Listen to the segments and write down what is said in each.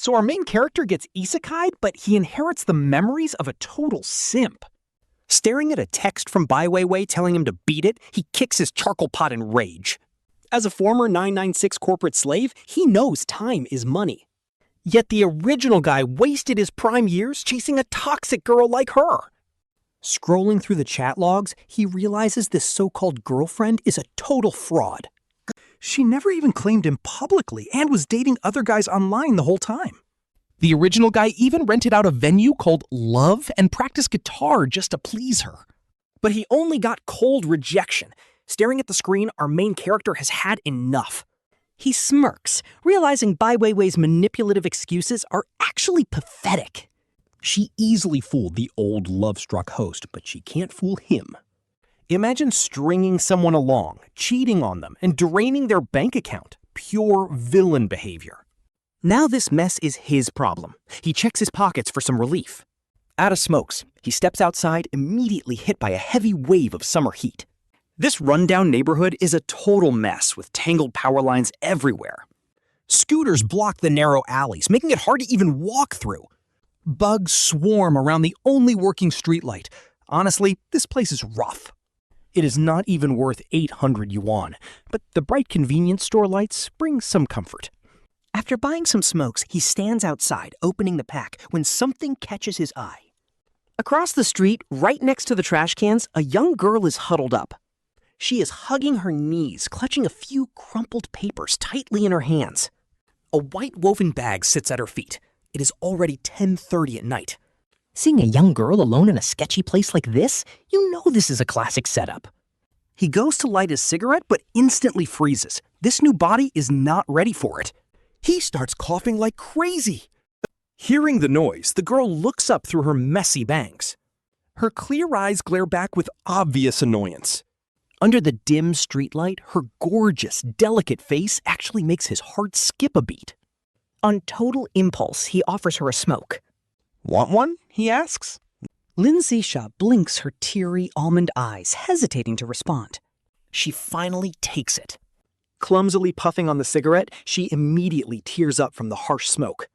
So our main character gets isekai'd, but he inherits the memories of a total simp. Staring at a text from Bai Weiwei telling him to beat it, he kicks his charcoal pot in rage. As a former 996 corporate slave, he knows time is money. Yet the original guy wasted his prime years chasing a toxic girl like her. Scrolling through the chat logs, he realizes this so-called girlfriend is a total fraud. She never even claimed him publicly and was dating other guys online the whole time. The original guy even rented out a venue called Love and practiced guitar just to please her. But he only got cold rejection. Staring at the screen, our main character has had enough. He smirks, realizing Bai Weiwei's manipulative excuses are actually pathetic. She easily fooled the old love-struck host, but she can't fool him. Imagine stringing someone along, cheating on them, and draining their bank account. Pure villain behavior. Now this mess is his problem. He checks his pockets for some relief. Out of smokes, he steps outside, immediately hit by a heavy wave of summer heat. This rundown neighborhood is a total mess with tangled power lines everywhere. Scooters block the narrow alleys, making it hard to even walk through. Bugs swarm around the only working streetlight. Honestly, this place is rough. It is not even worth 800 yuan, but the bright convenience store lights bring some comfort. After buying some smokes, he stands outside, opening the pack, when something catches his eye. Across the street, right next to the trash cans, a young girl is huddled up. She is hugging her knees, clutching a few crumpled papers tightly in her hands. A white woven bag sits at her feet. It is already 10:30 at night. Seeing a young girl alone in a sketchy place like this, you know this is a classic setup. He goes to light his cigarette, but instantly freezes. This new body is not ready for it. He starts coughing like crazy. Hearing the noise, the girl looks up through her messy bangs. Her clear eyes glare back with obvious annoyance. Under the dim streetlight, her gorgeous, delicate face actually makes his heart skip a beat. On total impulse, he offers her a smoke. Want one? He asks. Lin Zhixia blinks her teary almond eyes, hesitating to respond. She finally takes it. Clumsily puffing on the cigarette, she immediately tears up from the harsh smoke.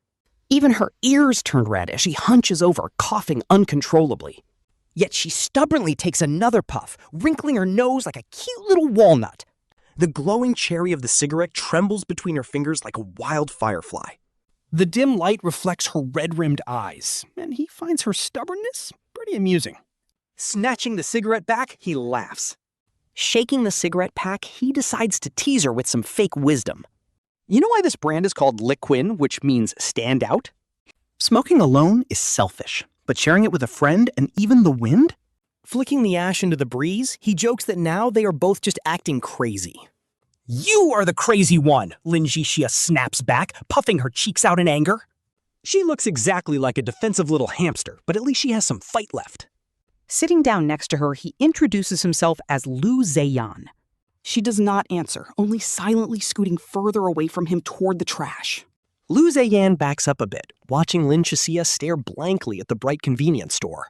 Even her ears turn red as she hunches over, coughing uncontrollably. Yet she stubbornly takes another puff, wrinkling her nose like a cute little walnut. The glowing cherry of the cigarette trembles between her fingers like a wild firefly. The dim light reflects her red-rimmed eyes, and he finds her stubbornness pretty amusing. Snatching the cigarette back, he laughs. Shaking the cigarette pack, he decides to tease her with some fake wisdom. You know why this brand is called Liquin, which means stand out? Smoking alone is selfish, but sharing it with a friend and even the wind? Flicking the ash into the breeze, he jokes that now they are both just acting crazy. You are the crazy one, Lin Zhixia snaps back, puffing her cheeks out in anger. She looks exactly like a defensive little hamster, but at least she has some fight left. Sitting down next to her, he introduces himself as Lu Zeyan. She does not answer, only silently scooting further away from him toward the trash. Lu Zeyan backs up a bit, watching Lin Zhixia stare blankly at the bright convenience store.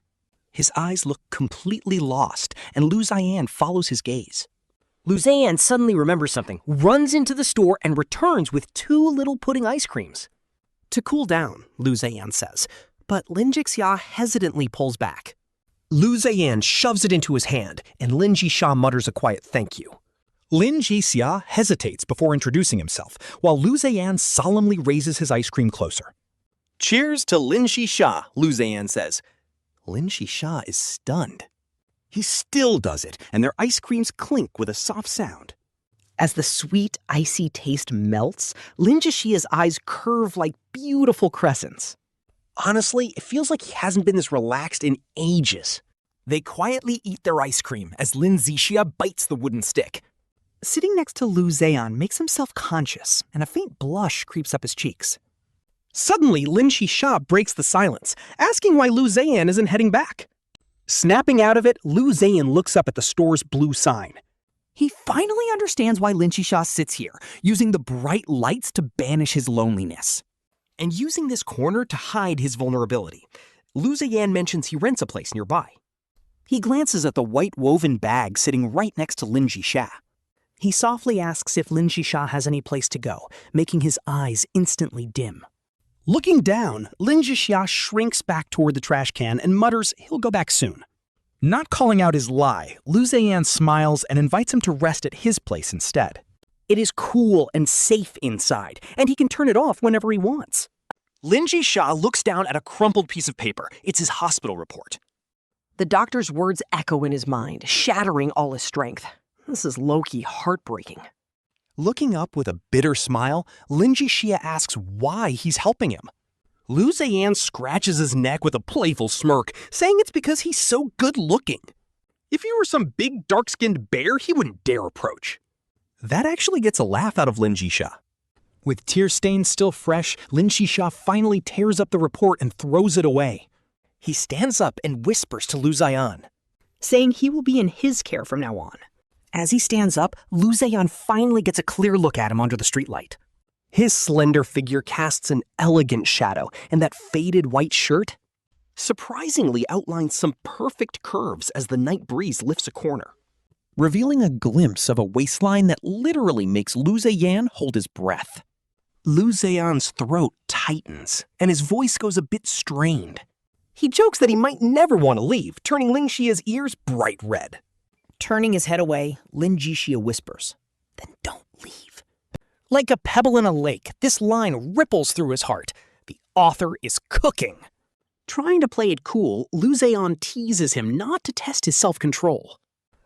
His eyes look completely lost, and Lu Zeyan follows his gaze. Lu Zeyan suddenly remembers something, runs into the store, and returns with 2 little pudding ice creams. To cool down, Lu Zeyan says, but Lin Zhixia hesitantly pulls back. Lu Zeyan shoves it into his hand, and Lin Zhixia mutters a quiet thank you. Lin Zhixia hesitates before introducing himself, while Lu Zeyan solemnly raises his ice cream closer. Cheers to Lin Zhixia, Lu Zeyan says. Lin Zhixia is stunned. He still does it, and their ice creams clink with a soft sound. As the sweet, icy taste melts, Lin Zhixia's eyes curve like beautiful crescents. Honestly, it feels like he hasn't been this relaxed in ages. They quietly eat their ice cream as Lin Zhixia bites the wooden stick. Sitting next to Lu Zeyan makes him self-conscious, and a faint blush creeps up his cheeks. Suddenly, Lin Zhixia breaks the silence, asking why Lu Zeyan isn't heading back. Snapping out of it, Lu Zeyan looks up at the store's blue sign. He finally understands why Lin Zhixia sits here, using the bright lights to banish his loneliness. And using this corner to hide his vulnerability. Lu Zeyan mentions he rents a place nearby. He glances at the white woven bag sitting right next to Lin Zhixia. He softly asks if Lin Zhixia has any place to go, making his eyes instantly dim. Looking down, Lin Zhixia shrinks back toward the trash can and mutters he'll go back soon. Not calling out his lie, Lu Zeyan smiles and invites him to rest at his place instead. It is cool and safe inside, and he can turn it off whenever he wants. Lin Zhixia looks down at a crumpled piece of paper. It's his hospital report. The doctor's words echo in his mind, shattering all his strength. This is low-key heartbreaking. Looking up with a bitter smile, Lin Zhixia asks why he's helping him. Lu Zeyan scratches his neck with a playful smirk, saying it's because he's so good-looking. If he were some big, dark-skinned bear, he wouldn't dare approach. That actually gets a laugh out of Lin Zhixia. With tear stains still fresh, Lin Zhixia finally tears up the report and throws it away. He stands up and whispers to Lu Zeyan, saying he will be in his care from now on. As he stands up, Lu Zeyan finally gets a clear look at him under the streetlight. His slender figure casts an elegant shadow, and that faded white shirt surprisingly outlines some perfect curves as the night breeze lifts a corner, revealing a glimpse of a waistline that literally makes Lu Zeyan hold his breath. Lu Zeyan's throat tightens, and his voice goes a bit strained. He jokes that he might never want to leave, turning Lin Xia's ears bright red. Turning his head away, Lin Zhixia whispers, "Then don't leave." Like a pebble in a lake, this line ripples through his heart. The author is cooking. Trying to play it cool, Lu Zeyan teases him not to test his self-control.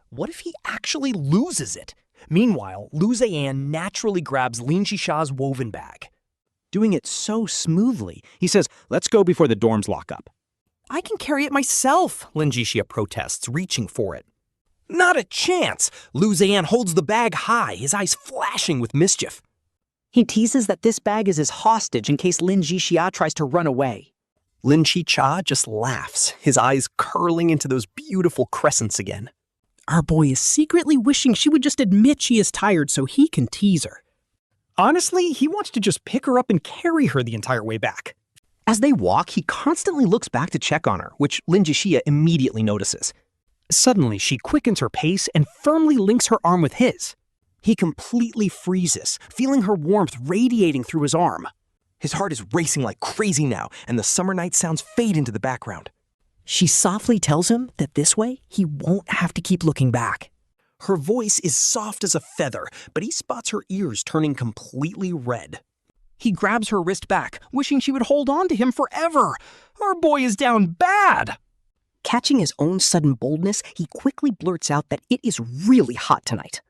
What if he actually loses it? Meanwhile, Lu Zeyan naturally grabs Lin Zhixia's woven bag. Doing it so smoothly, he says, "Let's go before the dorms lock up." "I can carry it myself," Lin Zhixia protests, reaching for it. "Not a chance!" Lu Zeyan holds the bag high, his eyes flashing with mischief. He teases that this bag is his hostage in case Lin Zhixia tries to run away. Lin Zhixia just laughs, his eyes curling into those beautiful crescents again. Our boy is secretly wishing she would just admit she is tired so he can tease her. Honestly, he wants to just pick her up and carry her the entire way back. As they walk, he constantly looks back to check on her, which Lin Zhixia immediately notices. Suddenly, she quickens her pace and firmly links her arm with his. He completely freezes, feeling her warmth radiating through his arm. His heart is racing like crazy now, and the summer night sounds fade into the background. She softly tells him that this way, he won't have to keep looking back. Her voice is soft as a feather, but he spots her ears turning completely red. He grabs her wrist back, wishing she would hold on to him forever. Our boy is down bad. Catching his own sudden boldness, he quickly blurts out that it is really hot tonight.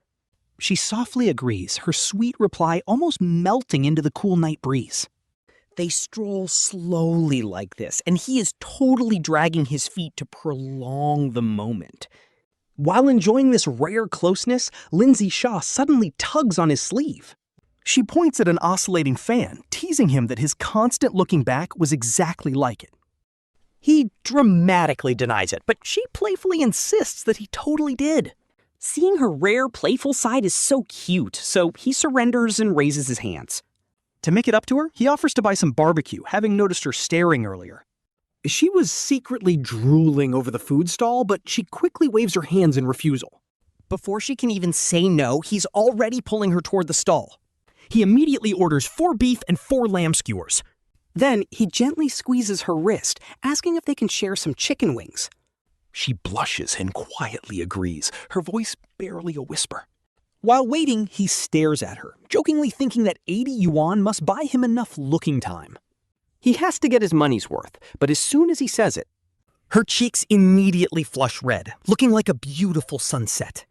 She softly agrees, her sweet reply almost melting into the cool night breeze. They stroll slowly like this, and he is totally dragging his feet to prolong the moment. While enjoying this rare closeness, Lin Zhixia suddenly tugs on his sleeve. She points at an oscillating fan, teasing him that his constant looking back was exactly like it. He dramatically denies it, but she playfully insists that he totally did. Seeing her rare, playful side is so cute, so he surrenders and raises his hands. To make it up to her, he offers to buy some barbecue, having noticed her staring earlier. She was secretly drooling over the food stall, but she quickly waves her hands in refusal. Before she can even say no, he's already pulling her toward the stall. He immediately orders 4 beef and 4 lamb skewers. Then he gently squeezes her wrist, asking if they can share some chicken wings. She blushes and quietly agrees, her voice barely a whisper. While waiting, he stares at her, jokingly thinking that 80 yuan must buy him enough looking time. He has to get his money's worth, but as soon as he says it, her cheeks immediately flush red, looking like a beautiful sunset.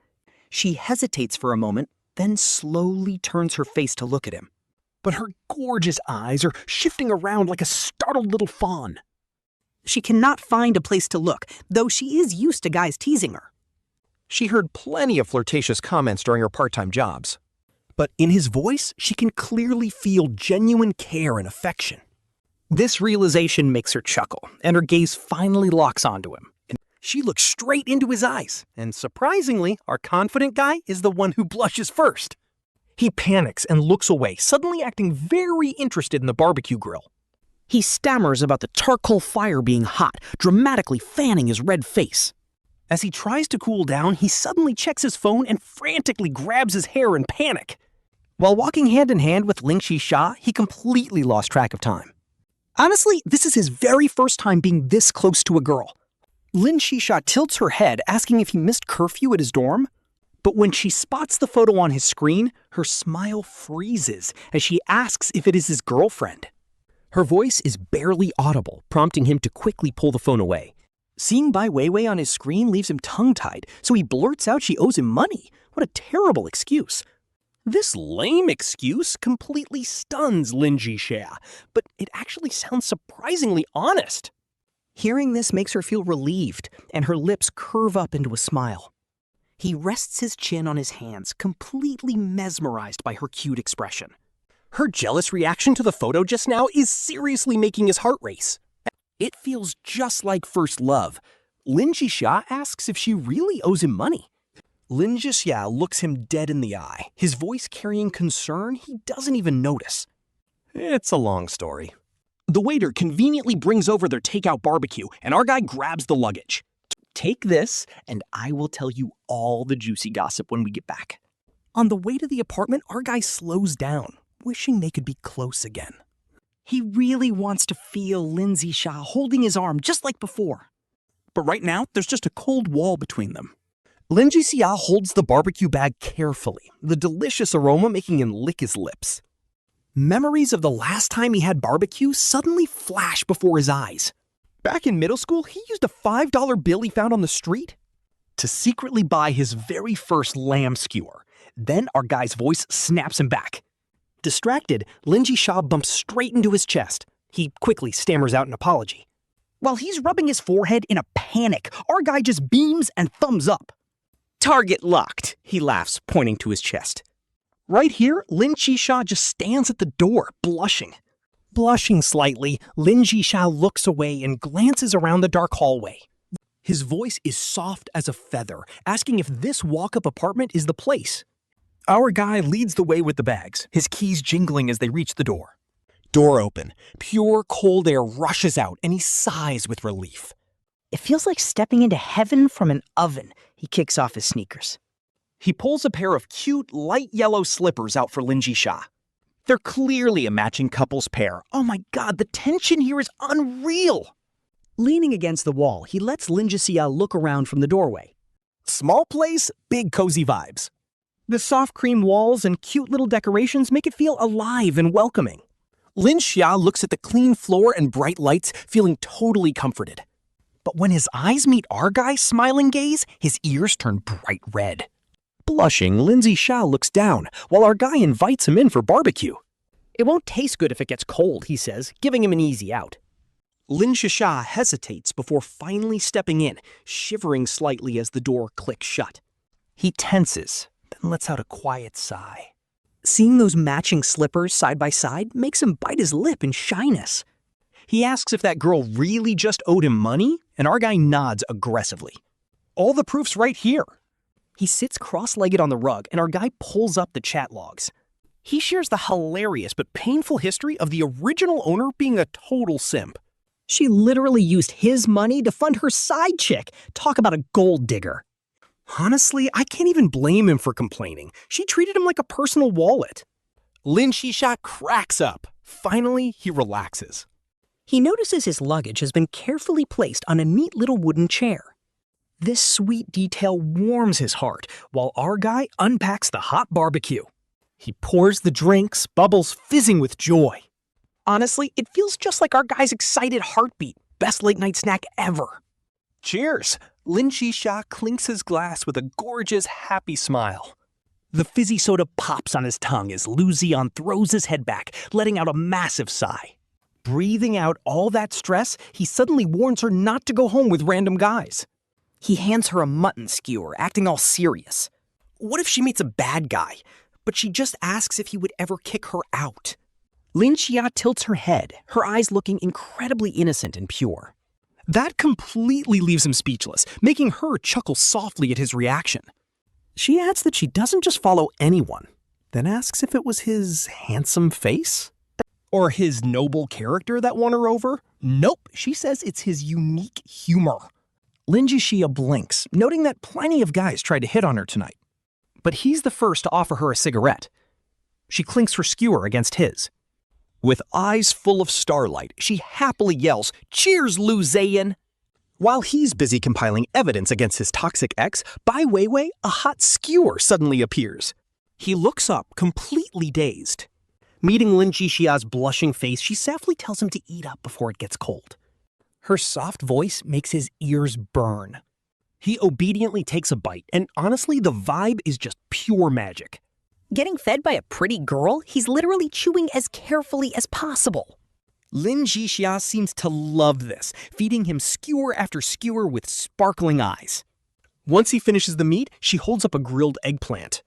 She hesitates for a moment, then slowly turns her face to look at him. But her gorgeous eyes are shifting around like a startled little fawn. She cannot find a place to look, though she is used to guys teasing her. She heard plenty of flirtatious comments during her part-time jobs. But in his voice, she can clearly feel genuine care and affection. This realization makes her chuckle, and her gaze finally locks onto him. She looks straight into his eyes, and surprisingly, our confident guy is the one who blushes first. He panics and looks away, suddenly acting very interested in the barbecue grill. He stammers about the charcoal fire being hot, dramatically fanning his red face. As he tries to cool down, he suddenly checks his phone and frantically grabs his hair in panic. While walking hand in hand with Lin Zhixia, he completely lost track of time. Honestly, this is his very first time being this close to a girl. Lin Zhixia tilts her head, asking if he missed curfew at his dorm. But when she spots the photo on his screen, her smile freezes as she asks if it is his girlfriend. Her voice is barely audible, prompting him to quickly pull the phone away. Seeing Bai Weiwei on his screen leaves him tongue-tied, so he blurts out she owes him money. What a terrible excuse. This lame excuse completely stuns Lin Zhixia, but it actually sounds surprisingly honest. Hearing this makes her feel relieved, and her lips curve up into a smile. He rests his chin on his hands, completely mesmerized by her cute expression. Her jealous reaction to the photo just now is seriously making his heart race. It feels just like first love. Lin Zhixia asks if she really owes him money. Lin Zhixia looks him dead in the eye, his voice carrying concern he doesn't even notice. It's a long story. The waiter conveniently brings over their takeout barbecue, and our guy grabs the luggage. Take this, and I will tell you all the juicy gossip when we get back. On the way to the apartment, our guy slows down, wishing they could be close again. He really wants to feel Lin Zhixia holding his arm just like before. But right now, there's just a cold wall between them. Lin Zhixia holds the barbecue bag carefully, the delicious aroma making him lick his lips. Memories of the last time he had barbecue suddenly flash before his eyes. Back in middle school, he used a $5 bill he found on the street to secretly buy his very first lamb skewer. Then our guy's voice snaps him back. Distracted, Lin Zhixia bumps straight into his chest. He quickly stammers out an apology. While he's rubbing his forehead in a panic, our guy just beams and thumbs up. Target locked, he laughs, pointing to his chest. Right here, Lin Zhixia just stands at the door, blushing. Blushing slightly, Lin Zhixia looks away and glances around the dark hallway. His voice is soft as a feather, asking if this walk-up apartment is the place. Our guy leads the way with the bags, his keys jingling as they reach the door. Door open, pure cold air rushes out, and he sighs with relief. It feels like stepping into heaven from an oven. He kicks off his sneakers. He pulls a pair of cute, light yellow slippers out for Lin Zhixia. They're clearly a matching couple's pair. Oh my god, the tension here is unreal! Leaning against the wall, he lets Lin Zhixia look around from the doorway. Small place, big cozy vibes. The soft cream walls and cute little decorations make it feel alive and welcoming. Lin Zhixia looks at the clean floor and bright lights, feeling totally comforted. But when his eyes meet our guy's smiling gaze, his ears turn bright red. Blushing, Lin Zhixia looks down, while our guy invites him in for barbecue. It won't taste good if it gets cold, he says, giving him an easy out. Lin Zhixia hesitates before finally stepping in, shivering slightly as the door clicks shut. He tenses, then lets out a quiet sigh. Seeing those matching slippers side by side makes him bite his lip in shyness. He asks if that girl really just owed him money, and our guy nods aggressively. All the proof's right here. He sits cross-legged on the rug, and our guy pulls up the chat logs. He shares the hilarious but painful history of the original owner being a total simp. She literally used his money to fund her side chick. Talk about a gold digger. Honestly, I can't even blame him for complaining. She treated him like a personal wallet. Lin Zhixia cracks up. Finally, he relaxes. He notices his luggage has been carefully placed on a neat little wooden chair. This sweet detail warms his heart, while our guy unpacks the hot barbecue. He pours the drinks, bubbles fizzing with joy. Honestly, it feels just like our guy's excited heartbeat. Best late-night snack ever. Cheers! Lin Zhixia clinks his glass with a gorgeous, happy smile. The fizzy soda pops on his tongue as Lu Zeyan throws his head back, letting out a massive sigh. Breathing out all that stress, he suddenly warns her not to go home with random guys. He hands her a mutton skewer, acting all serious. What if she meets a bad guy, but she just asks if he would ever kick her out? Lin Zhixia tilts her head, her eyes looking incredibly innocent and pure. That completely leaves him speechless, making her chuckle softly at his reaction. She adds that she doesn't just follow anyone, then asks if it was his handsome face? Or his noble character that won her over? Nope, she says it's his unique humor. Lin Zhixia blinks, noting that plenty of guys tried to hit on her tonight. But he's the first to offer her a cigarette. She clinks her skewer against his. With eyes full of starlight, she happily yells, "Cheers, Lu Zeyan!" While he's busy compiling evidence against his toxic ex, Bai Weiwei, a hot skewer, suddenly appears. He looks up, completely dazed. Meeting Lin Zhixia's blushing face, she softly tells him to eat up before it gets cold. Her soft voice makes his ears burn. He obediently takes a bite, and honestly, the vibe is just pure magic. Getting fed by a pretty girl, he's literally chewing as carefully as possible. Lin Zhixia seems to love this, feeding him skewer after skewer with sparkling eyes. Once he finishes the meat, she holds up a grilled eggplant.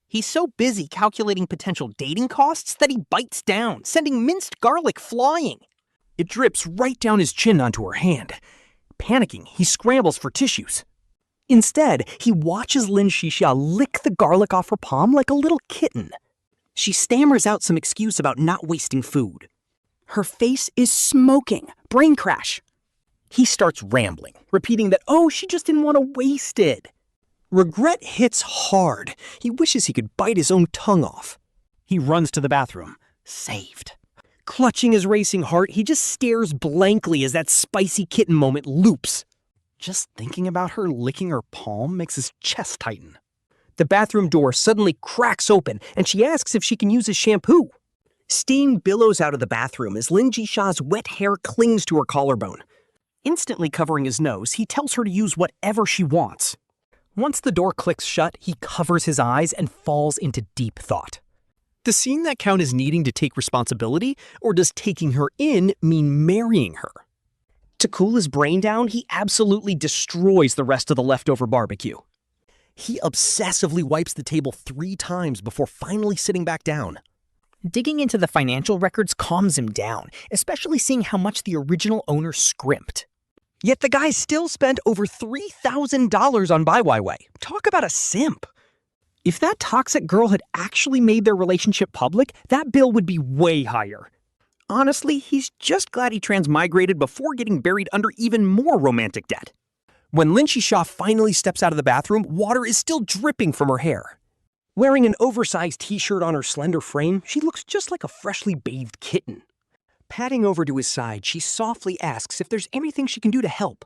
He's so busy calculating potential dating costs that he bites down, sending minced garlic flying. It drips right down his chin onto her hand. Panicking, he scrambles for tissues. Instead, he watches Lin Zhixia lick the garlic off her palm like a little kitten. She stammers out some excuse about not wasting food. Her face is smoking. Brain crash. He starts rambling, repeating that, she just didn't want to waste it. Regret hits hard. He wishes he could bite his own tongue off. He runs to the bathroom. Saved. Clutching his racing heart, he just stares blankly as that spicy kitten moment loops. Just thinking about her licking her palm makes his chest tighten. The bathroom door suddenly cracks open, and she asks if she can use his shampoo. Steam billows out of the bathroom as Lin Zhixia's wet hair clings to her collarbone. Instantly covering his nose, he tells her to use whatever she wants. Once the door clicks shut, he covers his eyes and falls into deep thought. Does seeing that count as needing to take responsibility, or does taking her in mean marrying her? To cool his brain down, he absolutely destroys the rest of the leftover barbecue. He obsessively wipes the table 3 times before finally sitting back down. Digging into the financial records calms him down, especially seeing how much the original owner scrimped. Yet the guy still spent over $3,000 on Bai Weiwei. Talk about a simp. If that toxic girl had actually made their relationship public, that bill would be way higher. Honestly, he's just glad he transmigrated before getting buried under even more romantic debt. When Lin Zhixia finally steps out of the bathroom, water is still dripping from her hair. Wearing an oversized t-shirt on her slender frame, she looks just like a freshly bathed kitten. Padding over to his side, she softly asks if there's anything she can do to help.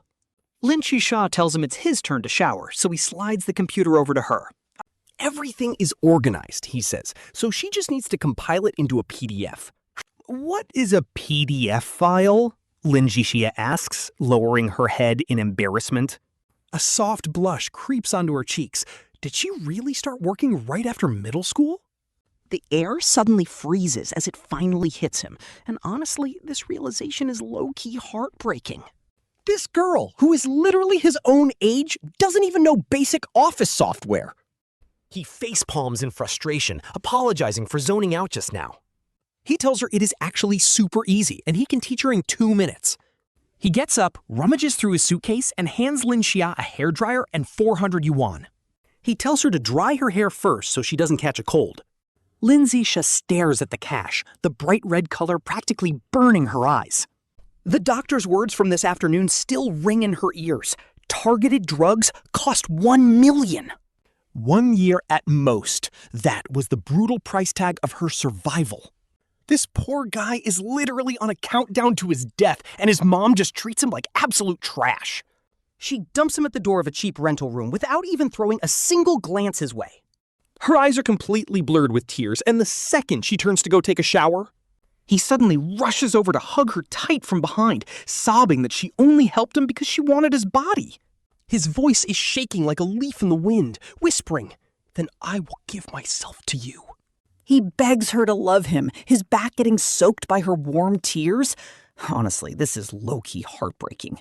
Lin Zhixia tells him it's his turn to shower, so he slides the computer over to her. Everything is organized, he says, so she just needs to compile it into a PDF. What is a PDF file? Lin Zhixia asks, lowering her head in embarrassment. A soft blush creeps onto her cheeks. Did she really start working right after middle school? The air suddenly freezes as it finally hits him, and honestly, this realization is low-key heartbreaking. This girl, who is literally his own age, doesn't even know basic office software. He facepalms in frustration, apologizing for zoning out just now. He tells her it is actually super easy, and he can teach her in 2 minutes. He gets up, rummages through his suitcase, and hands Lin Zhixia a hairdryer and 400 yuan. He tells her to dry her hair first so she doesn't catch a cold. Lin Zhixia stares at the cash, the bright red color practically burning her eyes. The doctor's words from this afternoon still ring in her ears. Targeted drugs cost 1 million. 1 year at most. That was the brutal price tag of her survival. This poor guy is literally on a countdown to his death, and his mom just treats him like absolute trash. She dumps him at the door of a cheap rental room without even throwing a single glance his way. Her eyes are completely blurred with tears, and the second she turns to go take a shower, he suddenly rushes over to hug her tight from behind, sobbing that she only helped him because she wanted his body. His voice is shaking like a leaf in the wind, whispering, "Then I will give myself to you." He begs her to love him, his back getting soaked by her warm tears. Honestly, this is low-key heartbreaking.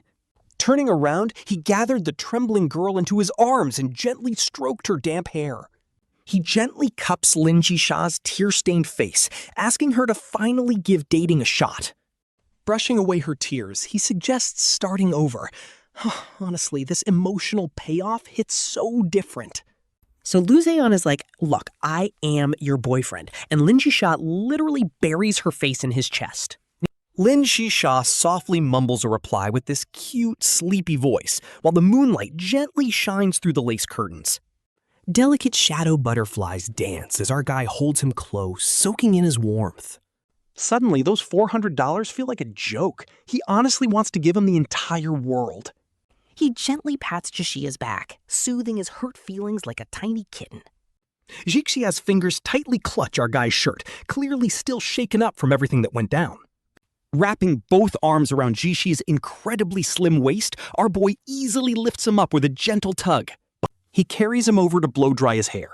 Turning around, he gathered the trembling girl into his arms and gently stroked her damp hair. He gently cups Lin Zhixia's tear-stained face, asking her to finally give dating a shot. Brushing away her tears, he suggests starting over. Honestly, this emotional payoff hits so different. So Lu Zeyan is like, look, I am your boyfriend. And Lin Zhixia literally buries her face in his chest. Lin Zhixia softly mumbles a reply with this cute, sleepy voice, while the moonlight gently shines through the lace curtains. Delicate shadow butterflies dance as our guy holds him close, soaking in his warmth. Suddenly, those $400 feel like a joke. He honestly wants to give him the entire world. He gently pats Zhixia's back, soothing his hurt feelings like a tiny kitten. Zhixia's fingers tightly clutch our guy's shirt, clearly still shaken up from everything that went down. Wrapping both arms around Zhixia's incredibly slim waist, our boy easily lifts him up with a gentle tug. He carries him over to blow-dry his hair.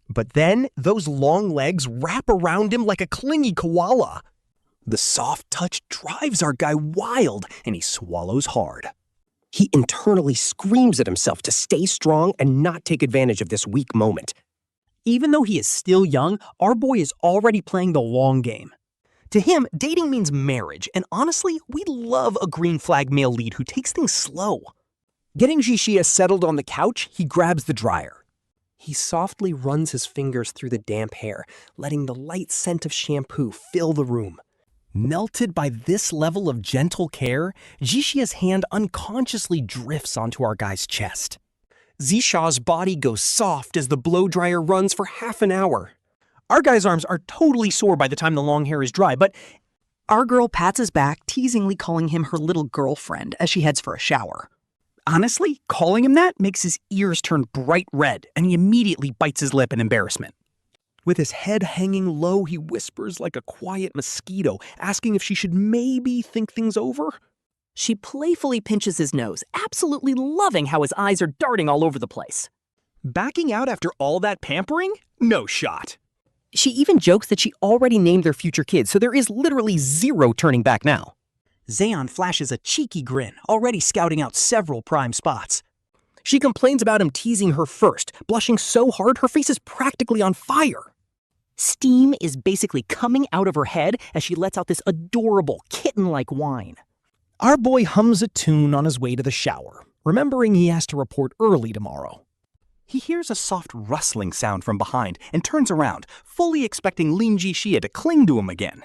But then, those long legs wrap around him like a clingy koala. The soft touch drives our guy wild, and he swallows hard. He internally screams at himself to stay strong and not take advantage of this weak moment. Even though he is still young, our boy is already playing the long game. To him, dating means marriage, and honestly, we love a green flag male lead who takes things slow. Getting Zhixia settled on the couch, he grabs the dryer. He softly runs his fingers through the damp hair, letting the light scent of shampoo fill the room. Melted by this level of gentle care, Zhixia's hand unconsciously drifts onto our guy's chest. Zisha's body goes soft as the blow dryer runs for half an hour. Our guy's arms are totally sore by the time the long hair is dry, but Our girl pats his back, teasingly calling him her little girlfriend as she heads for a shower. honestly, calling him that makes his ears turn bright red, and he immediately bites his lip in embarrassment. With his head hanging low, he whispers like a quiet mosquito, asking if she should maybe think things over. She playfully pinches his nose, absolutely loving how his eyes are darting all over the place. Backing out after all that pampering? No shot. She even jokes that she already named their future kids, so there is literally zero turning back now. Zeyan flashes a cheeky grin, already scouting out several prime spots. She complains about him teasing her first, blushing so hard her face is practically on fire. Steam is basically coming out of her head as she lets out this adorable, kitten-like whine. Our boy hums a tune on his way to the shower, remembering he has to report early tomorrow. He hears a soft rustling sound from behind and turns around, fully expecting Lin Zhixia to cling to him again.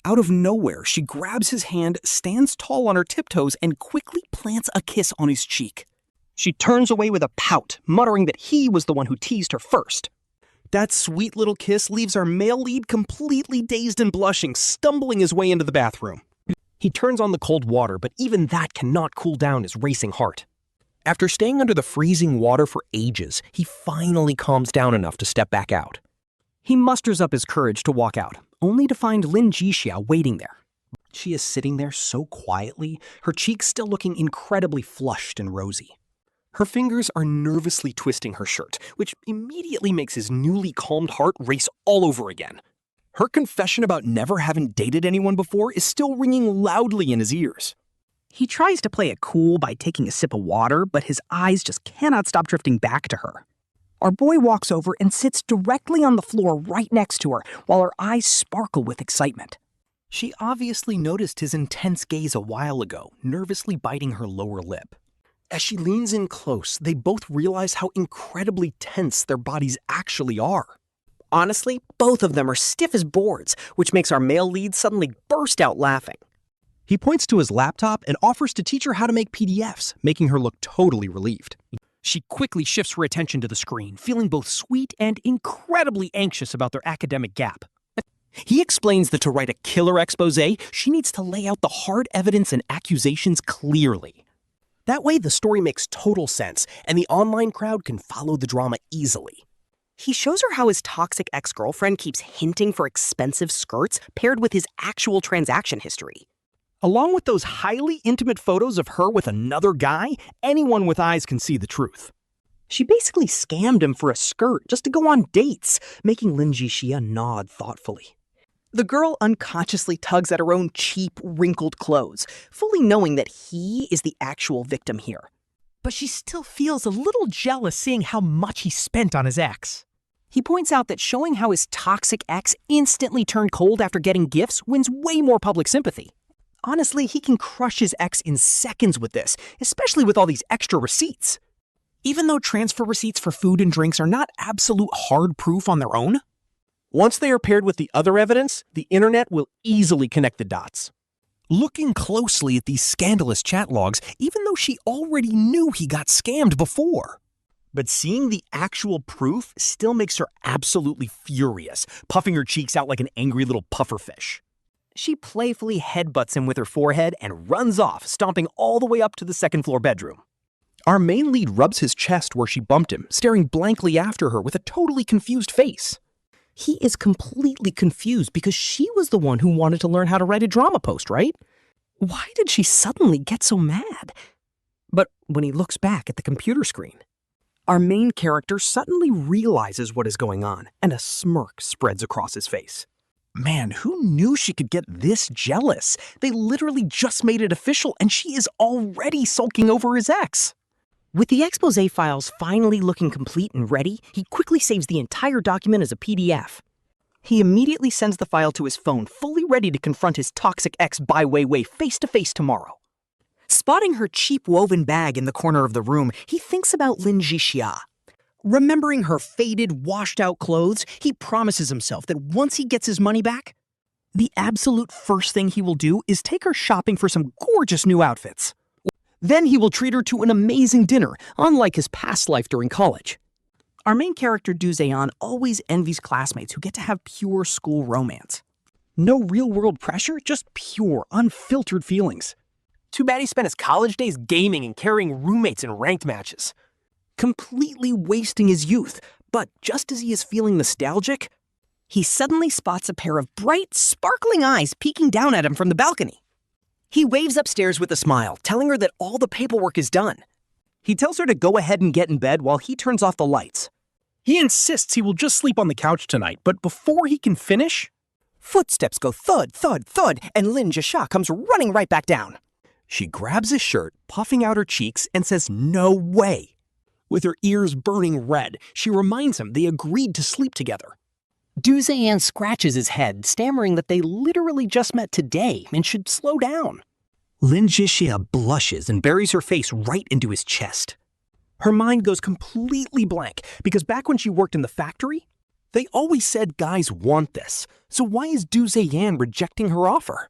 Out of nowhere, she grabs his hand, stands tall on her tiptoes, and quickly plants a kiss on his cheek. She turns away with a pout, muttering that he was the one who teased her first. That sweet little kiss leaves our male lead completely dazed and blushing, stumbling his way into the bathroom. He turns on the cold water, but even that cannot cool down his racing heart. After staying under the freezing water for ages, he finally calms down enough to step back out. He musters up his courage to walk out, only to find Lin Zhixia waiting there. She is sitting there so quietly, her cheeks still looking incredibly flushed and rosy. Her fingers are nervously twisting her shirt, which immediately makes his newly calmed heart race all over again. Her confession about never having dated anyone before is still ringing loudly in his ears. He tries to play it cool by taking a sip of water, but his eyes just cannot stop drifting back to her. Our boy walks over and sits directly on the floor right next to her, while her eyes sparkle with excitement. She obviously noticed his intense gaze a while ago, nervously biting her lower lip. As she leans in close, they both realize how incredibly tense their bodies actually are. Honestly, both of them are stiff as boards, which makes our male lead suddenly burst out laughing. He points to his laptop and offers to teach her how to make PDFs, making her look totally relieved. She quickly shifts her attention to the screen, feeling both sweet and incredibly anxious about their academic gap. He explains that to write a killer expose, she needs to lay out the hard evidence and accusations clearly. That way, the story makes total sense, and the online crowd can follow the drama easily. He shows her how his toxic ex-girlfriend keeps hinting for expensive skirts paired with his actual transaction history. Along with those highly intimate photos of her with another guy, anyone with eyes can see the truth. She basically scammed him for a skirt just to go on dates, making Lin Zhixia nod thoughtfully. The girl unconsciously tugs at her own cheap, wrinkled clothes, fully knowing that he is the actual victim here. But she still feels a little jealous seeing how much he spent on his ex. He points out that showing how his toxic ex instantly turned cold after getting gifts wins way more public sympathy. Honestly, he can crush his ex in seconds with this, especially with all these extra receipts. Even though transfer receipts for food and drinks are not absolute hard proof on their own, once they are paired with the other evidence, the internet will easily connect the dots. Looking closely at these scandalous chat logs, even though she already knew he got scammed before. But seeing the actual proof still makes her absolutely furious, puffing her cheeks out like an angry little pufferfish. She playfully headbutts him with her forehead and runs off, stomping all the way up to the second-floor bedroom. Our main lead rubs his chest where she bumped him, staring blankly after her with a totally confused face. He is completely confused because she was the one who wanted to learn how to write a drama post, right? Why did she suddenly get so mad? But when he looks back at the computer screen, our main character suddenly realizes what is going on, and a smirk spreads across his face. Man, who knew she could get this jealous? They literally just made it official, and she is already sulking over his ex. With the exposé files finally looking complete and ready, he quickly saves the entire document as a PDF. He immediately sends the file to his phone, fully ready to confront his toxic ex Bai Weiwei face-to-face tomorrow. Spotting her cheap woven bag in the corner of the room, he thinks about Lin Zhixia. Remembering her faded, washed-out clothes, he promises himself that once he gets his money back, the absolute first thing he will do is take her shopping for some gorgeous new outfits. Then he will treat her to an amazing dinner, unlike his past life during college. Our main character, Lu Zeyan, always envies classmates who get to have pure school romance. No real-world pressure, just pure, unfiltered feelings. Too bad he spent his college days gaming and carrying roommates in ranked matches. Completely wasting his youth, but just as he is feeling nostalgic, he suddenly spots a pair of bright, sparkling eyes peeking down at him from the balcony. He waves upstairs with a smile, telling her that all the paperwork is done. He tells her to go ahead and get in bed while he turns off the lights. He insists he will just sleep on the couch tonight, but before he can finish, Footsteps go thud, thud, thud, and Lin Zhixia comes running right back down. she grabs his shirt, puffing out her cheeks, and says, "No way." With her ears burning red, she reminds him they agreed to sleep together. Lu Zeyan scratches his head, stammering that they literally just met today and should slow down. Lin Zhixia blushes and buries her face right into his chest. Her mind goes completely blank because back when she worked in the factory, they always said guys want this. So why is Lu Zeyan rejecting her offer?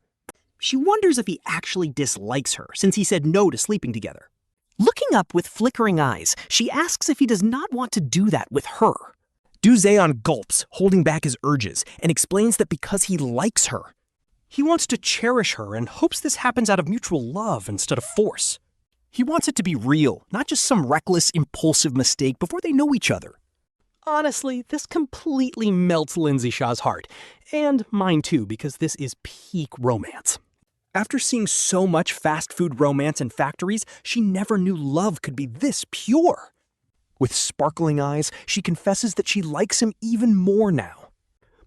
She wonders if he actually dislikes her since he said no to sleeping together. Looking up with flickering eyes, she asks if he does not want to do that with her. Lu Zeyan gulps, holding back his urges, and explains that because he likes her. He wants to cherish her and hopes this happens out of mutual love instead of force. He wants it to be real, not just some reckless, impulsive mistake before they know each other. Honestly, this completely melts Lin Zixia's heart, and mine too, because this is peak romance. After seeing so much fast food romance in factories, she never knew love could be this pure. With sparkling eyes, she confesses that she likes him even more now.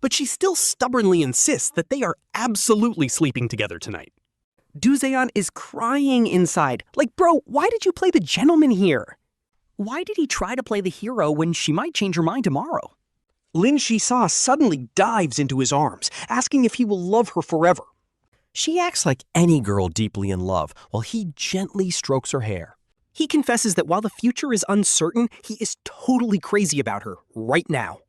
But she still stubbornly insists that they are absolutely sleeping together tonight. Lu Zeyan is crying inside. Like, bro, why did you play the gentleman here? Why did he try to play the hero when she might change her mind tomorrow? Lin Zhixia suddenly dives into his arms, asking if he will love her forever. She acts like any girl deeply in love while he gently strokes her hair. He confesses that while the future is uncertain, he is totally crazy about her right now.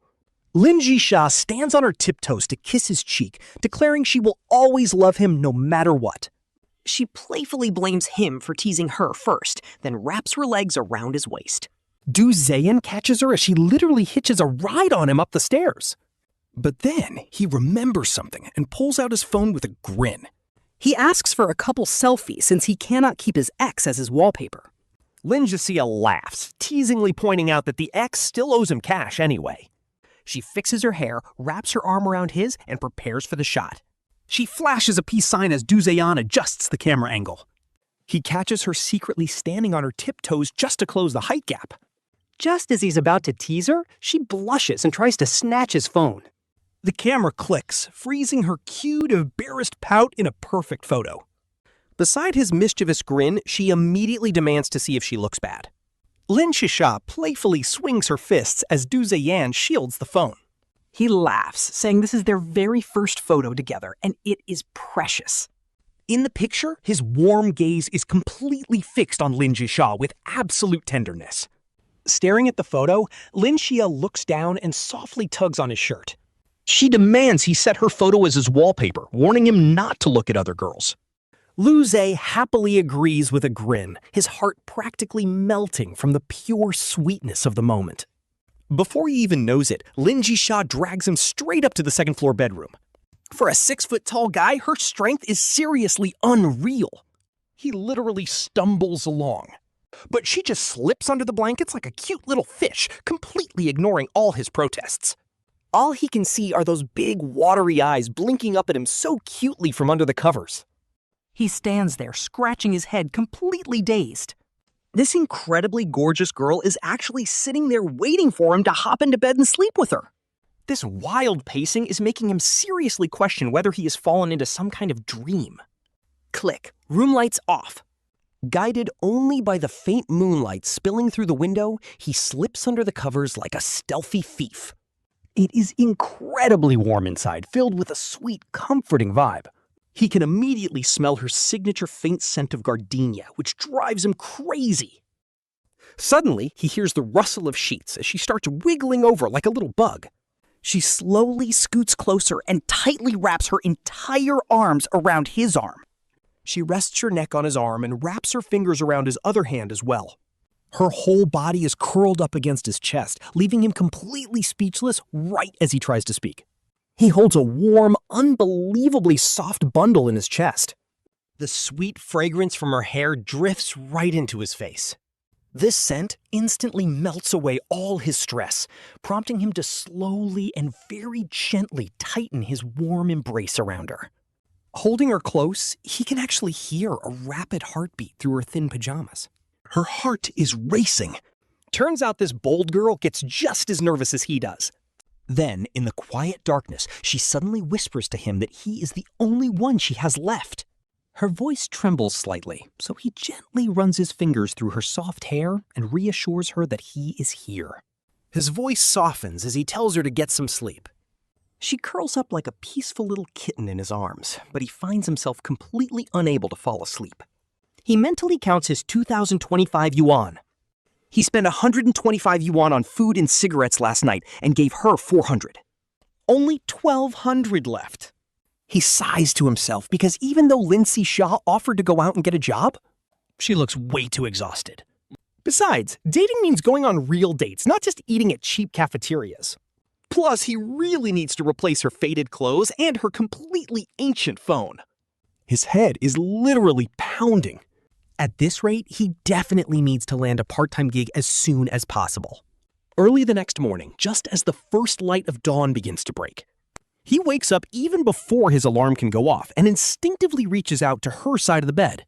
Lin Zhixia stands on her tiptoes to kiss his cheek, declaring she will always love him no matter what. She playfully blames him for teasing her first, then wraps her legs around his waist. Lu Zeyan catches her as she literally hitches a ride on him up the stairs. But then he remembers something and pulls out his phone with a grin. He asks for a couple selfies since he cannot keep his ex as his wallpaper. Lin Zhixia laughs, teasingly pointing out that the ex still owes him cash anyway. She fixes her hair, wraps her arm around his, and prepares for the shot. She flashes a peace sign as Lu Zeyan adjusts the camera angle. He catches her secretly standing on her tiptoes just to close the height gap. Just as he's about to tease her, she blushes and tries to snatch his phone. The camera clicks, freezing her cute, embarrassed pout in a perfect photo. Beside his mischievous grin, she immediately demands to see if she looks bad. Lin Zhixia playfully swings her fists as Lu Zeyan shields the phone. He laughs, saying this is their very first photo together, and it is precious. In the picture, his warm gaze is completely fixed on Lin Zhixia with absolute tenderness. Staring at the photo, Lin Zhixia looks down and softly tugs on his shirt. She demands he set her photo as his wallpaper, warning him not to look at other girls. Lu Ze happily agrees with a grin, his heart practically melting from the pure sweetness of the moment. Before he even knows it, Lin Zhixia drags him straight up to the second-floor bedroom. For a 6-foot-tall guy, her strength is seriously unreal. He literally stumbles along. But she just slips under the blankets like a cute little fish, completely ignoring all his protests. All he can see are those big, watery eyes blinking up at him so cutely from under the covers. He stands there, scratching his head, completely dazed. This incredibly gorgeous girl is actually sitting there waiting for him to hop into bed and sleep with her. This wild pacing is making him seriously question whether he has fallen into some kind of dream. Click. Room lights off. Guided only by the faint moonlight spilling through the window, he slips under the covers like a stealthy thief. It is incredibly warm inside, filled with a sweet, comforting vibe. He can immediately smell her signature faint scent of gardenia, which drives him crazy. Suddenly, he hears the rustle of sheets as she starts wiggling over like a little bug. She slowly scoots closer and tightly wraps her entire arms around his arm. She rests her neck on his arm and wraps her fingers around his other hand as well. Her whole body is curled up against his chest, leaving him completely speechless right as he tries to speak. He holds a warm, unbelievably soft bundle in his chest. The sweet fragrance from her hair drifts right into his face. This scent instantly melts away all his stress, prompting him to slowly and very gently tighten his warm embrace around her. Holding her close, he can actually hear a rapid heartbeat through her thin pajamas. Her heart is racing. Turns out this bold girl gets just as nervous as he does. Then, in the quiet darkness, she suddenly whispers to him that he is the only one she has left. Her voice trembles slightly, so he gently runs his fingers through her soft hair and reassures her that he is here. His voice softens as he tells her to get some sleep. She curls up like a peaceful little kitten in his arms, but he finds himself completely unable to fall asleep. He mentally counts his 2,025 yuan. He spent 125 yuan on food and cigarettes last night and gave her 400. Only 1,200 left. He sighs to himself because even though Lin Zhixia offered to go out and get a job, she looks way too exhausted. Besides, dating means going on real dates, not just eating at cheap cafeterias. Plus, he really needs to replace her faded clothes and her completely ancient phone. His head is literally pounding. At this rate, he definitely needs to land a part-time gig as soon as possible. Early the next morning, just as the first light of dawn begins to break, he wakes up even before his alarm can go off and instinctively reaches out to her side of the bed.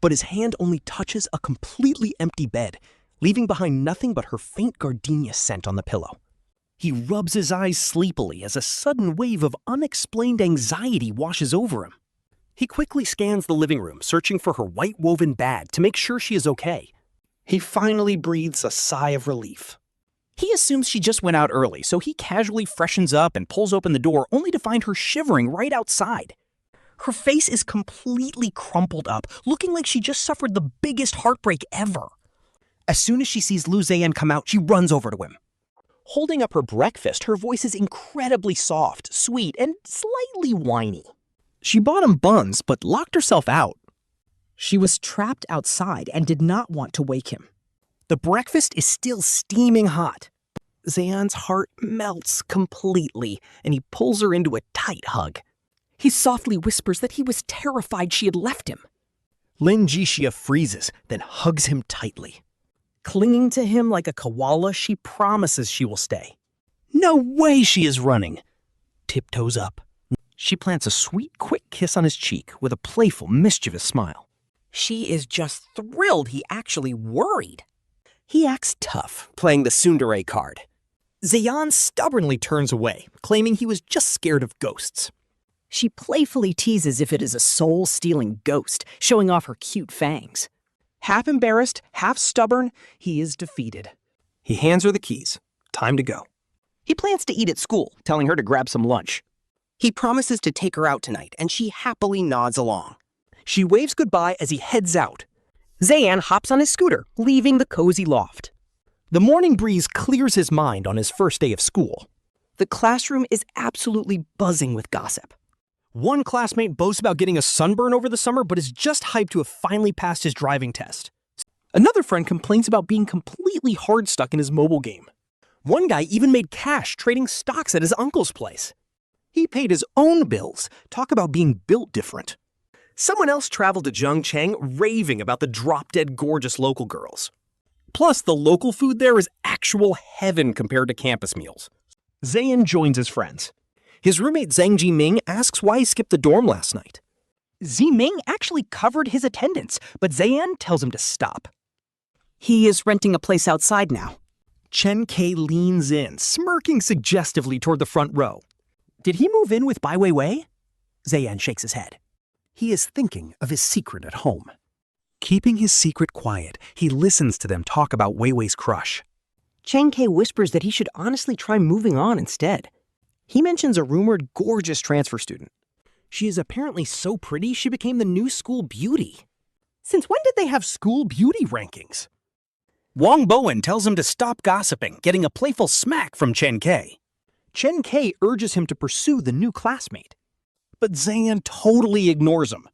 But his hand only touches a completely empty bed, leaving behind nothing but her faint gardenia scent on the pillow. He rubs his eyes sleepily as a sudden wave of unexplained anxiety washes over him. He quickly scans the living room, searching for her white woven bag to make sure she is okay. He finally breathes a sigh of relief. He assumes she just went out early, so he casually freshens up and pulls open the door only to find her shivering right outside. Her face is completely crumpled up, looking like she just suffered the biggest heartbreak ever. As soon as she sees Lu Zeyan come out, she runs over to him. Holding up her breakfast, her voice is incredibly soft, sweet, and slightly whiny. She bought him buns, but locked herself out. She was trapped outside and did not want to wake him. The breakfast is still steaming hot. Zeyan's heart melts completely, and he pulls her into a tight hug. He softly whispers that he was terrified she had left him. Lin Zhixia freezes, then hugs him tightly. Clinging to him like a koala, she promises she will stay. No way she is running. Tiptoes up. She plants a sweet, quick kiss on his cheek with a playful, mischievous smile. She is just thrilled he actually worried. He acts tough, playing the tsundere card. Zeyan stubbornly turns away, claiming he was just scared of ghosts. She playfully teases if it is a soul-stealing ghost, showing off her cute fangs. Half embarrassed, half stubborn, he is defeated. He hands her the keys. Time to go. He plans to eat at school, telling her to grab some lunch. He promises to take her out tonight, and she happily nods along. She waves goodbye as he heads out. Zeyan hops on his scooter, leaving the cozy loft. The morning breeze clears his mind on his first day of school. The classroom is absolutely buzzing with gossip. One classmate boasts about getting a sunburn over the summer, but is just hyped to have finally passed his driving test. Another friend complains about being completely hard stuck in his mobile game. One guy even made cash trading stocks at his uncle's place. He paid his own bills. Talk about being built different. Someone else traveled to Zhengcheng raving about the drop-dead gorgeous local girls. Plus, the local food there is actual heaven compared to campus meals. Zeyan joins his friends. His roommate Zhang Jiming asks why he skipped the dorm last night. Ziming actually covered his attendance, but Zeyan tells him to stop. He is renting a place outside now. Chen K leans in, smirking suggestively toward the front row. Did he move in with Bai Weiwei? Zeyan shakes his head. He is thinking of his secret at home. Keeping his secret quiet, he listens to them talk about Weiwei's crush. Chen K whispers that he should honestly try moving on instead. He mentions a rumored gorgeous transfer student. She is apparently so pretty she became the new school beauty. Since when did they have school beauty rankings? Wang Bowen tells him to stop gossiping, getting a playful smack from Chen K. Chen K urges him to pursue the new classmate. But Zeyan totally ignores him.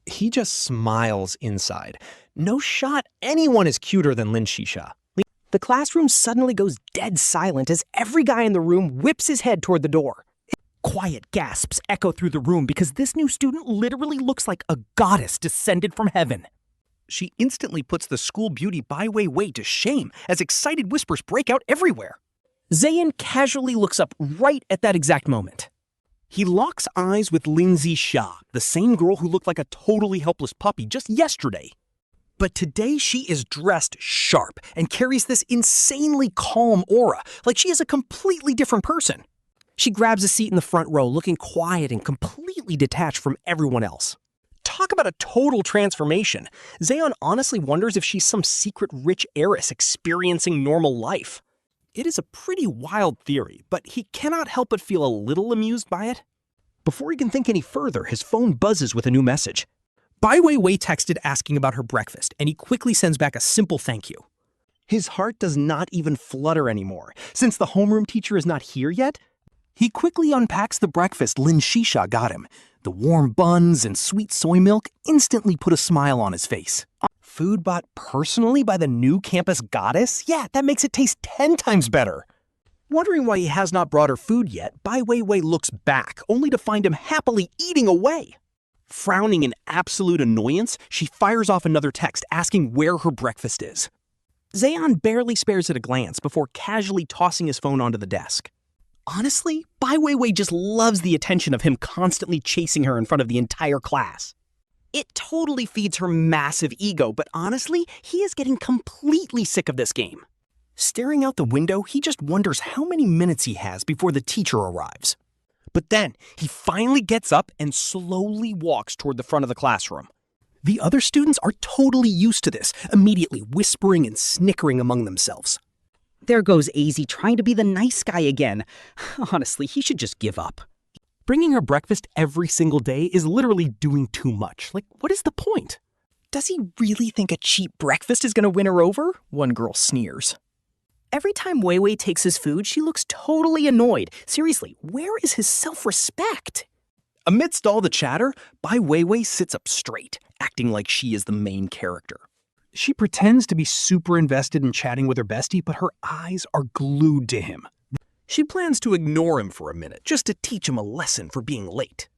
He just smiles inside. No shot anyone is cuter than Lin Zhixia. The classroom suddenly goes dead silent as every guy in the room whips his head toward the door. Quiet gasps echo through the room because this new student literally looks like a goddess descended from heaven. She instantly puts the school beauty Bai Weiwei to shame as excited whispers break out everywhere. Zeyan casually looks up right at that exact moment. He locks eyes with Lin Zhixia, the same girl who looked like a totally helpless puppy just yesterday. But today she is dressed sharp and carries this insanely calm aura, like she is a completely different person. She grabs a seat in the front row, looking quiet and completely detached from everyone else. Talk about a total transformation. Zeyan honestly wonders if she's some secret rich heiress experiencing normal life. It is a pretty wild theory, but he cannot help but feel a little amused by it. Before he can think any further, his phone buzzes with a new message. Bai Weiwei texted asking about her breakfast, and he quickly sends back a simple thank you. His heart does not even flutter anymore. Since the homeroom teacher is not here yet, he quickly unpacks the breakfast Lin Zhixia got him. The warm buns and sweet soy milk instantly put a smile on his face. Food bought personally by the new campus goddess? Yeah, that makes it taste 10 times better. Wondering why he has not brought her food yet, Bai Weiwei looks back, only to find him happily eating away. Frowning in absolute annoyance, she fires off another text asking where her breakfast is. Zeyan barely spares it a glance before casually tossing his phone onto the desk. Honestly, Bai Weiwei just loves the attention of him constantly chasing her in front of the entire class. It totally feeds her massive ego, but honestly, he is getting completely sick of this game. Staring out the window, he just wonders how many minutes he has before the teacher arrives. But then, he finally gets up and slowly walks toward the front of the classroom. The other students are totally used to this, immediately whispering and snickering among themselves. There goes AZ trying to be the nice guy again. Honestly, he should just give up. Bringing her breakfast every single day is literally doing too much. Like, what is the point? Does he really think a cheap breakfast is going to win her over? One girl sneers. Every time Weiwei takes his food, she looks totally annoyed. Seriously, where is his self-respect? Amidst all the chatter, Bai Weiwei sits up straight, acting like she is the main character. She pretends to be super invested in chatting with her bestie, but her eyes are glued to him. She plans to ignore him for a minute, just to teach him a lesson for being late.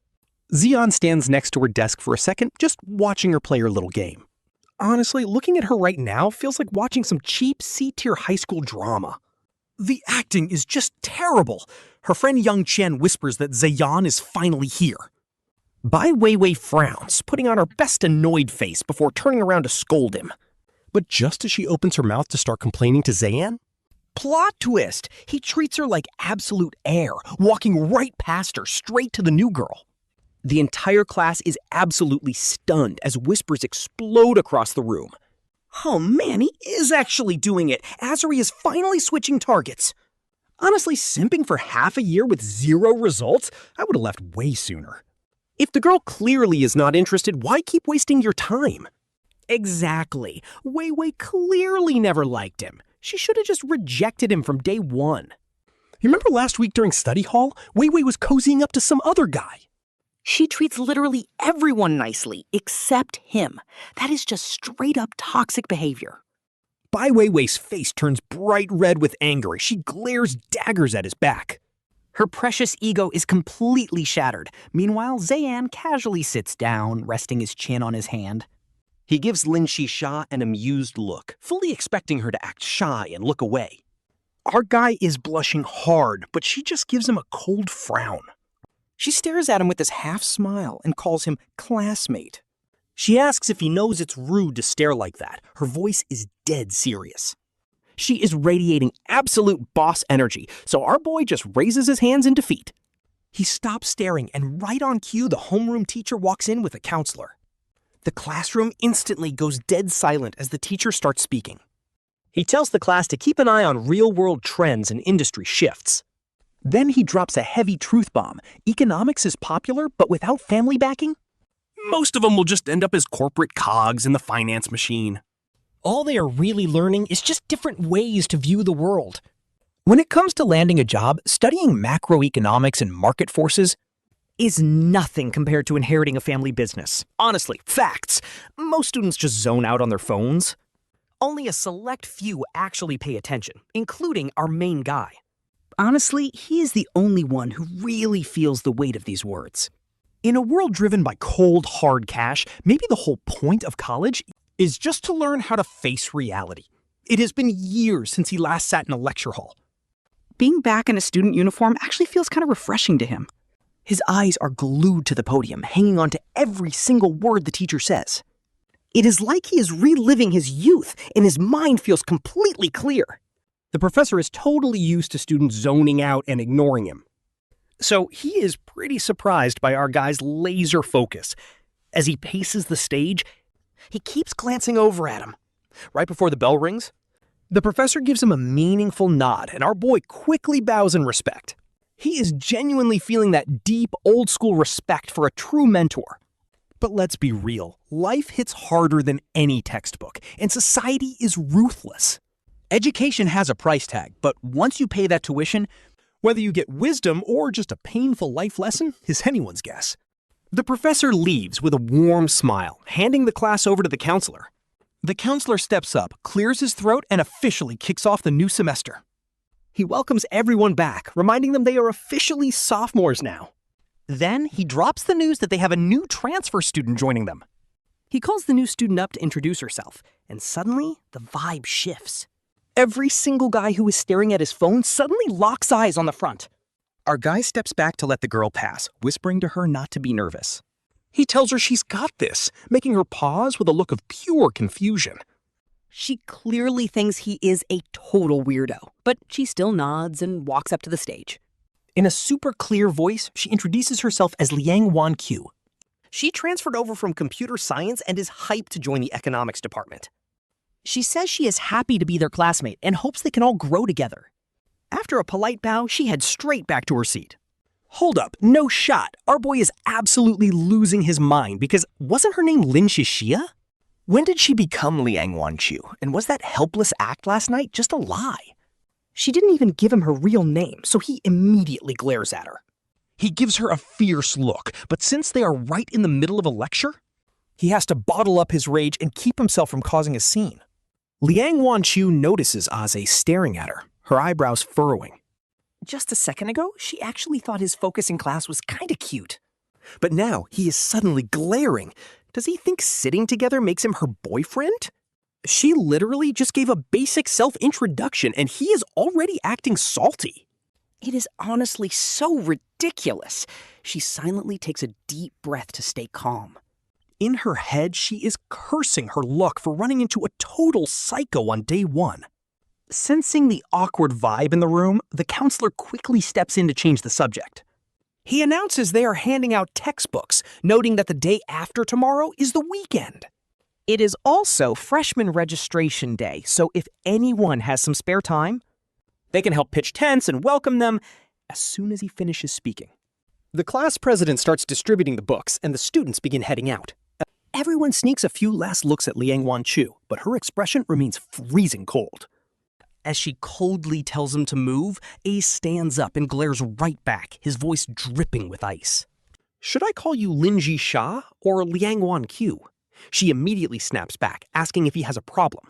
Zeyan stands next to her desk for a second, just watching her play her little game. Honestly, looking at her right now feels like watching some cheap C-tier high school drama. The acting is just terrible. Her friend Young Chen whispers that Zeyan is finally here. Bai Weiwei frowns, putting on her best annoyed face before turning around to scold him. But just as she opens her mouth to start complaining to Zeyan, plot twist! He treats her like absolute air, walking right past her, straight to the new girl. The entire class is absolutely stunned as whispers explode across the room. Oh man, he is actually doing it! Azuri is finally switching targets. Honestly, simping for half a year with 0 results? I would have left way sooner. If the girl clearly is not interested, why keep wasting your time? Exactly. Weiwei clearly never liked him. She should have just rejected him from day one. You remember last week during study hall? Weiwei was cozying up to some other guy. She treats literally everyone nicely, except him. That is just straight up toxic behavior. Bai Weiwei's face turns bright red with anger as she glares daggers at his back. Her precious ego is completely shattered. Meanwhile, Zeyan casually sits down, resting his chin on his hand. He gives Lin Zhixia an amused look, fully expecting her to act shy and look away. Our guy is blushing hard, but she just gives him a cold frown. She stares at him with this half smile and calls him classmate. She asks if he knows it's rude to stare like that. Her voice is dead serious. She is radiating absolute boss energy, so our boy just raises his hands in defeat. He stops staring, and right on cue, the homeroom teacher walks in with a counselor. The classroom instantly goes dead silent as the teacher starts speaking. He tells the class to keep an eye on real-world trends and industry shifts. Then he drops a heavy truth bomb. Economics is popular, but without family backing? Most of them will just end up as corporate cogs in the finance machine. All they are really learning is just different ways to view the world. When it comes to landing a job, studying macroeconomics and market forces Is nothing compared to inheriting a family business. honestly, facts. Most students just zone out on their phones. Only a select few actually pay attention, including our main guy. Honestly, he is the only one who really feels the weight of these words. In a world driven by cold, hard cash, maybe the whole point of college is just to learn how to face reality. It has been years since he last sat in a lecture hall. Being back in a student uniform actually feels kind of refreshing to him. His eyes are glued to the podium, hanging on to every single word the teacher says. It is like he is reliving his youth, and his mind feels completely clear. The professor is totally used to students zoning out and ignoring him. So he is pretty surprised by our guy's laser focus. As he paces the stage, he keeps glancing over at him. Right before the bell rings, the professor gives him a meaningful nod, and our boy quickly bows in respect. He is genuinely feeling that deep, old-school respect for a true mentor. But let's be real, life hits harder than any textbook, and society is ruthless. Education has a price tag, but once you pay that tuition, whether you get wisdom or just a painful life lesson is anyone's guess. The professor leaves with a warm smile, handing the class over to the counselor. The counselor steps up, clears his throat, and officially kicks off the new semester. He welcomes everyone back, reminding them they are officially sophomores now. Then he drops the news that they have a new transfer student joining them. He calls the new student up to introduce herself, and suddenly the vibe shifts. Every single guy who is staring at his phone suddenly locks eyes on the front. Our guy steps back to let the girl pass, whispering to her not to be nervous. He tells her she's got this, making her pause with a look of pure confusion. She clearly thinks he is a total weirdo, but she still nods and walks up to the stage. In a super clear voice, she introduces herself as Wanqiu. She transferred over from computer science and is hyped to join the economics department. She says she is happy to be their classmate and hopes they can all grow together. After a polite bow, she heads straight back to her seat. Hold up, no shot. Our boy is absolutely losing his mind because wasn't her name Lin Zhixia? When did she become Wanqiu? And was that helpless act last night just a lie? She didn't even give him her real name, so he immediately glares at her. He gives her a fierce look, but since they are right in the middle of a lecture, he has to bottle up his rage and keep himself from causing a scene. Wanqiu notices Aze staring at her, her eyebrows furrowing. Just a second ago, she actually thought his focus in class was kinda cute. But now he is suddenly glaring. Does he think sitting together makes him her boyfriend? She literally just gave a basic self-introduction and he is already acting salty. It is honestly so ridiculous. She silently takes a deep breath to stay calm. In her head, she is cursing her luck for running into a total psycho on day one. Sensing the awkward vibe in the room, the counselor quickly steps in to change the subject. He announces they are handing out textbooks, noting that the day after tomorrow is the weekend. It is also freshman registration day, so if anyone has some spare time, they can help pitch tents and welcome them as soon as he finishes speaking. The class president starts distributing the books, and the students begin heading out. Everyone sneaks a few last looks at Wanqiu, but her expression remains freezing cold. As she coldly tells him to move, Ace stands up and glares right back, his voice dripping with ice. Should I call you Lin Zhixia or Wanqiu? She immediately snaps back, asking if he has a problem.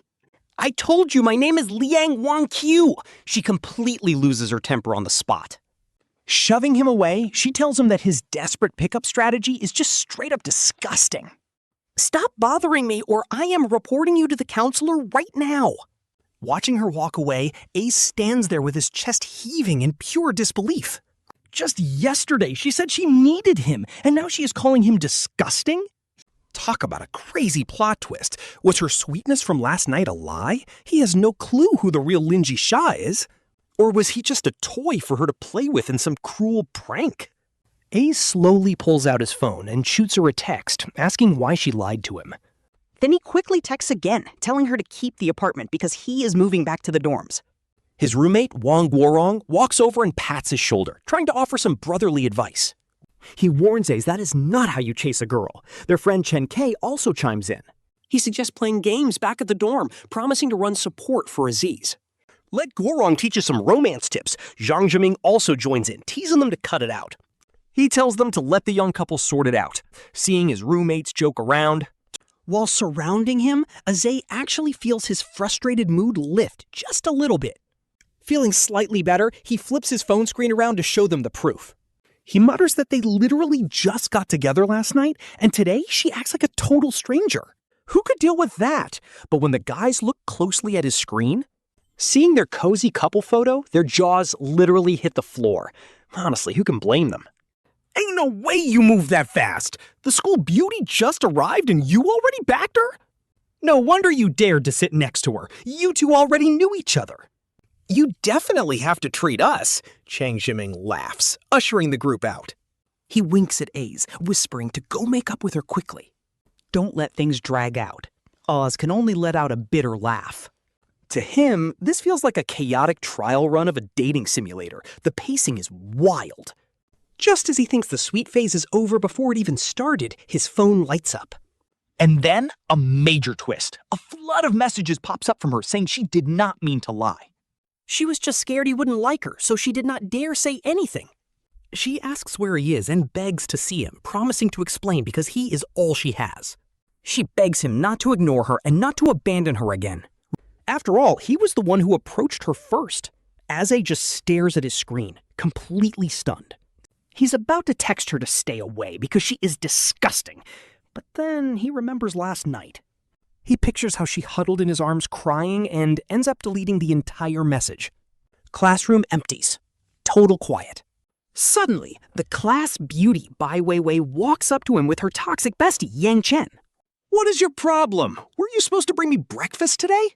I told you my name is Wanqiu! She completely loses her temper on the spot. Shoving him away, she tells him that his desperate pickup strategy is just straight up disgusting. Stop bothering me or I am reporting you to the counselor right now. Watching her walk away, Ace stands there with his chest heaving in pure disbelief. Just yesterday, she said she needed him, and now she is calling him disgusting? Talk about a crazy plot twist. Was her sweetness from last night a lie? He has no clue who the real Lin Zhixia is. Or was he just a toy for her to play with in some cruel prank? Ace slowly pulls out his phone and shoots her a text, asking why she lied to him. Then he quickly texts again, telling her to keep the apartment because he is moving back to the dorms. His roommate, Wang Guorong, walks over and pats his shoulder, trying to offer some brotherly advice. He warns Ace that is not how you chase a girl. Their friend Chen K also chimes in. He suggests playing games back at the dorm, promising to run support for Aziz. Let Guorong teach us some romance tips. Zhang Zhiming also joins in, teasing them to cut it out. He tells them to let the young couple sort it out, seeing his roommates joke around. While surrounding him, Aze actually feels his frustrated mood lift just a little bit. Feeling slightly better, he flips his phone screen around to show them the proof. He mutters that they literally just got together last night, and today she acts like a total stranger. Who could deal with that? But when the guys look closely at his screen, seeing their cozy couple photo, their jaws literally hit the floor. Honestly, who can blame them? Ain't no way you moved that fast! The school beauty just arrived and you already backed her? No wonder you dared to sit next to her. You two already knew each other. You definitely have to treat us, Chang Zhiming laughs, ushering the group out. He winks at Ace, whispering to go make up with her quickly. Don't let things drag out. Oz can only let out a bitter laugh. To him, this feels like a chaotic trial run of a dating simulator. The pacing is wild. Just as he thinks the sweet phase is over before it even started, his phone lights up. And then, a major twist. A flood of messages pops up from her saying she did not mean to lie. She was just scared he wouldn't like her, so she did not dare say anything. She asks where he is and begs to see him, promising to explain because he is all she has. She begs him not to ignore her and not to abandon her again. After all, he was the one who approached her first. Aze just stares at his screen, completely stunned. He's about to text her to stay away because she is disgusting, but then he remembers last night. He pictures how she huddled in his arms crying and ends up deleting the entire message. Classroom empties. Total quiet. Suddenly, the class beauty Bai Weiwei walks up to him with her toxic bestie, Yang Chen. What is your problem? Were you supposed to bring me breakfast today?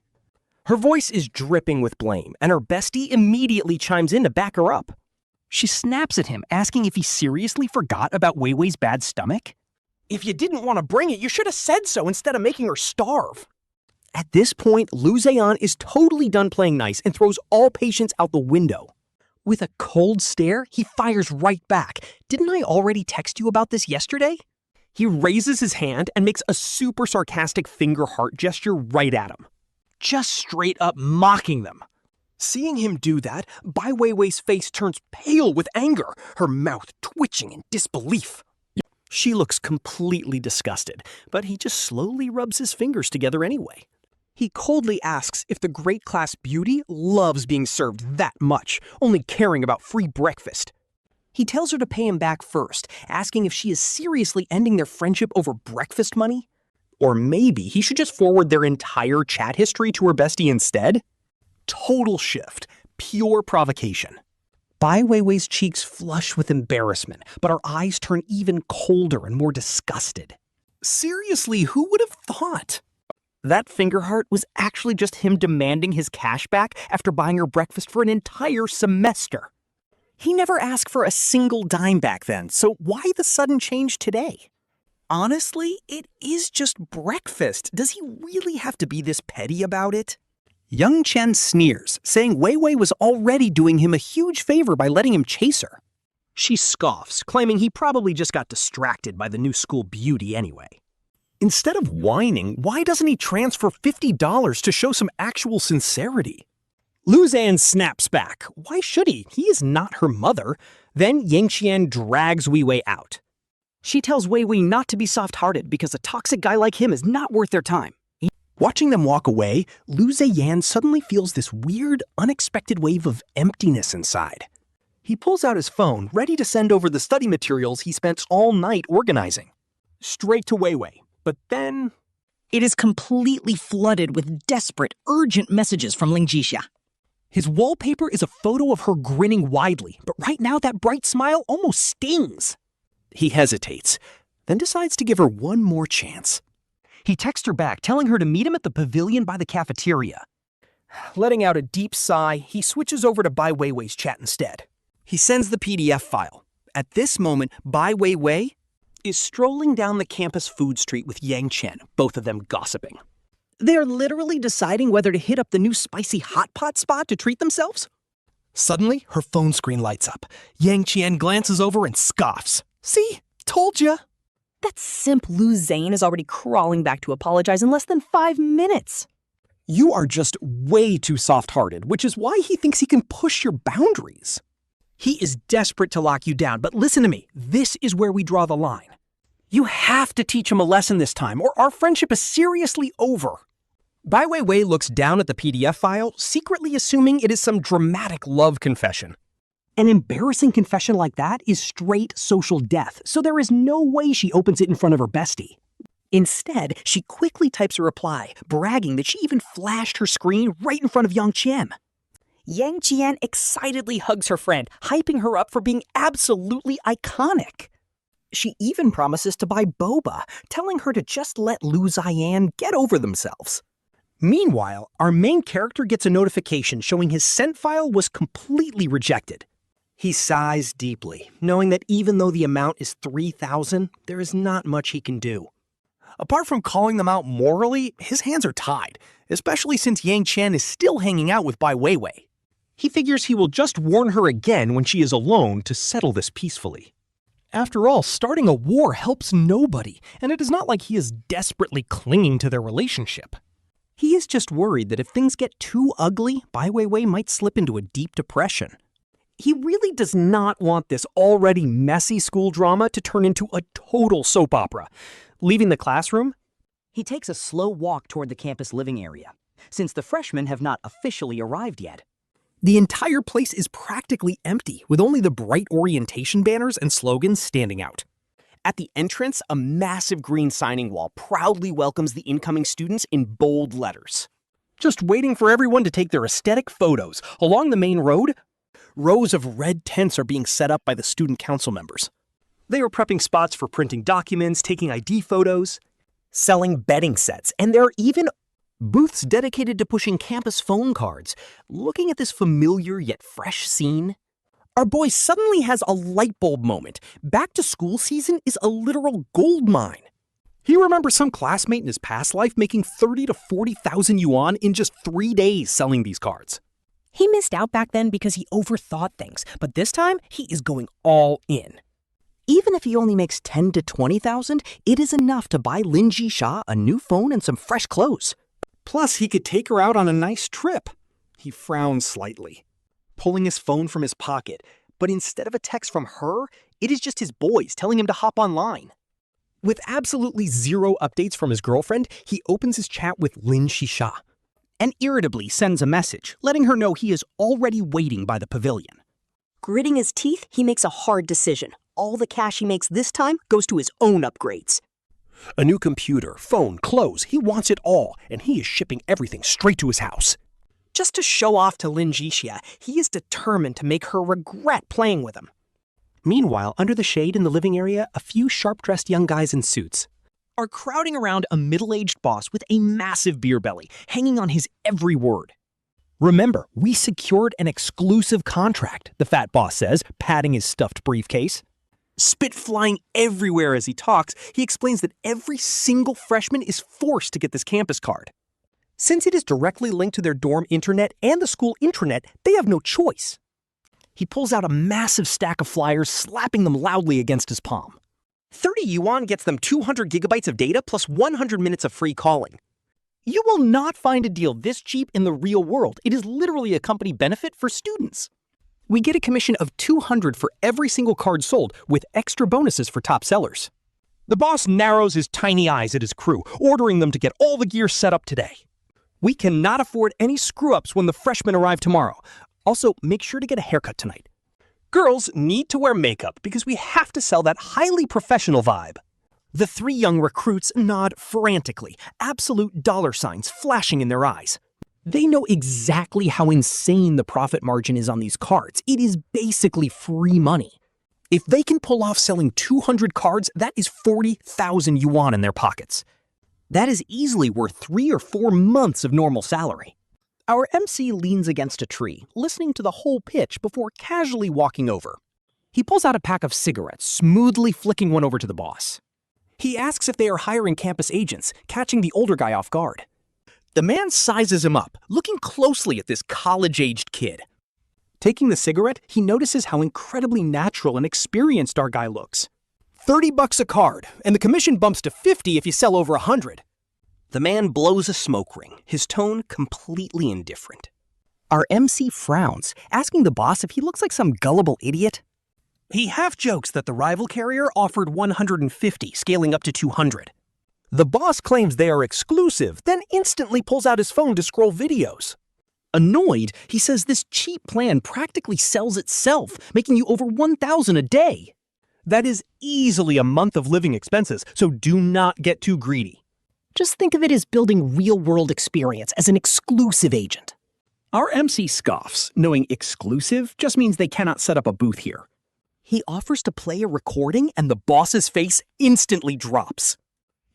Her voice is dripping with blame, and her bestie immediately chimes in to back her up. She snaps at him, asking if he seriously forgot about Weiwei's bad stomach. If you didn't want to bring it, you should have said so instead of making her starve. At this point, Lu Zeyan is totally done playing nice and throws all patience out the window. With a cold stare, he fires right back. Didn't I already text you about this yesterday? He raises his hand and makes a super sarcastic finger heart gesture right at him. Just straight up mocking them. Seeing him do that, Bai Weiwei's face turns pale with anger, her mouth twitching in disbelief. She looks completely disgusted, but he just slowly rubs his fingers together anyway. He coldly asks if the great class beauty loves being served that much, only caring about free breakfast. He tells her to pay him back first, asking if she is seriously ending their friendship over breakfast money. Or maybe he should just forward their entire chat history to her bestie instead? Total shift. Pure provocation. Bai Weiwei's cheeks flush with embarrassment, but her eyes turn even colder and more disgusted. Seriously, who would have thought? That finger heart was actually just him demanding his cash back after buying her breakfast for an entire semester. He never asked for a single dime back then, so why the sudden change today? Honestly, it is just breakfast. Does he really have to be this petty about it? Young Chen sneers, saying Weiwei was already doing him a huge favor by letting him chase her. She scoffs, claiming he probably just got distracted by the new school beauty anyway. Instead of whining, why doesn't he transfer $50 to show some actual sincerity? Lu Zeyan snaps back. Why should he? He is not her mother. Then Yang Qian drags Weiwei out. She tells Weiwei not to be soft-hearted because a toxic guy like him is not worth their time. Watching them walk away, Lu Zeyan suddenly feels this weird, unexpected wave of emptiness inside. He pulls out his phone, ready to send over the study materials he spent all night organizing. Straight to Weiwei. But then... It is completely flooded with desperate, urgent messages from Lin Zhixia. His wallpaper is a photo of her grinning widely, but right now that bright smile almost stings. He hesitates, then decides to give her one more chance. He texts her back, telling her to meet him at the pavilion by the cafeteria. Letting out a deep sigh, he switches over to Bai Weiwei's chat instead. He sends the PDF file. At this moment, Bai Weiwei is strolling down the campus food street with Yang Chen, both of them gossiping. They're literally deciding whether to hit up the new spicy hot pot spot to treat themselves? Suddenly, her phone screen lights up. Yang Chen glances over and scoffs. See? Told ya! That simp Lu Zeyan is already crawling back to apologize in less than 5 minutes. You are just way too soft-hearted, which is why he thinks he can push your boundaries. He is desperate to lock you down, but listen to me. This is where we draw the line. You have to teach him a lesson this time, or our friendship is seriously over. Bai Weiwei looks down at the PDF file, secretly assuming it is some dramatic love confession. An embarrassing confession like that is straight social death, so there is no way she opens it in front of her bestie. Instead, she quickly types a reply, bragging that she even flashed her screen right in front of Yang Chen. Yang Chen excitedly hugs her friend, hyping her up for being absolutely iconic. She even promises to buy boba, telling her to just let Lu Zeyan get over themselves. Meanwhile, our main character gets a notification showing his sent file was completely rejected. He sighs deeply, knowing that even though the amount is 3,000, there is not much he can do. Apart from calling them out morally, his hands are tied, especially since Yang Chen is still hanging out with Bai Weiwei. He figures he will just warn her again when she is alone to settle this peacefully. After all, starting a war helps nobody, and it is not like he is desperately clinging to their relationship. He is just worried that if things get too ugly, Bai Weiwei might slip into a deep depression. He really does not want this already messy school drama to turn into a total soap opera. Leaving the classroom, He takes a slow walk toward the campus living area, since the freshmen have not officially arrived yet. the entire place is practically empty, with only the bright orientation banners and slogans standing out. At the entrance, a massive green signing wall proudly welcomes the incoming students in bold letters. Just waiting for everyone to take their aesthetic photos. Along the main road, rows of red tents are being set up by the student council members. They are prepping spots for printing documents, taking ID photos, selling betting sets, and there are even booths dedicated to pushing campus phone cards. Looking at this familiar yet fresh scene, our boy suddenly has a light bulb moment. Back to school season is a literal gold mine. He remembers some classmate in his past life making 30 to 40,000 yuan in just 3 days selling these cards. He missed out back then because he overthought things, but this time he is going all in. Even if he only makes 10 to 20,000, it is enough to buy Lin Zhixia a new phone and some fresh clothes. Plus, he could take her out on a nice trip. He frowns slightly, pulling his phone from his pocket, but instead of a text from her, it is just his boys telling him to hop online. With absolutely zero updates from his girlfriend, he opens his chat with Lin Zhixia and irritably sends a message, letting her know he is already waiting by the pavilion. Gritting his teeth, he makes a hard decision. All the cash he makes this time goes to his own upgrades. A new computer, phone, clothes, he wants it all, and he is shipping everything straight to his house. Just to show off to Lin Zhixia, he is determined to make her regret playing with him. Meanwhile, under the shade in the living area, a few sharp-dressed young guys in suits are crowding around a middle-aged boss with a massive beer belly, hanging on his every word. Remember, we secured an exclusive contract, the fat boss says, patting his stuffed briefcase. Spit flying everywhere as he talks, he explains that every single freshman is forced to get this campus card. Since it is directly linked to their dorm internet and the school intranet, they have no choice. He pulls out a massive stack of flyers, slapping them loudly against his palm. 30 yuan gets them 200 gigabytes of data plus 100 minutes of free calling. You will not find a deal this cheap in the real world. It is literally a company benefit for students. We get a commission of 200 for every single card sold, with extra bonuses for top sellers. The boss narrows his tiny eyes at his crew, ordering them to get all the gear set up today. We cannot afford any screw-ups when the freshmen arrive tomorrow. Also, make sure to get a haircut tonight. Girls need to wear makeup because we have to sell that highly professional vibe. The three young recruits nod frantically, absolute dollar signs flashing in their eyes. They know exactly how insane the profit margin is on these cards. It is basically free money. If they can pull off selling 200 cards, that is 40,000 yuan in their pockets. That is easily worth 3 or 4 months of normal salary. Our MC leans against a tree, listening to the whole pitch before casually walking over. He pulls out a pack of cigarettes, smoothly flicking one over to the boss. He asks if they are hiring campus agents, catching the older guy off guard. The man sizes him up, looking closely at this college-aged kid. Taking the cigarette, he notices how incredibly natural and experienced our guy looks. $30 a card, and the commission bumps to 50 if you sell over 100. The man blows a smoke ring, his tone completely indifferent. Our MC frowns, asking the boss if he looks like some gullible idiot. He half jokes that the rival carrier offered 150, scaling up to 200. The boss claims they are exclusive, then instantly pulls out his phone to scroll videos. Annoyed, he says this cheap plan practically sells itself, making you over 1,000 a day. That is easily a month of living expenses, so do not get too greedy. Just think of it as building real-world experience as an exclusive agent. Our MC scoffs, knowing exclusive just means they cannot set up a booth here. He offers to play a recording and the boss's face instantly drops.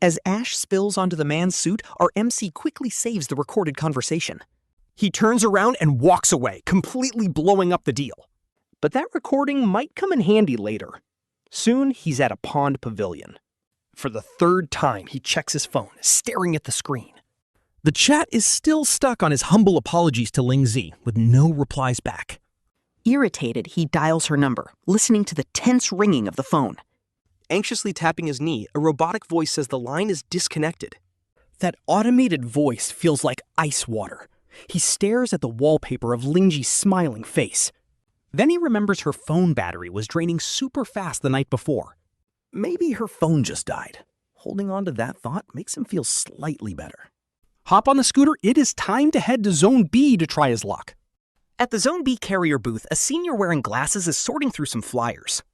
As ash spills onto the man's suit, our MC quickly saves the recorded conversation. He turns around and walks away, completely blowing up the deal. But that recording might come in handy later. Soon, he's at a pond pavilion. For the third time, he checks his phone, staring at the screen. The chat is still stuck on his humble apologies to Ling Zi, with no replies back. Irritated, he dials her number, listening to the tense ringing of the phone. Anxiously tapping his knee, a robotic voice says the line is disconnected. That automated voice feels like ice water. He stares at the wallpaper of Lingji's smiling face. Then he remembers her phone battery was draining super fast the night before. Maybe her phone just died. Holding on to that thought makes him feel slightly better. Hop on the scooter, it is time to head to Zone B to try his luck. At the Zone B carrier booth, a senior wearing glasses is sorting through some flyers.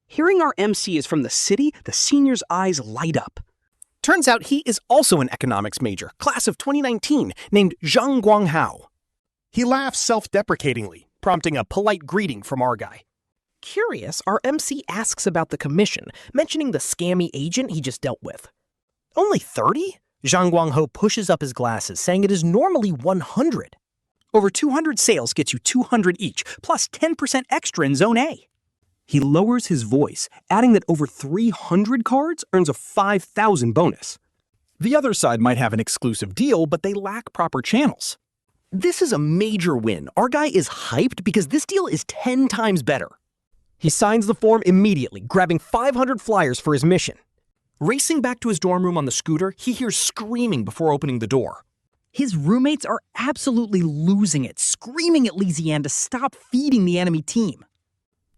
Hearing our MC is from the city, the senior's eyes light up. Turns out he is also an economics major, class of 2019, named Zhang Guanghao. He laughs self-deprecatingly, prompting a polite greeting from our guy. Curious, our MC asks about the commission, mentioning the scammy agent he just dealt with. Only 30? Zhang Guanghao pushes up his glasses, saying it is normally 100. Over 200 sales gets you 200 each, plus 10% extra in Zone A. He lowers his voice, adding that over 300 cards earns a 5,000 bonus. The other side might have an exclusive deal, but they lack proper channels. This is a major win. Our guy is hyped because this deal is 10 times better. He signs the form immediately, grabbing 500 flyers for his mission. Racing back to his dorm room on the scooter, he hears screaming before opening the door. His roommates are absolutely losing it, screaming at Lu Zeyan to stop feeding the enemy team.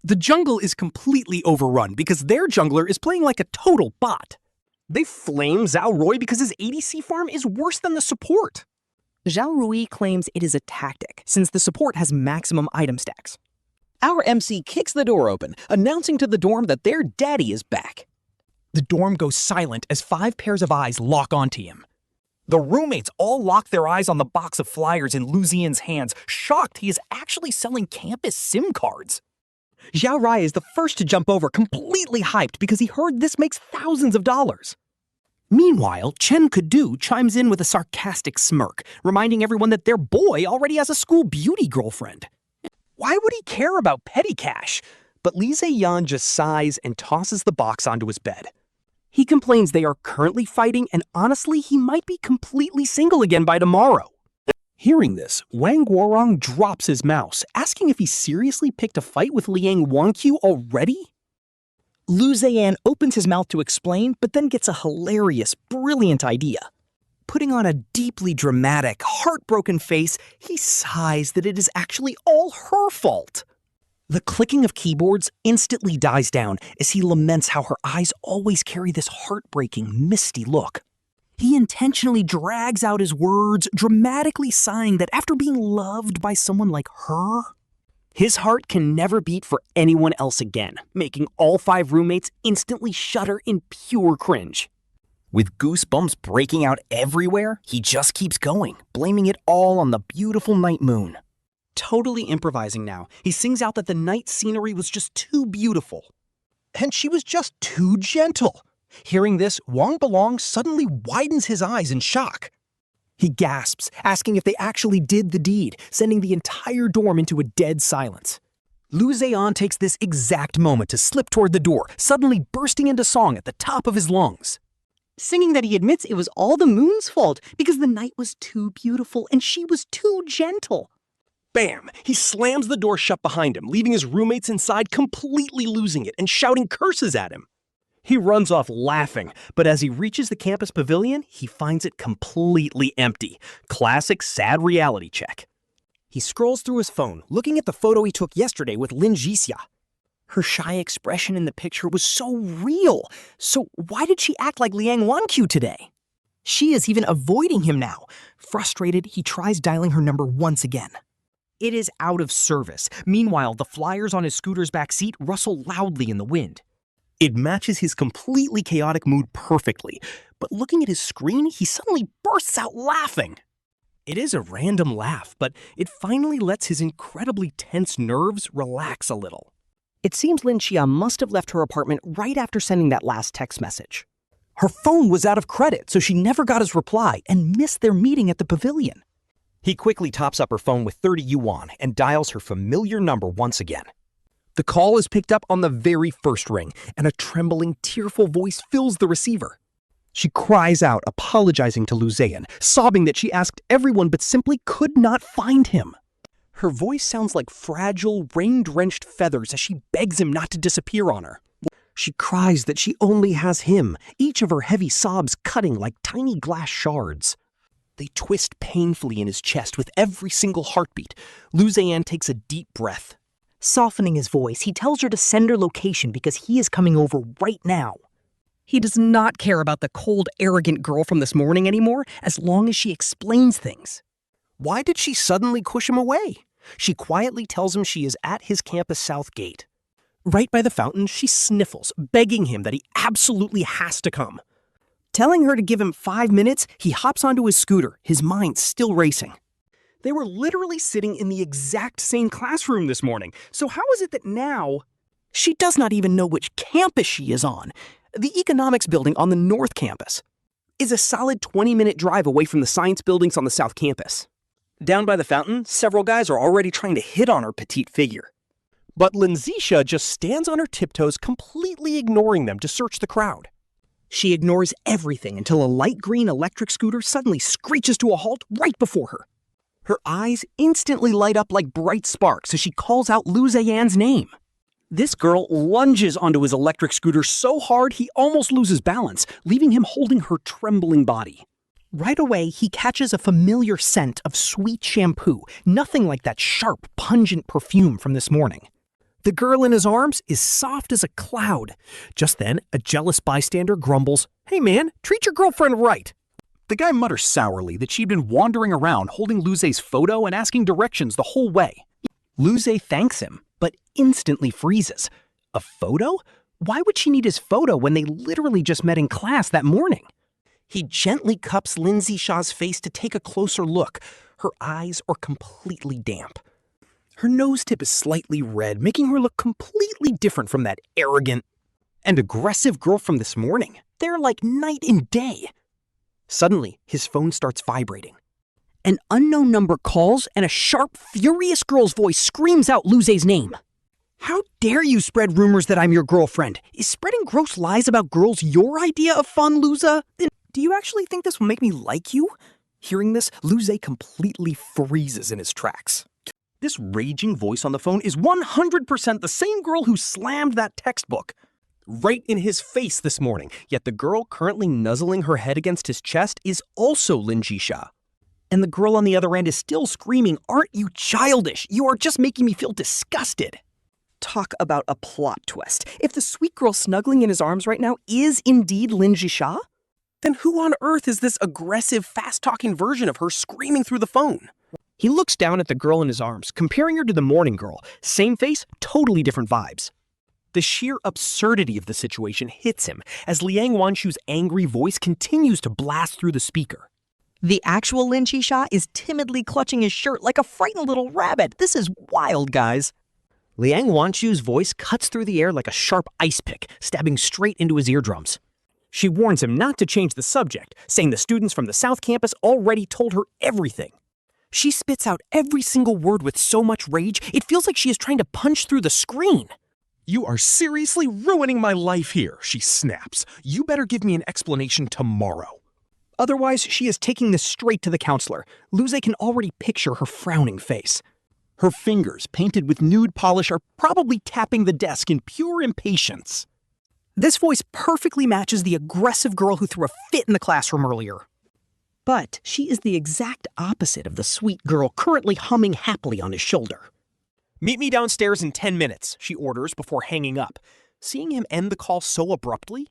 The jungle is completely overrun because their jungler is playing like a total bot. They flame Zhao Rui because his ADC farm is worse than the support. Zhao Rui claims it is a tactic, since the support has maximum item stacks. Our MC kicks the door open, announcing to the dorm that their daddy is back. The dorm goes silent as 5 pairs of eyes lock onto him. The roommates all lock their eyes on the box of flyers in Lu Zeyan's hands, shocked he is actually selling campus SIM cards. Xiao Rai is the first to jump over, completely hyped because he heard this makes thousands of dollars. Meanwhile, Chen Kudu chimes in with a sarcastic smirk, reminding everyone that their boy already has a school beauty girlfriend. Why would he care about petty cash? But Li Zeyan just sighs and tosses the box onto his bed. He complains they are currently fighting, and honestly, he might be completely single again by tomorrow. Hearing this, Wang Guorong drops his mouse, asking if he seriously picked a fight with Liang Wanqiu already? Lu Zeyan opens his mouth to explain, but then gets a hilarious, brilliant idea. Putting on a deeply dramatic, heartbroken face, he sighs that it is actually all her fault. The clicking of keyboards instantly dies down as he laments how her eyes always carry this heartbreaking, misty look. He intentionally drags out his words, dramatically sighing that after being loved by someone like her, His heart can never beat for anyone else again, making all 5 roommates instantly shudder in pure cringe. With goosebumps breaking out everywhere, he just keeps going, blaming it all on the beautiful night moon. Totally improvising now, he sings out that the night scenery was just too beautiful. And she was just too gentle. Hearing this, Wang Belong suddenly widens his eyes in shock. He gasps, asking if they actually did the deed, sending the entire dorm into a dead silence. Lu Zeyan takes this exact moment to slip toward the door, suddenly bursting into song at the top of his lungs. Singing that he admits it was all the moon's fault because the night was too beautiful and she was too gentle. Bam! He slams the door shut behind him, leaving his roommates inside completely losing it and shouting curses at him. He runs off laughing, but as he reaches the campus pavilion, he finds it completely empty. Classic sad reality check. He scrolls through his phone, looking at the photo he took yesterday with Lin Zhixia. Her shy expression in the picture was so real. So why did she act like Liang Wanqiu today? She is even avoiding him now. Frustrated, he tries dialing her number once again. It is out of service. Meanwhile, the flyers on his scooter's back seat rustle loudly in the wind. It matches his completely chaotic mood perfectly, but looking at his screen, he suddenly bursts out laughing. It is a random laugh, but it finally lets his incredibly tense nerves relax a little. It seems Lin Zhixia must have left her apartment right after sending that last text message. Her phone was out of credit, so she never got his reply and missed their meeting at the pavilion. He quickly tops up her phone with 30 yuan and dials her familiar number once again. The call is picked up on the very first ring, and a trembling, tearful voice fills the receiver. She cries out, apologizing to Lu Zeyan, sobbing that she asked everyone but simply could not find him. Her voice sounds like fragile, rain-drenched feathers as she begs him not to disappear on her. She cries that she only has him, each of her heavy sobs cutting like tiny glass shards. They twist painfully in his chest with every single heartbeat. Lu Zeyan takes a deep breath. Softening his voice, he tells her to send her location because he is coming over right now. He does not care about the cold, arrogant girl from this morning anymore as long as she explains things. Why did she suddenly push him away? She quietly tells him she is at his campus south gate. Right by the fountain, she sniffles, begging him that he absolutely has to come. Telling her to give him 5 minutes, he hops onto his scooter, his mind still racing. They were literally sitting in the exact same classroom this morning, so how is it that now... She does not even know which campus she is on. The economics building on the north campus is a solid 20-minute drive away from the science buildings on the south campus. Down by the fountain, several guys are already trying to hit on her petite figure. But Lin Zhixia just stands on her tiptoes, completely ignoring them to search the crowd. She ignores everything until a light green electric scooter suddenly screeches to a halt right before her. Her eyes instantly light up like bright sparks as she calls out Lu Zeyan's name. This girl lunges onto his electric scooter so hard he almost loses balance, leaving him holding her trembling body. Right away, he catches a familiar scent of sweet shampoo, nothing like that sharp, pungent perfume from this morning. The girl in his arms is soft as a cloud. Just then, a jealous bystander grumbles, "Hey man, treat your girlfriend right." The guy mutters sourly that she'd been wandering around holding Lu Ze's photo and asking directions the whole way. Lu Ze thanks him, but instantly freezes. A photo? Why would she need his photo when they literally just met in class that morning? He gently cups Lin Zixia's face to take a closer look. Her eyes are completely damp. Her nose tip is slightly red, making her look completely different from that arrogant and aggressive girl from this morning. They're like night and day. Suddenly, his phone starts vibrating. An unknown number calls, and a sharp, furious girl's voice screams out Lu Ze's name. "How dare you spread rumors that I'm your girlfriend? Is spreading gross lies about girls your idea of fun, Lu Ze? Then do you actually think this will make me like you?" Hearing this, Lu Ze completely freezes in his tracks. This raging voice on the phone is 100% the same girl who slammed that textbook right in his face this morning, yet the girl currently nuzzling her head against his chest is also Lin Zhixia. And the girl on the other end is still screaming, "Aren't you childish? You are just making me feel disgusted." Talk about a plot twist. If the sweet girl snuggling in his arms right now is indeed Lin Zhixia, then who on earth is this aggressive, fast-talking version of her screaming through the phone? He looks down at the girl in his arms, comparing her to the morning girl. Same face, totally different vibes. The sheer absurdity of the situation hits him as Liang Wanqiu's angry voice continues to blast through the speaker. The actual Lin Zhixia is timidly clutching his shirt like a frightened little rabbit. This is wild, guys. Liang Wanqiu's voice cuts through the air like a sharp ice pick, stabbing straight into his eardrums. She warns him not to change the subject, saying the students from the South Campus already told her everything. She spits out every single word with so much rage, it feels like she is trying to punch through the screen. You are seriously ruining my life here, she snaps. You better give me an explanation tomorrow. Otherwise, she is taking this straight to the counselor. Lu Zeyan can already picture her frowning face. Her fingers, painted with nude polish, are probably tapping the desk in pure impatience. This voice perfectly matches the aggressive girl who threw a fit in the classroom earlier. But she is the exact opposite of the sweet girl currently humming happily on his shoulder. Meet me downstairs in 10 minutes, she orders before hanging up. Seeing him end the call so abruptly,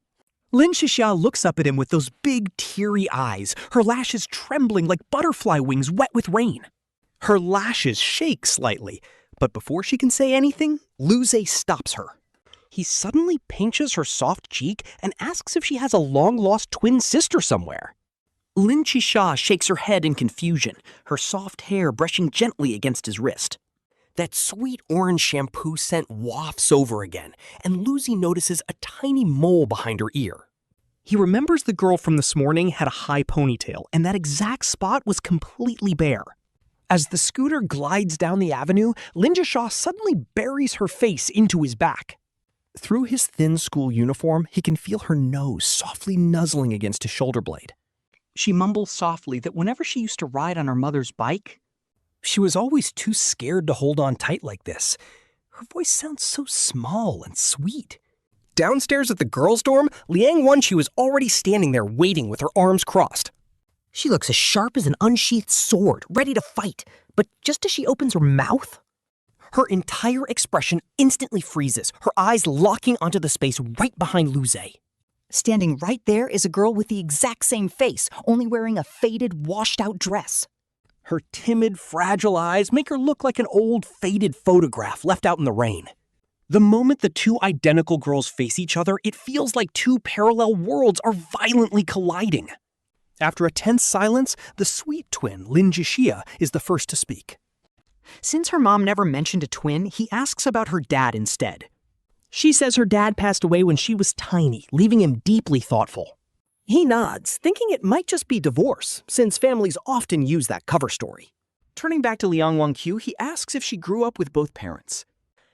Lin Zhixia looks up at him with those big, teary eyes, her lashes trembling like butterfly wings wet with rain. Her lashes shake slightly, but before she can say anything, Lu Zeyan stops her. He suddenly pinches her soft cheek and asks if she has a long-lost twin sister somewhere. Lin Zhixia shakes her head in confusion, her soft hair brushing gently against his wrist. That sweet orange shampoo scent wafts over again, and Lu Zeyan notices a tiny mole behind her ear. He remembers the girl from this morning had a high ponytail, and that exact spot was completely bare. As the scooter glides down the avenue, Lin Zhixia suddenly buries her face into his back. Through his thin school uniform, he can feel her nose softly nuzzling against his shoulder blade. She mumbles softly that whenever she used to ride on her mother's bike, she was always too scared to hold on tight like this. Her voice sounds so small and sweet. Downstairs at the girls' dorm, Liang Wanqiu is already standing there waiting with her arms crossed. She looks as sharp as an unsheathed sword, ready to fight, but just as she opens her mouth, her entire expression instantly freezes, her eyes locking onto the space right behind Lu Zeyan. Standing right there is a girl with the exact same face, only wearing a faded, washed-out dress. Her timid, fragile eyes make her look like an old, faded photograph left out in the rain. The moment the two identical girls face each other, it feels like two parallel worlds are violently colliding. After a tense silence, the sweet twin, Lin Zhixia, is the first to speak. Since her mom never mentioned a twin, he asks about her dad instead. She says her dad passed away when she was tiny, leaving him deeply thoughtful. He nods, thinking it might just be divorce, since families often use that cover story. Turning back to Liang Wanqiu, he asks if she grew up with both parents.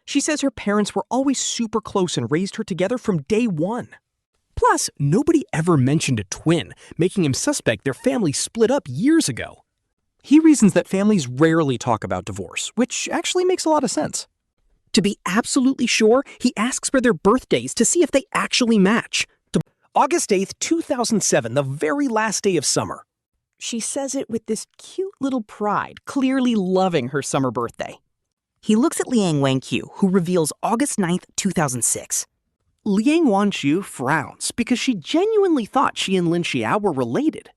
She says her parents were always super close and raised her together from day one. Plus, nobody ever mentioned a twin, making him suspect their family split up years ago. He reasons that families rarely talk about divorce, which actually makes a lot of sense. To be absolutely sure, he asks for their birthdays to see if they actually match. August 8th, 2007, the very last day of summer. She says it with this cute little pride, clearly loving her summer birthday. He looks at Liang Wanqiu, who reveals August 9th, 2006. Liang Wanqiu frowns because she genuinely thought she and Lin Zhixia were related.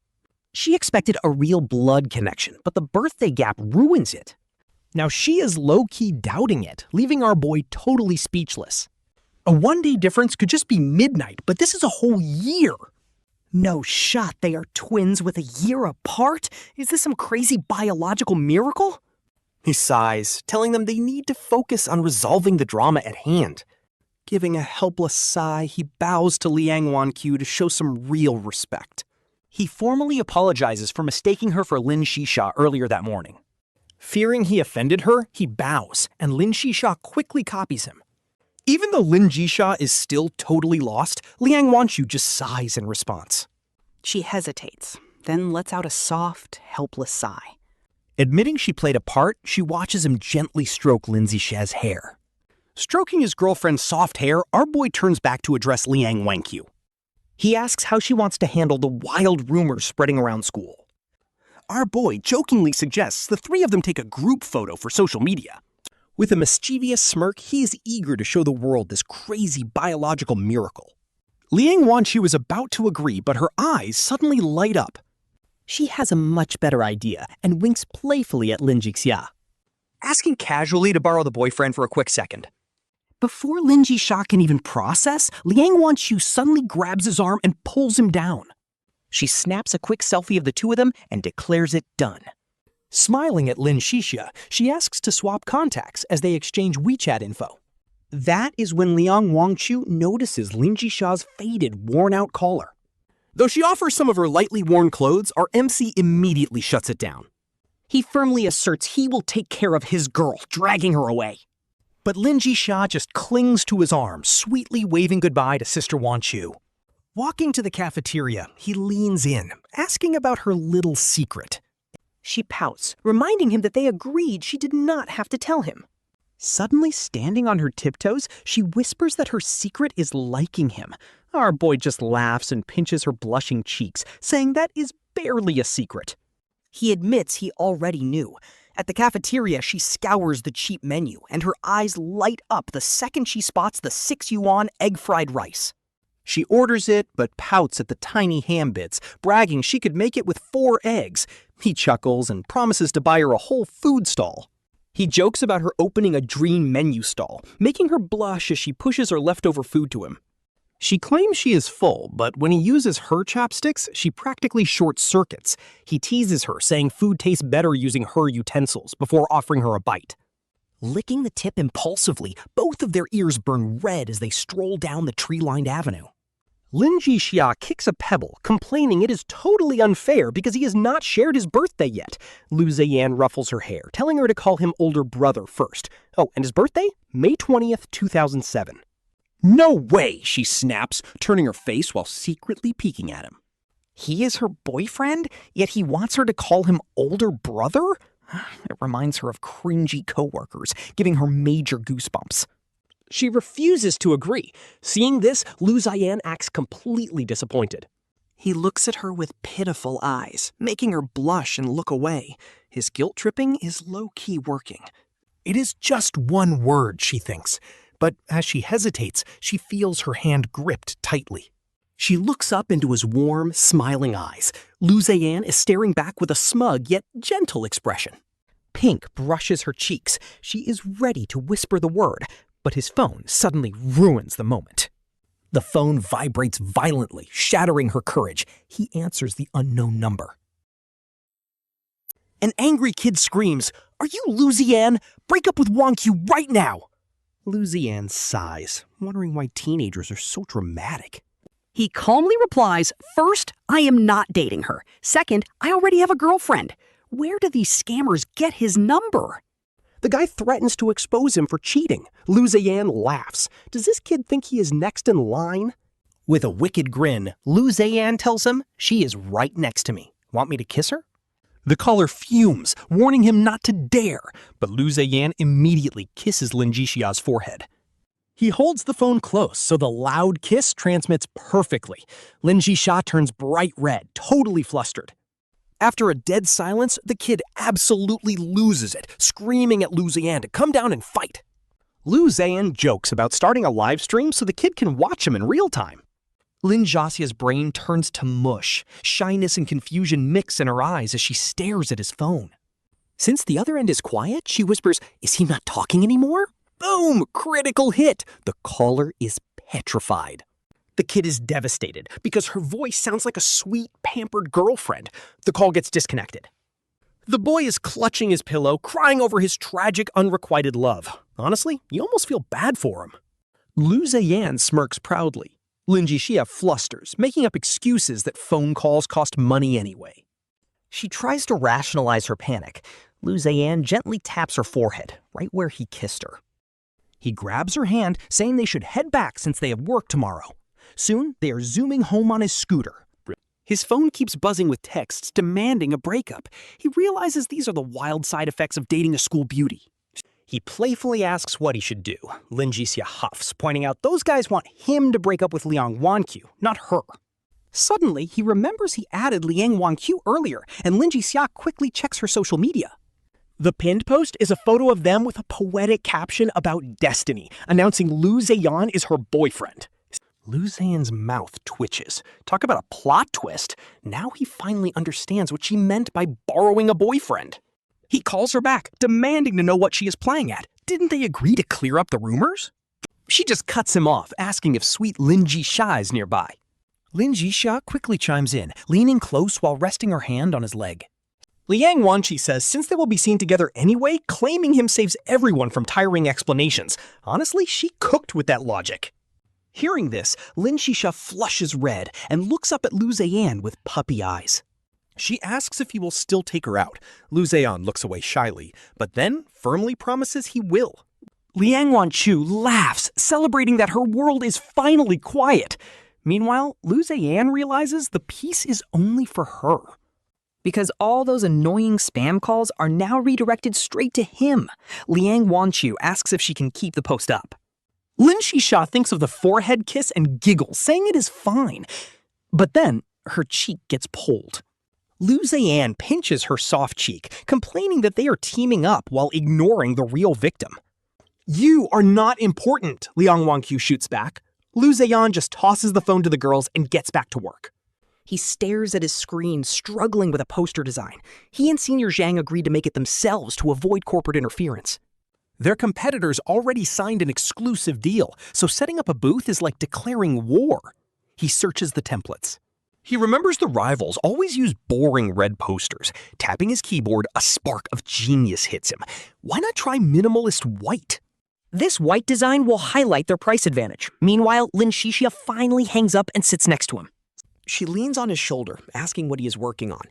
She expected a real blood connection, but the birthday gap ruins it. Now she is low-key doubting it, leaving our boy totally speechless. A one-day difference could just be midnight, but this is a whole year. No shot they are twins with a year apart? Is this some crazy biological miracle? He sighs, telling them they need to focus on resolving the drama at hand. Giving a helpless sigh, he bows to Liang Wanqiu to show some real respect. He formally apologizes for mistaking her for Lin Zhixia earlier that morning. Fearing he offended her, he bows, and Lin Zhixia quickly copies him. Even though Lin Zhixia is still totally lost, Liang Wanqiu just sighs in response. She hesitates, then lets out a soft, helpless sigh. Admitting she played a part, she watches him gently stroke Lin Zhixia's hair. Stroking his girlfriend's soft hair, our boy turns back to address Liang Wanqiu. He asks how she wants to handle the wild rumors spreading around school. Our boy jokingly suggests the three of them take a group photo for social media. With a mischievous smirk, he is eager to show the world this crazy biological miracle. Liang Wanqiu is about to agree, but her eyes suddenly light up. She has a much better idea and winks playfully at Lin Zhixia. Asking casually to borrow the boyfriend for a quick second. Before Lin Zhixia can even process, Liang Wanqiu suddenly grabs his arm and pulls him down. She snaps a quick selfie of the two of them and declares it done. Smiling at Lin Zhixia, she asks to swap contacts as they exchange WeChat info. That is when Liang Wanqiu notices Lin Zhixia's faded, worn-out collar. Though she offers some of her lightly worn clothes, our MC immediately shuts it down. He firmly asserts he will take care of his girl, dragging her away. But Lin Zhixia just clings to his arm, sweetly waving goodbye to Sister Wanqiu. Walking to the cafeteria, he leans in, asking about her little secret. She pouts, reminding him that they agreed she did not have to tell him. Suddenly standing on her tiptoes, she whispers that her secret is liking him. Our boy just laughs and pinches her blushing cheeks, saying that is barely a secret. He admits he already knew. At the cafeteria, she scours the cheap menu, and her eyes light up the second she spots the 6 yuan egg-fried rice. She orders it, but pouts at the tiny ham bits, bragging she could make it with 4 eggs. He chuckles and promises to buy her a whole food stall. He jokes about her opening a dream menu stall, making her blush as she pushes her leftover food to him. She claims she is full, but when he uses her chopsticks, she practically short-circuits. He teases her, saying food tastes better using her utensils, before offering her a bite. Licking the tip impulsively, both of their ears burn red as they stroll down the tree-lined avenue. Lin Zhixia kicks a pebble, complaining it is totally unfair because he has not shared his birthday yet. Lu Zeyan ruffles her hair, telling her to call him older brother first. Oh, and his birthday? May 20th, 2007. No way, she snaps, turning her face while secretly peeking at him. He is her boyfriend, yet he wants her to call him older brother? It reminds her of cringy coworkers, giving her major goosebumps. She refuses to agree. Seeing this, Lu Zeyan acts completely disappointed. He looks at her with pitiful eyes, making her blush and look away. His guilt-tripping is low-key working. It is just one word, she thinks. But as she hesitates, she feels her hand gripped tightly. She looks up into his warm, smiling eyes. Lu Zeyan is staring back with a smug yet gentle expression. Pink brushes her cheeks. She is ready to whisper the word, but his phone suddenly ruins the moment. The phone vibrates violently, shattering her courage. He answers the unknown number. An angry kid screams, "Are you Lu Zeyan? Break up with Wanqiu right now!" Lu Zeyan sighs, wondering why teenagers are so dramatic. He calmly replies, "First, I am not dating her. Second, I already have a girlfriend. Where do these scammers get his number?" The guy threatens to expose him for cheating. Lu Zeyan laughs. Does this kid think he is next in line? With a wicked grin, Lu Zeyan tells him, "She is right next to me. Want me to kiss her?" The caller fumes, warning him not to dare, but Lu Zeyan immediately kisses Lin Zhixia's forehead. He holds the phone close so the loud kiss transmits perfectly. Lin Zhixia turns bright red, totally flustered. After a dead silence, the kid absolutely loses it, screaming at Lu Zeyan to come down and fight. Lu Zeyan jokes about starting a live stream so the kid can watch him in real time. Lin Zhixia's brain turns to mush. Shyness and confusion mix in her eyes as she stares at his phone. Since the other end is quiet, she whispers, "Is he not talking anymore?" Boom! Critical hit! The caller is petrified. The kid is devastated because her voice sounds like a sweet, pampered girlfriend. The call gets disconnected. The boy is clutching his pillow, crying over his tragic, unrequited love. Honestly, you almost feel bad for him. Lu Zeyan smirks proudly. Lin Zhixia flusters, making up excuses that phone calls cost money anyway. She tries to rationalize her panic. Lu Zeyan gently taps her forehead, right where he kissed her. He grabs her hand, saying they should head back since they have work tomorrow. Soon, they are zooming home on his scooter. His phone keeps buzzing with texts demanding a breakup. He realizes these are the wild side effects of dating a school beauty. He playfully asks what he should do. Lin Zhixia huffs, pointing out those guys want him to break up with Liang Wanqiu, not her. Suddenly, he remembers he added Liang Wanqiu earlier, and Lin Zhixia quickly checks her social media. The pinned post is a photo of them with a poetic caption about destiny, announcing Lu Zeyan is her boyfriend. Lu Zeyan's mouth twitches. Talk about a plot twist. Now he finally understands what she meant by borrowing a boyfriend. He calls her back, demanding to know what she is playing at. Didn't they agree to clear up the rumors? She just cuts him off, asking if sweet Lin Zhixia is nearby. Lin Zhixia quickly chimes in, leaning close while resting her hand on his leg. Liang Wanqiu says since they will be seen together anyway, claiming him saves everyone from tiring explanations. Honestly, she cooked with that logic. Hearing this, Lin Zhixia flushes red and looks up at Lu Zeyan with puppy eyes. She asks if he will still take her out. Lu Zeyan looks away shyly, but then firmly promises he will. Liang Wanqiu laughs, celebrating that her world is finally quiet. Meanwhile, Lu Zeyan realizes the peace is only for her. Because all those annoying spam calls are now redirected straight to him. Liang Wanqiu asks if she can keep the post up. Lin Zhixia thinks of the forehead kiss and giggles, saying it is fine. But then, her cheek gets pulled. Lu Zeyan pinches her soft cheek, complaining that they are teaming up while ignoring the real victim. You are not important, Liang Wanqiu shoots back. Lu Zeyan just tosses the phone to the girls and gets back to work. He stares at his screen, struggling with a poster design. He and Senior Zhang agreed to make it themselves to avoid corporate interference. Their competitors already signed an exclusive deal, so setting up a booth is like declaring war. He searches the templates. He remembers the rivals always use boring red posters. Tapping his keyboard, a spark of genius hits him. Why not try minimalist white? This white design will highlight their price advantage. Meanwhile, Lin Zhixia finally hangs up and sits next to him. She leans on his shoulder, asking what he is working on.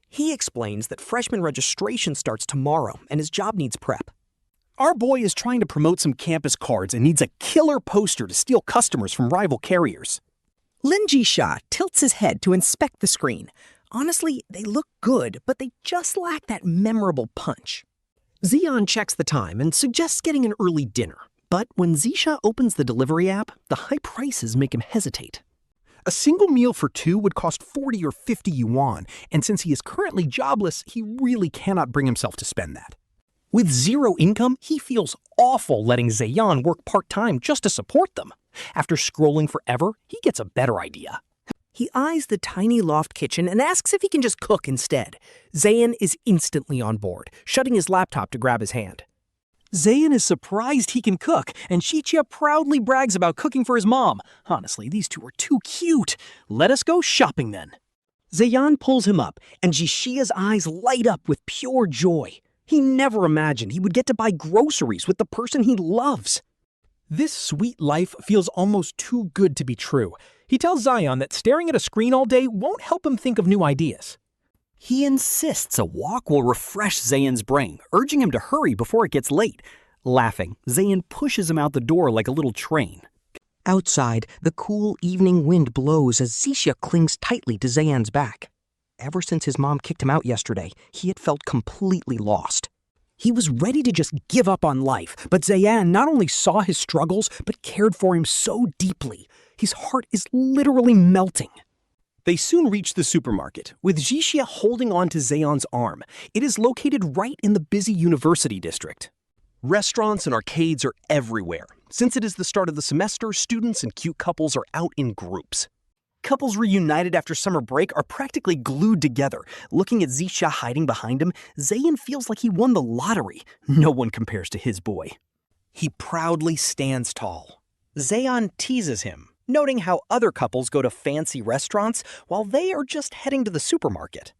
He explains that freshman registration starts tomorrow and his job needs prep. Our boy is trying to promote some campus cards and needs a killer poster to steal customers from rival carriers. Lin Zhixia tilts his head to inspect the screen. Honestly, they look good, but they just lack that memorable punch. Zeyan checks the time and suggests getting an early dinner. But when Zhixia opens the delivery app, the high prices make him hesitate. A single meal for two would cost 40 or 50 yuan, and since he is currently jobless, he really cannot bring himself to spend that. With zero income, he feels awful letting Zeyan work part-time just to support them. After scrolling forever, he gets a better idea. He eyes the tiny loft kitchen and asks if he can just cook instead. Zeyan is instantly on board, shutting his laptop to grab his hand. Zeyan is surprised he can cook, and Zhixia proudly brags about cooking for his mom. Honestly, these two are too cute. Let us go shopping then. Zeyan pulls him up, and Zhixia's eyes light up with pure joy. He never imagined he would get to buy groceries with the person he loves. This sweet life feels almost too good to be true. He tells Zeyan that staring at a screen all day won't help him think of new ideas. He insists a walk will refresh Zeyan's brain, urging him to hurry before it gets late. Laughing, Zeyan pushes him out the door like a little train. Outside, the cool evening wind blows as Zhixia clings tightly to Zeyan's back. Ever since his mom kicked him out yesterday, he had felt completely lost. He was ready to just give up on life, but Zeyan not only saw his struggles, but cared for him so deeply. His heart is literally melting. They soon reach the supermarket, with Zhixia holding on to Zeyan's arm. It is located right in the busy university district. Restaurants and arcades are everywhere. Since it is the start of the semester, students and cute couples are out in groups. Couples reunited after summer break are practically glued together. Looking at Zhixia hiding behind him, Zeyan feels like he won the lottery. No one compares to his boy. He proudly stands tall. Zeyan teases him, noting how other couples go to fancy restaurants while they are just heading to the supermarket.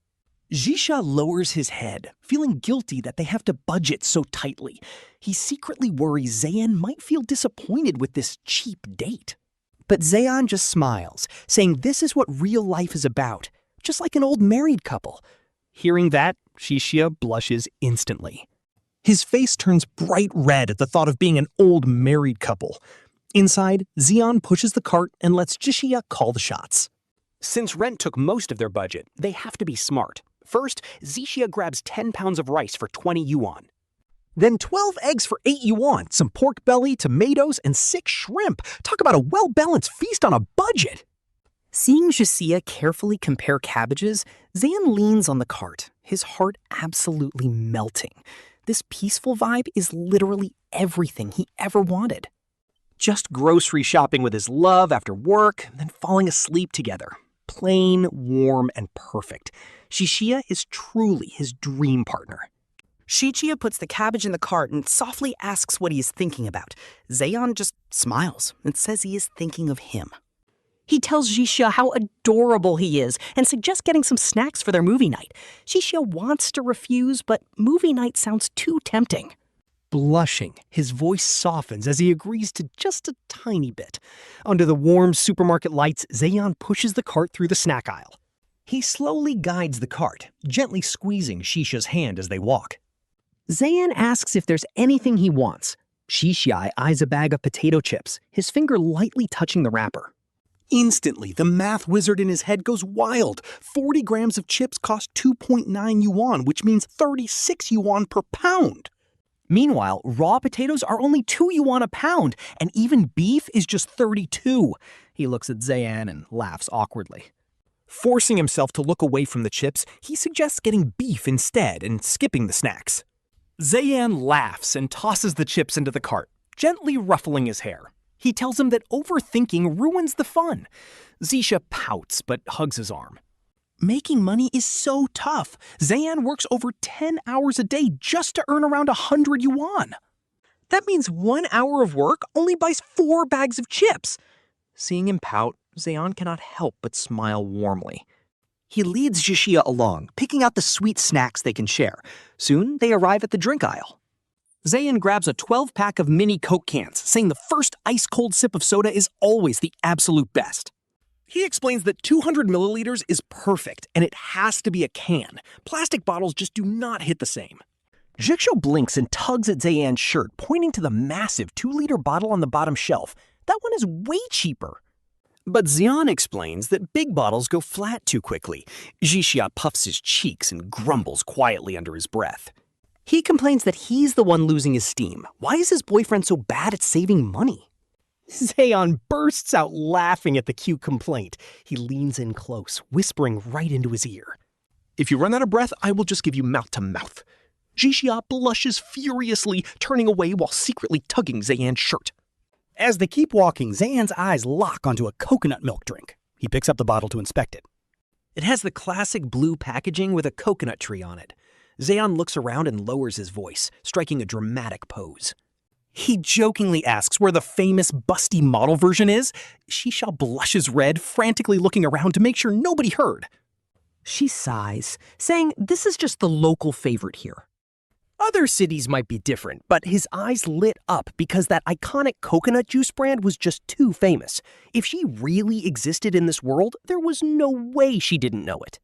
Zhixia lowers his head, feeling guilty that they have to budget so tightly. He secretly worries Zeyan might feel disappointed with this cheap date. But Zeyan just smiles, saying this is what real life is about, just like an old married couple. Hearing that, Zhixia blushes instantly. His face turns bright red at the thought of being an old married couple. Inside, Zeyan pushes the cart and lets Zhixia call the shots. Since rent took most of their budget, they have to be smart. First, Zhixia grabs 10 pounds of rice for 20 yuan. Then 12 eggs for 8 yuan, some pork belly, tomatoes, and 6 shrimp. Talk about a well-balanced feast on a budget. Seeing Zhixia carefully compare cabbages, Zeyan leans on the cart, his heart absolutely melting. This peaceful vibe is literally everything he ever wanted. Just grocery shopping with his love after work, then falling asleep together. Plain, warm, and perfect. Zhixia is truly his dream partner. Zhixia puts the cabbage in the cart and softly asks what he is thinking about. Zeyan just smiles and says he is thinking of him. He tells Zhixia how adorable he is and suggests getting some snacks for their movie night. Zhixia wants to refuse, but movie night sounds too tempting. Blushing, his voice softens as he agrees to just a tiny bit. Under the warm supermarket lights, Zeyan pushes the cart through the snack aisle. He slowly guides the cart, gently squeezing Zhixia's hand as they walk. Zeyan asks if there's anything he wants. Zhixia eyes a bag of potato chips, his finger lightly touching the wrapper. Instantly, the math wizard in his head goes wild. 40 grams of chips cost 2.9 yuan, which means 36 yuan per pound. Meanwhile, raw potatoes are only 2 yuan a pound, and even beef is just 32. He looks at Zeyan and laughs awkwardly. Forcing himself to look away from the chips, he suggests getting beef instead and skipping the snacks. Zeyan laughs and tosses the chips into the cart, gently ruffling his hair. He tells him that overthinking ruins the fun. Zhixia pouts but hugs his arm. Making money is so tough. Zeyan works over 10 hours a day just to earn around 100 yuan. That means 1 hour of work only buys 4 bags of chips. Seeing him pout, Zeyan cannot help but smile warmly. He leads Zhixia along, picking out the sweet snacks they can share. Soon, they arrive at the drink aisle. Zeyan grabs a 12-pack of mini Coke cans, saying the first ice-cold sip of soda is always the absolute best. He explains that 200 milliliters is perfect, and it has to be a can. Plastic bottles just do not hit the same. Zhixia blinks and tugs at Zeyan's shirt, pointing to the massive 2-liter bottle on the bottom shelf. That one is way cheaper. But Zeyan explains that big bottles go flat too quickly. Zhixia puffs his cheeks and grumbles quietly under his breath. He complains that he's the one losing his steam. Why is his boyfriend so bad at saving money? Zeyan bursts out laughing at the cute complaint. He leans in close, whispering right into his ear. If you run out of breath, I will just give you mouth to mouth. Zhixia blushes furiously, turning away while secretly tugging Zeyan's shirt. As they keep walking, Zeyan's eyes lock onto a coconut milk drink. He picks up the bottle to inspect it. It has the classic blue packaging with a coconut tree on it. Zeyan looks around and lowers his voice, striking a dramatic pose. He jokingly asks where the famous busty model version is. Zhixia blushes red, frantically looking around to make sure nobody heard. She sighs, saying this is just the local favorite here. Other cities might be different, but his eyes lit up because that iconic coconut juice brand was just too famous. If she really existed in this world, there was no way she didn't know it.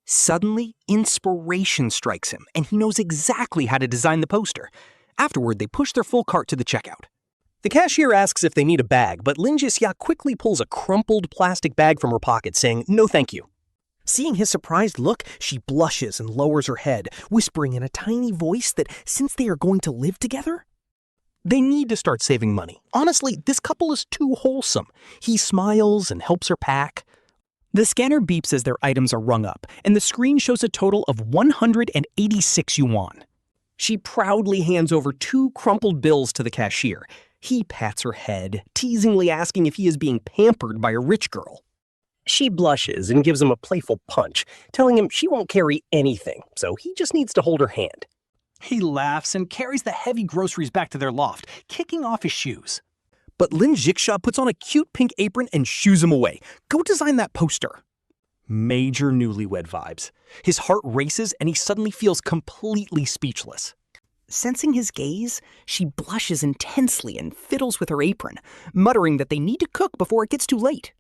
Suddenly, inspiration strikes him, and he knows exactly how to design the poster. Afterward, they push their full cart to the checkout. The cashier asks if they need a bag, but Lin Zhixia quickly pulls a crumpled plastic bag from her pocket, saying, "No thank you." Seeing his surprised look, she blushes and lowers her head, whispering in a tiny voice that since they are going to live together, they need to start saving money. Honestly, this couple is too wholesome. He smiles and helps her pack. The scanner beeps as their items are rung up, and the screen shows a total of 186 yuan. She proudly hands over 2 crumpled bills to the cashier. He pats her head, teasingly asking if he is being pampered by a rich girl. She blushes and gives him a playful punch, telling him she won't carry anything, so he just needs to hold her hand. He laughs and carries the heavy groceries back to their loft, kicking off his shoes. But Lin Zhixia puts on a cute pink apron and shoos him away. Go design that poster. Major newlywed vibes. His heart races and he suddenly feels completely speechless. Sensing his gaze, she blushes intensely and fiddles with her apron, muttering that they need to cook before it gets too late.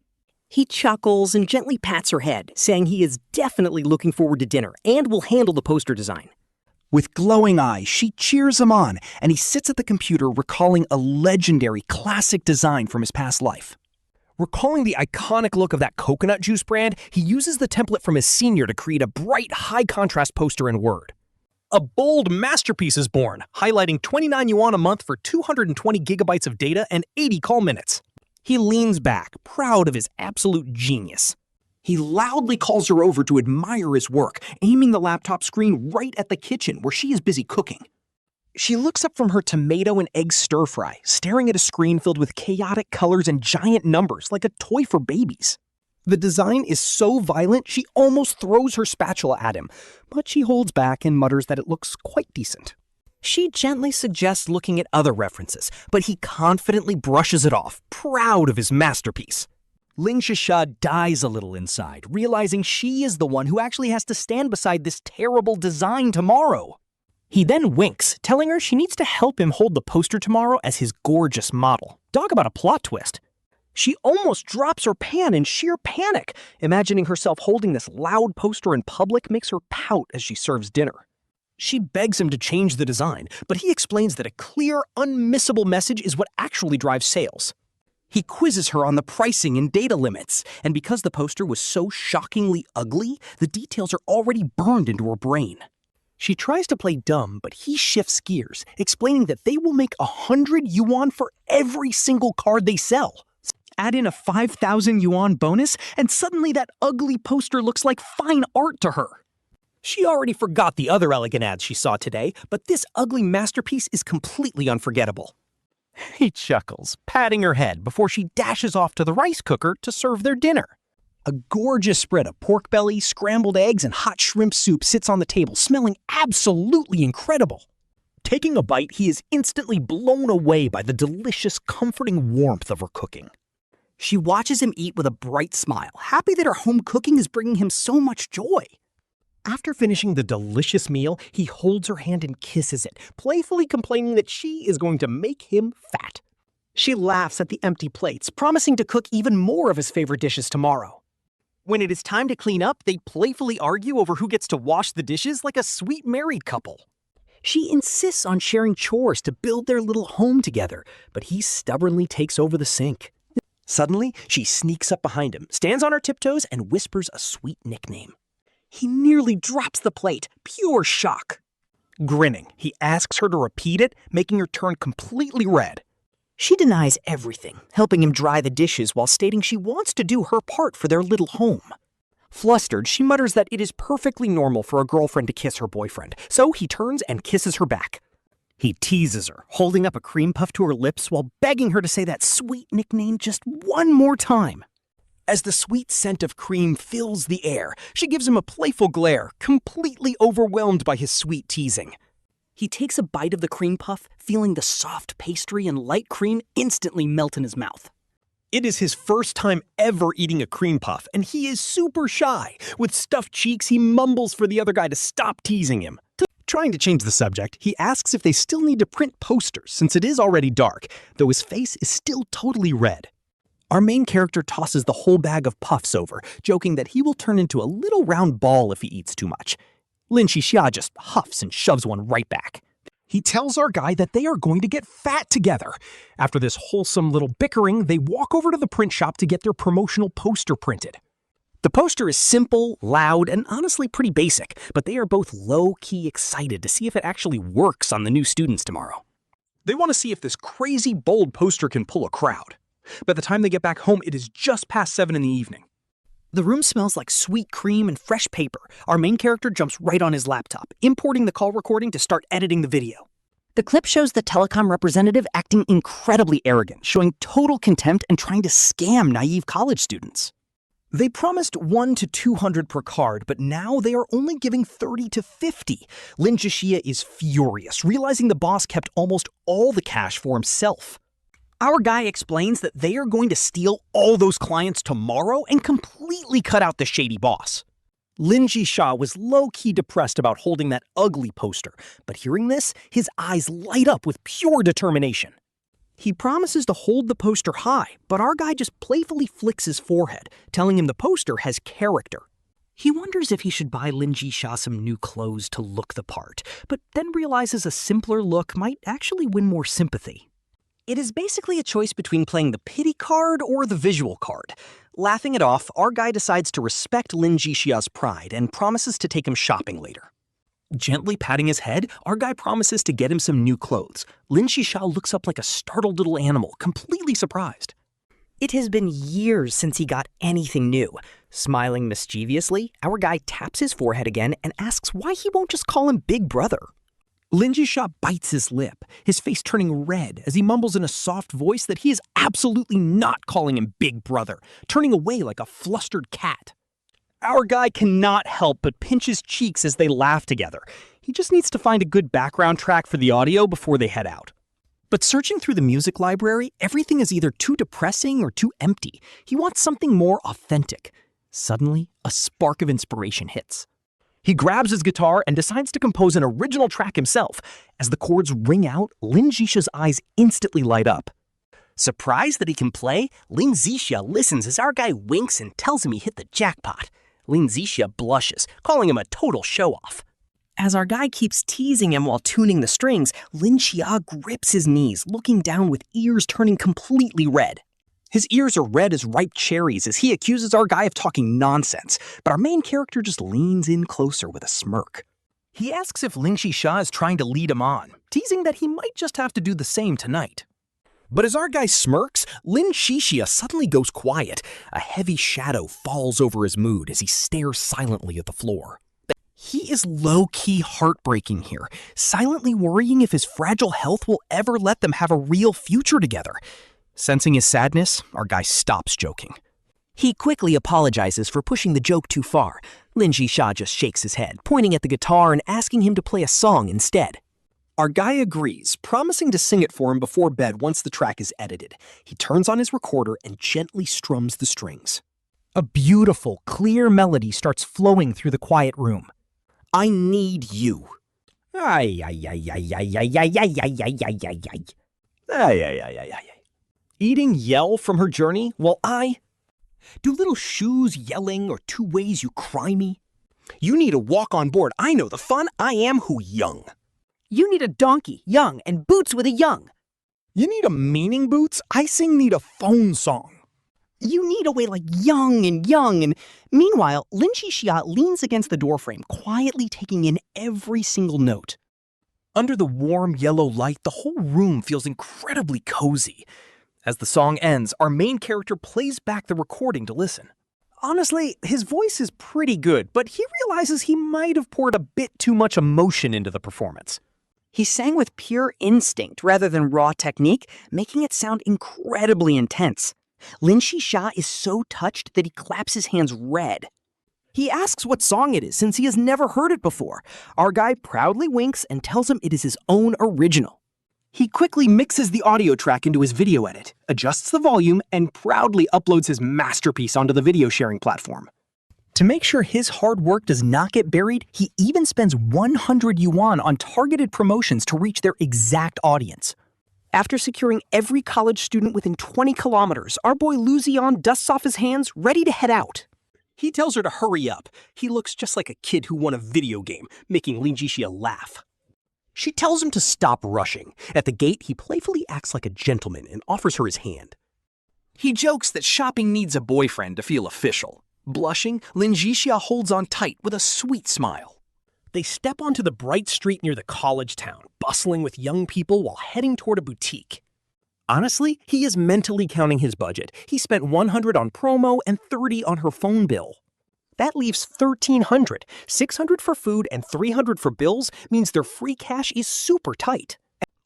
He chuckles and gently pats her head, saying he is definitely looking forward to dinner and will handle the poster design. With glowing eyes, she cheers him on, and he sits at the computer recalling a legendary classic design from his past life. Recalling the iconic look of that coconut juice brand, he uses the template from his senior to create a bright, high-contrast poster in Word. A bold masterpiece is born, highlighting 29 yuan a month for 220 gigabytes of data and 80 call minutes. He leans back, proud of his absolute genius. He loudly calls her over to admire his work, aiming the laptop screen right at the kitchen where she is busy cooking. She looks up from her tomato and egg stir-fry, staring at a screen filled with chaotic colors and giant numbers like a toy for babies. The design is so violent she almost throws her spatula at him, but she holds back and mutters that it looks quite decent. She gently suggests looking at other references, but he confidently brushes it off, proud of his masterpiece. Lin Zhixia dies a little inside, realizing she is the one who actually has to stand beside this terrible design tomorrow. He then winks, telling her she needs to help him hold the poster tomorrow as his gorgeous model. Talk about a plot twist. She almost drops her pan in sheer panic. Imagining herself holding this loud poster in public makes her pout as she serves dinner. She begs him to change the design, but he explains that a clear, unmissable message is what actually drives sales. He quizzes her on the pricing and data limits, and because the poster was so shockingly ugly, the details are already burned into her brain. She tries to play dumb, but he shifts gears, explaining that they will make 100 yuan for every single card they sell. Add in a 5,000 yuan bonus, and suddenly that ugly poster looks like fine art to her. She already forgot the other elegant ads she saw today, but this ugly masterpiece is completely unforgettable. He chuckles, patting her head before she dashes off to the rice cooker to serve their dinner. A gorgeous spread of pork belly, scrambled eggs, and hot shrimp soup sits on the table, smelling absolutely incredible. Taking a bite, he is instantly blown away by the delicious, comforting warmth of her cooking. She watches him eat with a bright smile, happy that her home cooking is bringing him so much joy. After finishing the delicious meal, he holds her hand and kisses it, playfully complaining that she is going to make him fat. She laughs at the empty plates, promising to cook even more of his favorite dishes tomorrow. When it is time to clean up, they playfully argue over who gets to wash the dishes like a sweet married couple. She insists on sharing chores to build their little home together, but he stubbornly takes over the sink. Suddenly, she sneaks up behind him, stands on her tiptoes, and whispers a sweet nickname. He nearly drops the plate, pure shock. Grinning, he asks her to repeat it, making her turn completely red. She denies everything, helping him dry the dishes while stating she wants to do her part for their little home. Flustered, she mutters that it is perfectly normal for a girlfriend to kiss her boyfriend, so he turns and kisses her back. He teases her, holding up a cream puff to her lips while begging her to say that sweet nickname just one more time. As the sweet scent of cream fills the air, she gives him a playful glare, completely overwhelmed by his sweet teasing. He takes a bite of the cream puff, feeling the soft pastry and light cream instantly melt in his mouth. It is his first time ever eating a cream puff, and he is super shy. With stuffed cheeks, he mumbles for the other guy to stop teasing him. Trying to change the subject, he asks if they still need to print posters since it is already dark, though his face is still totally red. Our main character tosses the whole bag of puffs over, joking that he will turn into a little round ball if he eats too much. Lin Zhixia just huffs and shoves one right back. He tells our guy that they are going to get fat together. After this wholesome little bickering, they walk over to the print shop to get their promotional poster printed. The poster is simple, loud, and honestly pretty basic, but they are both low-key excited to see if it actually works on the new students tomorrow. They want to see if this crazy, bold poster can pull a crowd. By the time they get back home, it is just past 7 in the evening. The room smells like sweet cream and fresh paper. Our main character jumps right on his laptop, importing the call recording to start editing the video. The clip shows the telecom representative acting incredibly arrogant, showing total contempt and trying to scam naive college students. They promised 1 to 200 per card, but now they are only giving 30 to 50. Lin Zhixia is furious, realizing the boss kept almost all the cash for himself. Our guy explains that they are going to steal all those clients tomorrow and completely cut out the shady boss. Lin Zhixia was low-key depressed about holding that ugly poster, but hearing this, his eyes light up with pure determination. He promises to hold the poster high, but our guy just playfully flicks his forehead, telling him the poster has character. He wonders if he should buy Lin Zhixia some new clothes to look the part, but then realizes a simpler look might actually win more sympathy. It is basically a choice between playing the pity card or the visual card. Laughing it off, our guy decides to respect Lin Zhixia's pride and promises to take him shopping later. Gently patting his head, our guy promises to get him some new clothes. Lin Zhixia looks up like a startled little animal, completely surprised. It has been years since he got anything new. Smiling mischievously, our guy taps his forehead again and asks why he won't just call him Big Brother. Lin Zhixia bites his lip, his face turning red as he mumbles in a soft voice that he is absolutely not calling him Big Brother, turning away like a flustered cat. Our guy cannot help but pinch his cheeks as they laugh together. He just needs to find a good background track for the audio before they head out. But searching through the music library, everything is either too depressing or too empty. He wants something more authentic. Suddenly, a spark of inspiration hits. He grabs his guitar and decides to compose an original track himself. As the chords ring out, Lin Zhixia's eyes instantly light up. Surprised that he can play, Lin Zhixia listens as our guy winks and tells him he hit the jackpot. Lin Zhixia blushes, calling him a total show-off. As our guy keeps teasing him while tuning the strings, Lin Zhixia grips his knees, looking down with ears turning completely red. His ears are red as ripe cherries as he accuses our guy of talking nonsense, but our main character just leans in closer with a smirk. He asks if Lin Zhixia is trying to lead him on, teasing that he might just have to do the same tonight. But as our guy smirks, Lin Zhixia suddenly goes quiet. A heavy shadow falls over his mood as he stares silently at the floor. He is low-key heartbreaking here, silently worrying if his fragile health will ever let them have a real future together. Sensing his sadness, our guy stops joking. He quickly apologizes for pushing the joke too far. Lin Zhixia just shakes his head, pointing at the guitar and asking him to play a song instead. Our guy agrees, promising to sing it for him before bed once the track is edited. He turns on his recorder and gently strums the strings. A beautiful, clear melody starts flowing through the quiet room. I need you. Ay, ay, ay, ay, ay, ay, ay, ay, ay, ay, ay, ay, ay. Ay, ay, ay, ay, ay. Eating yell from her journey while do little shoes yelling or two ways you cry me? You need a walk on board. I know the fun. I am who young. You need a donkey, young, and boots with a young. You need a meaning boots? I sing need a phone song. You need a way like young. And meanwhile, Lin Zhixia leans against the doorframe, quietly taking in every single note. Under the warm yellow light, the whole room feels incredibly cozy. As the song ends, our main character plays back the recording to listen. Honestly, his voice is pretty good, but he realizes he might have poured a bit too much emotion into the performance. He sang with pure instinct rather than raw technique, making it sound incredibly intense. Lin Zhixia is so touched that he claps his hands red. He asks what song it is since he has never heard it before. Our guy proudly winks and tells him it is his own original. He quickly mixes the audio track into his video edit, adjusts the volume, and proudly uploads his masterpiece onto the video sharing platform. To make sure his hard work does not get buried, he even spends 100 yuan on targeted promotions to reach their exact audience. After securing every college student within 20 kilometers, our boy Lu Zeyan dusts off his hands, ready to head out. He tells her to hurry up. He looks just like a kid who won a video game, making Lin Zhixia laugh. She tells him to stop rushing. At the gate, he playfully acts like a gentleman and offers her his hand. He jokes that shopping needs a boyfriend to feel official. Blushing, Lin Zhixia holds on tight with a sweet smile. They step onto the bright street near the college town, bustling with young people while heading toward a boutique. Honestly, he is mentally counting his budget. He spent 100 on promo and 30 on her phone bill. That leaves 1,300. 600 for food and 300 for bills means their free cash is super tight.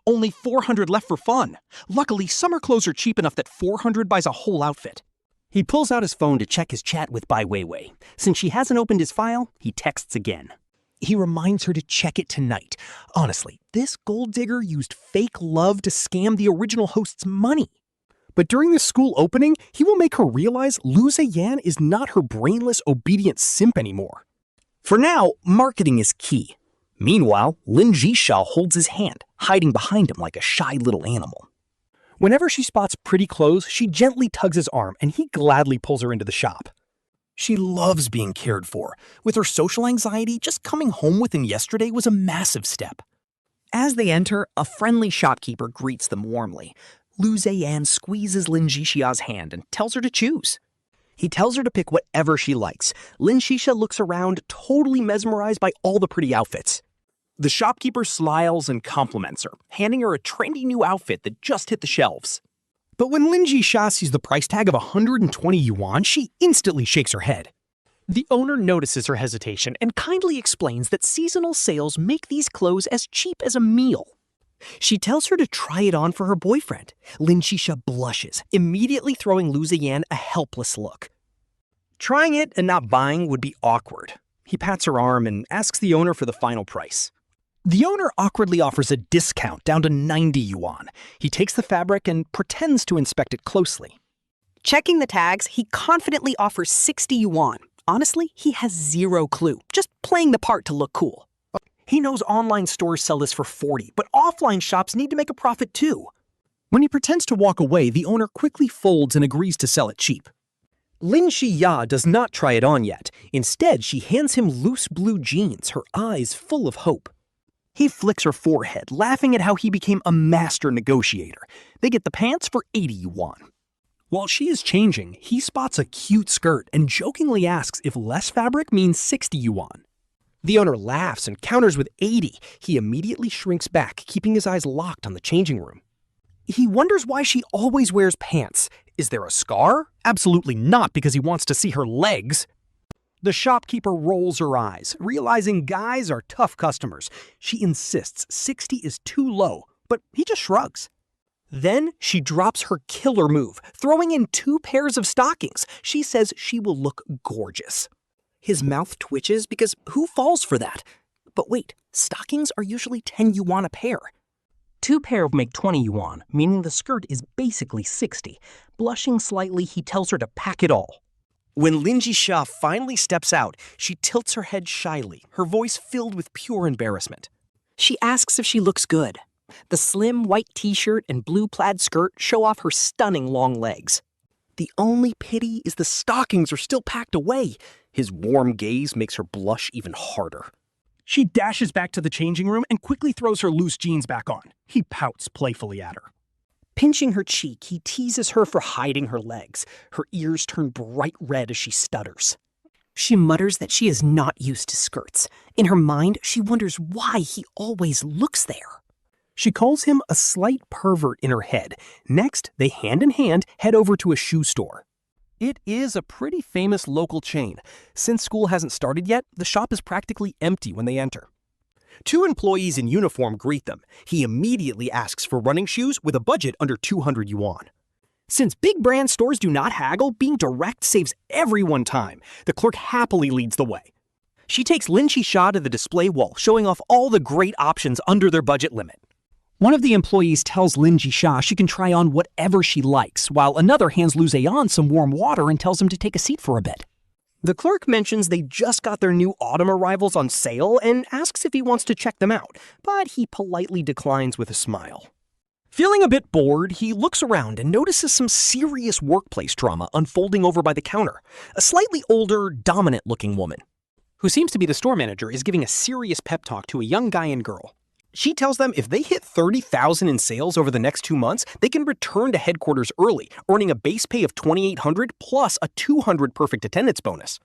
Only 400 left for fun. Luckily, summer clothes are cheap enough that 400 buys a whole outfit. He pulls out his phone to check his chat with Bai Weiwei. Since she hasn't opened his file, he texts again. He reminds her to check it tonight. Honestly, this gold digger used fake love to scam the original host's money. But during the school opening, he will make her realize Lu Zeyan is not her brainless, obedient simp anymore. For now, marketing is key. Meanwhile, Lin Zhixia holds his hand, hiding behind him like a shy little animal. Whenever she spots pretty clothes, she gently tugs his arm, and he gladly pulls her into the shop. She loves being cared for. With her social anxiety, just coming home with him yesterday was a massive step. As they enter, a friendly shopkeeper greets them warmly. Lu Zeyan squeezes Lin Zhixia's hand and tells her to choose. He tells her to pick whatever she likes. Lin Zhixia looks around, totally mesmerized by all the pretty outfits. The shopkeeper smiles and compliments her, handing her a trendy new outfit that just hit the shelves. But when Lin Zhixia sees the price tag of 120 yuan, she instantly shakes her head. The owner notices her hesitation and kindly explains that seasonal sales make these clothes as cheap as a meal. She tells her to try it on for her boyfriend. Lin Zhixia blushes, immediately throwing Lu Zeyan a helpless look. Trying it and not buying would be awkward. He pats her arm and asks the owner for the final price. The owner awkwardly offers a discount down to 90 yuan. He takes the fabric and pretends to inspect it closely. Checking the tags, he confidently offers 60 yuan. Honestly, he has zero clue, just playing the part to look cool. He knows online stores sell this for 40, but offline shops need to make a profit too. When he pretends to walk away, the owner quickly folds and agrees to sell it cheap. Lin Zhixia does not try it on yet. Instead, she hands him loose blue jeans, her eyes full of hope. He flicks her forehead, laughing at how he became a master negotiator. They get the pants for 80 yuan. While she is changing, he spots a cute skirt and jokingly asks if less fabric means 60 yuan. The owner laughs and counters with 80. He immediately shrinks back, keeping his eyes locked on the changing room. He wonders why she always wears pants. Is there a scar? Absolutely not, because he wants to see her legs. The shopkeeper rolls her eyes, realizing guys are tough customers. She insists 60 is too low, but he just shrugs. Then she drops her killer move, throwing in 2 pairs of stockings. She says she will look gorgeous. His mouth twitches because who falls for that? But wait, stockings are usually 10 yuan a pair. 2 pair make 20 yuan, meaning the skirt is basically 60. Blushing slightly, he tells her to pack it all. When Lin Zhixia finally steps out, she tilts her head shyly, her voice filled with pure embarrassment. She asks if she looks good. The slim white t-shirt and blue plaid skirt show off her stunning long legs. The only pity is the stockings are still packed away. His warm gaze makes her blush even harder. She dashes back to the changing room and quickly throws her loose jeans back on. He pouts playfully at her. Pinching her cheek, he teases her for hiding her legs. Her ears turn bright red as she stutters. She mutters that she is not used to skirts. In her mind, she wonders why he always looks there. She calls him a slight pervert in her head. Next, they hand in hand head over to a shoe store. It is a pretty famous local chain. Since school hasn't started yet, the shop is practically empty when they enter. 2 employees in uniform greet them. He immediately asks for running shoes with a budget under 200 yuan. Since big brand stores do not haggle, being direct saves everyone time. The clerk happily leads the way. She takes Lin Zhixia to the display wall, showing off all the great options under their budget limit. One of the employees tells Lin Zhixia she can try on whatever she likes, while another hands Lu Zeyan some warm water and tells him to take a seat for a bit. The clerk mentions they just got their new autumn arrivals on sale and asks if he wants to check them out, but he politely declines with a smile. Feeling a bit bored, he looks around and notices some serious workplace drama unfolding over by the counter. A slightly older, dominant-looking woman, who seems to be the store manager, is giving a serious pep talk to a young guy and girl. She tells them if they hit 30,000 in sales over the next 2 months, they can return to headquarters early, earning a base pay of 2,800 plus a 200 perfect attendance bonus.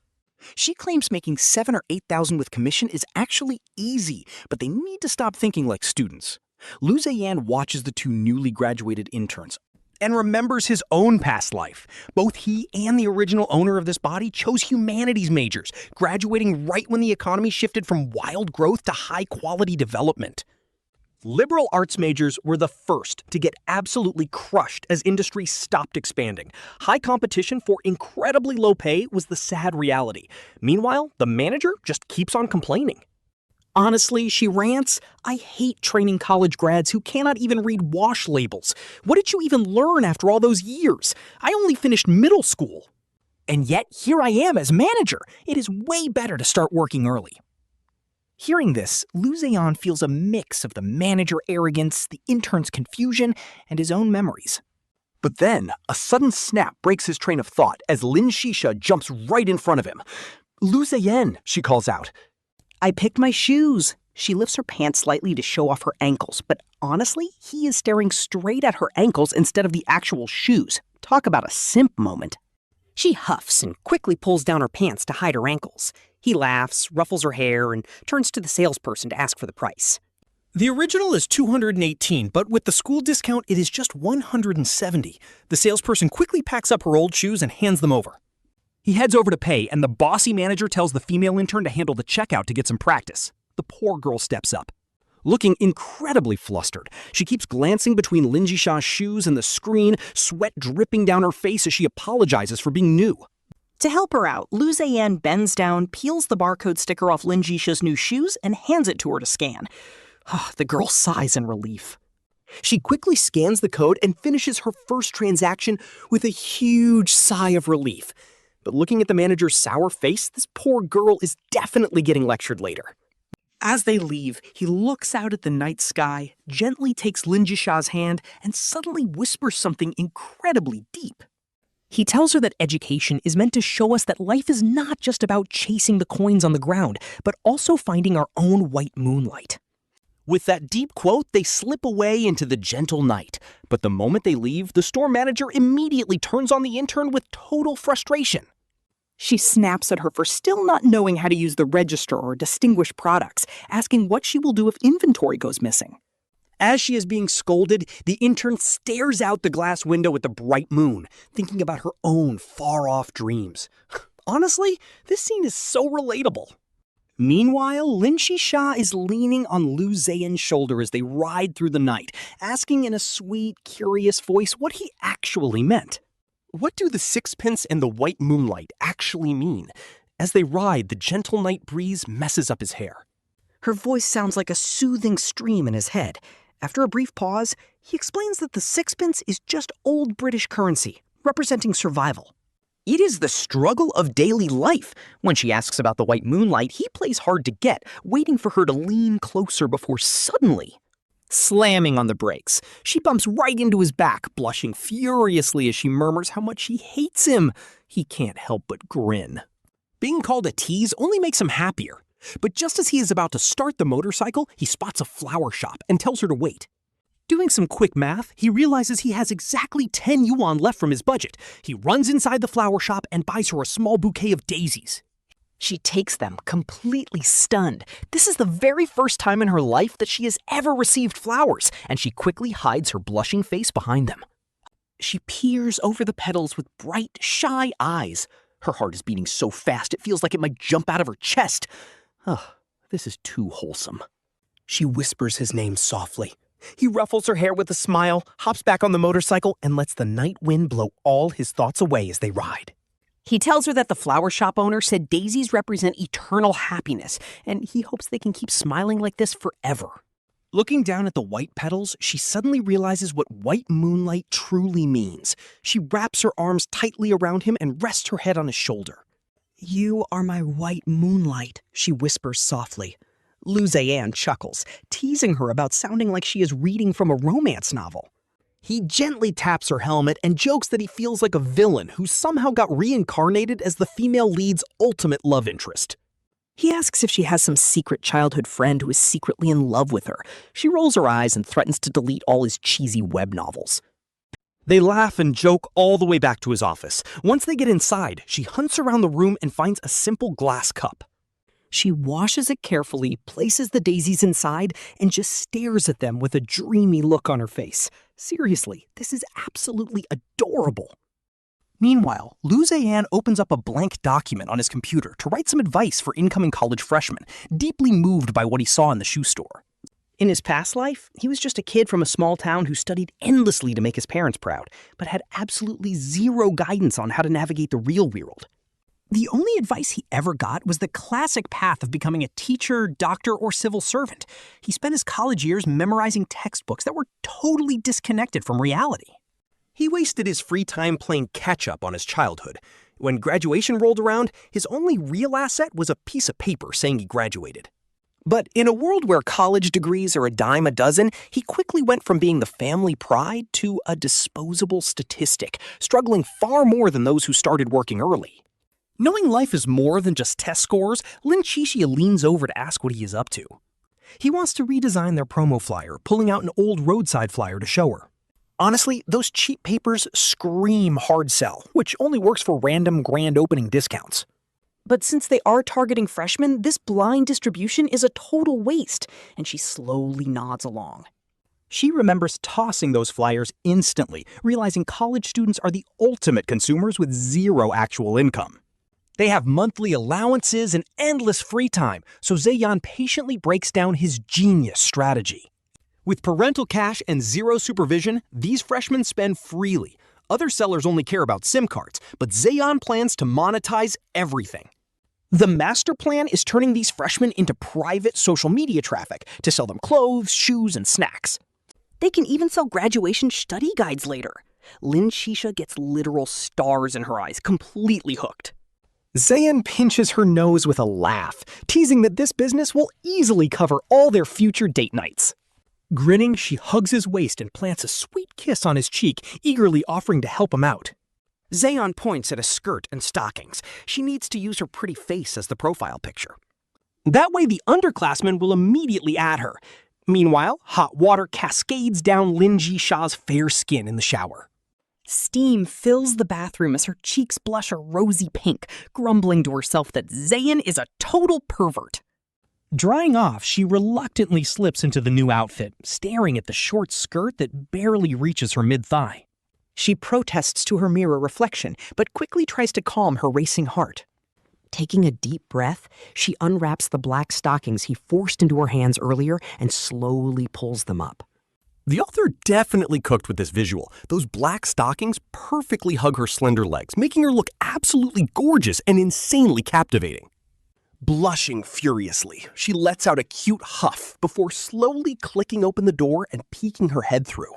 She claims making 7,000 or 8,000 with commission is actually easy, but they need to stop thinking like students. Lu Zeyan watches the 2 newly graduated interns and remembers his own past life. Both he and the original owner of this body chose humanities majors, graduating right when the economy shifted from wild growth to high-quality development. Liberal arts majors were the first to get absolutely crushed as industry stopped expanding. High competition for incredibly low pay was the sad reality. Meanwhile, the manager just keeps on complaining. Honestly, she rants, I hate training college grads who cannot even read wash labels. What did you even learn after all those years? I only finished middle school. And yet, here I am as manager. It is way better to start working early. Hearing this, Lu Zeyan feels a mix of the manager arrogance, the intern's confusion, and his own memories. But then, a sudden snap breaks his train of thought as Lin Zhixia jumps right in front of him. Lu Zeyan, she calls out. I picked my shoes. She lifts her pants slightly to show off her ankles, but honestly, he is staring straight at her ankles instead of the actual shoes. Talk about a simp moment. She huffs and quickly pulls down her pants to hide her ankles. He laughs, ruffles her hair, and turns to the salesperson to ask for the price. The original is 218, but with the school discount, it is just 170. The salesperson quickly packs up her old shoes and hands them over. He heads over to pay, and the bossy manager tells the female intern to handle the checkout to get some practice. The poor girl steps up. Looking incredibly flustered, she keeps glancing between Lin Zhixia's shoes and the screen, sweat dripping down her face as she apologizes for being new. To help her out, Lu Zeyan bends down, peels the barcode sticker off Lin Zhixia's new shoes, and hands it to her to scan. The girl sighs in relief. She quickly scans the code and finishes her first transaction with a huge sigh of relief. But looking at the manager's sour face, this poor girl is definitely getting lectured later. As they leave, he looks out at the night sky, gently takes Lin Zhixia's hand, and suddenly whispers something incredibly deep. He tells her that education is meant to show us that life is not just about chasing the coins on the ground, but also finding our own white moonlight. With that deep quote, they slip away into the gentle night. But the moment they leave, the store manager immediately turns on the intern with total frustration. She snaps at her for still not knowing how to use the register or distinguish products, asking what she will do if inventory goes missing. As she is being scolded, the intern stares out the glass window at the bright moon, thinking about her own far-off dreams. Honestly, this scene is so relatable. Meanwhile, Lin Zhixia is leaning on Lu Zeyan's shoulder as they ride through the night, asking in a sweet, curious voice what he actually meant. What do the sixpence and the white moonlight actually mean? As they ride, the gentle night breeze messes up his hair. Her voice sounds like a soothing stream in his head. After a brief pause, he explains that the sixpence is just old British currency, representing survival. It is the struggle of daily life. When she asks about the white moonlight, he plays hard to get, waiting for her to lean closer before suddenly slamming on the brakes. She bumps right into his back, blushing furiously as she murmurs how much she hates him. He can't help but grin. Being called a tease only makes him happier. But just as he is about to start the motorcycle, he spots a flower shop and tells her to wait. Doing some quick math, he realizes he has exactly 10 yuan left from his budget. He runs inside the flower shop and buys her a small bouquet of daisies. She takes them, completely stunned. This is the very first time in her life that she has ever received flowers, and she quickly hides her blushing face behind them. She peers over the petals with bright, shy eyes. Her heart is beating so fast it feels like it might jump out of her chest. This is too wholesome. She whispers his name softly. He ruffles her hair with a smile, hops back on the motorcycle, and lets the night wind blow all his thoughts away as they ride. He tells her that the flower shop owner said daisies represent eternal happiness, and he hopes they can keep smiling like this forever. Looking down at the white petals, she suddenly realizes what white moonlight truly means. She wraps her arms tightly around him and rests her head on his shoulder. "You are my white moonlight," she whispers softly. Lu Zeyan chuckles, teasing her about sounding like she is reading from a romance novel. He gently taps her helmet and jokes that he feels like a villain who somehow got reincarnated as the female lead's ultimate love interest. He asks if she has some secret childhood friend who is secretly in love with her. She rolls her eyes and threatens to delete all his cheesy web novels. They laugh and joke all the way back to his office. Once they get inside, she hunts around the room and finds a simple glass cup. She washes it carefully, places the daisies inside, and just stares at them with a dreamy look on her face. Seriously, this is absolutely adorable. Meanwhile, Lu Zeyan opens up a blank document on his computer to write some advice for incoming college freshmen, deeply moved by what he saw in the shoe store. In his past life, he was just a kid from a small town who studied endlessly to make his parents proud, but had absolutely zero guidance on how to navigate the real world. The only advice he ever got was the classic path of becoming a teacher, doctor, or civil servant. He spent his college years memorizing textbooks that were totally disconnected from reality. He wasted his free time playing catch-up on his childhood. When graduation rolled around, his only real asset was a piece of paper saying he graduated. But in a world where college degrees are a dime a dozen, he quickly went from being the family pride to a disposable statistic, struggling far more than those who started working early. Knowing life is more than just test scores, Lin Zhixia leans over to ask what he is up to. He wants to redesign their promo flyer, pulling out an old roadside flyer to show her. Honestly, those cheap papers scream hard sell, which only works for random grand opening discounts. But since they are targeting freshmen, this blind distribution is a total waste, and she slowly nods along. She remembers tossing those flyers instantly, realizing college students are the ultimate consumers with zero actual income. They have monthly allowances and endless free time, so Zeyan patiently breaks down his genius strategy. With parental cash and zero supervision, these freshmen spend freely. Other sellers only care about SIM cards, but Zeyan plans to monetize everything. The master plan is turning these freshmen into private social media traffic to sell them clothes, shoes, and snacks. They can even sell graduation study guides later. Lin Zhixia gets literal stars in her eyes, completely hooked. Zeyan pinches her nose with a laugh, teasing that this business will easily cover all their future date nights. Grinning, she hugs his waist and plants a sweet kiss on his cheek, eagerly offering to help him out. Zeyan points at a skirt and stockings. She needs to use her pretty face as the profile picture. That way the underclassmen will immediately add her. Meanwhile, hot water cascades down Lin Zhixia's fair skin in the shower. Steam fills the bathroom as her cheeks blush a rosy pink, grumbling to herself that Zeyan is a total pervert. Drying off, she reluctantly slips into the new outfit, staring at the short skirt that barely reaches her mid-thigh. She protests to her mirror reflection, but quickly tries to calm her racing heart. Taking a deep breath, she unwraps the black stockings he forced into her hands earlier and slowly pulls them up. The author definitely cooked with this visual. Those black stockings perfectly hug her slender legs, making her look absolutely gorgeous and insanely captivating. Blushing furiously, she lets out a cute huff before slowly clicking open the door and peeking her head through.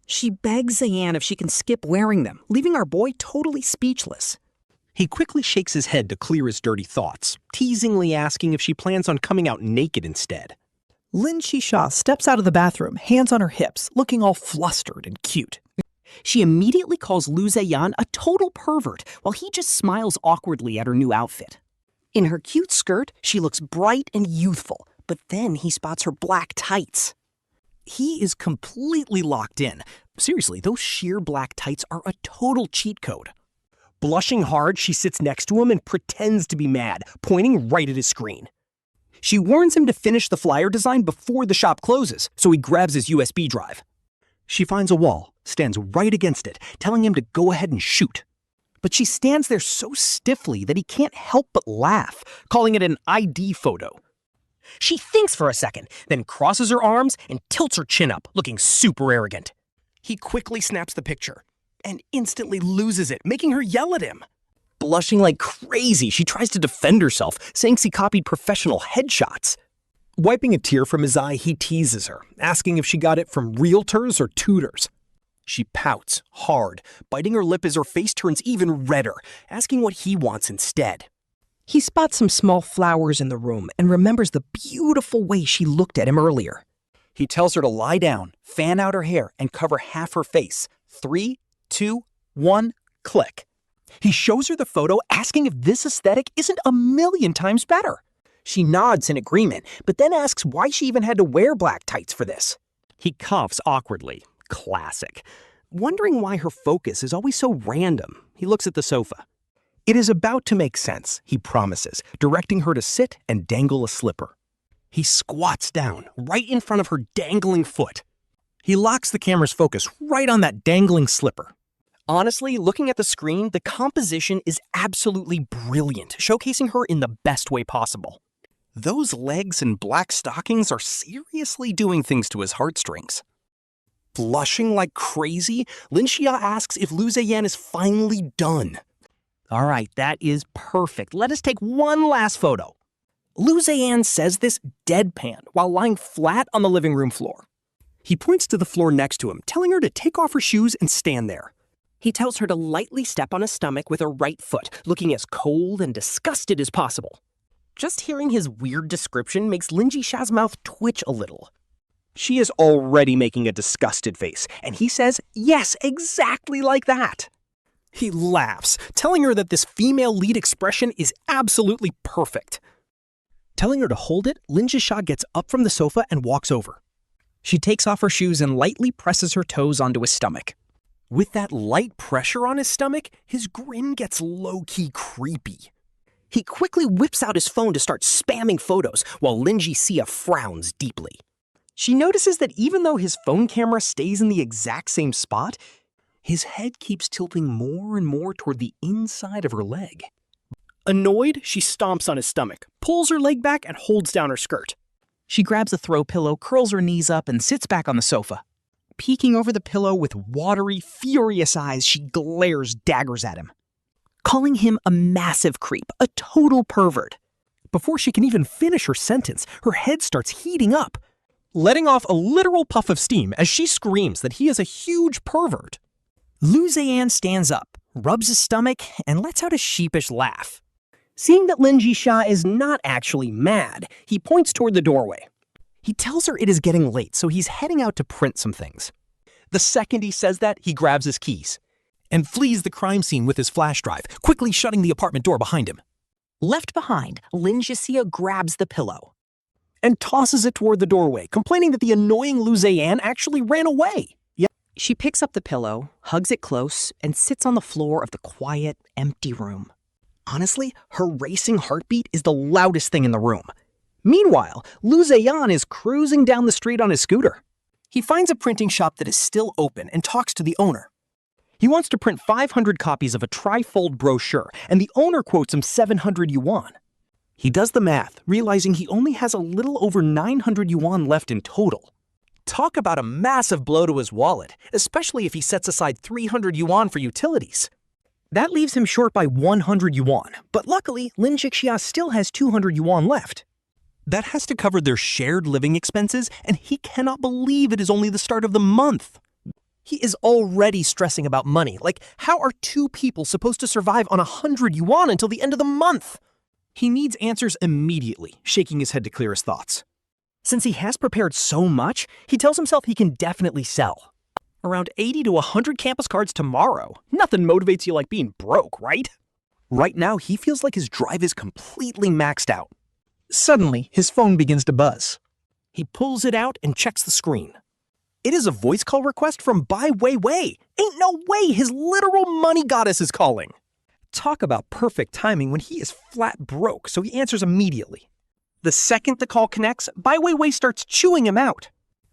She begs Zeyan if she can skip wearing them, leaving our boy totally speechless. He quickly shakes his head to clear his dirty thoughts, teasingly asking if she plans on coming out naked instead. Lin Zhixia steps out of the bathroom, hands on her hips, looking all flustered and cute. She immediately calls Lu Zeyan a total pervert, while he just smiles awkwardly at her new outfit. In her cute skirt, she looks bright and youthful, but then he spots her black tights. He is completely locked in. Seriously, those sheer black tights are a total cheat code. Blushing hard, she sits next to him and pretends to be mad, pointing right at his screen. She warns him to finish the flyer design before the shop closes, so he grabs his USB drive. She finds a wall, stands right against it, telling him to go ahead and shoot. But she stands there so stiffly that he can't help but laugh, calling it an ID photo. She thinks for a second, then crosses her arms and tilts her chin up, looking super arrogant. He quickly snaps the picture and instantly loses it, making her yell at him. Blushing like crazy, she tries to defend herself, saying she copied professional headshots. Wiping a tear from his eye, he teases her, asking if she got it from realtors or tutors. She pouts hard, biting her lip as her face turns even redder, asking what he wants instead. He spots some small flowers in the room and remembers the beautiful way she looked at him earlier. He tells her to lie down, fan out her hair, and cover half her face. 3, 2, 1, click. He shows her the photo, asking if this aesthetic isn't a million times better. She nods in agreement, but then asks why she even had to wear black tights for this. He coughs awkwardly. Classic. Wondering why her focus is always so random, he looks at the sofa. It is about to make sense, he promises, directing her to sit and dangle a slipper. He squats down, right in front of her dangling foot. He locks the camera's focus right on that dangling slipper. Honestly, looking at the screen, the composition is absolutely brilliant, showcasing her in the best way possible. Those legs and black stockings are seriously doing things to his heartstrings. Blushing like crazy, Lin Zhixia asks if Lu Zeyan is finally done. All right, that is perfect. Let us take one last photo. Lu Zeyan says this deadpan while lying flat on the living room floor. He points to the floor next to him, telling her to take off her shoes and stand there. He tells her to lightly step on his stomach with her right foot, looking as cold and disgusted as possible. Just hearing his weird description makes Lin Zhixia's mouth twitch a little. She is already making a disgusted face, and he says, yes, exactly like that. He laughs, telling her that this female lead expression is absolutely perfect. Telling her to hold it, Lin Zhixia gets up from the sofa and walks over. She takes off her shoes and lightly presses her toes onto his stomach. With that light pressure on his stomach, his grin gets low-key creepy. He quickly whips out his phone to start spamming photos, while Lin Zhixia frowns deeply. She notices that even though his phone camera stays in the exact same spot, his head keeps tilting more and more toward the inside of her leg. Annoyed, she stomps on his stomach, pulls her leg back, and holds down her skirt. She grabs a throw pillow, curls her knees up, and sits back on the sofa. Peeking over the pillow with watery, furious eyes, she glares daggers at him, calling him a massive creep, a total pervert. Before she can even finish her sentence, her head starts heating up, letting off a literal puff of steam as she screams that he is a huge pervert. Lu Zeyan stands up, rubs his stomach, and lets out a sheepish laugh. Seeing that Lin Zhixia is not actually mad, he points toward the doorway. He tells her it is getting late, so he's heading out to print some things. The second he says that, he grabs his keys and flees the crime scene with his flash drive, quickly shutting the apartment door behind him. Left behind, Lin Zhixia grabs the pillow And tosses it toward the doorway, complaining that the annoying Lu Zeyan actually ran away. She picks up the pillow, hugs it close, and sits on the floor of the quiet, empty room. Honestly, her racing heartbeat is the loudest thing in the room. Meanwhile, Lu Zeyan is cruising down the street on his scooter. He finds a printing shop that is still open and talks to the owner. He wants to print 500 copies of a trifold brochure, and the owner quotes him 700 yuan. He does the math, realizing he only has a little over 900 yuan left in total. Talk about a massive blow to his wallet, especially if he sets aside 300 yuan for utilities. That leaves him short by 100 yuan, but luckily, Lin Zhixia still has 200 yuan left. That has to cover their shared living expenses, and he cannot believe it is only the start of the month. He is already stressing about money, like how are two people supposed to survive on 100 yuan until the end of the month? He needs answers immediately, shaking his head to clear his thoughts. Since he has prepared so much, he tells himself he can definitely sell. Around 80 to 100 campus cards tomorrow. Nothing motivates you like being broke, right? Right now, he feels like his drive is completely maxed out. Suddenly, his phone begins to buzz. He pulls it out and checks the screen. It is a voice call request from Bai Weiwei. Ain't no way his literal money goddess is calling. Talk about perfect timing when he is flat broke, so he answers immediately. The second the call connects, Bai Weiwei starts chewing him out.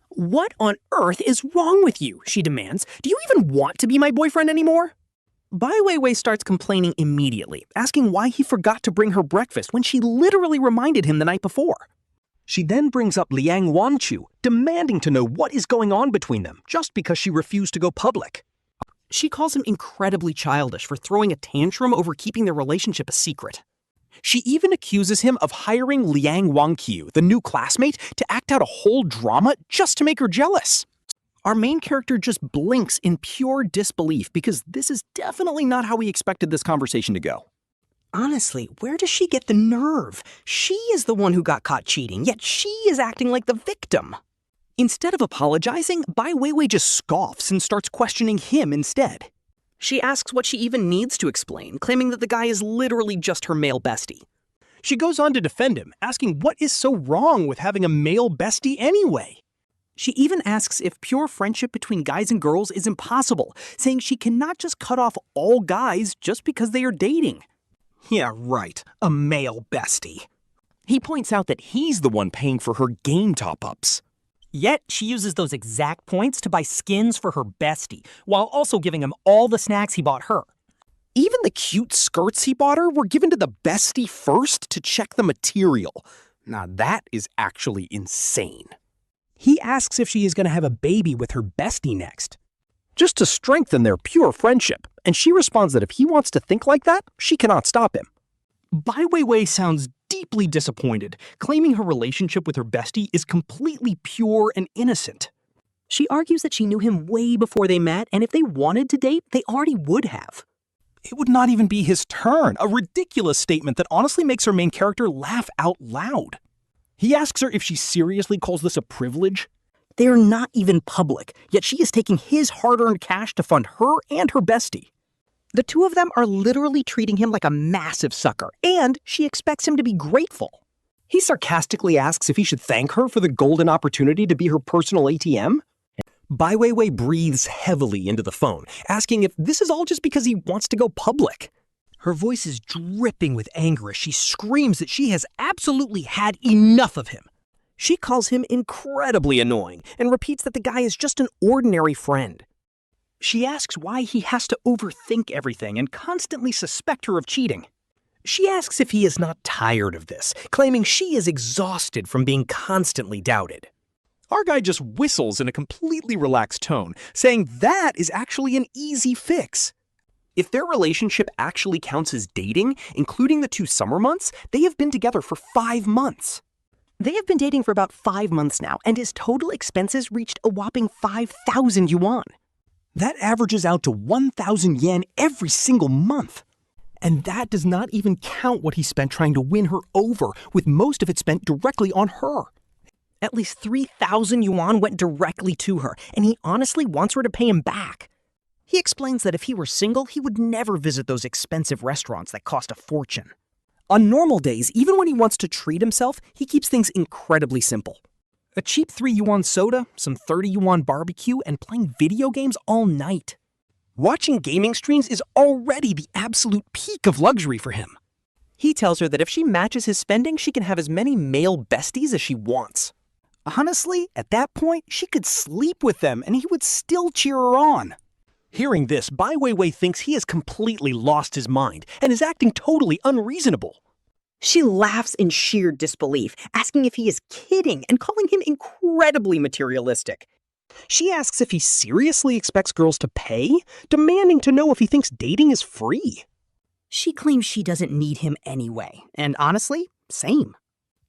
"What on earth is wrong with you?" she demands. "Do you even want to be my boyfriend anymore?" Bai Weiwei starts complaining immediately, asking why he forgot to bring her breakfast when she literally reminded him the night before. She then brings up Liang Wanqiu, demanding to know what is going on between them, just because she refused to go public. She calls him incredibly childish for throwing a tantrum over keeping their relationship a secret. She even accuses him of hiring Liang Wanqiu, the new classmate, to act out a whole drama just to make her jealous. Our main character just blinks in pure disbelief because this is definitely not how we expected this conversation to go. Honestly, where does she get the nerve? She is the one who got caught cheating, yet she is acting like the victim. Instead of apologizing, Bai Weiwei just scoffs and starts questioning him instead. She asks what she even needs to explain, claiming that the guy is literally just her male bestie. She goes on to defend him, asking what is so wrong with having a male bestie anyway. She even asks if pure friendship between guys and girls is impossible, saying she cannot just cut off all guys just because they are dating. Yeah, right, a male bestie. He points out that he's the one paying for her game top-ups. Yet, she uses those exact points to buy skins for her bestie, while also giving him all the snacks he bought her. Even the cute skirts he bought her were given to the bestie first to check the material. Now that is actually insane. He asks if she is going to have a baby with her bestie next, just to strengthen their pure friendship, and she responds that if he wants to think like that, she cannot stop him. Bai Weiwei sounds deeply disappointed, claiming her relationship with her bestie is completely pure and innocent. She argues that she knew him way before they met, and if they wanted to date, they already would have. It would not even be his turn, a ridiculous statement that honestly makes her main character laugh out loud. He asks her if she seriously calls this a privilege. They are not even public, yet she is taking his hard-earned cash to fund her and her bestie. The two of them are literally treating him like a massive sucker, and she expects him to be grateful. He sarcastically asks if he should thank her for the golden opportunity to be her personal ATM. Bai Weiwei breathes heavily into the phone, asking if this is all just because he wants to go public. Her voice is dripping with anger as she screams that she has absolutely had enough of him. She calls him incredibly annoying and repeats that the guy is just an ordinary friend. She asks why he has to overthink everything and constantly suspect her of cheating. She asks if he is not tired of this, claiming she is exhausted from being constantly doubted. Our guy just whistles in a completely relaxed tone, saying that is actually an easy fix. If their relationship actually counts as dating, including the 2 summer months, they have been together for 5 months. They have been dating for about 5 months now, and his total expenses reached a whopping 5,000 yuan. That averages out to 1,000 yen every single month. And that does not even count what he spent trying to win her over, with most of it spent directly on her. At least 3,000 yuan went directly to her, and he honestly wants her to pay him back. He explains that if he were single, he would never visit those expensive restaurants that cost a fortune. On normal days, even when he wants to treat himself, he keeps things incredibly simple. A cheap 3 yuan soda, some 30 yuan barbecue, and playing video games all night. Watching gaming streams is already the absolute peak of luxury for him. He tells her that if she matches his spending, she can have as many male besties as she wants. Honestly, at that point, she could sleep with them and he would still cheer her on. Hearing this, Bai Weiwei thinks he has completely lost his mind and is acting totally unreasonable. She laughs in sheer disbelief, asking if he is kidding and calling him incredibly materialistic. She asks if he seriously expects girls to pay, demanding to know if he thinks dating is free. She claims she doesn't need him anyway, and honestly, same.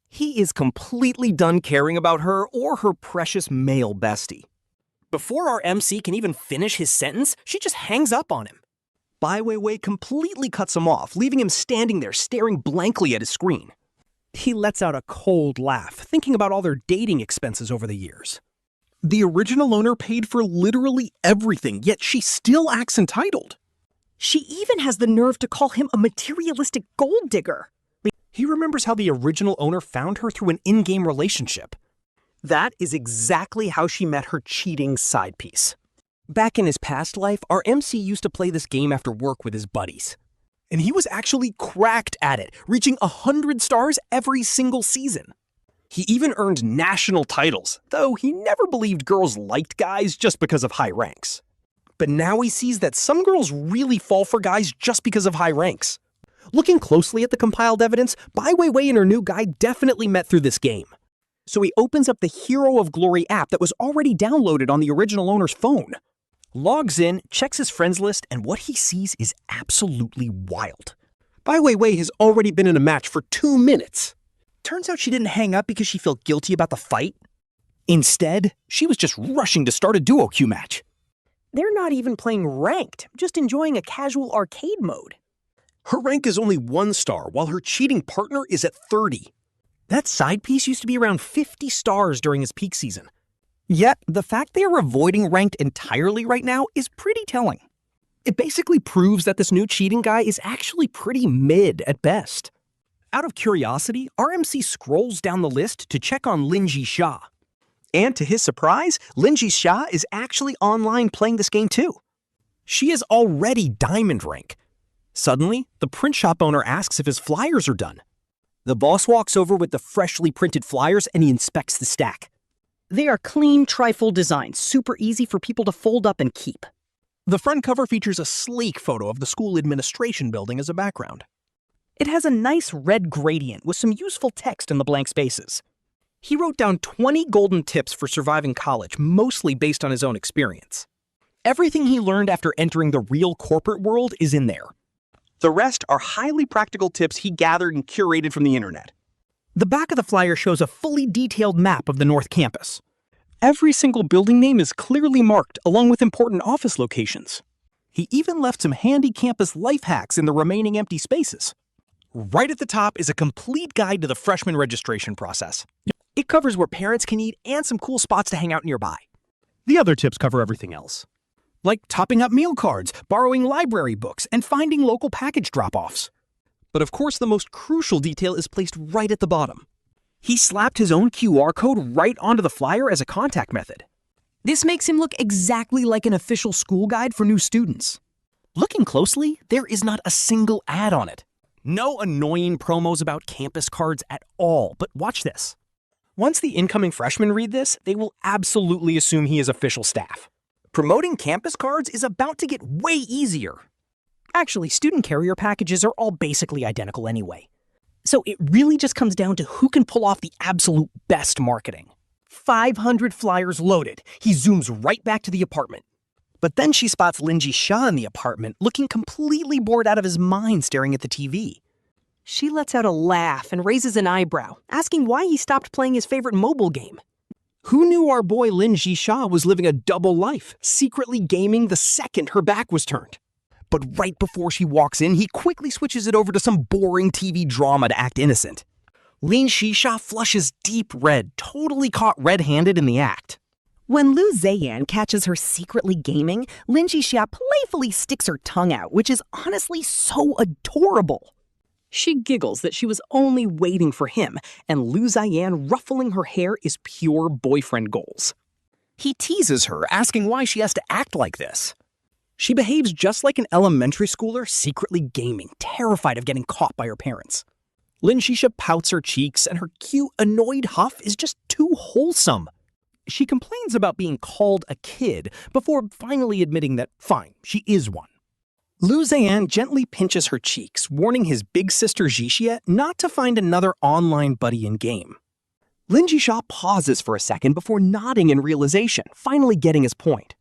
He is completely done caring about her or her precious male bestie. Before our MC can even finish his sentence, she just hangs up on him. Bai Weiwei completely cuts him off, leaving him standing there staring blankly at his screen. He lets out a cold laugh, thinking about all their dating expenses over the years. The original owner paid for literally everything, yet she still acts entitled. She even has the nerve to call him a materialistic gold digger. He remembers how the original owner found her through an in-game relationship. That is exactly how she met her cheating side piece. Back in his past life, our MC used to play this game after work with his buddies. And he was actually cracked at it, reaching 100 stars every single season. He even earned national titles, though he never believed girls liked guys just because of high ranks. But now he sees that some girls really fall for guys just because of high ranks. Looking closely at the compiled evidence, Bai Weiwei and her new guy definitely met through this game. So he opens up the Hero of Glory app that was already downloaded on the original owner's phone. Logs in, checks his friends list, and what he sees is absolutely wild. Bai Weiwei has already been in a match for 2 minutes. Turns out she didn't hang up because she felt guilty about the fight. Instead, she was just rushing to start a duo queue match. They're not even playing ranked, just enjoying a casual arcade mode. Her rank is only 1 star, while her cheating partner is at 30. That side piece used to be around 50 stars during his peak season. Yet, the fact they are avoiding ranked entirely right now is pretty telling. It basically proves that this new cheating guy is actually pretty mid at best. Out of curiosity, RMC scrolls down the list to check on Lin Zhixia. And to his surprise, Lin Zhixia is actually online playing this game too. She is already diamond rank. Suddenly, the print shop owner asks if his flyers are done. The boss walks over with the freshly printed flyers and he inspects the stack. They are clean trifold designs, super easy for people to fold up and keep. The front cover features a sleek photo of the school administration building as a background. It has a nice red gradient with some useful text in the blank spaces. He wrote down 20 golden tips for surviving college, mostly based on his own experience. Everything he learned after entering the real corporate world is in there. The rest are highly practical tips he gathered and curated from the internet. The back of the flyer shows a fully detailed map of the North Campus. Every single building name is clearly marked, along with important office locations. He even left some handy campus life hacks in the remaining empty spaces. Right at the top is a complete guide to the freshman registration process. It covers where parents can eat and some cool spots to hang out nearby. The other tips cover everything else, like topping up meal cards, borrowing library books, and finding local package drop-offs. But of course, the most crucial detail is placed right at the bottom. He slapped his own QR code right onto the flyer as a contact method. This makes him look exactly like an official school guide for new students. Looking closely, there is not a single ad on it. No annoying promos about campus cards at all, but watch this. Once the incoming freshmen read this, they will absolutely assume he is official staff. Promoting campus cards is about to get way easier. Actually, student carrier packages are all basically identical anyway. So it really just comes down to who can pull off the absolute best marketing. 500 flyers loaded. He zooms right back to the apartment. But then she spots Lin Zhixia in the apartment, looking completely bored out of his mind staring at the TV. She lets out a laugh and raises an eyebrow, asking why he stopped playing his favorite mobile game. Who knew our boy Lin Zhixia was living a double life, secretly gaming the second her back was turned? But right before she walks in, he quickly switches it over to some boring TV drama to act innocent. Lin Zhixia flushes deep red, totally caught red-handed in the act. When Lu Zeyan catches her secretly gaming, Lin Zhixia playfully sticks her tongue out, which is honestly so adorable. She giggles that she was only waiting for him, and Lu Zeyan ruffling her hair is pure boyfriend goals. He teases her, asking why she has to act like this. She behaves just like an elementary schooler secretly gaming, terrified of getting caught by her parents. Lin Zhixia pouts her cheeks, and her cute, annoyed huff is just too wholesome. She complains about being called a kid before finally admitting that, fine, she is one. Lu Zeyan gently pinches her cheeks, warning his big sister Zhixia not to find another online buddy in-game. Lin Zhixia pauses for a second before nodding in realization, finally getting his point.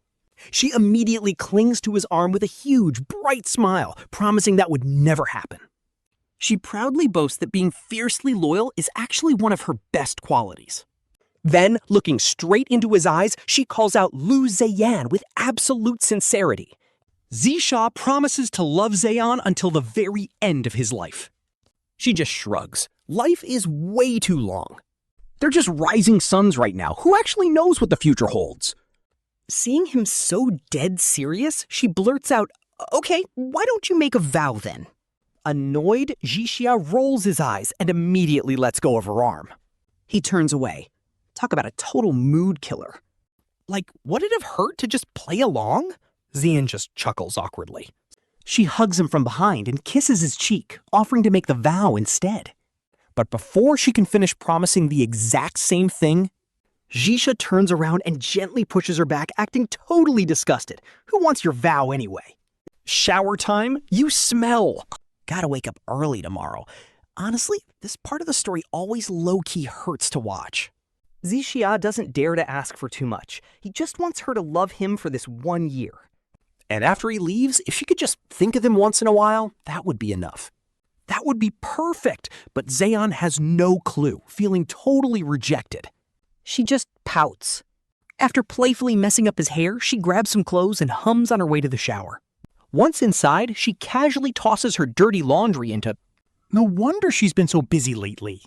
She immediately clings to his arm with a huge, bright smile, promising that would never happen. She proudly boasts that being fiercely loyal is actually one of her best qualities. Then, looking straight into his eyes, she calls out Lu Zeyan with absolute sincerity. Zhixia promises to love Zeyan until the very end of his life. She just shrugs. Life is way too long. They're just rising suns right now. Who actually knows what the future holds? Seeing him so dead serious, she blurts out, "Okay, why don't you make a vow then?" Annoyed, Zhixia rolls his eyes and immediately lets go of her arm. He turns away. Talk about a total mood killer. Like, would it have hurt to just play along? Zeyan just chuckles awkwardly. She hugs him from behind and kisses his cheek, offering to make the vow instead. But before she can finish promising the exact same thing, Zhixia turns around and gently pushes her back, acting totally disgusted. Who wants your vow anyway? Shower time? You smell. Gotta wake up early tomorrow. Honestly, this part of the story always low-key hurts to watch. Zhixia doesn't dare to ask for too much. He just wants her to love him for this 1 year. And after he leaves, if she could just think of him once in a while, that would be enough. That would be perfect, but Zeyan has no clue, feeling totally rejected. She just pouts. After playfully messing up his hair, she grabs some clothes and hums on her way to the shower. Once inside, she casually tosses her dirty laundry into... No wonder she's been so busy lately.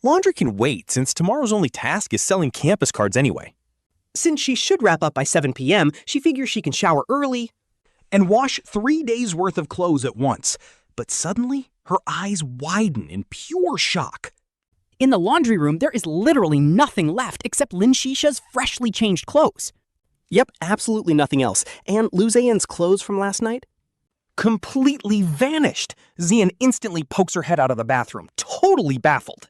Laundry can wait, since tomorrow's only task is selling campus cards anyway. Since she should wrap up by 7 p.m., she figures she can shower early and wash 3 days' worth of clothes at once. But suddenly, her eyes widen in pure shock. In the laundry room, there is literally nothing left except Lin Zhixia's freshly changed clothes. Yep, absolutely nothing else. And Lu Zeyan's clothes from last night? Completely vanished. Zeyan instantly pokes her head out of the bathroom, totally baffled.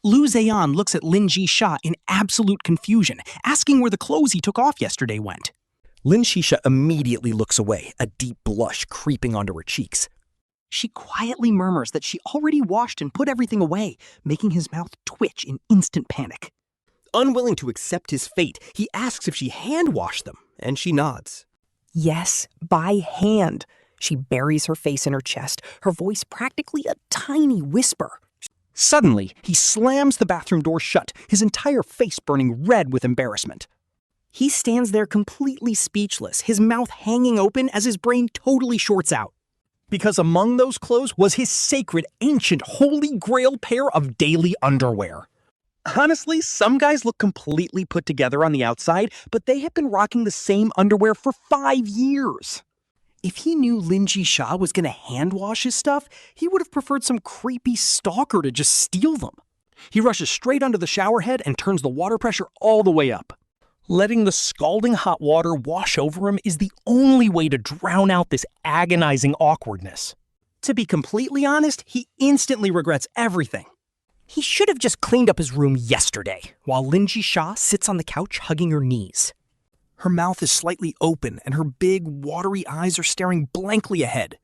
Lu Zeyan looks at Lin Zhixia in absolute confusion, asking where the clothes he took off yesterday went. Lin Zhixia immediately looks away, a deep blush creeping onto her cheeks. She quietly murmurs that she already washed and put everything away, making his mouth twitch in instant panic. Unwilling to accept his fate, he asks if she hand-washed them, and she nods. Yes, by hand. She buries her face in her chest, her voice practically a tiny whisper. Suddenly, he slams the bathroom door shut, his entire face burning red with embarrassment. He stands there completely speechless, his mouth hanging open as his brain totally shorts out. Because among those clothes was his sacred, ancient, holy grail pair of daily underwear. Honestly, some guys look completely put together on the outside, but they have been rocking the same underwear for 5 years. If he knew Lin Zhixia was going to hand-wash his stuff, he would have preferred some creepy stalker to just steal them. He rushes straight under the shower head and turns the water pressure all the way up. Letting the scalding hot water wash over him is the only way to drown out this agonizing awkwardness. To be completely honest, he instantly regrets everything. He should have just cleaned up his room yesterday, while Lin Zhixia sits on the couch hugging her knees. Her mouth is slightly open, and her big, watery eyes are staring blankly ahead.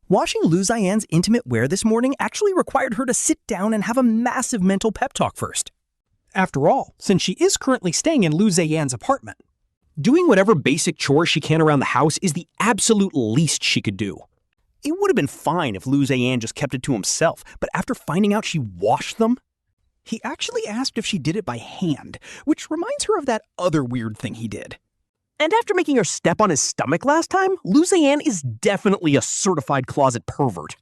Washing Lu Zeyan's intimate wear this morning actually required her to sit down and have a massive mental pep talk first. After all, since she is currently staying in Lu Zeyan's apartment, doing whatever basic chores she can around the house is the absolute least she could do. It would have been fine if Lu Zeyan just kept it to himself, but after finding out she washed them, he actually asked if she did it by hand, which reminds her of that other weird thing he did. And after making her step on his stomach last time, Lu Zeyan is definitely a certified closet pervert.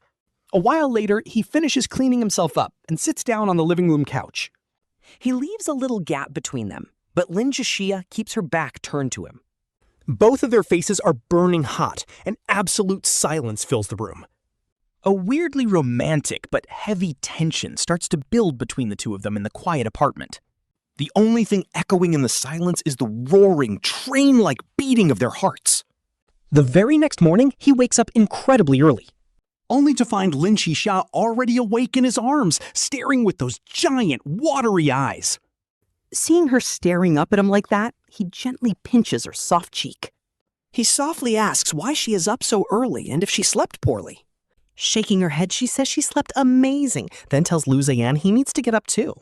A while later, he finishes cleaning himself up and sits down on the living room couch. He leaves a little gap between them, but Lin Zhixia keeps her back turned to him. Both of their faces are burning hot, and absolute silence fills the room. A weirdly romantic but heavy tension starts to build between the two of them in the quiet apartment. The only thing echoing in the silence is the roaring, train-like beating of their hearts. The very next morning, he wakes up incredibly early, only to find Lin Zhixia already awake in his arms, staring with those giant, watery eyes. Seeing her staring up at him like that, he gently pinches her soft cheek. He softly asks why she is up so early and if she slept poorly. Shaking her head, she says she slept amazing, then tells Lu Zeyan he needs to get up too.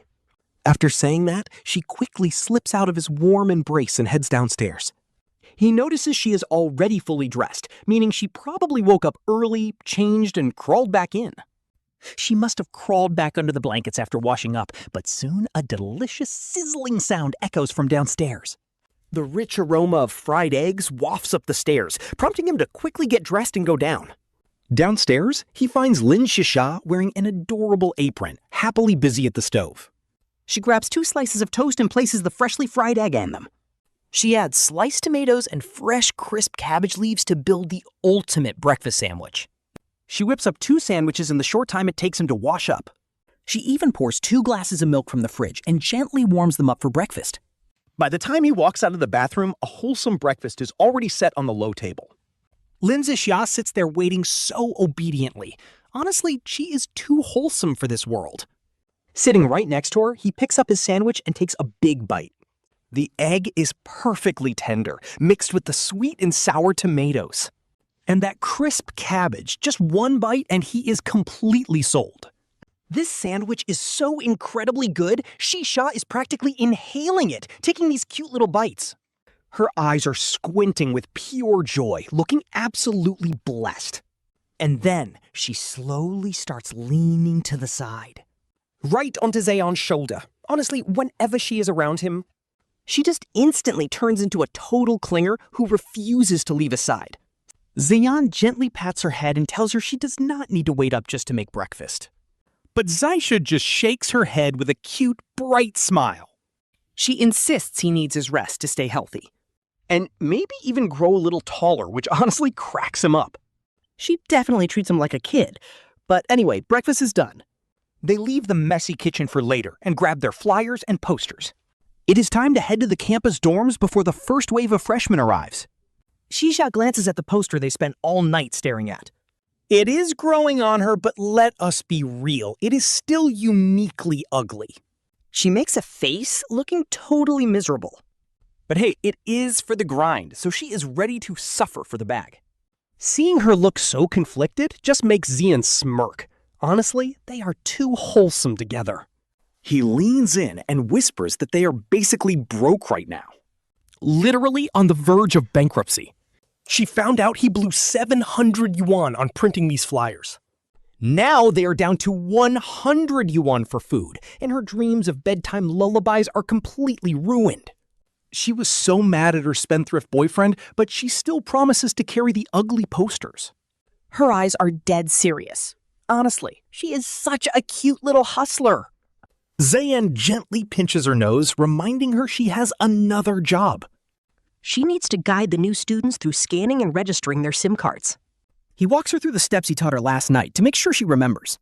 After saying that, she quickly slips out of his warm embrace and heads downstairs. He notices she is already fully dressed, meaning she probably woke up early, changed, and crawled back in. She must have crawled back under the blankets after washing up, but soon a delicious sizzling sound echoes from downstairs. The rich aroma of fried eggs wafts up the stairs, prompting him to quickly get dressed and go down. Downstairs, he finds Lin Zhixia wearing an adorable apron, happily busy at the stove. She grabs 2 slices of toast and places the freshly fried egg in them. She adds sliced tomatoes and fresh, crisp cabbage leaves to build the ultimate breakfast sandwich. She whips up 2 sandwiches in the short time it takes him to wash up. She even pours 2 glasses of milk from the fridge and gently warms them up for breakfast. By the time he walks out of the bathroom, a wholesome breakfast is already set on the low table. Lin Zhixia sits there waiting so obediently. Honestly, she is too wholesome for this world. Sitting right next to her, he picks up his sandwich and takes a big bite. The egg is perfectly tender, mixed with the sweet and sour tomatoes. And that crisp cabbage, just 1 bite and he is completely sold. This sandwich is so incredibly good, Zhixia is practically inhaling it, taking these cute little bites. Her eyes are squinting with pure joy, looking absolutely blessed. And then she slowly starts leaning to the side, right onto Zeyan's shoulder. Honestly, whenever she is around him, she just instantly turns into a total clinger who refuses to leave his side. Zeyan gently pats her head and tells her she does not need to wait up just to make breakfast. But Zhixia just shakes her head with a cute, bright smile. She insists he needs his rest to stay healthy. And maybe even grow a little taller, which honestly cracks him up. She definitely treats him like a kid. But anyway, breakfast is done. They leave the messy kitchen for later and grab their flyers and posters. It is time to head to the campus dorms before the first wave of freshmen arrives. Zhixia glances at the poster they spent all night staring at. It is growing on her, but let us be real. It is still uniquely ugly. She makes a face looking totally miserable. But hey, it is for the grind, so she is ready to suffer for the bag. Seeing her look so conflicted just makes Zeyan smirk. Honestly, they are too wholesome together. He leans in and whispers that they are basically broke right now. Literally on the verge of bankruptcy. She found out he blew 700 yuan on printing these flyers. Now they are down to 100 yuan for food, and her dreams of bedtime lullabies are completely ruined. She was so mad at her spendthrift boyfriend, but she still promises to carry the ugly posters. Her eyes are dead serious. Honestly, she is such a cute little hustler. Zeyan gently pinches her nose, reminding her she has another job. She needs to guide the new students through scanning and registering their SIM cards. He walks her through the steps he taught her last night to make sure she remembers.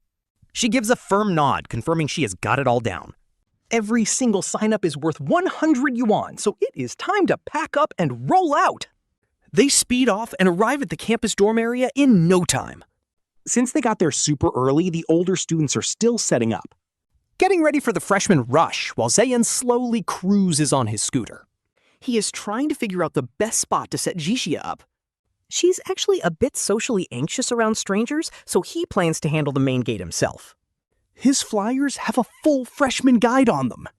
She gives a firm nod, confirming she has got it all down. Every single sign-up is worth 100 yuan, so it is time to pack up and roll out. They speed off and arrive at the campus dorm area in no time. Since they got there super early, the older students are still setting up, getting ready for the freshman rush, while Zeyan slowly cruises on his scooter. He is trying to figure out the best spot to set Zhixia up. She's actually a bit socially anxious around strangers, so he plans to handle the main gate himself. His flyers have a full freshman guide on them.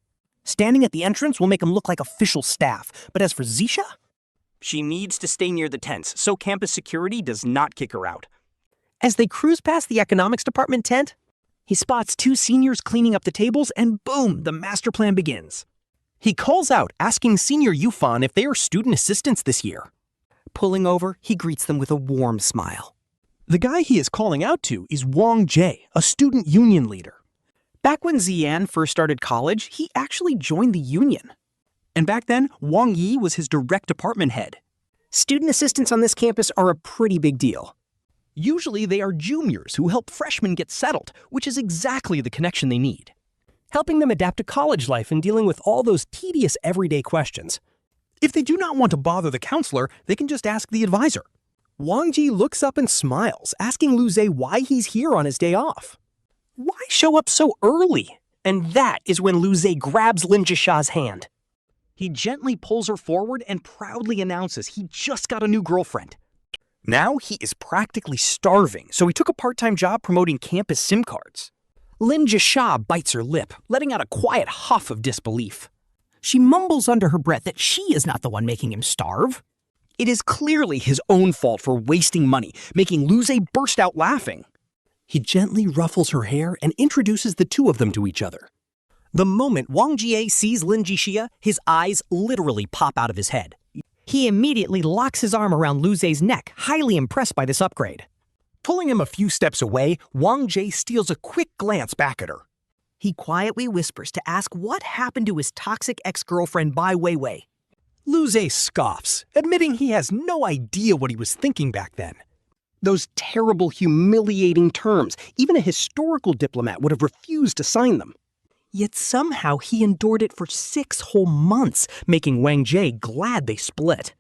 Standing at the entrance will make him look like official staff, but as for Zhixia, she needs to stay near the tents so campus security does not kick her out. As they cruise past the economics department tent, He spots two seniors cleaning up the tables, and boom, the master plan begins. He calls out, asking Senior Yufan if they are student assistants this year. Pulling over, he greets them with a warm smile. The guy he is calling out to is Wanqiu, a student union leader. Back when Zeyan first started college, he actually joined the union. And back then, Wang Yi was his direct department head. Student assistants on this campus are a pretty big deal. Usually they are juniors who help freshmen get settled, which is exactly the connection they need. Helping them adapt to college life and dealing with all those tedious everyday questions. If they do not want to bother the counselor, they can just ask the advisor. Wang Ji looks up and smiles, asking Lu Zeyan why he's here on his day off. Why show up so early? And that is when Lu Zeyan grabs Lin Zhixia's hand. He gently pulls her forward and proudly announces he just got a new girlfriend. Now he is practically starving, so he took a part-time job promoting campus SIM cards. Lin Zhixia bites her lip, letting out a quiet huff of disbelief. She mumbles under her breath that she is not the one making him starve. It is clearly his own fault for wasting money, making Lu Zeyan burst out laughing. He gently ruffles her hair and introduces the two of them to each other. The moment Wang Jie sees Lin Zhixia, his eyes literally pop out of his head. He immediately locks his arm around Lu Zeyan's neck, highly impressed by this upgrade. Pulling him a few steps away, Wang Jie steals a quick glance back at her. He quietly whispers to ask what happened to his toxic ex-girlfriend Bai Weiwei. Lu Zeyan scoffs, admitting he has no idea what he was thinking back then. Those terrible, humiliating terms, even a historical diplomat would have refused to sign them. Yet somehow he endured it for 6 whole months, making Wang Jie glad they split.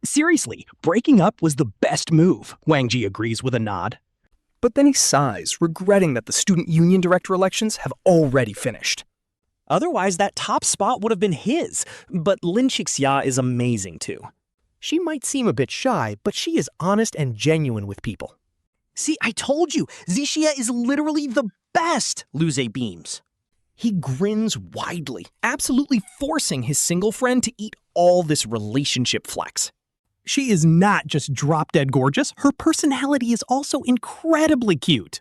Seriously, breaking up was the best move, Wang Ji agrees with a nod. But then he sighs, regretting that the student union director elections have already finished. Otherwise, that top spot would have been his, but Lin Zhixia is amazing too. She might seem a bit shy, but she is honest and genuine with people. See, I told you, Zhixia is literally the best, Lu Zeyan beams. He grins widely, absolutely forcing his single friend to eat all this relationship flex. She is not just drop-dead gorgeous, her personality is also incredibly cute.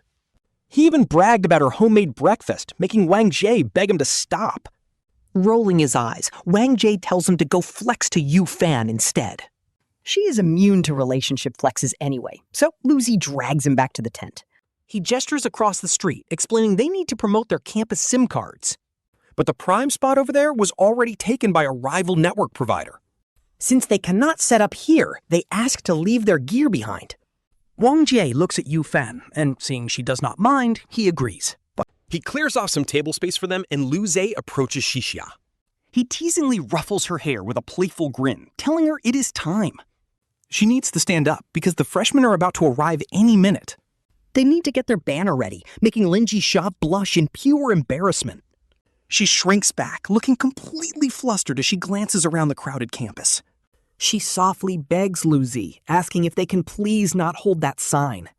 He even bragged about her homemade breakfast, making Wang Jie beg him to stop. Rolling his eyes, Wang Jie tells him to go flex to Yufan instead. She is immune to relationship flexes anyway, so Lu Zeyan drags him back to the tent. He gestures across the street, explaining they need to promote their campus SIM cards. But the prime spot over there was already taken by a rival network provider. Since they cannot set up here, they ask to leave their gear behind. Wang Jie looks at Yufan, and seeing she does not mind, he agrees. But he clears off some table space for them, and Lu Zeyan approaches Zhixia. He teasingly ruffles her hair with a playful grin, telling her it is time. She needs to stand up because the freshmen are about to arrive any minute. They need to get their banner ready, making Lin Zhixia blush in pure embarrassment. She shrinks back, looking completely flustered as she glances around the crowded campus. She softly begs Lu Zeyan, asking if they can please not hold that sign.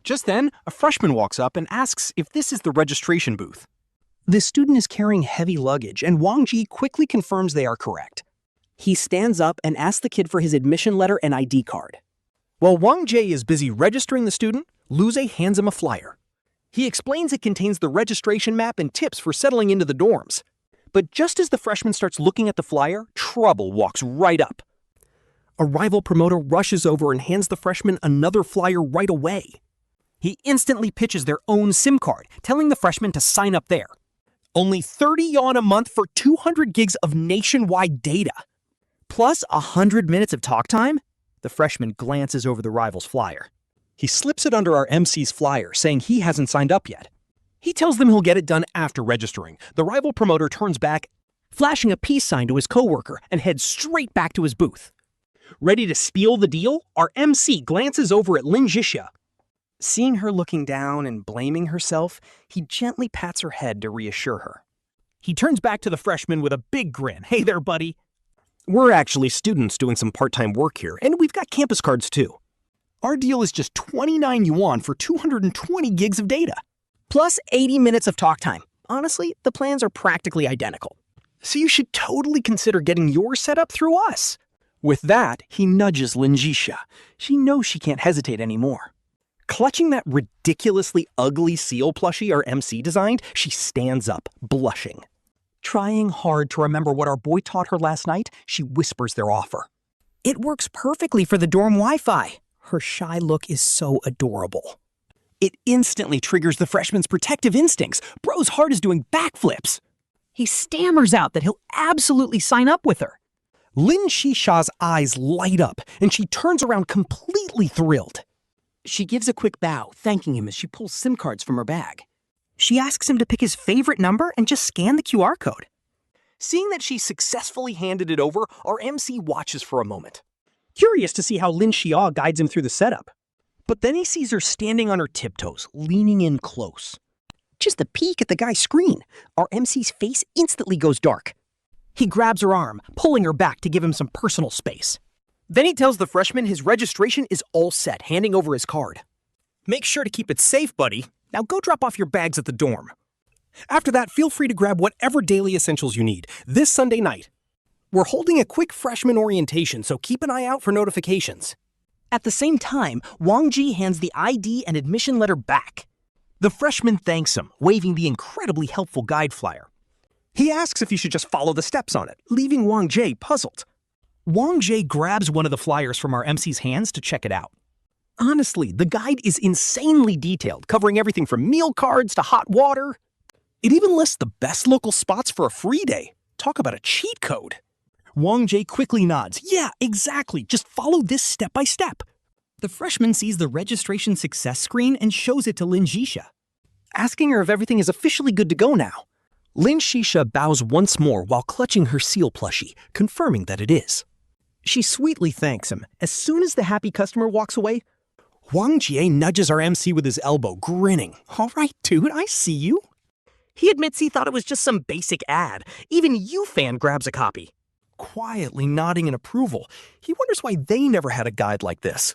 Just then, a freshman walks up and asks if this is the registration booth. The student is carrying heavy luggage, and Wang Ji quickly confirms they are correct. He stands up and asks the kid for his admission letter and ID card. While Wang Jie is busy registering the student, Lu Zeyan hands him a flyer. He explains it contains the registration map and tips for settling into the dorms. But just as the freshman starts looking at the flyer, trouble walks right up. A rival promoter rushes over and hands the freshman another flyer right away. He instantly pitches their own SIM card, telling the freshman to sign up there. Only 30 yuan a month for 200 gigs of nationwide data. Plus 100 minutes of talk time? The freshman glances over the rival's flyer. He slips it under our MC's flyer, saying he hasn't signed up yet. He tells them he'll get it done after registering. The rival promoter turns back, flashing a peace sign to his coworker, and heads straight back to his booth. Ready to spiel the deal, our MC glances over at Lin Zhixia. Seeing her looking down and blaming herself, he gently pats her head to reassure her. He turns back to the freshman with a big grin. Hey there, buddy. We're actually students doing some part-time work here, and we've got campus cards too. Our deal is just 29 yuan for 220 gigs of data. Plus 80 minutes of talk time. Honestly, the plans are practically identical. So you should totally consider getting yours set up through us. With that, he nudges Lin Zhixia. She knows she can't hesitate anymore. Clutching that ridiculously ugly seal plushie our MC designed, she stands up, blushing. Trying hard to remember what our boy taught her last night, she whispers their offer. It works perfectly for the dorm Wi-Fi. Her shy look is so adorable. It instantly triggers the freshman's protective instincts. Bro's heart is doing backflips. He stammers out that he'll absolutely sign up with her. Lin Zhixia's eyes light up, and she turns around completely thrilled. She gives a quick bow, thanking him as she pulls SIM cards from her bag. She asks him to pick his favorite number and just scan the QR code. Seeing that she successfully handed it over, our MC watches for a moment, curious to see how Lin Zhixia guides him through the setup. But then he sees her standing on her tiptoes, leaning in close. Just a peek at the guy's screen, our MC's face instantly goes dark. He grabs her arm, pulling her back to give him some personal space. Then he tells the freshman his registration is all set, handing over his card. Make sure to keep it safe, buddy. Now go drop off your bags at the dorm. After that, feel free to grab whatever daily essentials you need, this Sunday night. We're holding a quick freshman orientation, so keep an eye out for notifications. At the same time, Wanqiu hands the ID and admission letter back. The freshman thanks him, waving the incredibly helpful guide flyer. He asks if he should just follow the steps on it, leaving Wanqiu puzzled. Wanqiu grabs one of the flyers from our MC's hands to check it out. Honestly, the guide is insanely detailed, covering everything from meal cards to hot water. It even lists the best local spots for a free day. Talk about a cheat code. Wanqiu quickly nods. Yeah, exactly. Just follow this step by step. The freshman sees the registration success screen and shows it to Lin Zhixia, asking her if everything is officially good to go now. Lin Zhixia bows once more while clutching her seal plushie, confirming that it is. She sweetly thanks him. As soon as the happy customer walks away, Wanqiu nudges our MC with his elbow, grinning. All right, dude, I see you. He admits he thought it was just some basic ad. Even UFan grabs a copy. Quietly nodding in approval, he wonders why they never had a guide like this.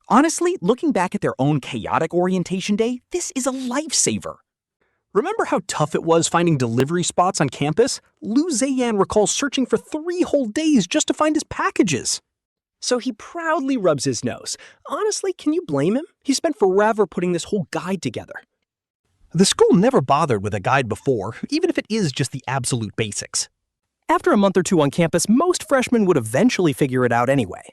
Honestly, looking back at their own chaotic orientation day, this is a lifesaver. Remember how tough it was finding delivery spots on campus? Lu Zeyan recalls searching for 3 whole days just to find his packages. So he proudly rubs his nose. Honestly, can you blame him? He spent forever putting this whole guide together. The school never bothered with a guide before, even if it is just the absolute basics. After a month or two on campus, most freshmen would eventually figure it out anyway.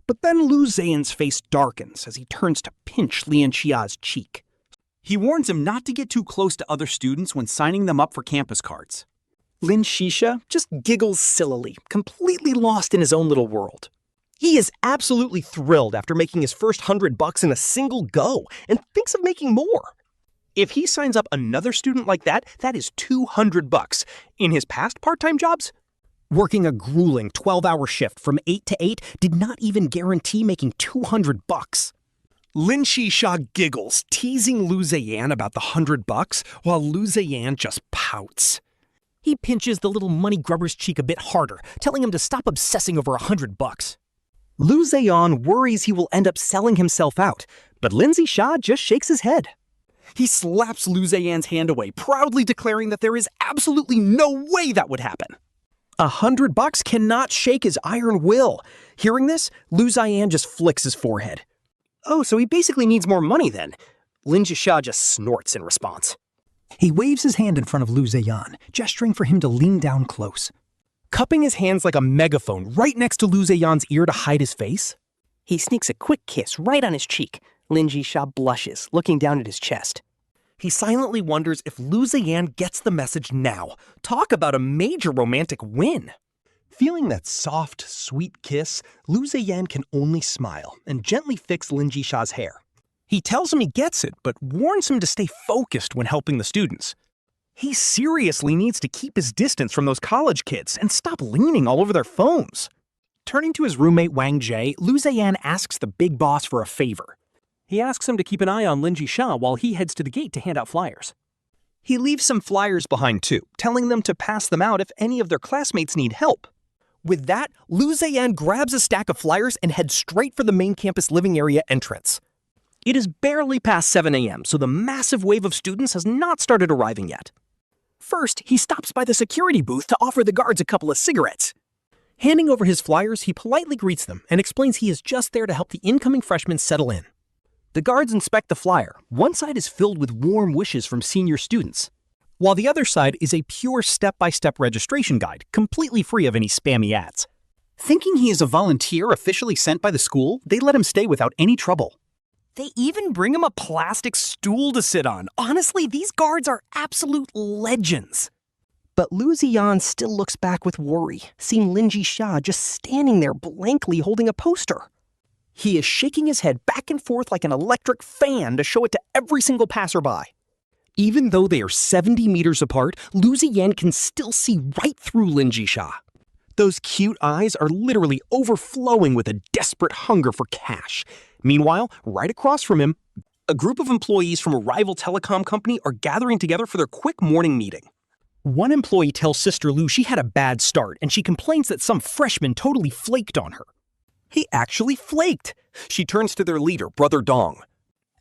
But then Lu Zeyan's face darkens as he turns to pinch Lin Zhixia's cheek. He warns him not to get too close to other students when signing them up for campus cards. Lin Zhixia just giggles sillily, completely lost in his own little world. He is absolutely thrilled after making his first $100 in a single go and thinks of making more. If he signs up another student like that, that is $200. In his past part-time jobs, working a grueling 12-hour shift from 8 to 8 did not even guarantee making $200. Lin Zhixia giggles, teasing Lu Zeyan about the $100, while Lu Zeyan just pouts. He pinches the little money grubber's cheek a bit harder, telling him to stop obsessing over $100. Lu Zeyan worries he will end up selling himself out, but Lin Zhixia just shakes his head. He slaps Lu Zeyan's hand away, proudly declaring that there is absolutely no way that would happen. $100 cannot shake his iron will. Hearing this, Lu Zeyan just flicks his forehead. Oh, so he basically needs more money then. Lin Zhixia just snorts in response. He waves his hand in front of Lu Zeyan, gesturing for him to lean down close. Cupping his hands like a megaphone right next to Lu Zeyan's ear to hide his face, he sneaks a quick kiss right on his cheek. Lin Zhixia blushes, looking down at his chest. He silently wonders if Lu Zeyan gets the message now. Talk about a major romantic win. Feeling that soft, sweet kiss, Lu Zeyan can only smile and gently fix Lin Zhixia's hair. He tells him he gets it, but warns him to stay focused when helping the students. He seriously needs to keep his distance from those college kids and stop leaning all over their phones. Turning to his roommate Wanqiu, Lu Zeyan asks the big boss for a favor. He asks him to keep an eye on Lin Zhixia while he heads to the gate to hand out flyers. He leaves some flyers behind too, telling them to pass them out if any of their classmates need help. With that, Lu Zeyan grabs a stack of flyers and heads straight for the main campus living area entrance. It is barely past 7 a.m., so the massive wave of students has not started arriving yet. First, he stops by the security booth to offer the guards a couple of cigarettes. Handing over his flyers, he politely greets them and explains he is just there to help the incoming freshmen settle in. The guards inspect the flyer. One side is filled with warm wishes from senior students, while the other side is a pure step-by-step registration guide, completely free of any spammy ads. Thinking he is a volunteer officially sent by the school, they let him stay without any trouble. They even bring him a plastic stool to sit on. Honestly, these guards are absolute legends. But Lu Zeyan still looks back with worry, seeing Lin Zhixia just standing there blankly holding a poster. He is shaking his head back and forth like an electric fan to show it to every single passerby. Even though they are 70 meters apart, Lu Zeyan can still see right through Lin Zhixia. Those cute eyes are literally overflowing with a desperate hunger for cash. Meanwhile, right across from him, a group of employees from a rival telecom company are gathering together for their quick morning meeting. One employee tells Sister Lu she had a bad start, and she complains that some freshman totally flaked on her. He actually flaked. She turns to their leader, Brother Dong,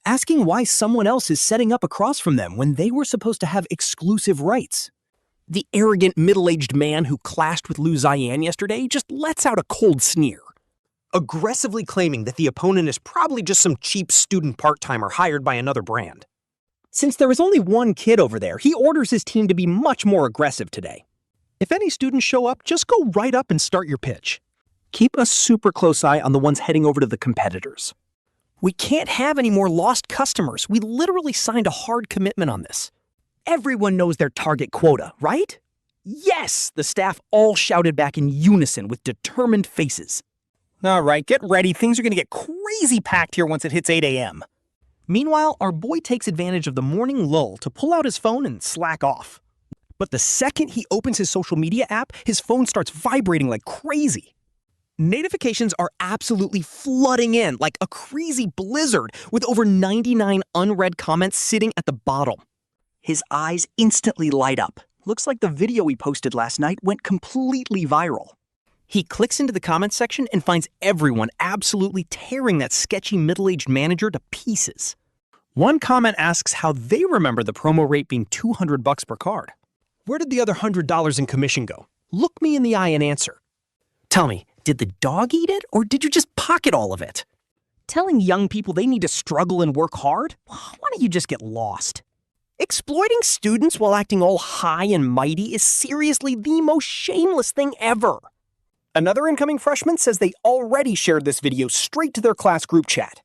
asking why someone else is setting up across from them when they were supposed to have exclusive rights. The arrogant middle-aged man who clashed with Lu Zeyan yesterday just lets out a cold sneer, aggressively claiming that the opponent is probably just some cheap student part-timer hired by another brand. Since there is only one kid over there, he orders his team to be much more aggressive today. If any students show up, just go right up and start your pitch. Keep a super close eye on the ones heading over to the competitors. We can't have any more lost customers. We literally signed a hard commitment on this. Everyone knows their target quota, right? Yes! The staff all shouted back in unison with determined faces. All right, get ready. Things are going to get crazy packed here once it hits 8 a.m. Meanwhile, our boy takes advantage of the morning lull to pull out his phone and slack off. But the second he opens his social media app, his phone starts vibrating like crazy. Notifications are absolutely flooding in like a crazy blizzard, with over 99 unread comments sitting at the bottom. His eyes instantly light up. Looks like the video he posted last night went completely viral. He clicks into the comments section and finds everyone absolutely tearing that sketchy middle-aged manager to pieces. One comment asks how they remember the promo rate being $200 per card. Where did the other $100 in commission go? Look me in the eye and answer. Tell me, did the dog eat it, or did you just pocket all of it? Telling young people they need to struggle and work hard? Why don't you just get lost? Exploiting students while acting all high and mighty is seriously the most shameless thing ever. Another incoming freshman says they already shared this video straight to their class group chat.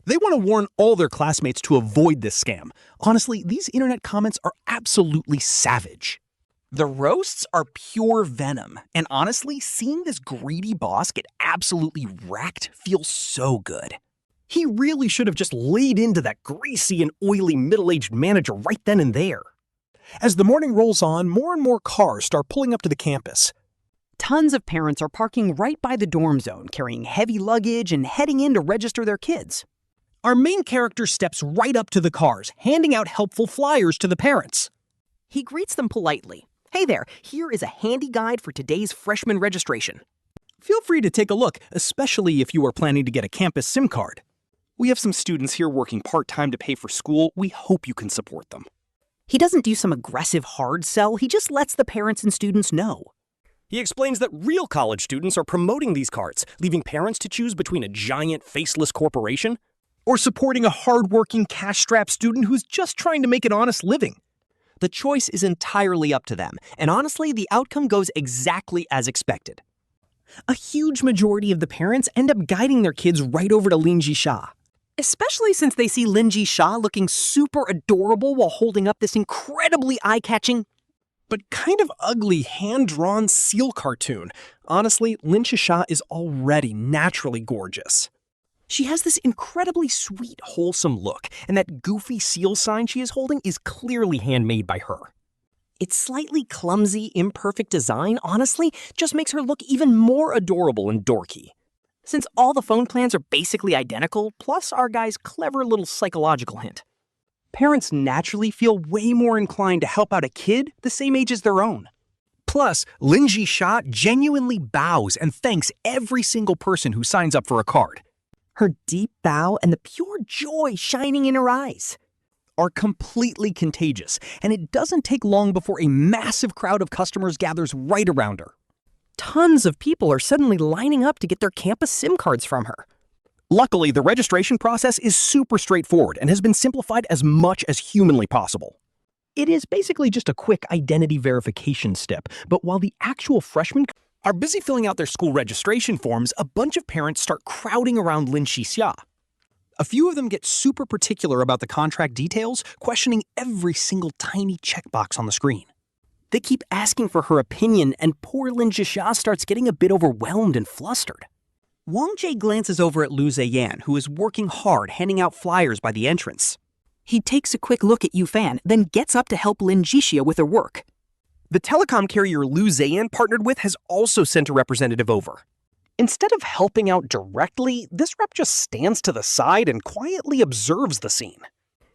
They want to warn all their classmates to avoid this scam. Honestly, these internet comments are absolutely savage. The roasts are pure venom, and honestly, seeing this greedy boss get absolutely wrecked feels so good. He really should have just laid into that greasy and oily middle-aged manager right then and there. As the morning rolls on, more and more cars start pulling up to the campus. Tons of parents are parking right by the dorm zone, carrying heavy luggage and heading in to register their kids. Our main character steps right up to the cars, handing out helpful flyers to the parents. He greets them politely. Hey there, here is a handy guide for today's freshman registration. Feel free to take a look, especially if you are planning to get a campus SIM card. We have some students here working part-time to pay for school. We hope you can support them. He doesn't do some aggressive hard sell, he just lets the parents and students know. He explains that real college students are promoting these cards, leaving parents to choose between a giant faceless corporation or supporting a hard-working, cash-strapped student who's just trying to make an honest living. The choice is entirely up to them, and honestly, the outcome goes exactly as expected. A huge majority of the parents end up guiding their kids right over to Lin Zhixia, especially since they see Lin Zhixia looking super adorable while holding up this incredibly eye-catching but kind of ugly hand-drawn seal cartoon. Honestly, Lin Zhixia is already naturally gorgeous. She has this incredibly sweet, wholesome look, and that goofy seal sign she is holding is clearly handmade by her. Its slightly clumsy, imperfect design, honestly, just makes her look even more adorable and dorky. Since all the phone plans are basically identical, plus our guy's clever little psychological hint, parents naturally feel way more inclined to help out a kid the same age as their own. Plus, Lin Zhixia genuinely bows and thanks every single person who signs up for a card. Her deep bow and the pure joy shining in her eyes Are completely contagious, and it doesn't take long before a massive crowd of customers gathers right around her. Tons of people are suddenly lining up to get their campus SIM cards from her. Luckily, the registration process is super straightforward and has been simplified as much as humanly possible. It is basically just a quick identity verification step, but while the actual freshmen are busy filling out their school registration forms, a bunch of parents start crowding around Lin Zhixia. A few of them get super particular about the contract details, questioning every single tiny checkbox on the screen. They keep asking for her opinion, and poor Lin Zhixia starts getting a bit overwhelmed and flustered. Wanqiu glances over at Lu Zeyan, who is working hard handing out flyers by the entrance. He takes a quick look at Yufan, then gets up to help Lin Zhixia with her work. The telecom carrier Lu Zeyan partnered with has also sent a representative over. Instead of helping out directly, this rep just stands to the side and quietly observes the scene.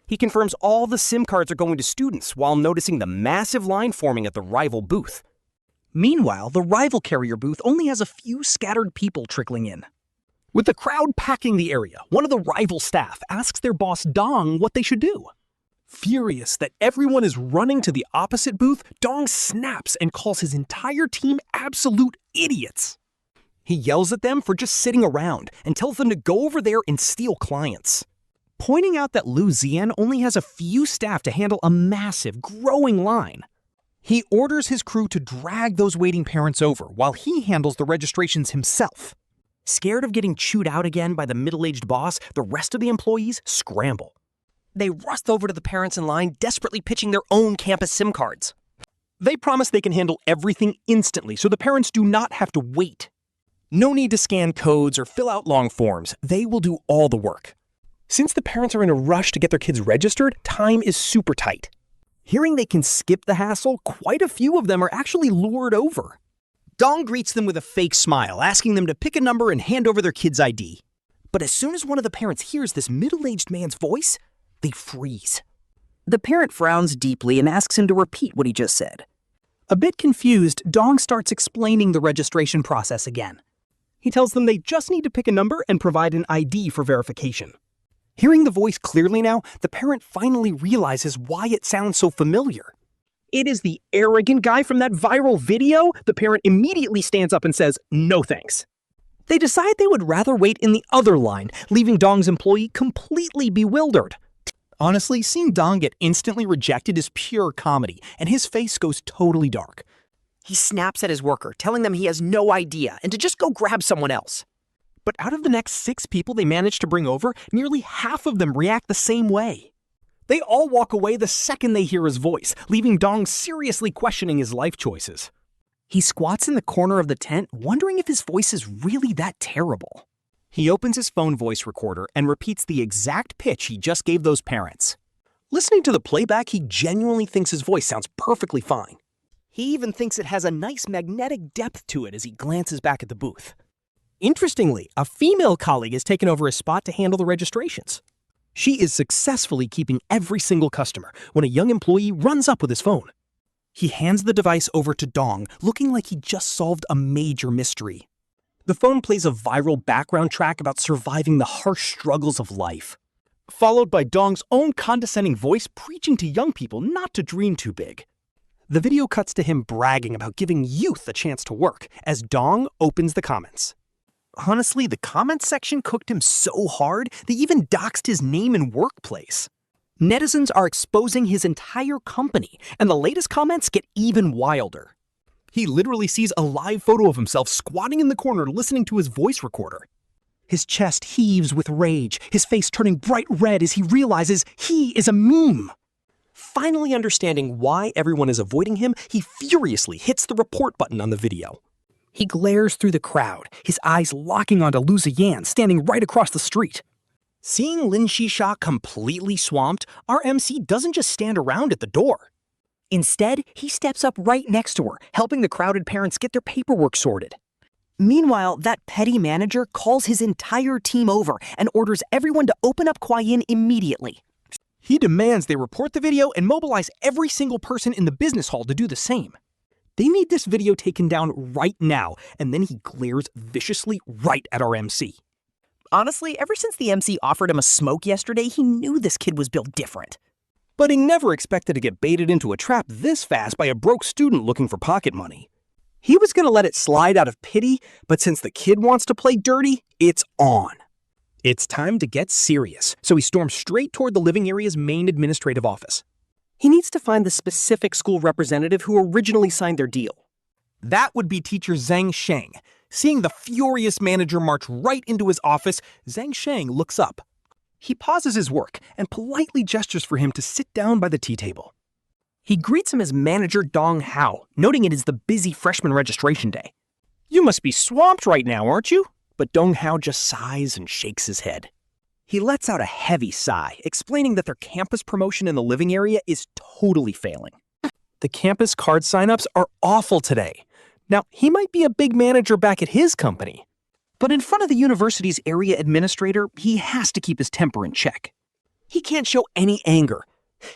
He confirms all the SIM cards are going to students while noticing the massive line forming at the rival booth. Meanwhile, the rival carrier booth only has a few scattered people trickling in. With the crowd packing the area, one of the rival staff asks their boss Dong what they should do. Furious that everyone is running to the opposite booth, Dong snaps and calls his entire team absolute idiots. He yells at them for just sitting around and tells them to go over there and steal clients, pointing out that Lu Zeyan only has a few staff to handle a massive, growing line. He orders his crew to drag those waiting parents over while he handles the registrations himself. Scared of getting chewed out again by the middle-aged boss, the rest of the employees scramble. They rush over to the parents in line, desperately pitching their own campus SIM cards. They promise they can handle everything instantly so the parents do not have to wait. No need to scan codes or fill out long forms. They will do all the work. Since the parents are in a rush to get their kids registered, time is super tight. Hearing they can skip the hassle, quite a few of them are actually lured over. Dong greets them with a fake smile, asking them to pick a number and hand over their kid's ID. But as soon as one of the parents hears this middle-aged man's voice, they freeze. The parent frowns deeply and asks him to repeat what he just said. A bit confused, Dong starts explaining the registration process again. He tells them they just need to pick a number and provide an ID for verification. Hearing the voice clearly now, the parent finally realizes why it sounds so familiar. It is the arrogant guy from that viral video. The parent immediately stands up and says, "No thanks." They decide they would rather wait in the other line, leaving Dong's employee completely bewildered. Honestly, seeing Dong get instantly rejected is pure comedy, and his face goes totally dark. He snaps at his worker, telling them he has no idea and to just go grab someone else. But out of the next 6 people they managed to bring over, nearly half of them react the same way. They all walk away the second they hear his voice, leaving Dong seriously questioning his life choices. He squats in the corner of the tent, wondering if his voice is really that terrible. He opens his phone voice recorder and repeats the exact pitch he just gave those parents. Listening to the playback, he genuinely thinks his voice sounds perfectly fine. He even thinks it has a nice magnetic depth to it as he glances back at the booth. Interestingly, a female colleague has taken over his spot to handle the registrations. She is successfully keeping every single customer when a young employee runs up with his phone. He hands the device over to Dong, looking like he just solved a major mystery. The phone plays a viral background track about surviving the harsh struggles of life, followed by Dong's own condescending voice preaching to young people not to dream too big. The video cuts to him bragging about giving youth a chance to work as Dong opens the comments. Honestly, the comments section cooked him so hard, they even doxed his name and workplace. Netizens are exposing his entire company, and the latest comments get even wilder. He literally sees a live photo of himself squatting in the corner listening to his voice recorder. His chest heaves with rage, his face turning bright red as he realizes he is a meme. Finally understanding why everyone is avoiding him, he furiously hits the report button on the video. He glares through the crowd, his eyes locking onto Lu Zeyan standing right across the street. Seeing Lin Zhixia completely swamped, our MC doesn't just stand around at the door. Instead, he steps up right next to her, helping the crowded parents get their paperwork sorted. Meanwhile, that petty manager calls his entire team over and orders everyone to open up Kwaiyin immediately. He demands they report the video and mobilize every single person in the business hall to do the same. They need this video taken down right now, and then he glares viciously right at our MC. Honestly, ever since the MC offered him a smoke yesterday, he knew this kid was built different. But he never expected to get baited into a trap this fast by a broke student looking for pocket money. He was going to let it slide out of pity, but since the kid wants to play dirty, it's on. It's time to get serious, so he storms straight toward the living area's main administrative office. He needs to find the specific school representative who originally signed their deal. That would be teacher Zhang Sheng. Seeing the furious manager march right into his office, Zhang Sheng looks up. He pauses his work and politely gestures for him to sit down by the tea table. He greets him as manager Dong Hao, noting it is the busy freshman registration day. You must be swamped right now, aren't you? But Dong Hao just sighs and shakes his head. He lets out a heavy sigh, explaining that their campus promotion in the living area is totally failing. The campus card signups are awful today. Now, he might be a big manager back at his company, but in front of the university's area administrator, he has to keep his temper in check. He can't show any anger.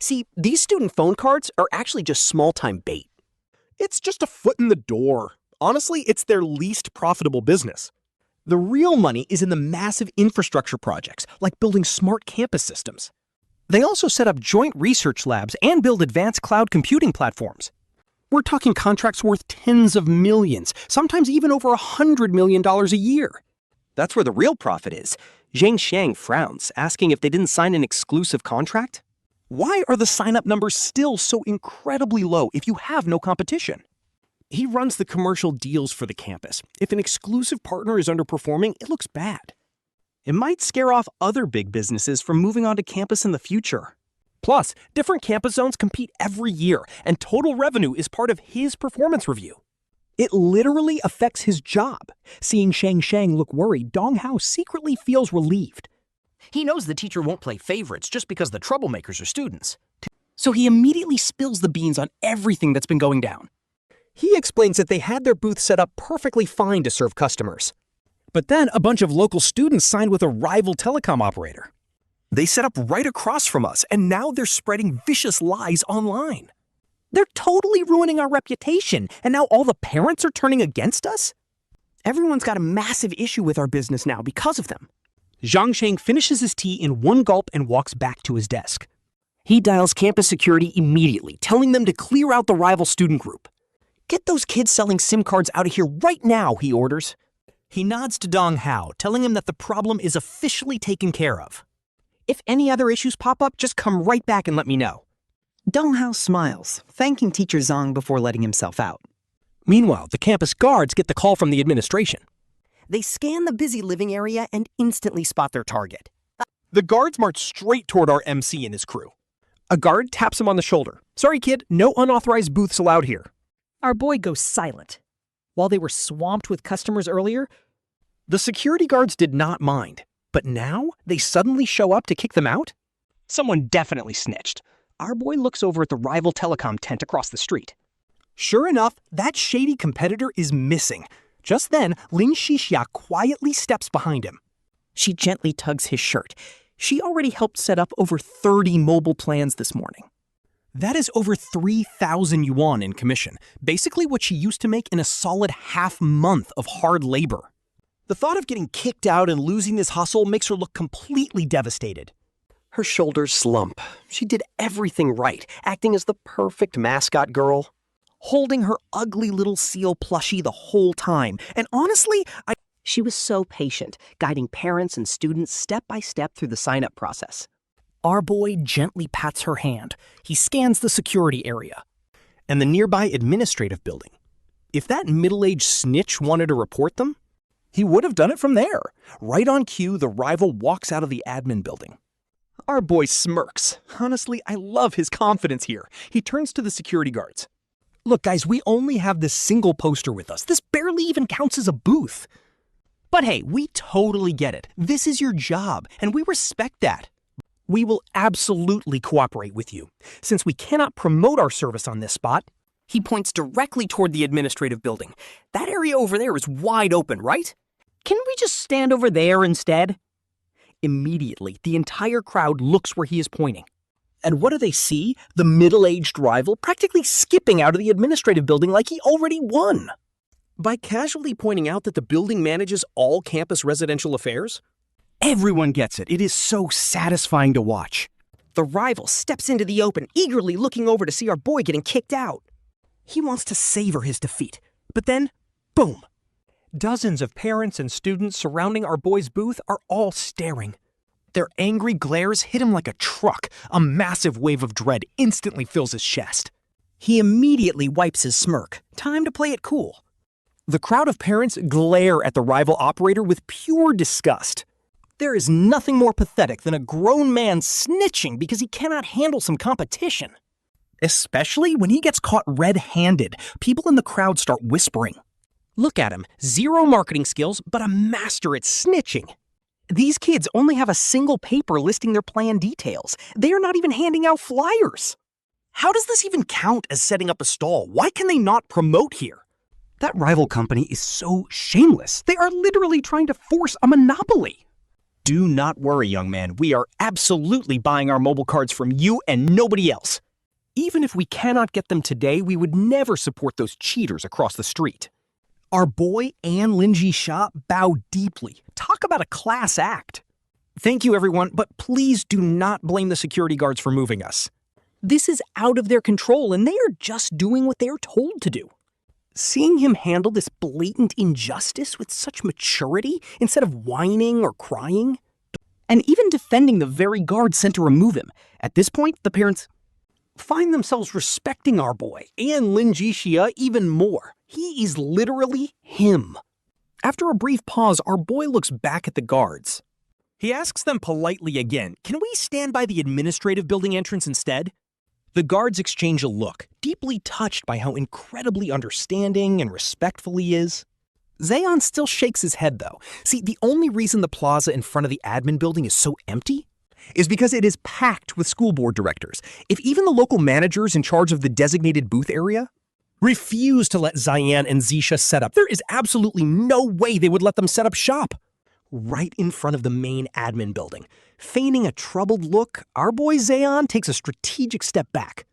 See, these student phone cards are actually just small-time bait. It's just a foot in the door. Honestly, it's their least profitable business. The real money is in the massive infrastructure projects, like building smart campus systems. They also set up joint research labs and build advanced cloud computing platforms. We're talking contracts worth tens of millions, sometimes even over $100 million a year. That's where the real profit is. Zhang Sheng frowns, asking if they didn't sign an exclusive contract. Why are the sign-up numbers still so incredibly low if you have no competition? He runs the commercial deals for the campus. If an exclusive partner is underperforming, it looks bad. It might scare off other big businesses from moving onto campus in the future. Plus, different campus zones compete every year, and total revenue is part of his performance review. It literally affects his job. Seeing Shang Shang look worried, Dong Hao secretly feels relieved. He knows the teacher won't play favorites just because the troublemakers are students. So he immediately spills the beans on everything that's been going down. He explains that they had their booth set up perfectly fine to serve customers. But then a bunch of local students signed with a rival telecom operator. They set up right across from us, and now they're spreading vicious lies online. They're totally ruining our reputation, and now all the parents are turning against us? Everyone's got a massive issue with our business now because of them. Zhang Sheng finishes his tea in one gulp and walks back to his desk. He dials campus security immediately, telling them to clear out the rival student group. Get those kids selling SIM cards out of here right now, he orders. He nods to Dong Hao, telling him that the problem is officially taken care of. If any other issues pop up, just come right back and let me know. Dong Hao smiles, thanking teacher Zhang before letting himself out. Meanwhile, the campus guards get the call from the administration. They scan the busy living area and instantly spot their target. The guards march straight toward our MC and his crew. A guard taps him on the shoulder. Sorry, kid, no unauthorized booths allowed here. Our boy goes silent. While they were swamped with customers earlier, the security guards did not mind. But now they suddenly show up to kick them out? Someone definitely snitched. Our boy looks over at the rival telecom tent across the street. Sure enough, that shady competitor is missing. Just then, Lin Zhixia quietly steps behind him. She gently tugs his shirt. She already helped set up over 30 mobile plans this morning. That is over 3,000 yuan in commission, basically what she used to make in a solid half month of hard labor. The thought of getting kicked out and losing this hustle makes her look completely devastated. Her shoulders slump. She did everything right, acting as the perfect mascot girl. Holding her ugly little seal plushie the whole time. And honestly, She was so patient, guiding parents and students step by step through the sign-up process. Our boy gently pats her hand. He scans the security area and the nearby administrative building. If that middle-aged snitch wanted to report them, he would have done it from there. Right on cue, the rival walks out of the admin building. Our boy smirks. Honestly, I love his confidence here. He turns to the security guards. Look, guys, we only have this single poster with us. This barely even counts as a booth. But hey, we totally get it. This is your job, and we respect that. We will absolutely cooperate with you. Since we cannot promote our service on this spot, he points directly toward the administrative building. That area over there is wide open, right? Can we just stand over there instead? Immediately, the entire crowd looks where he is pointing. And what do they see? The middle-aged rival practically skipping out of the administrative building like he already won. By casually pointing out that the building manages all campus residential affairs? Everyone gets it. It is so satisfying to watch. The rival steps into the open, eagerly looking over to see our boy getting kicked out. He wants to savor his defeat, but then, boom. Dozens of parents and students surrounding our boy's booth are all staring. Their angry glares hit him like a truck. A massive wave of dread instantly fills his chest. He immediately wipes his smirk. Time to play it cool. The crowd of parents glare at the rival operator with pure disgust. There is nothing more pathetic than a grown man snitching because he cannot handle some competition. Especially when he gets caught red-handed. People in the crowd start whispering. Look at him, zero marketing skills, but a master at snitching. These kids only have a single paper listing their plan details. They are not even handing out flyers. How does this even count as setting up a stall? Why can they not promote here? That rival company is so shameless. They are literally trying to force a monopoly. Do not worry, young man. We are absolutely buying our mobile cards from you and nobody else. Even if we cannot get them today, we would never support those cheaters across the street. Our boy and Lin Zhixia bow deeply. Talk about a class act. Thank you, everyone, but please do not blame the security guards for moving us. This is out of their control, and they are just doing what they are told to do. Seeing him handle this blatant injustice with such maturity instead of whining or crying, and even defending the very guards sent to remove him. At this point, the parents find themselves respecting our boy and Lin Zhixia even more. He is literally him. After a brief pause, our boy looks back at the guards. He asks them politely again, "Can we stand by the administrative building entrance instead?" The guards exchange a look, deeply touched by how incredibly understanding and respectful he is. Zeyan still shakes his head, though. See, the only reason the plaza in front of the admin building is so empty is because it is packed with school board directors. If even the local managers in charge of the designated booth area refuse to let Zeyan and Zhixia set up, there is absolutely no way they would let them set up shop. Right in front of the main admin building. Feigning a troubled look, our boy Zeyan takes a strategic step back.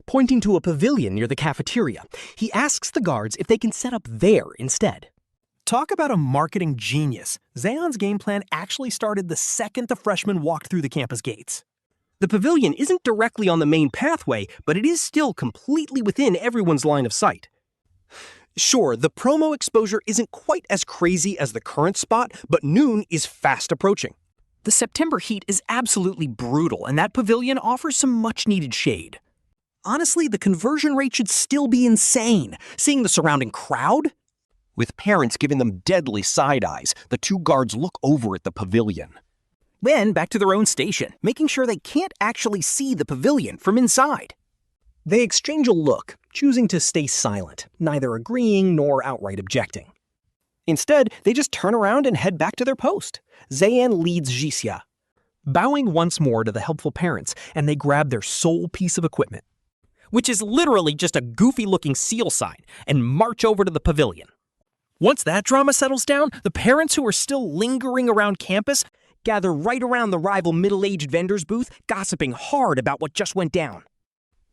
Pointing to a pavilion near the cafeteria, he asks the guards if they can set up there instead. Talk about a marketing genius. Zeyan's game plan actually started the second the freshmen walked through the campus gates. The pavilion isn't directly on the main pathway, but it is still completely within everyone's line of sight. Sure, the promo exposure isn't quite as crazy as the current spot, but noon is fast approaching. The September heat is absolutely brutal, and that pavilion offers some much-needed shade. Honestly, the conversion rate should still be insane. Seeing the surrounding crowd, with parents giving them deadly side eyes, the two guards look over at the pavilion. Then back to their own station, making sure they can't actually see the pavilion from inside. They exchange a look, choosing to stay silent, neither agreeing nor outright objecting. Instead, they just turn around and head back to their post. Zeyan leads Zhixia, bowing once more to the helpful parents, and they grab their sole piece of equipment, which is literally just a goofy-looking seal sign, and march over to the pavilion. Once that drama settles down, the parents who are still lingering around campus gather right around the rival middle-aged vendor's booth, gossiping hard about what just went down.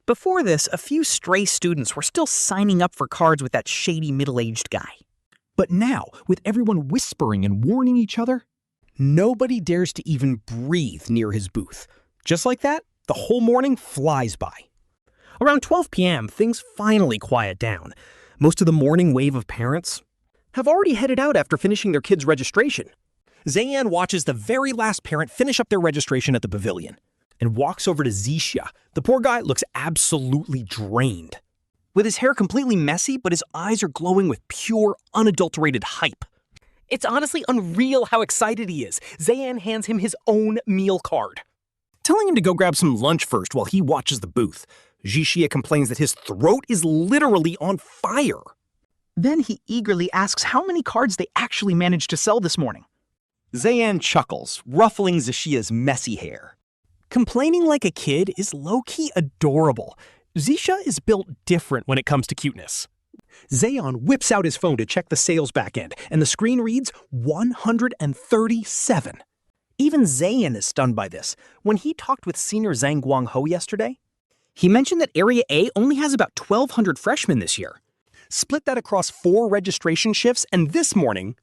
Before this, a few stray students were still signing up for cards with that shady middle-aged guy. But now, with everyone whispering and warning each other, nobody dares to even breathe near his booth. Just like that, the whole morning flies by. Around 12 p.m., things finally quiet down. Most of the morning wave of parents have already headed out after finishing their kids' registration. Zeyan watches the very last parent finish up their registration at the pavilion and walks over to Zhixia. The poor guy looks absolutely drained, with his hair completely messy, but his eyes are glowing with pure, unadulterated hype. It's honestly unreal how excited he is. Zeyan hands him his own meal card, telling him to go grab some lunch first while he watches the booth. Zhixia complains that his throat is literally on fire. Then he eagerly asks how many cards they actually managed to sell this morning. Zeyan chuckles, ruffling Zhixia's messy hair. Complaining like a kid is low-key adorable. Zhixia is built different when it comes to cuteness. Zeyan whips out his phone to check the sales backend, and the screen reads 137. Even Zeyan is stunned by this. When he talked with Senior Zhang Guangho yesterday, he mentioned that Area A only has about 1,200 freshmen this year. Split that across 4 registration shifts, and this morning,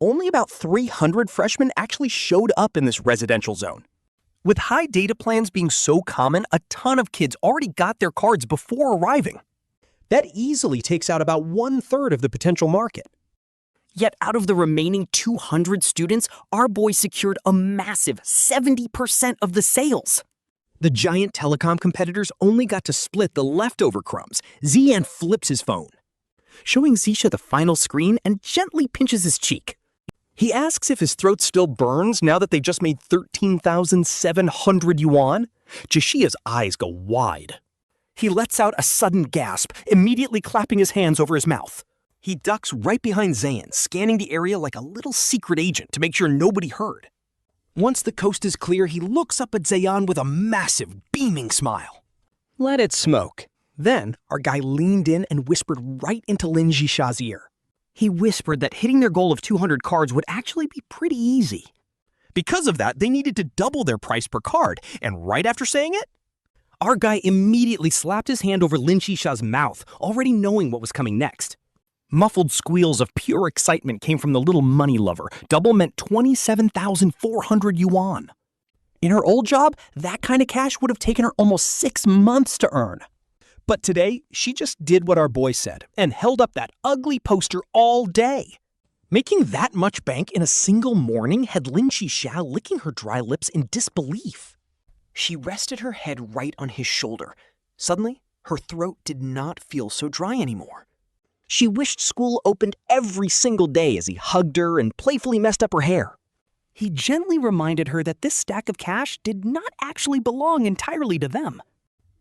only about 300 freshmen actually showed up in this residential zone. With high data plans being so common, a ton of kids already got their cards before arriving. That easily takes out about 1/3 of the potential market. Yet out of the remaining 200 students, our boy secured a massive 70% of the sales. The giant telecom competitors only got to split the leftover crumbs. Zeyan flips his phone, showing Zhixia the final screen and gently pinches his cheek. He asks if his throat still burns now that they just made 13,700 yuan. Zhixia's eyes go wide. He lets out a sudden gasp, immediately clapping his hands over his mouth. He ducks right behind Zeyan, scanning the area like a little secret agent to make sure nobody heard. Once the coast is clear, he looks up at Zeyan with a massive, beaming smile. Let it smoke. Then, our guy leaned in and whispered right into Lin Zhixia's ear. He whispered that hitting their goal of 200 cards would actually be pretty easy. Because of that, they needed to double their price per card, and right after saying it, our guy immediately slapped his hand over Lin Zhixia's mouth, already knowing what was coming next. Muffled squeals of pure excitement came from the little money lover. Double meant 27,400 yuan. In her old job, that kind of cash would have taken her almost 6 months to earn. But today, she just did what our boy said and held up that ugly poster all day. Making that much bank in a single morning had Lin Zhixia licking her dry lips in disbelief. She rested her head right on his shoulder. Suddenly, her throat did not feel so dry anymore. She wished school opened every single day as he hugged her and playfully messed up her hair. He gently reminded her that this stack of cash did not actually belong entirely to them.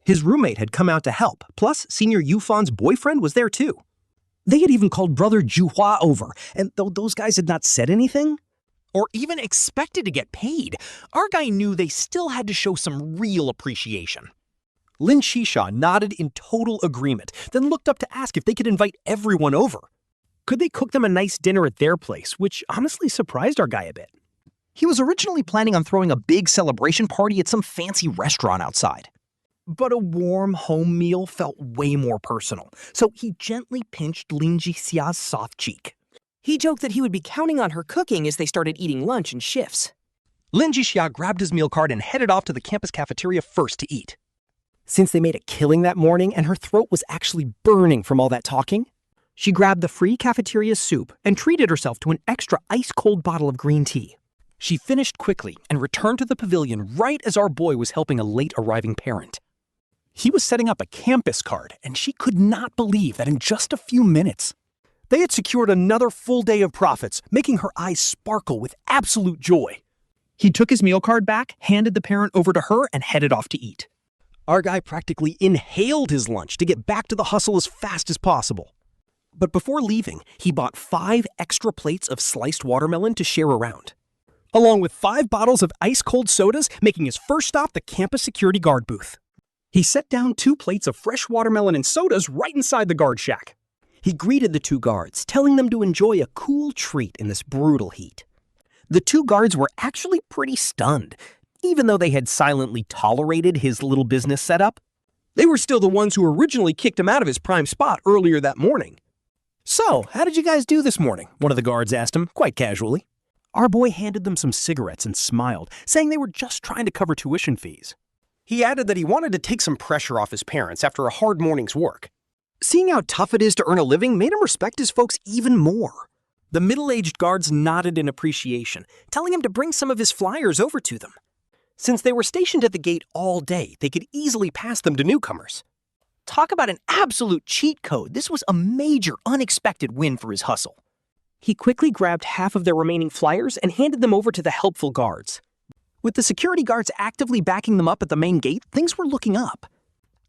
His roommate had come out to help, plus Senior Yufan's boyfriend was there too. They had even called brother Juhua over, and though those guys had not said anything, or even expected to get paid, our guy knew they still had to show some real appreciation. Lin Zhixia nodded in total agreement, then looked up to ask if they could invite everyone over. Could they cook them a nice dinner at their place, which honestly surprised our guy a bit. He was originally planning on throwing a big celebration party at some fancy restaurant outside. But a warm home meal felt way more personal, so he gently pinched Lin Zhixia's soft cheek. He joked that he would be counting on her cooking as they started eating lunch in shifts. Lin Zhixia grabbed his meal card and headed off to the campus cafeteria first to eat. Since they made a killing that morning and her throat was actually burning from all that talking, she grabbed the free cafeteria soup and treated herself to an extra ice-cold bottle of green tea. She finished quickly and returned to the pavilion right as our boy was helping a late-arriving parent. He was setting up a campus card, and she could not believe that in just a few minutes, they had secured another full day of profits, making her eyes sparkle with absolute joy. He took his meal card back, handed the parent over to her, and headed off to eat. Our guy practically inhaled his lunch to get back to the hustle as fast as possible. But before leaving, he bought 5 extra plates of sliced watermelon to share around, along with 5 bottles of ice-cold sodas, making his first stop the campus security guard booth. He set down 2 plates of fresh watermelon and sodas right inside the guard shack. He greeted the 2 guards, telling them to enjoy a cool treat in this brutal heat. The 2 guards were actually pretty stunned, even though they had silently tolerated his little business setup. They were still the ones who originally kicked him out of his prime spot earlier that morning. "So, how did you guys do this morning?" one of the guards asked him, quite casually. Our boy handed them some cigarettes and smiled, saying they were just trying to cover tuition fees. He added that he wanted to take some pressure off his parents after a hard morning's work. Seeing how tough it is to earn a living made him respect his folks even more. The middle-aged guards nodded in appreciation, telling him to bring some of his flyers over to them. Since they were stationed at the gate all day, they could easily pass them to newcomers. Talk about an absolute cheat code. This was a major, unexpected win for his hustle. He quickly grabbed half of their remaining flyers and handed them over to the helpful guards. With the security guards actively backing them up at the main gate, things were looking up.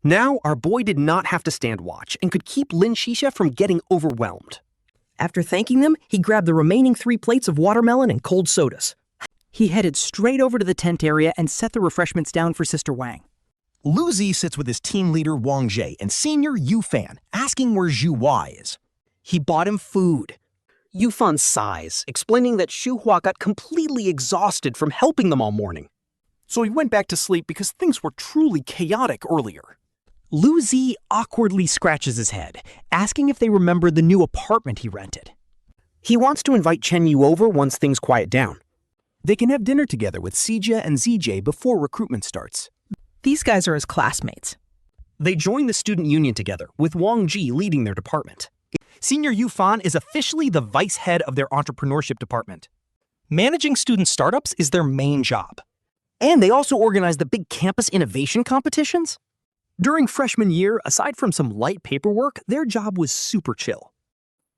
Now, our boy did not have to stand watch and could keep Lin Zhixia from getting overwhelmed. After thanking them, he grabbed the remaining 3 plates of watermelon and cold sodas. He headed straight over to the tent area and set the refreshments down for Sister Wang. Lu Zi sits with his team leader Wanqiu and Senior Yufan, asking where Zhu Hua is. He bought him food. Yufan sighs, explaining that Shuhua got completely exhausted from helping them all morning. So he went back to sleep because things were truly chaotic earlier. Lu Zi awkwardly scratches his head, asking if they remember the new apartment he rented. He wants to invite Chen Yu over once things quiet down. They can have dinner together with Sijia and ZJ before recruitment starts. These guys are his classmates. They join the student union together, with Wang Ji leading their department. Senior Yufan is officially the vice head of their entrepreneurship department. Managing student startups is their main job. And they also organize the big campus innovation competitions. During freshman year, aside from some light paperwork, their job was super chill.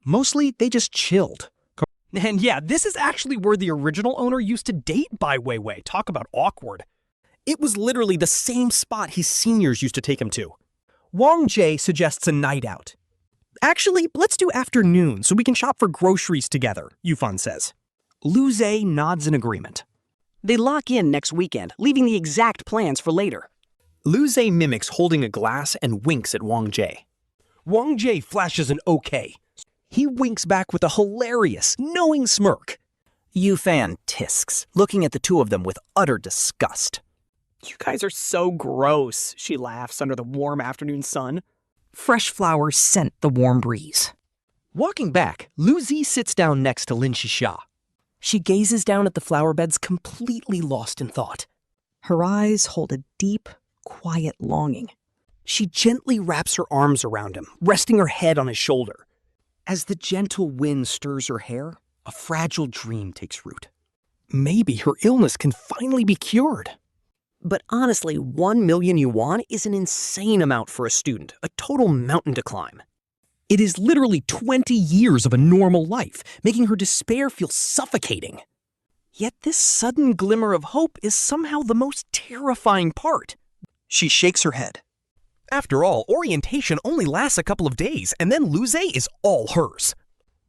Mostly, they just chilled. And yeah, this is actually where the original owner used to date Bai Weiwei. Talk about awkward. It was literally the same spot his seniors used to take him to. Wang Jie suggests a night out. Actually, let's do afternoon so we can shop for groceries together, Yufan says. Lu Zhe nods in agreement. They lock in next weekend, leaving the exact plans for later. Lu Zhe mimics holding a glass and winks at Wang Jie. Wang Jie flashes an okay. He winks back with a hilarious, knowing smirk. Yufan tisks, looking at the two of them with utter disgust. You guys are so gross, she laughs under the warm afternoon sun. Fresh flowers scent the warm breeze. Walking back, Lu Zi sits down next to Lin Zhixia. She gazes down at the flower beds, completely lost in thought. Her eyes hold a deep, quiet longing. She gently wraps her arms around him, resting her head on his shoulder. As the gentle wind stirs her hair, a fragile dream takes root. Maybe her illness can finally be cured. But honestly, 1 million yuan is an insane amount for a student, a total mountain to climb. It is literally 20 years of a normal life, making her despair feel suffocating. Yet this sudden glimmer of hope is somehow the most terrifying part. She shakes her head. After all, orientation only lasts a couple of days, and then Lu Zhe is all hers.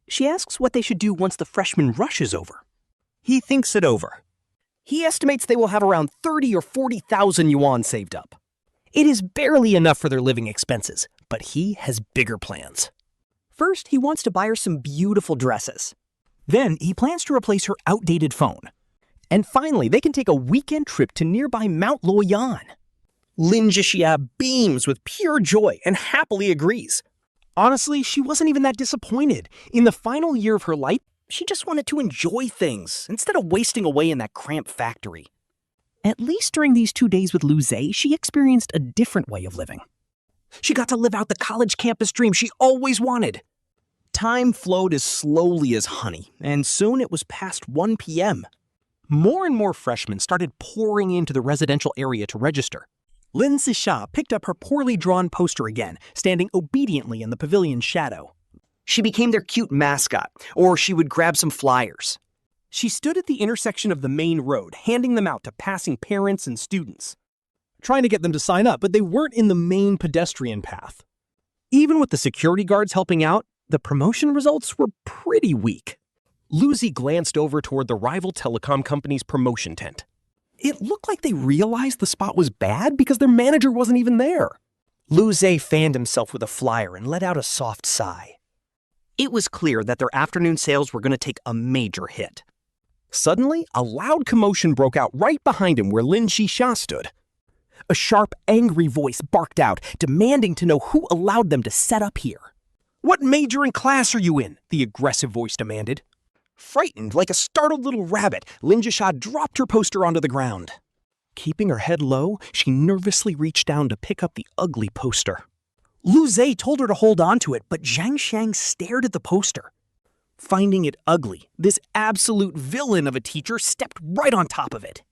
She asks what they should do once the freshman rush is over. He thinks it over. He estimates they will have around 30 or 40,000 yuan saved up. It is barely enough for their living expenses, but he has bigger plans. First, he wants to buy her some beautiful dresses. Then, he plans to replace her outdated phone. And finally, they can take a weekend trip to nearby Mount Luoyan. Lin Zhixia beams with pure joy and happily agrees. Honestly, she wasn't even that disappointed. In the final year of her life, she just wanted to enjoy things instead of wasting away in that cramped factory. At least during these 2 days with Lu Zhe, she experienced a different way of living. She got to live out the college campus dream she always wanted. Time flowed as slowly as honey, and soon it was past 1 p.m. More and more freshmen started pouring into the residential area to register. Lin Zhixia picked up her poorly drawn poster again, standing obediently in the pavilion's shadow. She became their cute mascot, or she would grab some flyers. She stood at the intersection of the main road, handing them out to passing parents and students, trying to get them to sign up, but they weren't in the main pedestrian path. Even with the security guards helping out, the promotion results were pretty weak. Lu Zi glanced over toward the rival telecom company's promotion tent. It looked like they realized the spot was bad because their manager wasn't even there. Lu Zhe fanned himself with a flyer and let out a soft sigh. It was clear that their afternoon sales were going to take a major hit. Suddenly, a loud commotion broke out right behind him where Lin Zhixia stood. A sharp, angry voice barked out, demanding to know who allowed them to set up here. "What major and class are you in?" the aggressive voice demanded. Frightened like a startled little rabbit, Lin Zhixia dropped her poster onto the ground. Keeping her head low, she nervously reached down to pick up the ugly poster. Lu Zhe told her to hold on to it, but Zhang Shang stared at the poster. Finding it ugly, this absolute villain of a teacher stepped right on top of it.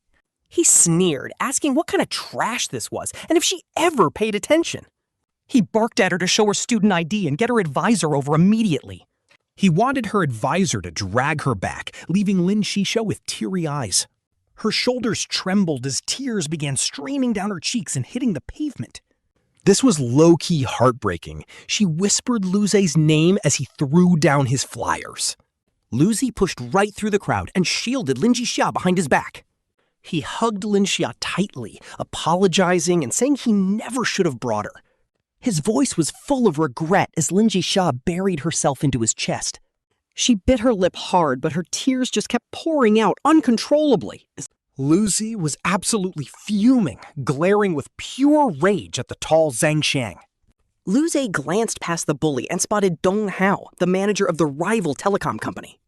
He sneered, asking what kind of trash this was, and if she ever paid attention. He barked at her to show her student ID and get her advisor over immediately. He wanted her advisor to drag her back, leaving Lin Zhixia with teary eyes. Her shoulders trembled as tears began streaming down her cheeks and hitting the pavement. This was low-key heartbreaking. She whispered Lu Ze's name as he threw down his flyers. Lu Ze pushed right through the crowd and shielded Lin Zhixia behind his back. He hugged Lin Zhixia tightly, apologizing and saying he never should have brought her. His voice was full of regret as Lin Zhixia buried herself into his chest. She bit her lip hard, but her tears just kept pouring out uncontrollably. Lu Zi was absolutely fuming, glaring with pure rage at the tall Zhang Xiang. Lu Zhe glanced past the bully and spotted Dong Hao, the manager of the rival telecom company.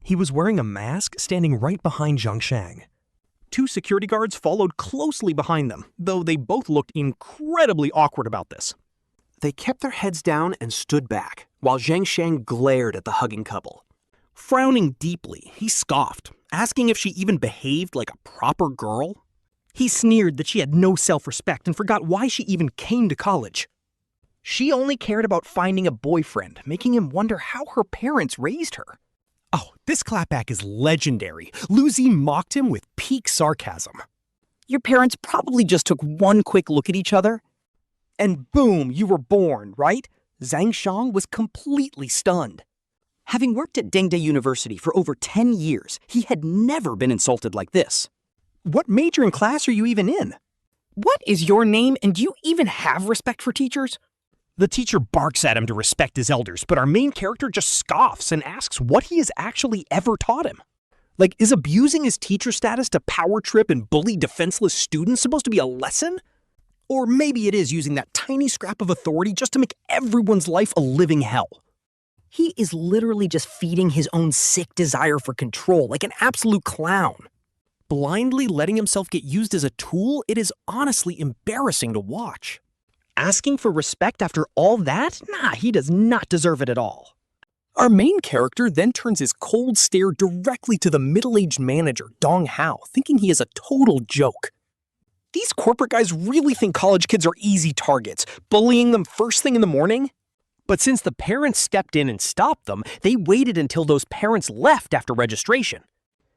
He was wearing a mask, standing right behind Zhang Xiang. 2 security guards followed closely behind them, though they both looked incredibly awkward about this. They kept their heads down and stood back, while Zhang Xiang glared at the hugging couple. Frowning deeply, he scoffed, asking if she even behaved like a proper girl. He sneered that she had no self-respect and forgot why she even came to college. She only cared about finding a boyfriend, making him wonder how her parents raised her. Oh, this clapback is legendary. Lu Zi mocked him with peak sarcasm. Your parents probably just took one quick look at each other. And boom, you were born, right? Zhang Xiang was completely stunned. Having worked at Dengde University for over 10 years, he had never been insulted like this. What major in class are you even in? What is your name, and do you even have respect for teachers? The teacher barks at him to respect his elders, but our main character just scoffs and asks what he has actually ever taught him. Like, is abusing his teacher status to power trip and bully defenseless students supposed to be a lesson? Or maybe it is using that tiny scrap of authority just to make everyone's life a living hell. He is literally just feeding his own sick desire for control like an absolute clown. Blindly letting himself get used as a tool, it is honestly embarrassing to watch. Asking for respect after all that? Nah, he does not deserve it at all. Our main character then turns his cold stare directly to the middle-aged manager, Dong Hao, thinking he is a total joke. These corporate guys really think college kids are easy targets, bullying them first thing in the morning? But since the parents stepped in and stopped them, they waited until those parents left after registration.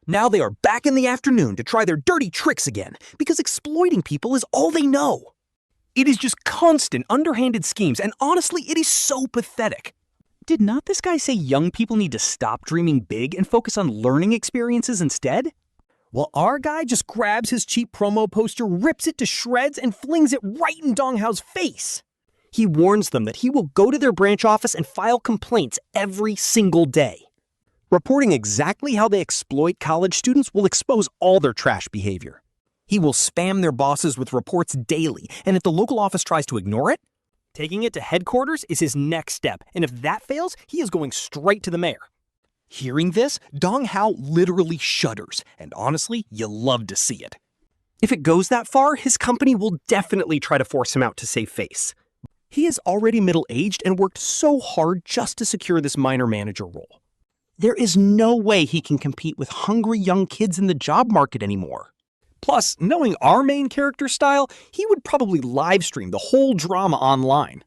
Now they are back in the afternoon to try their dirty tricks again, because exploiting people is all they know. It is just constant, underhanded schemes, and honestly, it is so pathetic. Did not this guy say young people need to stop dreaming big and focus on learning experiences instead? Well, our guy just grabs his cheap promo poster, rips it to shreds, and flings it right in Dong Hao's face. He warns them that he will go to their branch office and file complaints every single day. Reporting exactly how they exploit college students will expose all their trash behavior. He will spam their bosses with reports daily, and if the local office tries to ignore it, taking it to headquarters is his next step, and if that fails, he is going straight to the mayor. Hearing this, Dong Hao literally shudders, and honestly, you love to see it. If it goes that far, his company will definitely try to force him out to save face. He is already middle-aged and worked so hard just to secure this minor manager role. There is no way he can compete with hungry young kids in the job market anymore. Plus, knowing our main character's style, he would probably livestream the whole drama online.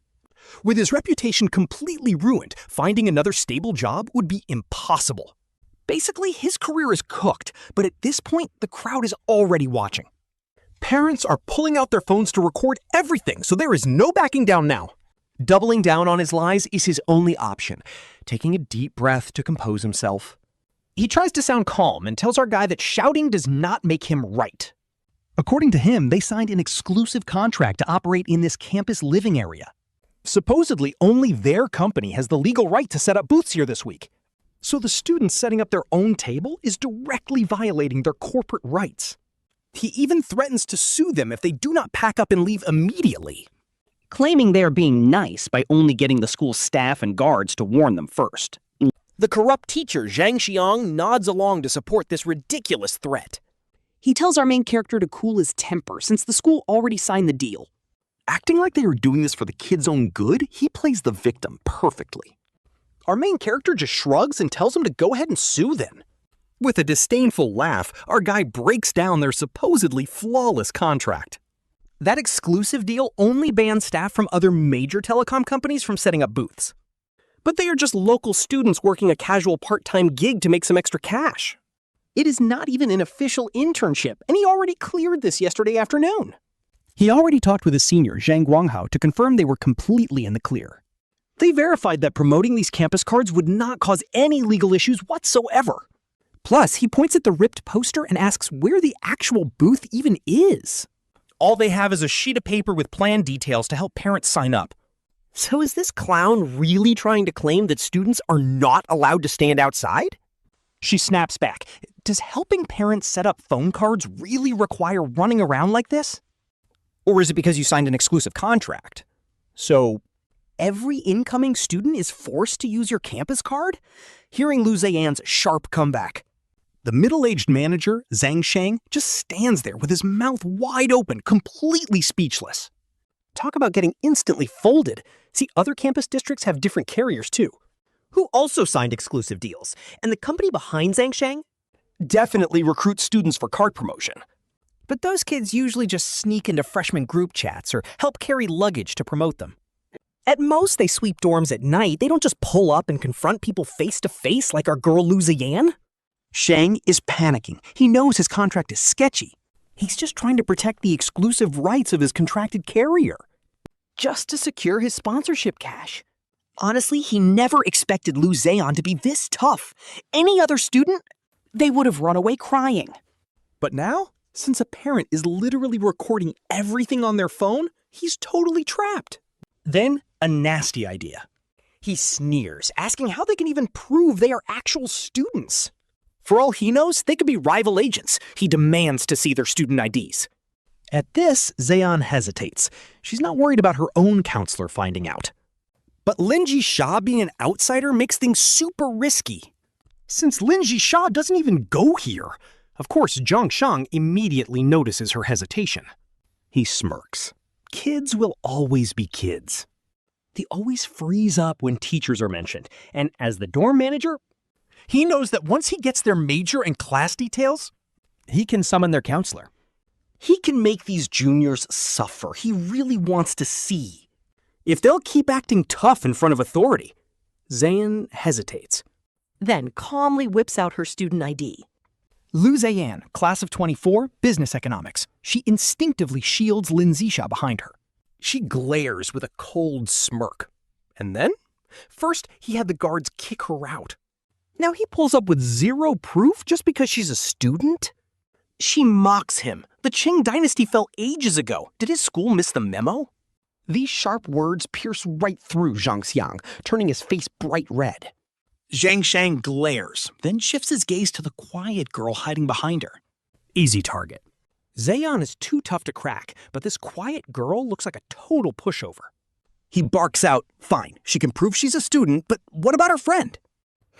With his reputation completely ruined, finding another stable job would be impossible. Basically, his career is cooked, but at this point, the crowd is already watching. Parents are pulling out their phones to record everything, so there is no backing down now. Doubling down on his lies is his only option, taking a deep breath to compose himself. He tries to sound calm and tells our guy that shouting does not make him right. According to him, they signed an exclusive contract to operate in this campus living area. Supposedly, only their company has the legal right to set up booths here this week. So the students setting up their own table is directly violating their corporate rights. He even threatens to sue them if they do not pack up and leave immediately. Claiming they are being nice by only getting the school staff and guards to warn them first. The corrupt teacher, Zhang Xiang, nods along to support this ridiculous threat. He tells our main character to cool his temper since the school already signed the deal. Acting like they are doing this for the kids' own good, he plays the victim perfectly. Our main character just shrugs and tells him to go ahead and sue them. With a disdainful laugh, our guy breaks down their supposedly flawless contract. That exclusive deal only bans staff from other major telecom companies from setting up booths. But they are just local students working a casual part-time gig to make some extra cash. It is not even an official internship, and he already cleared this yesterday afternoon. He already talked with his senior, Zhang Guanghao, to confirm they were completely in the clear. They verified that promoting these campus cards would not cause any legal issues whatsoever. Plus, he points at the ripped poster and asks where the actual booth even is. All they have is a sheet of paper with plan details to help parents sign up. So is this clown really trying to claim that students are not allowed to stand outside? She snaps back. Does helping parents set up phone cards really require running around like this? Or is it because you signed an exclusive contract? So, every incoming student is forced to use your campus card? Hearing Lu Zeyan's sharp comeback. The middle-aged manager, Zhang Sheng, just stands there with his mouth wide open, completely speechless. Talk about getting instantly folded. See, other campus districts have different carriers too. Who also signed exclusive deals, and the company behind Zhang Sheng Definitely recruits students for card promotion. But those kids usually just sneak into freshman group chats or help carry luggage to promote them. At most, they sweep dorms at night. They don't just pull up and confront people face to face like our girl Lu Zeyan. Shang is panicking. He knows his contract is sketchy. He's just trying to protect the exclusive rights of his contracted carrier. Just to secure his sponsorship cash. Honestly, he never expected Lu Zeyan to be this tough. Any other student, they would have run away crying. But now, since a parent is literally recording everything on their phone, he's totally trapped. Then, a nasty idea. He sneers, asking how they can even prove they are actual students. For all he knows, they could be rival agents. He demands to see their student IDs. At this, Zeyan hesitates. She's not worried about her own counselor finding out. But Lin Zhixia being an outsider makes things super risky. Since Lin Zhixia doesn't even go here. Of course, Zhang Shang immediately notices her hesitation. He smirks. Kids will always be kids. They always freeze up when teachers are mentioned, and as the dorm manager, he knows that once he gets their major and class details, he can summon their counselor. He can make these juniors suffer. He really wants to see if they'll keep acting tough in front of authority. Zeyan hesitates. then calmly whips out her student ID. Lu Zeyan, class of 24, business economics. She instinctively shields Lin Zhixia behind her. She glares with a cold smirk. And then, first he had the guards kick her out. Now he pulls up with zero proof just because she's a student? She mocks him. The Qing dynasty fell ages ago. Did his school miss the memo? These sharp words pierce right through Zhang Xiang, turning his face bright red. Zhang Shang glares, then shifts his gaze to the quiet girl hiding behind her. Easy target. Zeyan is too tough to crack, but this quiet girl looks like a total pushover. He barks out, fine, she can prove she's a student, but what about her friend?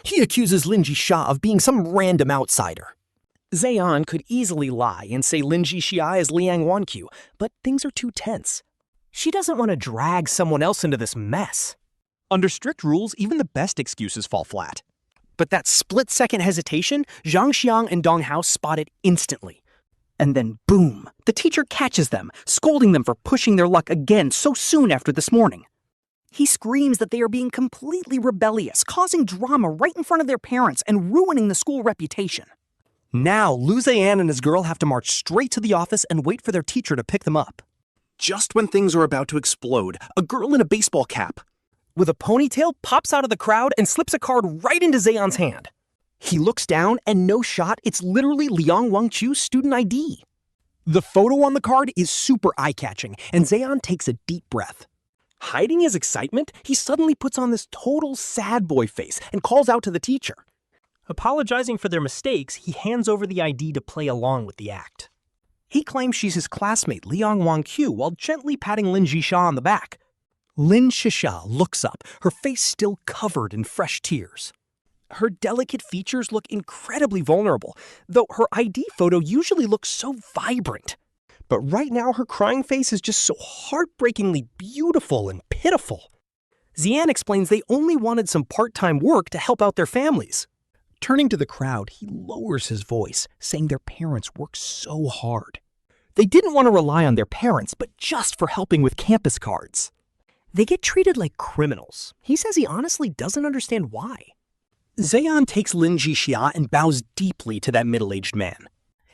He accuses Lin Zhixia of being some random outsider. Zeyan could easily lie and say Lin Zhixia is Liang Wanqiu, but things are too tense. She doesn't want to drag someone else into this mess. Under strict rules, even the best excuses fall flat. But that split-second hesitation, Zhang Xiang and Dong Hao spot it instantly. And then boom, the teacher catches them, scolding them for pushing their luck again so soon after this morning. He screams that they are being completely rebellious, causing drama right in front of their parents and ruining the school reputation. Now, Lu Zeyan and his girl have to march straight to the office and wait for their teacher to pick them up. Just when things are about to explode, a girl in a baseball cap with a ponytail pops out of the crowd and slips a card right into Zeyan's hand. He looks down and no shot, it's literally Liang Wanqiu's student ID. The photo on the card is super eye-catching, and Zeyan takes a deep breath. Hiding his excitement, he suddenly puts on this total sad boy face and calls out to the teacher. Apologizing for their mistakes, he hands over the ID to play along with the act. He claims she's his classmate, Liang Wanqiu, while gently patting Lin Zhixia on the back. Lin Zhixia looks up, her face still covered in fresh tears. Her delicate features look incredibly vulnerable, though her ID photo usually looks so vibrant. But right now, her crying face is just so heartbreakingly beautiful and pitiful. Zeyan explains they only wanted some part-time work to help out their families. Turning to the crowd, he lowers his voice, saying their parents worked so hard. They didn't want to rely on their parents, but just for helping with campus cards. They get treated like criminals. He says he honestly doesn't understand why. Zeyan takes Lin Zhixia and bows deeply to that middle-aged man.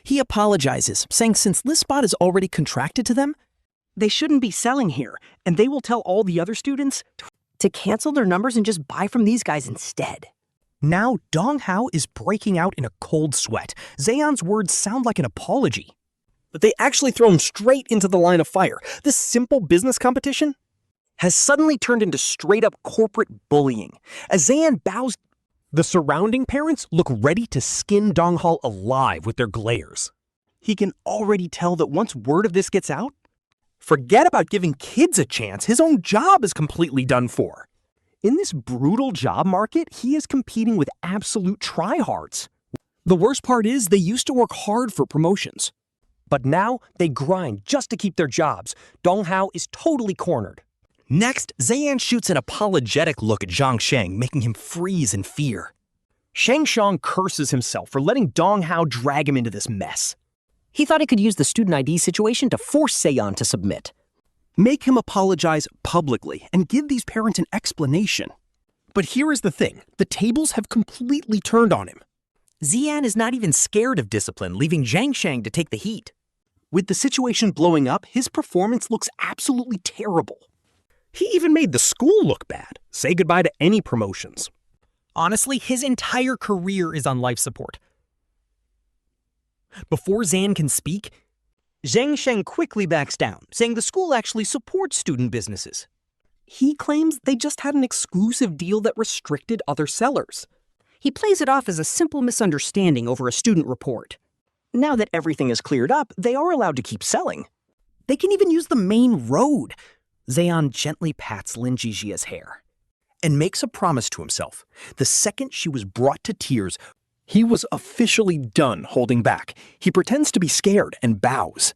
He apologizes, saying since this spot is already contracted to them, they shouldn't be selling here, and they will tell all the other students to cancel their numbers and just buy from these guys instead. Now, Dong Hao is breaking out in a cold sweat. Zeyan's words sound like an apology. But they actually throw him straight into the line of fire. This simple business competition? has suddenly turned into straight-up corporate bullying. As Zeyan bows, The surrounding parents look ready to skin Donghal alive with their glares. he can already tell that once word of this gets out, forget about giving kids a chance, his own job is completely done for. In this brutal job market, he is competing with absolute tryhards. The worst part is they used to work hard for promotions. But now they grind just to keep their jobs. Donghao is totally cornered. Next, Zeyan shoots an apologetic look at Zhang Sheng, making him freeze in fear. Shang Shang curses himself for letting Donghao drag him into this mess. He thought he could use the student ID situation to force Zeyan to submit. Make him apologize publicly and give these parents an explanation. But here is the thing, the tables have completely turned on him. Zeyan is not even scared of discipline, leaving Zhang Sheng to take the heat. With the situation blowing up, his performance looks absolutely terrible. He even made the school look bad. Say goodbye to any promotions. Honestly, his entire career is on life support. Before Zan can speak, Zhang Sheng quickly backs down, saying the school actually supports student businesses. He claims they just had an exclusive deal that restricted other sellers. He plays it off as a simple misunderstanding over a student report. Now that everything is cleared up, they are allowed to keep selling. They can even use the main road. Zeyan gently pats Lin Zhixia's hair And makes a promise to himself. The second she was brought to tears, he was officially done holding back. He pretends to be scared and bows.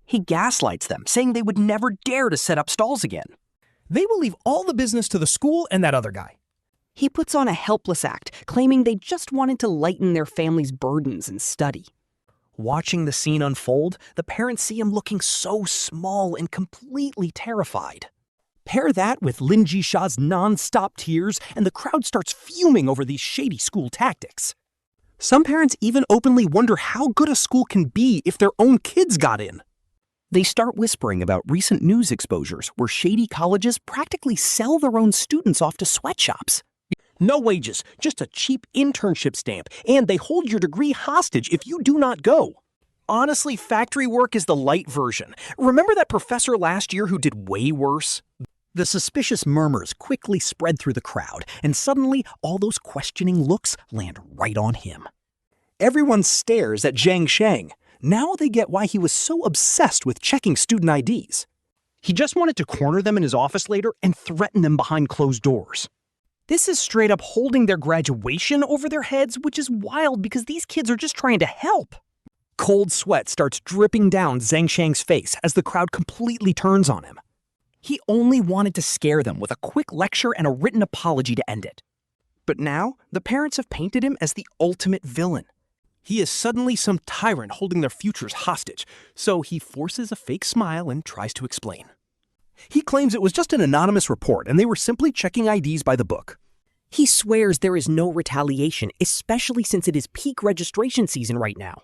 He gaslights them, saying they would never dare to set up stalls again. They will leave all the business to the school and that other guy. He puts on a helpless act, claiming they just wanted to lighten their family's burdens and study. Watching the scene unfold, the parents see him looking so small and completely terrified. Pair that with Lin Zhixia's non-stop tears, and the crowd starts fuming over these shady school tactics. Some parents even openly wonder how good a school can be if their own kids got in. They start whispering about recent news exposures where shady colleges practically sell their own students off to sweatshops. No wages, just a cheap internship stamp, and they hold your degree hostage if you do not go. Honestly, factory work is the light version. Remember that professor last year who did way worse? The suspicious murmurs quickly spread through the crowd, and suddenly all those questioning looks land right on him. Everyone stares at Zhang Sheng. Now they get why he was so obsessed with checking student IDs. He just wanted to corner them in his office later and threaten them behind closed doors. This is straight up holding their graduation over their heads, which is wild because these kids are just trying to help. Cold sweat starts dripping down Zhang Sheng's face as the crowd completely turns on him. He only wanted to scare them with a quick lecture and a written apology to end it. But now, the parents have painted him as the ultimate villain. He is suddenly some tyrant holding their futures hostage, so he forces a fake smile and tries to explain. He claims it was just an anonymous report and they were simply checking IDs by the book. He swears there is no retaliation, especially since it is peak registration season right now.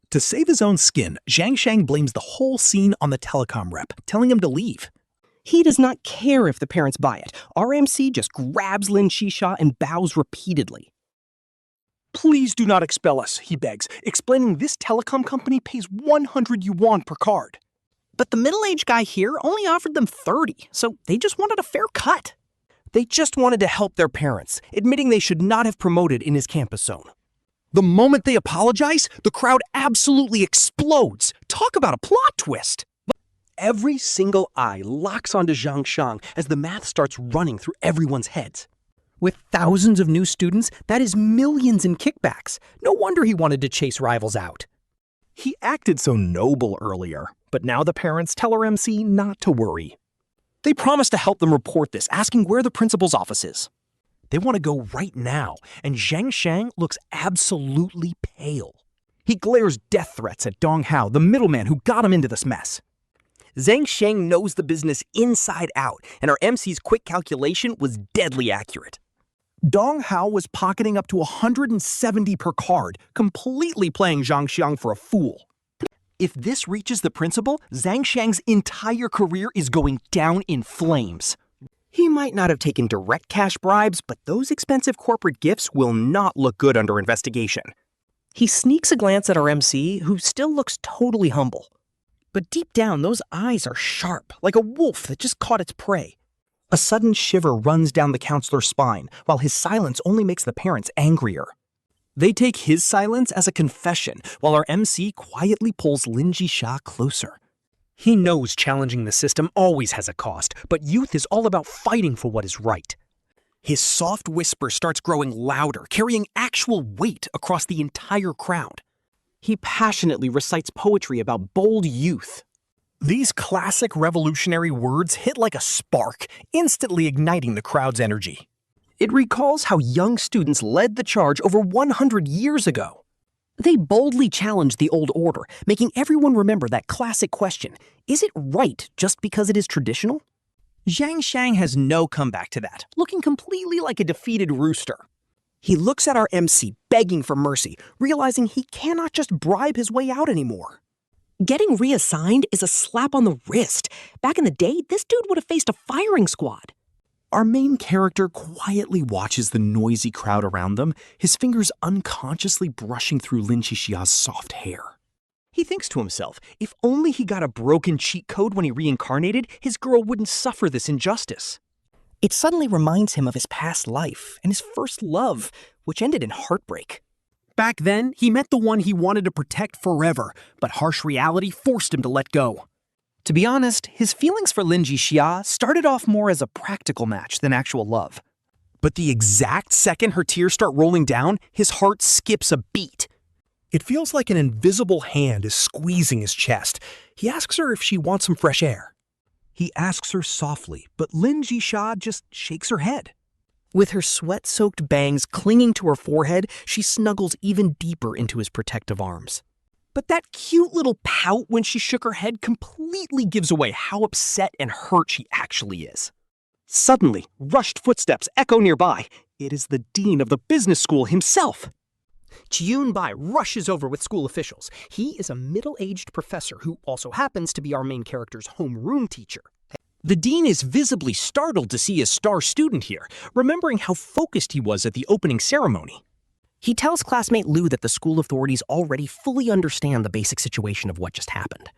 To save his own skin, Zhang Sheng blames the whole scene on the telecom rep, telling him to leave. He does not care if the parents buy it. RMC just grabs Lin Zhixia and bows repeatedly. Please do not expel us, he begs, explaining this telecom company pays 100 yuan per card. But the middle-aged guy here only offered them 30, so they just wanted a fair cut. They just wanted to help their parents, admitting they should not have promoted in his campus zone. The moment they apologize, the crowd absolutely explodes. Talk about a plot twist. Every single eye locks onto Zhang Sheng as the math starts running through everyone's heads. With thousands of new students, that is millions in kickbacks. No wonder he wanted to chase rivals out. He acted so noble earlier, but now the parents tell our MC not to worry. They promise to help them report this, asking where the principal's office is. They want to go right now, and Zhang Sheng looks absolutely pale. He glares death threats at Donghao, the middleman who got him into this mess. Zhang Sheng knows the business inside out, and our MC's quick calculation was deadly accurate. Donghao was pocketing up to 170 per card, completely playing Zhang Sheng for a fool. If this reaches the principal, Zhang Sheng's entire career is going down in flames. He might not have taken direct cash bribes, but those expensive corporate gifts will not look good under investigation. He sneaks a glance at our MC, who still looks totally humble. But deep down, those eyes are sharp, like a wolf that just caught its prey. A sudden shiver runs down the counselor's spine, while his silence only makes the parents angrier. They take his silence as a confession, while our MC quietly pulls Lin Zhixia closer. He knows challenging the system always has a cost, but youth is all about fighting for what is right. His soft whisper starts growing louder, carrying actual weight across the entire crowd. He passionately recites poetry about bold youth. These classic revolutionary words hit like a spark, instantly igniting the crowd's energy. It recalls how young students led the charge over 100 years ago. They boldly challenged the old order, making everyone remember that classic question, is it right just because it is traditional? Zhang Xiang has no comeback to that, looking completely like a defeated rooster. He looks at our MC, begging for mercy, realizing he cannot just bribe his way out anymore. Getting reassigned is a slap on the wrist. Back in the day, this dude would have faced a firing squad. Our main character quietly watches the noisy crowd around them, his fingers unconsciously brushing through Lin Zhixia's soft hair. He thinks to himself, if only he got a broken cheat code when he reincarnated, his girl wouldn't suffer this injustice. It suddenly reminds him of his past life and his first love, which ended in heartbreak. Back then, he met the one he wanted to protect forever, but harsh reality forced him to let go. To be honest, his feelings for Lin Zhixia started off more as a practical match than actual love. But the exact second her tears start rolling down, his heart skips a beat. It feels like an invisible hand is squeezing his chest. He asks her if she wants some fresh air. He asks her softly, but Lin Zhixia just shakes her head. With her sweat-soaked bangs clinging to her forehead, she snuggles even deeper into his protective arms. But that cute little pout when she shook her head completely gives away how upset and hurt she actually is. Suddenly, rushed footsteps echo nearby. It is the dean of the business school himself. Bai rushes over with school officials. He is a middle-aged professor who also happens to be our main character's homeroom teacher. The dean is visibly startled to see his star student here, remembering how focused he was at the opening ceremony. He tells classmate Lu that the school authorities already fully understand the basic situation of what just happened.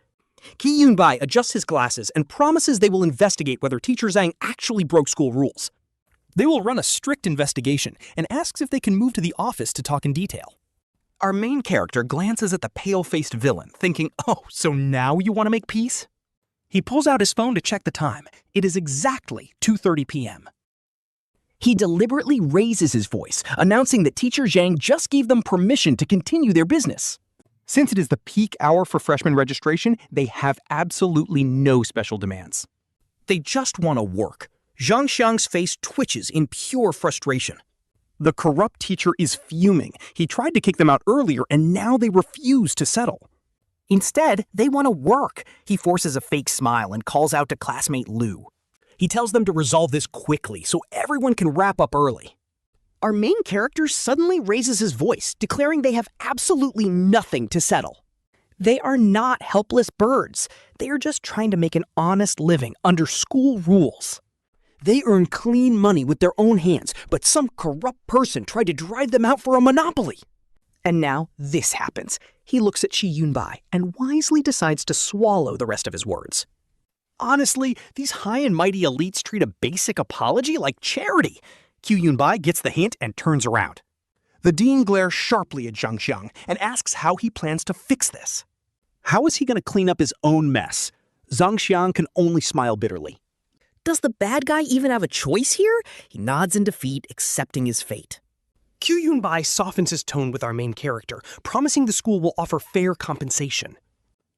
Bai adjusts his glasses and promises they will investigate whether teacher Zhang actually broke school rules. They will run a strict investigation and asks if they can move to the office to talk in detail. Our main character glances at the pale-faced villain, thinking, oh, so now you want to make peace? He pulls out his phone to check the time. It is exactly 2:30 p.m. He deliberately raises his voice, announcing that teacher Zhang just gave them permission to continue their business. Since it is the peak hour for freshman registration, they have absolutely no special demands. They just want to work. Zhang Xiang's face twitches in pure frustration. The corrupt teacher is fuming. He tried to kick them out earlier, and now they refuse to settle. Instead, they want to work. He forces a fake smile and calls out to classmate Lu. He tells them to resolve this quickly so everyone can wrap up early. Our main character suddenly raises his voice, declaring they have absolutely nothing to settle. They are not helpless birds. They are just trying to make an honest living under school rules. They earn clean money with their own hands, but some corrupt person tried to drive them out for a monopoly. And now this happens. He looks at Bai and wisely decides to swallow the rest of his words. Honestly, these high and mighty elites treat a basic apology like charity. Bai gets the hint and turns around. The dean glares sharply at Zhang Xiang and asks how he plans to fix this. How is he going to clean up his own mess? Zhang Xiang can only smile bitterly. Does the bad guy even have a choice here? He nods in defeat, accepting his fate. Bai softens his tone with our main character, promising the school will offer fair compensation.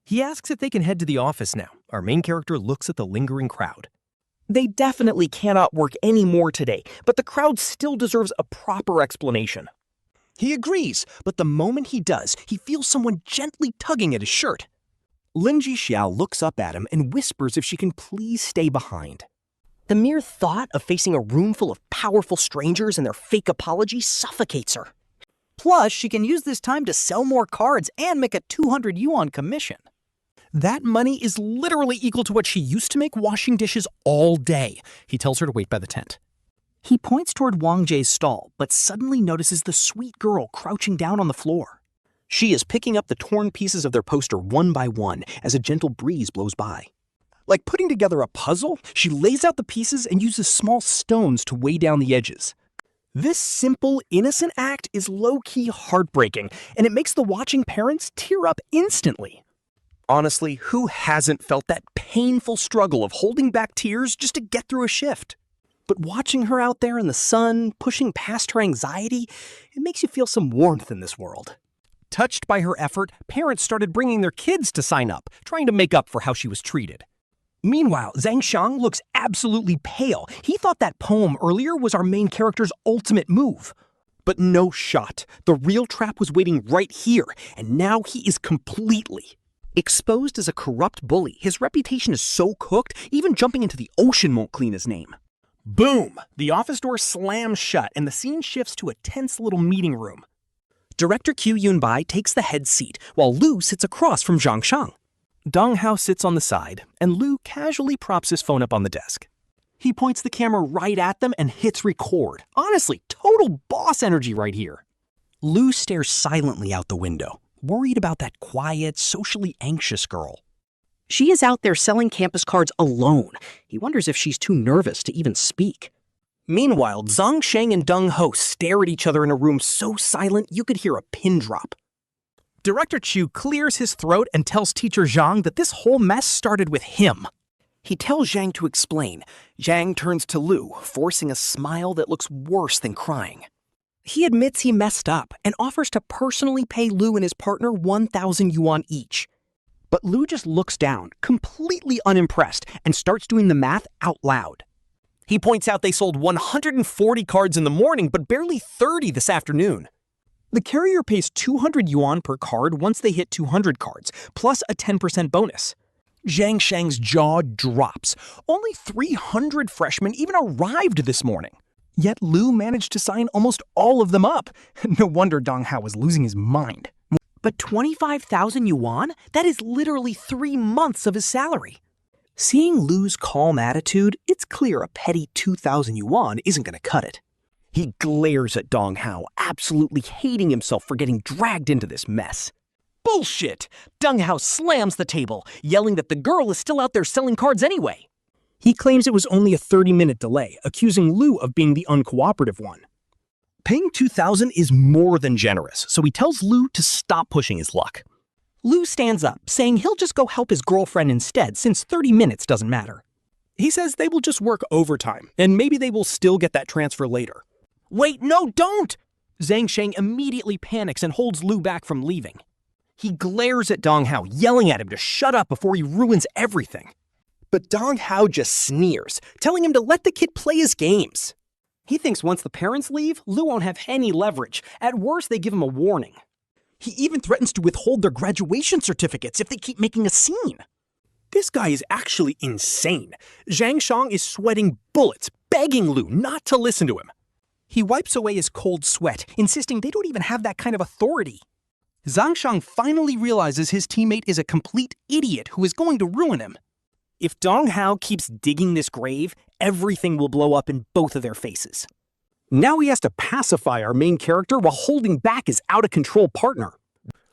He asks if they can head to the office now. Our main character looks at the lingering crowd. They definitely cannot work any more today, but the crowd still deserves a proper explanation. He agrees, but the moment he does, he feels someone gently tugging at his shirt. Lin Zhixia looks up at him and whispers if she can please stay behind. The mere thought of facing a room full of powerful strangers and their fake apology suffocates her. Plus, she can use this time to sell more cards and make a 200 yuan commission. That money is literally equal to what she used to make washing dishes all day. He tells her to wait by the tent. He points toward Wang Jie's stall, but suddenly notices the sweet girl crouching down on the floor. She is picking up the torn pieces of their poster one by one as a gentle breeze blows by. Like putting together a puzzle, she lays out the pieces and uses small stones to weigh down the edges. This simple, innocent act is low-key heartbreaking, and it makes the watching parents tear up instantly. Honestly, who hasn't felt that painful struggle of holding back tears just to get through a shift? But watching her out there in the sun, pushing past her anxiety, it makes you feel some warmth in this world. Touched by her effort, parents started bringing their kids to sign up, trying to make up for how she was treated. Meanwhile, Zhang Xiang looks absolutely pale. He thought that poem earlier was our main character's ultimate move. But no shot. The real trap was waiting right here, and now he is completely exposed as a corrupt bully. His reputation is so cooked, even jumping into the ocean won't clean his name. Boom! The office door slams shut, and the scene shifts to a tense little meeting room. Director Qiu Yunbai takes the head seat, while Lu sits across from Zhang Xiang. Dong Hao sits on the side, and Lu casually props his phone up on the desk. He points the camera right at them and hits record. Honestly, total boss energy right here. Lu stares silently out the window, worried about that quiet, socially anxious girl. She is out there selling campus cards alone. He wonders if she's too nervous to even speak. Meanwhile, Zhang Sheng and Deng Ho stare at each other in a room so silent you could hear a pin drop. Director Chu clears his throat and tells teacher Zhang that this whole mess started with him. He tells Zhang to explain. Zhang turns to Lu, forcing a smile that looks worse than crying. He admits he messed up and offers to personally pay Lu and his partner 1,000 yuan each. But Lu just looks down, completely unimpressed, and starts doing the math out loud. He points out they sold 140 cards in the morning, but barely 30 this afternoon. The carrier pays 200 yuan per card once they hit 200 cards, plus a 10% bonus. Zhang Shang's jaw drops. Only 300 freshmen even arrived this morning. Yet Lu managed to sign almost all of them up. No wonder Dong Hao was losing his mind. But 25,000 yuan? That is literally 3 months of his salary. Seeing Lu's calm attitude, it's clear a petty 2,000 yuan isn't going to cut it. He glares at Dong Hao, absolutely hating himself for getting dragged into this mess. Bullshit! Dong Hao slams the table, yelling that the girl is still out there selling cards anyway. He claims it was only a 30-minute delay, accusing Lu of being the uncooperative one. Paying 2,000 is more than generous, so he tells Lu to stop pushing his luck. Lu stands up, saying he'll just go help his girlfriend instead, since 30 minutes doesn't matter. He says they will just work overtime, and maybe they will still get that transfer later. Wait, no, don't! Zhang Sheng immediately panics and holds Lu back from leaving. He glares at Dong Hao, yelling at him to shut up before he ruins everything. But Dong Hao just sneers, telling him to let the kid play his games. He thinks once the parents leave, Lu won't have any leverage. At worst, they give him a warning. He even threatens to withhold their graduation certificates if they keep making a scene. This guy is actually insane. Zhang Xiang is sweating bullets, begging Lu not to listen to him. He wipes away his cold sweat, insisting they don't even have that kind of authority. Zhang Xiang finally realizes his teammate is a complete idiot who is going to ruin him. If Dong Hao keeps digging this grave, everything will blow up in both of their faces. Now he has to pacify our main character while holding back his out-of-control partner.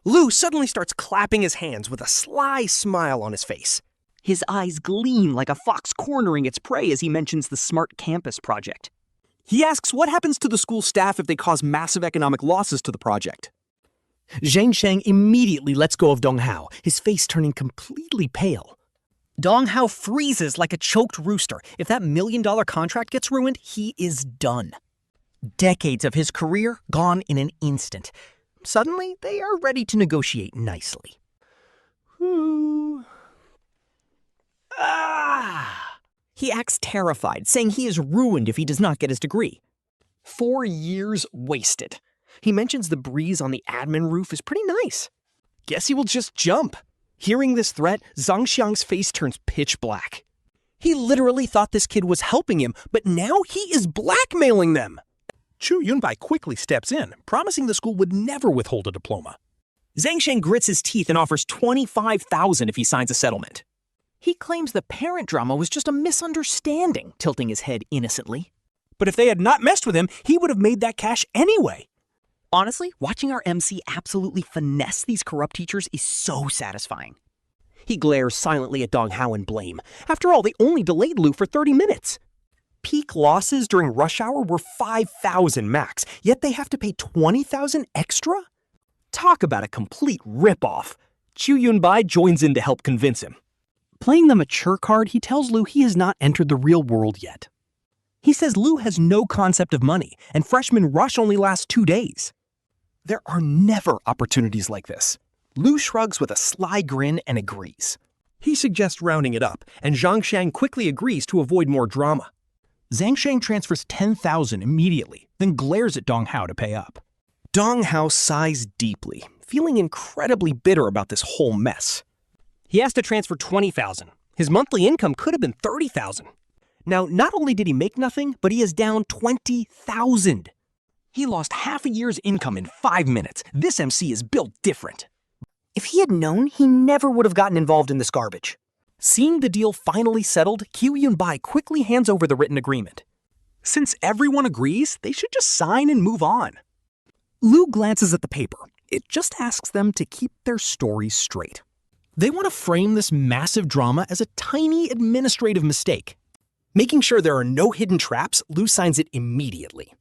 Lu suddenly starts clapping his hands with a sly smile on his face. His eyes gleam like a fox cornering its prey as he mentions the Smart Campus project. He asks what happens to the school staff if they cause massive economic losses to the project. Zhang Sheng immediately lets go of Dong Hao, his face turning completely pale. Dong Hao freezes like a choked rooster. If that $1 million contract gets ruined, he is done. Decades of his career gone in an instant. Suddenly, they are ready to negotiate nicely. He acts terrified, saying he is ruined if he does not get his degree. 4 years wasted. He mentions the breeze on the admin roof is pretty nice. Guess he will just jump. Hearing this threat, Zhang Xiang's face turns pitch black. He literally thought this kid was helping him, but now he is blackmailing them. Qiu Yunbai quickly steps in, promising the school would never withhold a diploma. Zhang Sheng grits his teeth and offers 25,000 if he signs a settlement. He claims the parent drama was just a misunderstanding, tilting his head innocently. But if they had not messed with him, he would have made that cash anyway. Honestly, watching our MC absolutely finesse these corrupt teachers is so satisfying. He glares silently at Dong Hao in blame. After all, they only delayed Lu for 30 minutes. Peak losses during rush hour were 5,000 max, yet they have to pay 20,000 extra? Talk about a complete ripoff. Chu Yunbai joins in to help convince him. Playing the mature card, he tells Lu he has not entered the real world yet. He says Lu has no concept of money, and freshman rush only lasts 2 days. There are never opportunities like this. Lu shrugs with a sly grin and agrees. He suggests rounding it up, and Zhang Shang quickly agrees to avoid more drama. Zhang Shang transfers 10,000 immediately, then glares at Dong Hao to pay up. Dong Hao sighs deeply, feeling incredibly bitter about this whole mess. He has to transfer 20,000. His monthly income could have been 30,000. Now, not only did he make nothing, but he is down 20,000. He lost half a year's income in 5 minutes. This MC is built different. If he had known, he never would have gotten involved in this garbage. Seeing the deal finally settled, Qiu Yunbai quickly hands over the written agreement. Since everyone agrees, they should just sign and move on. Lu glances at the paper. It just asks them to keep their stories straight. They want to frame this massive drama as a tiny administrative mistake. Making sure there are no hidden traps, Lu signs it immediately.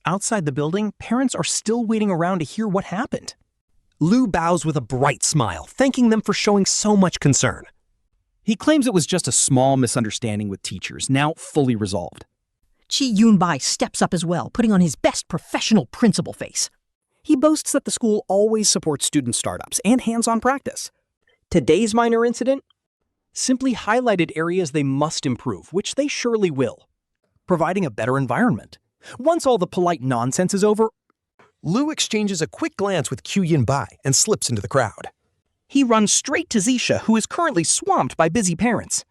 Outside the building, parents are still waiting around to hear what happened. Lu bows with a bright smile, thanking them for showing so much concern. He claims it was just a small misunderstanding with teachers, now fully resolved. Chi Yunbai steps up as well, putting on his best professional principal face. He boasts that the school always supports student startups and hands-on practice. Today's minor incident simply highlighted areas they must improve, which they surely will, providing a better environment. Once all the polite nonsense is over, Lu exchanges a quick glance with Qiu Yunbai and slips into the crowd. He runs straight to Zixia, who is currently swamped by busy parents.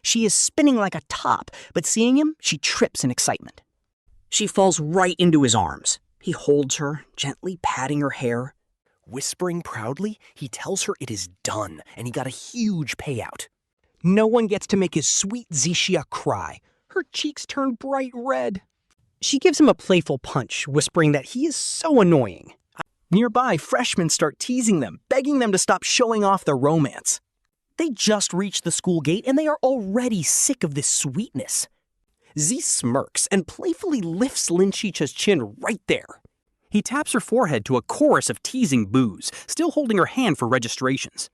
She is spinning like a top, but seeing him, she trips in excitement. She falls right into his arms. He holds her, gently patting her hair. Whispering proudly, he tells her it is done, and he got a huge payout. No one gets to make his sweet Zixia cry. Her cheeks turn bright red. She gives him a playful punch, whispering that he is so annoying. Nearby, freshmen start teasing them, begging them to stop showing off their romance. They just reached the school gate and they are already sick of this sweetness. Z smirks and playfully lifts Lin Zhixia's chin right there. He taps her forehead to a chorus of teasing boos, still holding her hand for registrations.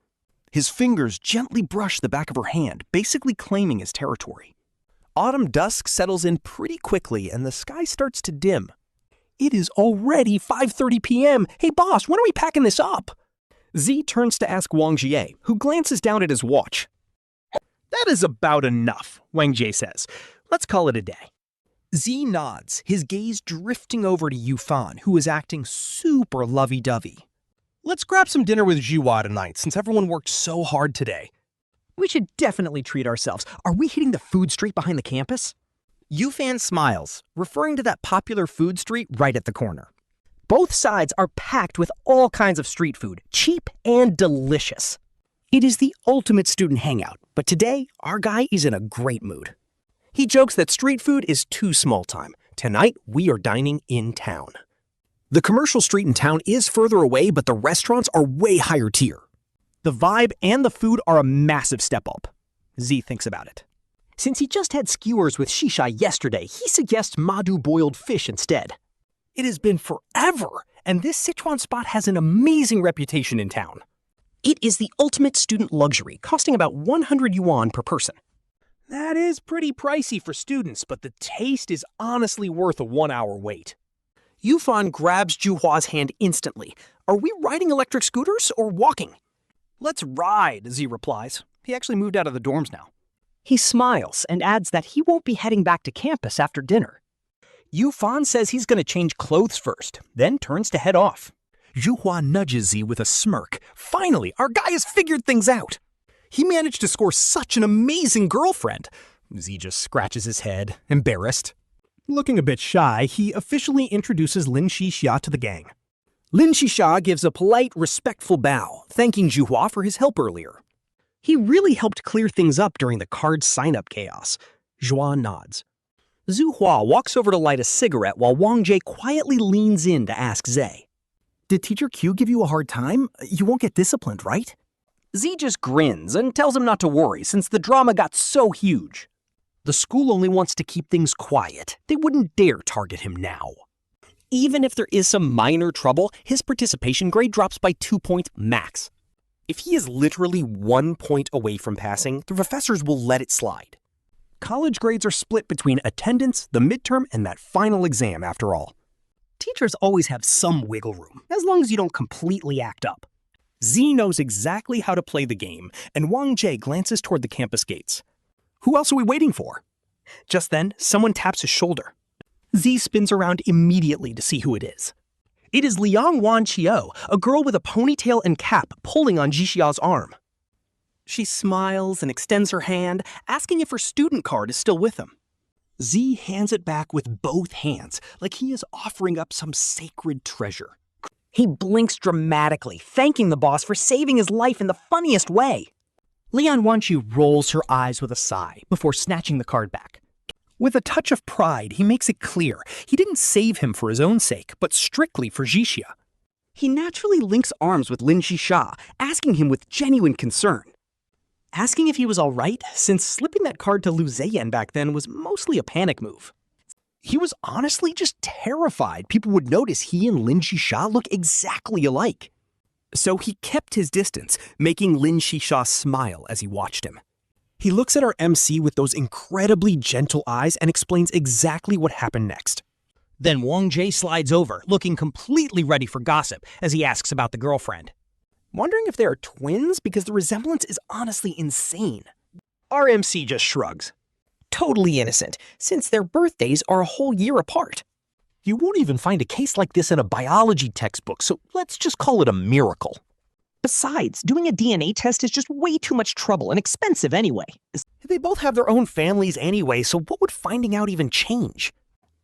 His fingers gently brush the back of her hand, basically claiming his territory. Autumn dusk settles in pretty quickly and the sky starts to dim. It is already 5:30 p.m. Hey boss, when are we packing this up? Z turns to ask Wang Jie, who glances down at his watch. That is about enough, Wang Jie says. Let's call it a day. Z nods, his gaze drifting over to Yufan, who is acting super lovey-dovey. Let's grab some dinner with Zhiwa tonight, since everyone worked so hard today. We should definitely treat ourselves. Are we hitting the food street behind the campus? Yufan smiles, referring to that popular food street right at the corner. Both sides are packed with all kinds of street food, cheap and delicious. It is the ultimate student hangout, but today, our guy is in a great mood. He jokes that street food is too small time. Tonight, we are dining in town. The commercial street in town is further away, but the restaurants are way higher tier. The vibe and the food are a massive step up. Z thinks about it. Since he just had skewers with shisha yesterday, he suggests Madu boiled fish instead. It has been forever, and this Sichuan spot has an amazing reputation in town. It is the ultimate student luxury, costing about 100 yuan per person. That is pretty pricey for students, but the taste is honestly worth a 1-hour wait. Yufan grabs Juhua's hand instantly. Are we riding electric scooters or walking? Let's ride, Z replies. He actually moved out of the dorms now. He smiles and adds that he won't be heading back to campus after dinner. Yufan says he's going to change clothes first, then turns to head off. Zhuhua nudges Z with a smirk. Finally, our guy has figured things out. He managed to score such an amazing girlfriend. Z just scratches his head, embarrassed. Looking a bit shy, he officially introduces Lin Zhixia to the gang. Lin Zhixia gives a polite, respectful bow, thanking Zhuhua for his help earlier. He really helped clear things up during the card sign-up chaos. Zhuhua nods. Zhuhua walks over to light a cigarette while Wang Jie quietly leans in to ask Zhe. Did Teacher Q give you a hard time? You won't get disciplined, right? Z just grins and tells him not to worry since the drama got so huge. The school only wants to keep things quiet. They wouldn't dare target him now. Even if there is some minor trouble, his participation grade drops by 2 points max. If he is literally 1 point away from passing, the professors will let it slide. College grades are split between attendance, the midterm, and that final exam after all. Teachers always have some wiggle room, as long as you don't completely act up. Z knows exactly how to play the game, and Wanqiu glances toward the campus gates. Who else are we waiting for? Just then, someone taps his shoulder. Z spins around immediately to see who it is. It is Liang Wanqiu, a girl with a ponytail and cap pulling on Zhixia's arm. She smiles and extends her hand, asking if her student card is still with him. Z hands it back with both hands, like he is offering up some sacred treasure. He blinks dramatically, thanking the boss for saving his life in the funniest way. Liang Wanqiu rolls her eyes with a sigh before snatching the card back. With a touch of pride, he makes it clear he didn't save him for his own sake, but strictly for Zhixia. He naturally links arms with Lin Zhixia, asking him with genuine concern. Asking if he was all right, since slipping that card to Lu Zeyan back then was mostly a panic move. He was honestly just terrified people would notice he and Lin Zhixia look exactly alike. So he kept his distance, making Lin Zhixia smile as he watched him. He looks at our MC with those incredibly gentle eyes and explains exactly what happened next. Then Wanqiu slides over, looking completely ready for gossip, as he asks about the girlfriend. Wondering if they are twins because the resemblance is honestly insane. Our MC just shrugs. Totally innocent, since their birthdays are a whole year apart. You won't even find a case like this in a biology textbook, so let's just call it a miracle. Besides, doing a DNA test is just way too much trouble and expensive anyway. They both have their own families anyway, so what would finding out even change?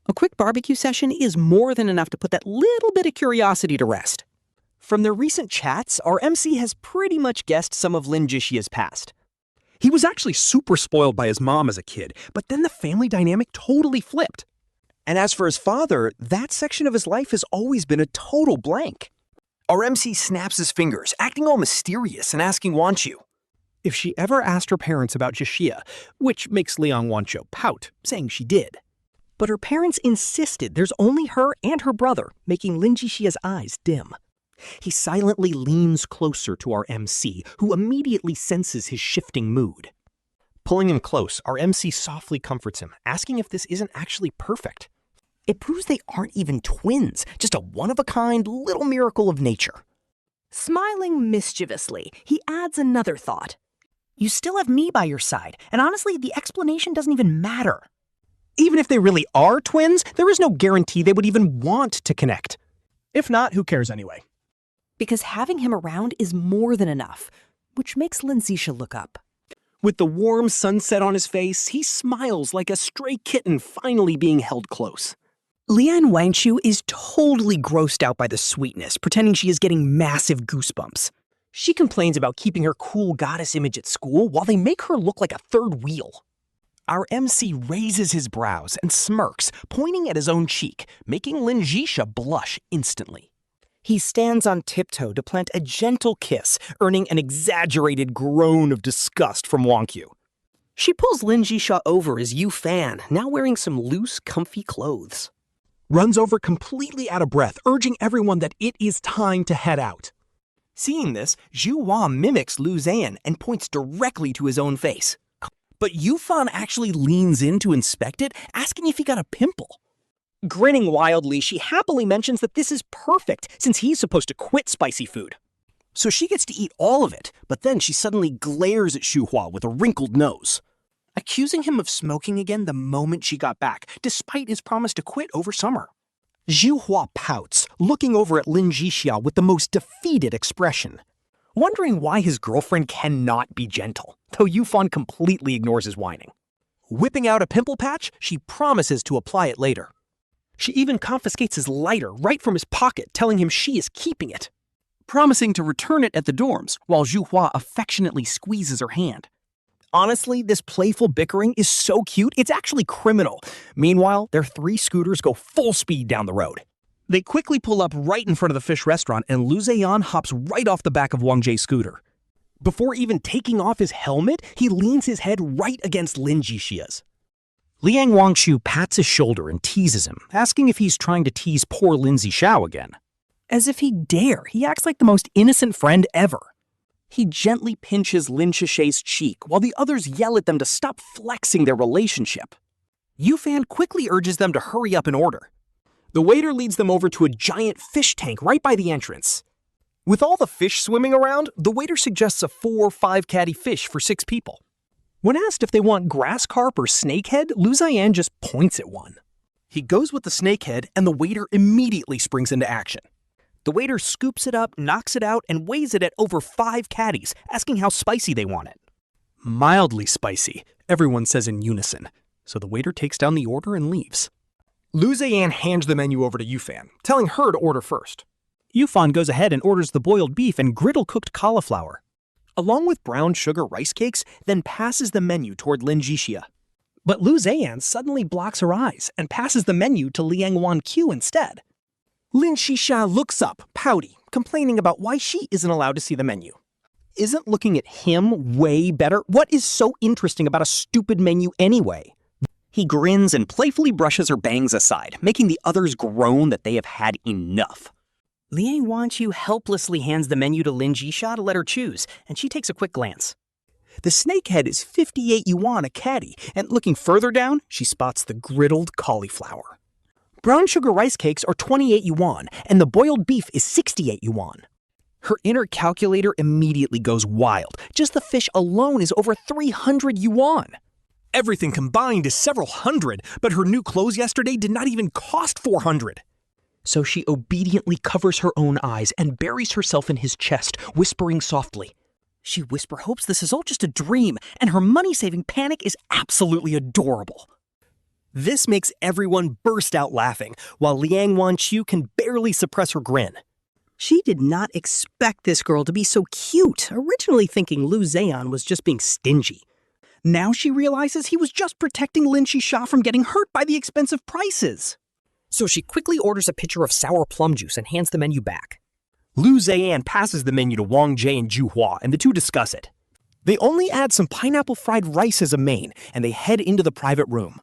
A quick barbecue session is more than enough to put that little bit of curiosity to rest. From their recent chats, our MC has pretty much guessed some of Lin Zhixia's past. He was actually super spoiled by his mom as a kid, but then the family dynamic totally flipped. And as for his father, that section of his life has always been a total blank. Our MC snaps his fingers, acting all mysterious and asking Wanqiu if she ever asked her parents about Zhixia, which makes Liang Wanqiu pout, saying she did. But her parents insisted there's only her and her brother, making Lin Zhixia's eyes dim. He silently leans closer to our MC, who immediately senses his shifting mood. Pulling him close, our MC softly comforts him, asking if this isn't actually perfect. It proves they aren't even twins, just a one-of-a-kind little miracle of nature. Smiling mischievously, he adds another thought. You still have me by your side, and honestly, the explanation doesn't even matter. Even if they really are twins, there is no guarantee they would even want to connect. If not, who cares anyway? Because having him around is more than enough, which makes Lin Zhixia look up. With the warm sunset on his face, he smiles like a stray kitten finally being held close. Lian Wanqiu is totally grossed out by the sweetness, pretending she is getting massive goosebumps. She complains about keeping her cool goddess image at school while they make her look like a third wheel. Our MC raises his brows and smirks, pointing at his own cheek, making Lin Zhixia blush instantly. He stands on tiptoe to plant a gentle kiss, earning an exaggerated groan of disgust from Wanqiu. She pulls Lin Zhixia over as Yu Fan, now wearing some loose, comfy clothes. Runs over completely out of breath, urging everyone that it is time to head out. Seeing this, Zhu Hua mimics Lu Zeyan and points directly to his own face. But Yu Fan actually leans in to inspect it, asking if he got a pimple. Grinning wildly, she happily mentions that this is perfect, since he's supposed to quit spicy food. So she gets to eat all of it, but then she suddenly glares at Zhu Hua with a wrinkled nose, accusing him of smoking again the moment she got back, despite his promise to quit over summer. Zhu Hua pouts, looking over at Lin Zhixia with the most defeated expression, wondering why his girlfriend cannot be gentle, though Yu Fan completely ignores his whining. Whipping out a pimple patch, she promises to apply it later. She even confiscates his lighter right from his pocket, telling him she is keeping it, promising to return it at the dorms, while Zhu Hua affectionately squeezes her hand. Honestly, this playful bickering is so cute, it's actually criminal. Meanwhile, their 3 scooters go full speed down the road. They quickly pull up right in front of the fish restaurant, and Lu Zeyan hops right off the back of Wanqiu's scooter. Before even taking off his helmet, he leans his head right against Lin Zhixia's. Liang Wanqiu pats his shoulder and teases him, asking if he's trying to tease poor Lin Zhixia again. As if he'd dare, he acts like the most innocent friend ever. He gently pinches Lin Zhixia's cheek while the others yell at them to stop flexing their relationship. Yufan quickly urges them to hurry up and order. The waiter leads them over to a giant fish tank right by the entrance. With all the fish swimming around, the waiter suggests a 4 or 5 catty fish for 6 people. When asked if they want grass carp or snakehead, Lu Zeyan just points at one. He goes with the snakehead, and the waiter immediately springs into action. The waiter scoops it up, knocks it out, and weighs it at over 5 catties, asking how spicy they want it. Mildly spicy, everyone says in unison, so the waiter takes down the order and leaves. Lu Zeyan hands the menu over to Yufan, telling her to order first. Yufan goes ahead and orders the boiled beef and griddle-cooked cauliflower, along with brown sugar rice cakes, then passes the menu toward Lin Zhixia. But Lu Zeyan suddenly blocks her eyes and passes the menu to Liang Wanqiu instead. Lin Zhixia looks up, pouty, complaining about why she isn't allowed to see the menu. Isn't looking at him way better? What is so interesting about a stupid menu anyway? He grins and playfully brushes her bangs aside, making the others groan that they have had enough. Liang Wanqiu helplessly hands the menu to Lin Zhixia to let her choose, and she takes a quick glance. The snakehead is 58 yuan a catty, and looking further down, she spots the griddled cauliflower. Brown sugar rice cakes are 28 yuan, and the boiled beef is 68 yuan. Her inner calculator immediately goes wild. Just the fish alone is over 300 yuan. Everything combined is several hundred, but her new clothes yesterday did not even cost 400. So she obediently covers her own eyes and buries herself in his chest, whispering softly. She hopes this is all just a dream, and her money-saving panic is absolutely adorable. This makes everyone burst out laughing, while Liang Wanqiu can barely suppress her grin. She did not expect this girl to be so cute, originally thinking Lu Zeyan was just being stingy. Now she realizes he was just protecting Lin Zhixia from getting hurt by the expensive prices. So she quickly orders a pitcher of sour plum juice and hands the menu back. Lu Zeyan passes the menu to Wang Jie and Zhu Hua, and the two discuss it. They only add some pineapple fried rice as a main, and they head into the private room.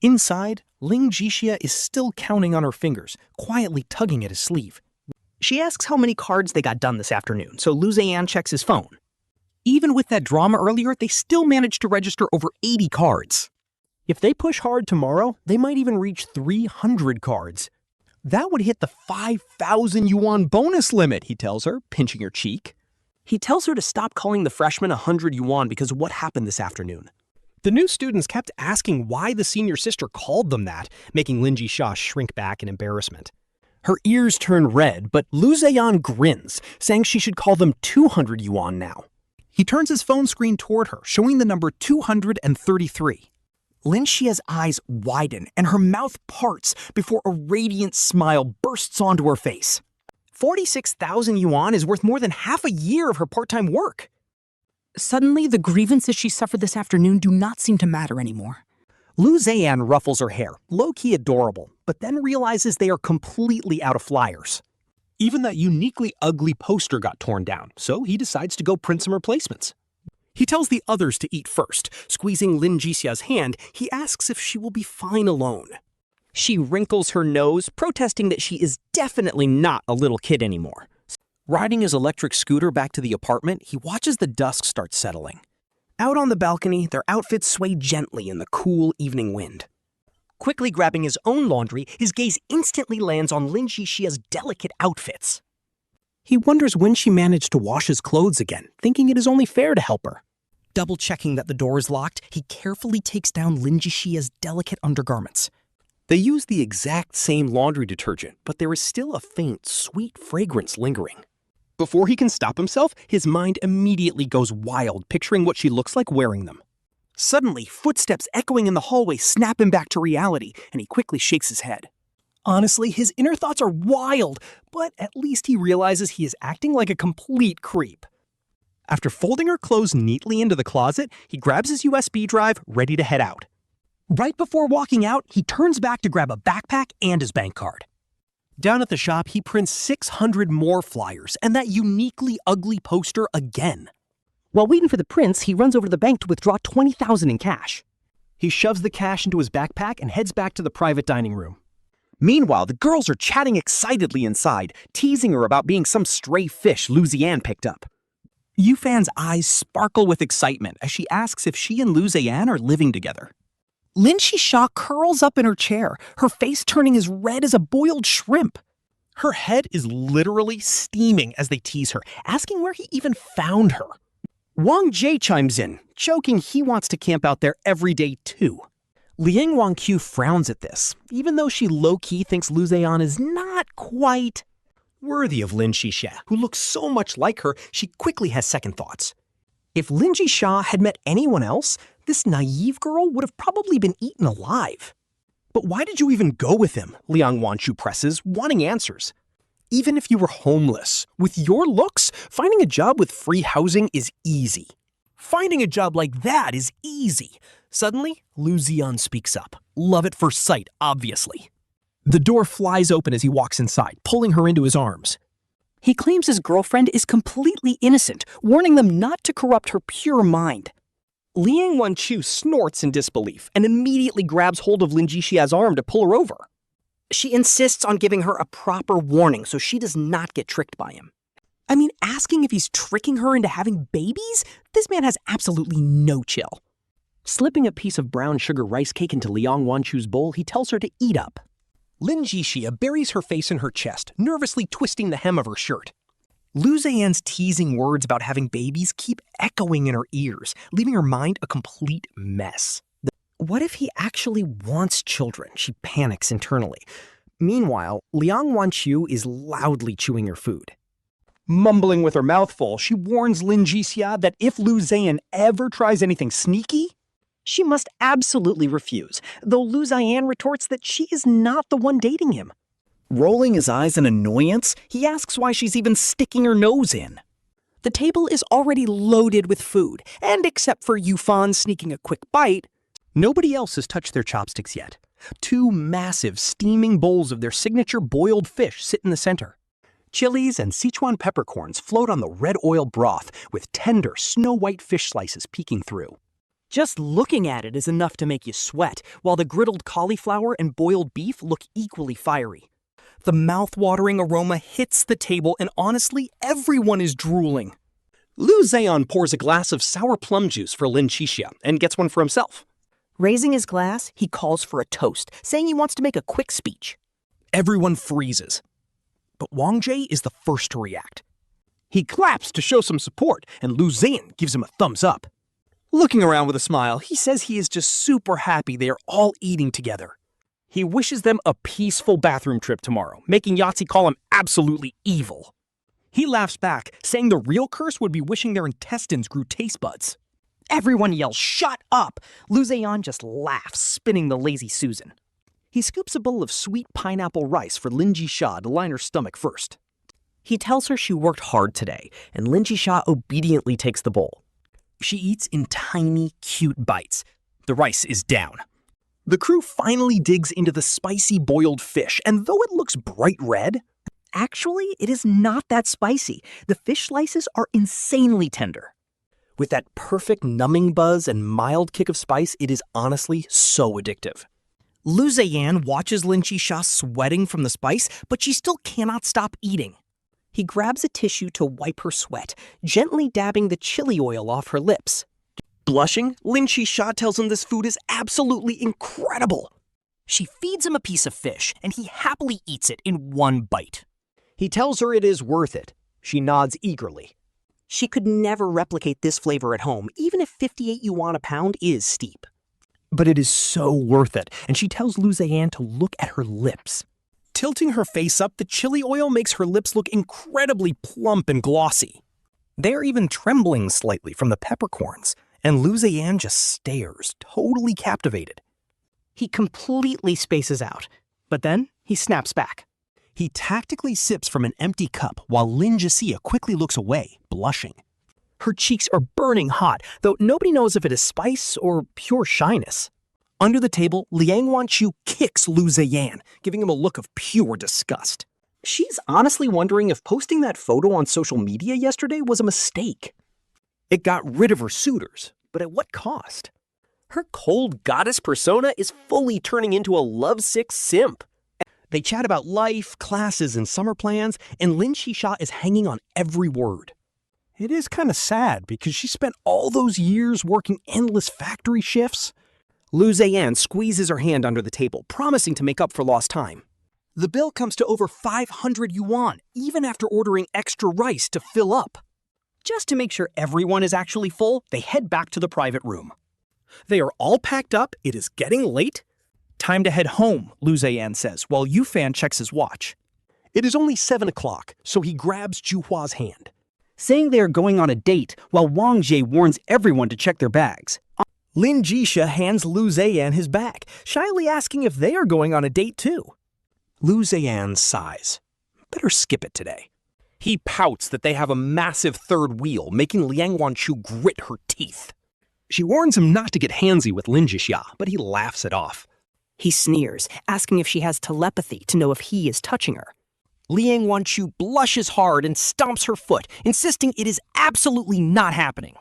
Inside, Lin Zhixia is still counting on her fingers, quietly tugging at his sleeve. She asks how many cards they got done this afternoon, so Lu Zeyan checks his phone. Even with that drama earlier, they still managed to register over 80 cards. If they push hard tomorrow, they might even reach 300 cards. That would hit the 5,000 yuan bonus limit, he tells her, pinching her cheek. He tells her to stop calling the freshmen 100 yuan because of what happened this afternoon. The new students kept asking why the senior sister called them that, making Lin Zhixia shrink back in embarrassment. Her ears turn red, but Lu Zeyan grins, saying she should call them 200 yuan now. He turns his phone screen toward her, showing the number 233. Lin Zhixia's eyes widen and her mouth parts before a radiant smile bursts onto her face. 46,000 yuan is worth more than half a year of her part-time work. Suddenly, the grievances she suffered this afternoon do not seem to matter anymore. Lu Zeyan ruffles her hair, low-key adorable, but then realizes they are completely out of flyers. Even that uniquely ugly poster got torn down, so he decides to go print some replacements. He tells the others to eat first. Squeezing Lin Zhixia's hand, he asks if she will be fine alone. She wrinkles her nose, protesting that she is definitely not a little kid anymore. Riding his electric scooter back to the apartment, he watches the dusk start settling. Out on the balcony, their outfits sway gently in the cool evening wind. Quickly grabbing his own laundry, his gaze instantly lands on Lin Zhixia's delicate outfits. He wonders when she managed to wash his clothes again, thinking it is only fair to help her. Double-checking that the door is locked, he carefully takes down Lin Zhixia's delicate undergarments. They use the exact same laundry detergent, but there is still a faint, sweet fragrance lingering. Before he can stop himself, his mind immediately goes wild, picturing what she looks like wearing them. Suddenly, footsteps echoing in the hallway snap him back to reality, and he quickly shakes his head. Honestly, his inner thoughts are wild, but at least he realizes he is acting like a complete creep. After folding her clothes neatly into the closet, he grabs his USB drive, ready to head out. Right before walking out, he turns back to grab a backpack and his bank card. Down at the shop, he prints 600 more flyers and that uniquely ugly poster again. While waiting for the prince, he runs over to the bank to withdraw $20,000 in cash. He shoves the cash into his backpack and heads back to the private dining room. Meanwhile, the girls are chatting excitedly inside, teasing her about being some stray fish Lu Zeyan picked up. Yufan's eyes sparkle with excitement as she asks if she and Lu Zeyan are living together. Lin Zhixia curls up in her chair, her face turning as red as a boiled shrimp. Her head is literally steaming as they tease her, asking where he even found her. Wanqiu chimes in, joking he wants to camp out there every day too. Wanqiu frowns at this, even though she low-key thinks Lu Zeyan is not quite Worthy of Lin Zhixia, who looks so much like her, she quickly has second thoughts. If Lin Zhixia had met anyone else, this naive girl would have probably been eaten alive. But why did you even go with him? Liang Wanqiu presses, wanting answers. Even if you were homeless, with your looks, finding a job with free housing is easy. Finding a job like that is easy. Suddenly, Lu Zeyan speaks up. Love at first sight, obviously. The door flies open as he walks inside, pulling her into his arms. He claims his girlfriend is completely innocent, warning them not to corrupt her pure mind. Liang Wanqiu snorts in disbelief and immediately grabs hold of Lin Zhixia's arm to pull her over. She insists on giving her a proper warning so she does not get tricked by him. I mean, asking if he's tricking her into having babies? This man has absolutely no chill. Slipping a piece of brown sugar rice cake into Liang Wanqiu's bowl, he tells her to eat up. Lin Zhixia buries her face in her chest, nervously twisting the hem of her shirt. Lu Zeyan's teasing words about having babies keep echoing in her ears, leaving her mind a complete mess. What if he actually wants children? She panics internally. Meanwhile, Liang Wanqiu is loudly chewing her food. Mumbling with her mouth full, she warns Lin Zhixia that if Lu Zeyan ever tries anything sneaky, she must absolutely refuse, though Lu Zeyan retorts that she is not the one dating him. Rolling his eyes in annoyance, he asks why she's even sticking her nose in. The table is already loaded with food, and except for Yufan sneaking a quick bite, nobody else has touched their chopsticks yet. Two massive, steaming bowls of their signature boiled fish sit in the center. Chilies and Sichuan peppercorns float on the red oil broth with tender, snow-white fish slices peeking through. Just looking at it is enough to make you sweat, while the griddled cauliflower and boiled beef look equally fiery. The mouth-watering aroma hits the table, and honestly, everyone is drooling. Lu Zeyan pours a glass of sour plum juice for Lin Zhixia and gets one for himself. Raising his glass, he calls for a toast, saying he wants to make a quick speech. Everyone freezes. But Wanqiu is the first to react. He claps to show some support, and Lu Zeyan gives him a thumbs up. Looking around with a smile, he says he is just super happy they are all eating together. He wishes them a peaceful bathroom trip tomorrow, making Yahtzee call him absolutely evil. He laughs back, saying the real curse would be wishing their intestines grew taste buds. Everyone yells, "Shut up!" Lu Zeyan just laughs, spinning the lazy Susan. He scoops a bowl of sweet pineapple rice for Lin Zhixia to line her stomach first. He tells her she worked hard today, and Lin Zhixia obediently takes the bowl. She eats in tiny, cute bites. The rice is down. The crew finally digs into the spicy boiled fish, and though it looks bright red, actually, it is not that spicy. The fish slices are insanely tender. With that perfect numbing buzz and mild kick of spice, it is honestly so addictive. Lu Zeyan watches Lin Zhixia sweating from the spice, but she still cannot stop eating. He grabs a tissue to wipe her sweat, gently dabbing the chili oil off her lips. Blushing, Lin Zhixia tells him this food is absolutely incredible. She feeds him a piece of fish, and he happily eats it in one bite. He tells her it is worth it. She nods eagerly. She could never replicate this flavor at home, even if 58 yuan a pound is steep. But it is so worth it, and she tells Lu Zeyan to look at her lips. Tilting her face up, the chili oil makes her lips look incredibly plump and glossy. They are even trembling slightly from the peppercorns, and Lu Zeyan just stares, totally captivated. He completely spaces out, but then he snaps back. He tactically sips from an empty cup while Lin Zhixia quickly looks away, blushing. Her cheeks are burning hot, though nobody knows if it is spice or pure shyness. Under the table, Liang Wanqiu kicks Lu Zeyan, giving him a look of pure disgust. She's honestly wondering if posting that photo on social media yesterday was a mistake. It got rid of her suitors, but at what cost? Her cold goddess persona is fully turning into a lovesick simp. They chat about life, classes, and summer plans, and Lin Zhixia is hanging on every word. It is kind of sad because she spent all those years working endless factory shifts. Lu Zeyan squeezes her hand under the table, promising to make up for lost time. The bill comes to over 500 yuan, even after ordering extra rice to fill up. Just to make sure everyone is actually full, they head back to the private room. They are all packed up, it is getting late. Time to head home, Lu Zeyan says, while Yufan checks his watch. It is only 7 o'clock, so he grabs Juhua's hand. Saying they are going on a date, while Wanqiu warns everyone to check their bags. Lin Zhixia hands Lu Zeyan his bag, shyly asking if they are going on a date too. Lu Zeyan sighs. Better skip it today. He pouts that they have a massive third wheel, making Liang Wanqiu grit her teeth. She warns him not to get handsy with Lin Zhixia, but he laughs it off. He sneers, asking if she has telepathy to know if he is touching her. Liang Wanqiu blushes hard and stomps her foot, insisting it is absolutely not happening.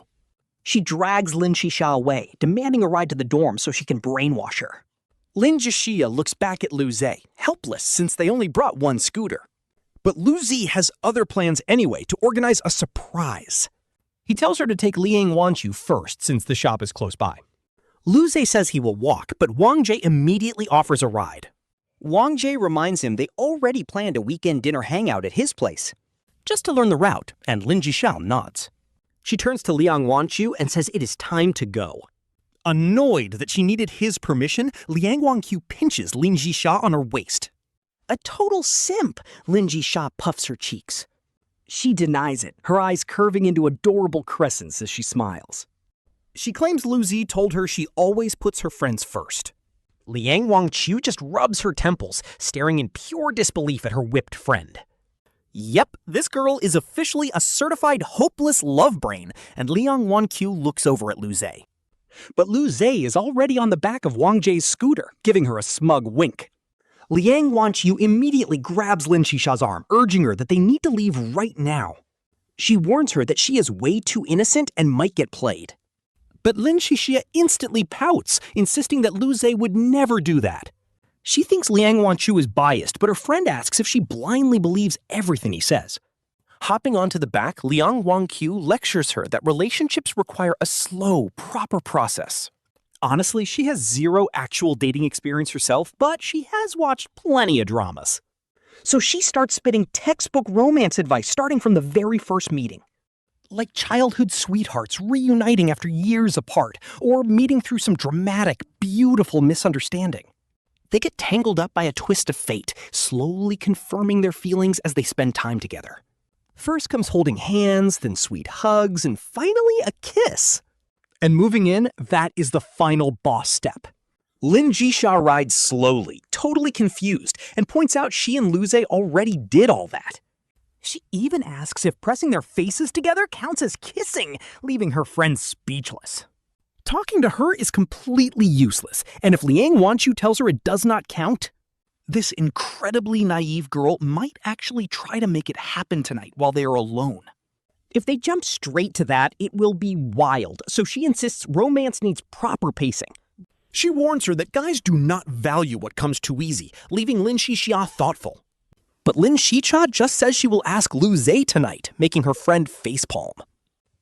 She drags Lin Zhixia away, demanding a ride to the dorm so she can brainwash her. Lin Zhixia looks back at Lu Ze, helpless since they only brought one scooter. But Lu Ze has other plans anyway to organize a surprise. He tells her to take Liang Wanqiu first since the shop is close by. Lu Ze says he will walk, but Wang Jie immediately offers a ride. Wang Jie reminds him they already planned a weekend dinner hangout at his place, just to learn the route, and Lin Zhixia nods. She turns to Liang Wanqiu and says it is time to go. Annoyed that she needed his permission, Liang Wanqiu pinches Lin Zhixia on her waist. A total simp, Lin Zhixia puffs her cheeks. She denies it, her eyes curving into adorable crescents as she smiles. She claims Lu Ze told her she always puts her friends first. Liang Wanqiu just rubs her temples, staring in pure disbelief at her whipped friend. Yep, this girl is officially a certified hopeless love brain, and Liang Wanqiu looks over at Lu Ze. But Lu Ze is already on the back of Wang Jie's scooter, giving her a smug wink. Liang Wanqiu immediately grabs Lin Zhixia's arm, urging her that they need to leave right now. She warns her that she is way too innocent and might get played. But Lin Zhixia instantly pouts, insisting that Lu Ze would never do that. She thinks Liang Wanqiu is biased, but her friend asks if she blindly believes everything he says. Hopping onto the back, Liang Wanqiu lectures her that relationships require a slow, proper process. Honestly, she has zero actual dating experience herself, but she has watched plenty of dramas. So she starts spitting textbook romance advice starting from the very first meeting. Like childhood sweethearts reuniting after years apart, or meeting through some dramatic, beautiful misunderstanding. They get tangled up by a twist of fate, slowly confirming their feelings as they spend time together. First comes holding hands, then sweet hugs, and finally a kiss. And moving in, that is the final boss step. Lin Zhixia rides slowly, totally confused, and points out she and Lu Ze already did all that. She even asks if pressing their faces together counts as kissing, leaving her friend speechless. Talking to her is completely useless, and if Liang Wanqiu tells her it does not count, this incredibly naive girl might actually try to make it happen tonight while they are alone. If they jump straight to that, it will be wild, so she insists romance needs proper pacing. She warns her that guys do not value what comes too easy, leaving Lin Zhixia thoughtful. But Lin Zhixia just says she will ask Lu Ze tonight, making her friend facepalm.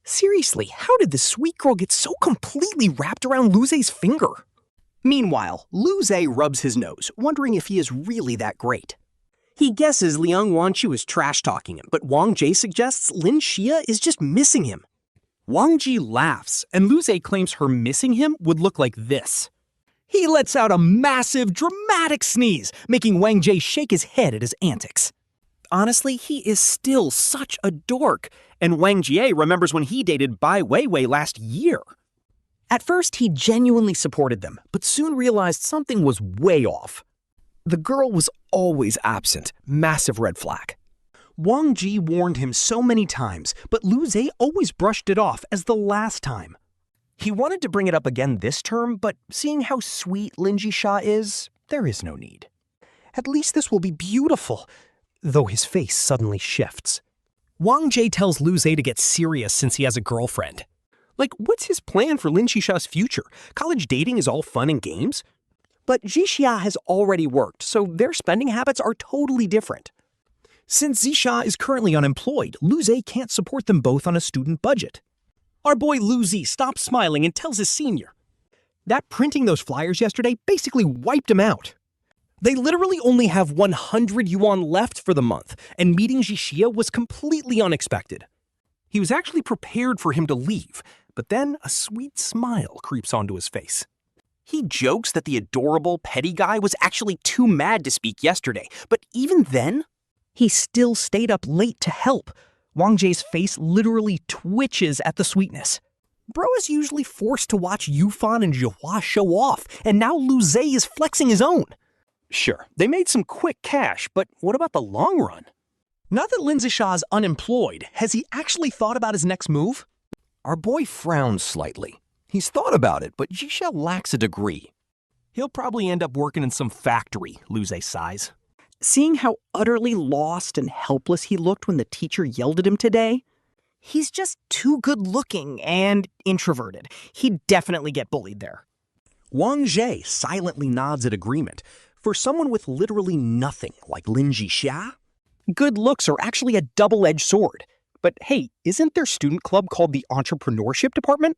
Seriously, how did this sweet girl get so completely wrapped around Lu Ze's finger? Meanwhile, Lu Ze rubs his nose, wondering if he is really that great. He guesses Liang Wanqiu is trash-talking him, but Wang Jie suggests Lin Zhixia is just missing him. Wang Jie laughs, and Lu Ze claims her missing him would look like this. He lets out a massive, dramatic sneeze, making Wang Jie shake his head at his antics. Honestly, he is still such a dork, and Wang Jie remembers when he dated Bai Weiwei last year. At first, he genuinely supported them, but soon realized something was way off. The girl was always absent, massive red flag. Wang Jie warned him so many times, but Lu Ze always brushed it off as the last time. He wanted to bring it up again this term, but seeing how sweet Lin Zhixia is, there is no need. At least this will be beautiful, though his face suddenly shifts. Wang Jie tells Lu Zhe to get serious since he has a girlfriend. Like, what's his plan for Lin Zhixia's future? College dating is all fun and games? But Zhixia has already worked, so their spending habits are totally different. Since Zhixia is currently unemployed, Lu Zhe can't support them both on a student budget. Our boy Lu Zi stops smiling and tells his senior. That printing those flyers yesterday basically wiped him out. They literally only have 100 yuan left for the month, and meeting Zhixia was completely unexpected. He was actually prepared for him to leave, but then a sweet smile creeps onto his face. He jokes that the adorable, petty guy was actually too mad to speak yesterday, but even then, He still stayed up late to help. Wang Jie's face literally twitches at the sweetness. Bro is usually forced to watch Yufan and Zhihua show off, and now Lu Zhe is flexing his own. sure, they made some quick cash, but what about the long run? Now that Lin Zhixia is unemployed, has he actually thought about his next move? Our boy frowns slightly. He's thought about it, but Zhixia lacks a degree. He'll probably end up working in some factory, Lu Zhe sighs. Seeing how utterly lost and helpless he looked when the teacher yelled at him today, he's just too good-looking and introverted. He'd definitely get bullied there. Wang Jie silently nods at agreement. For someone with literally nothing like Lin Zhixia, Good looks are actually a double-edged sword. but hey, isn't their student club called the Entrepreneurship Department?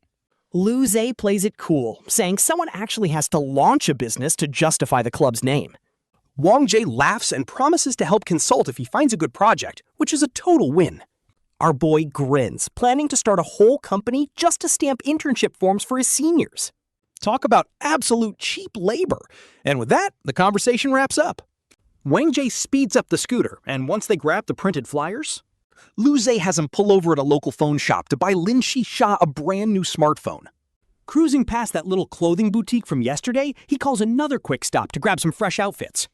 Lu Zhe plays it cool, saying someone actually has to launch a business to justify the club's name. Wang Jie laughs and promises to help consult if he finds a good project, which is a total win. Our boy grins, planning to start a whole company just to stamp internship forms for his seniors. Talk about absolute cheap labor. And with that, the conversation wraps up. Wang Jie speeds up the scooter, and once they grab the printed flyers, Lu Zhe has him pull over at a local phone shop to buy Lin Zhixia a brand new smartphone. Cruising past that little clothing boutique from yesterday, he calls another quick stop to grab some fresh outfits.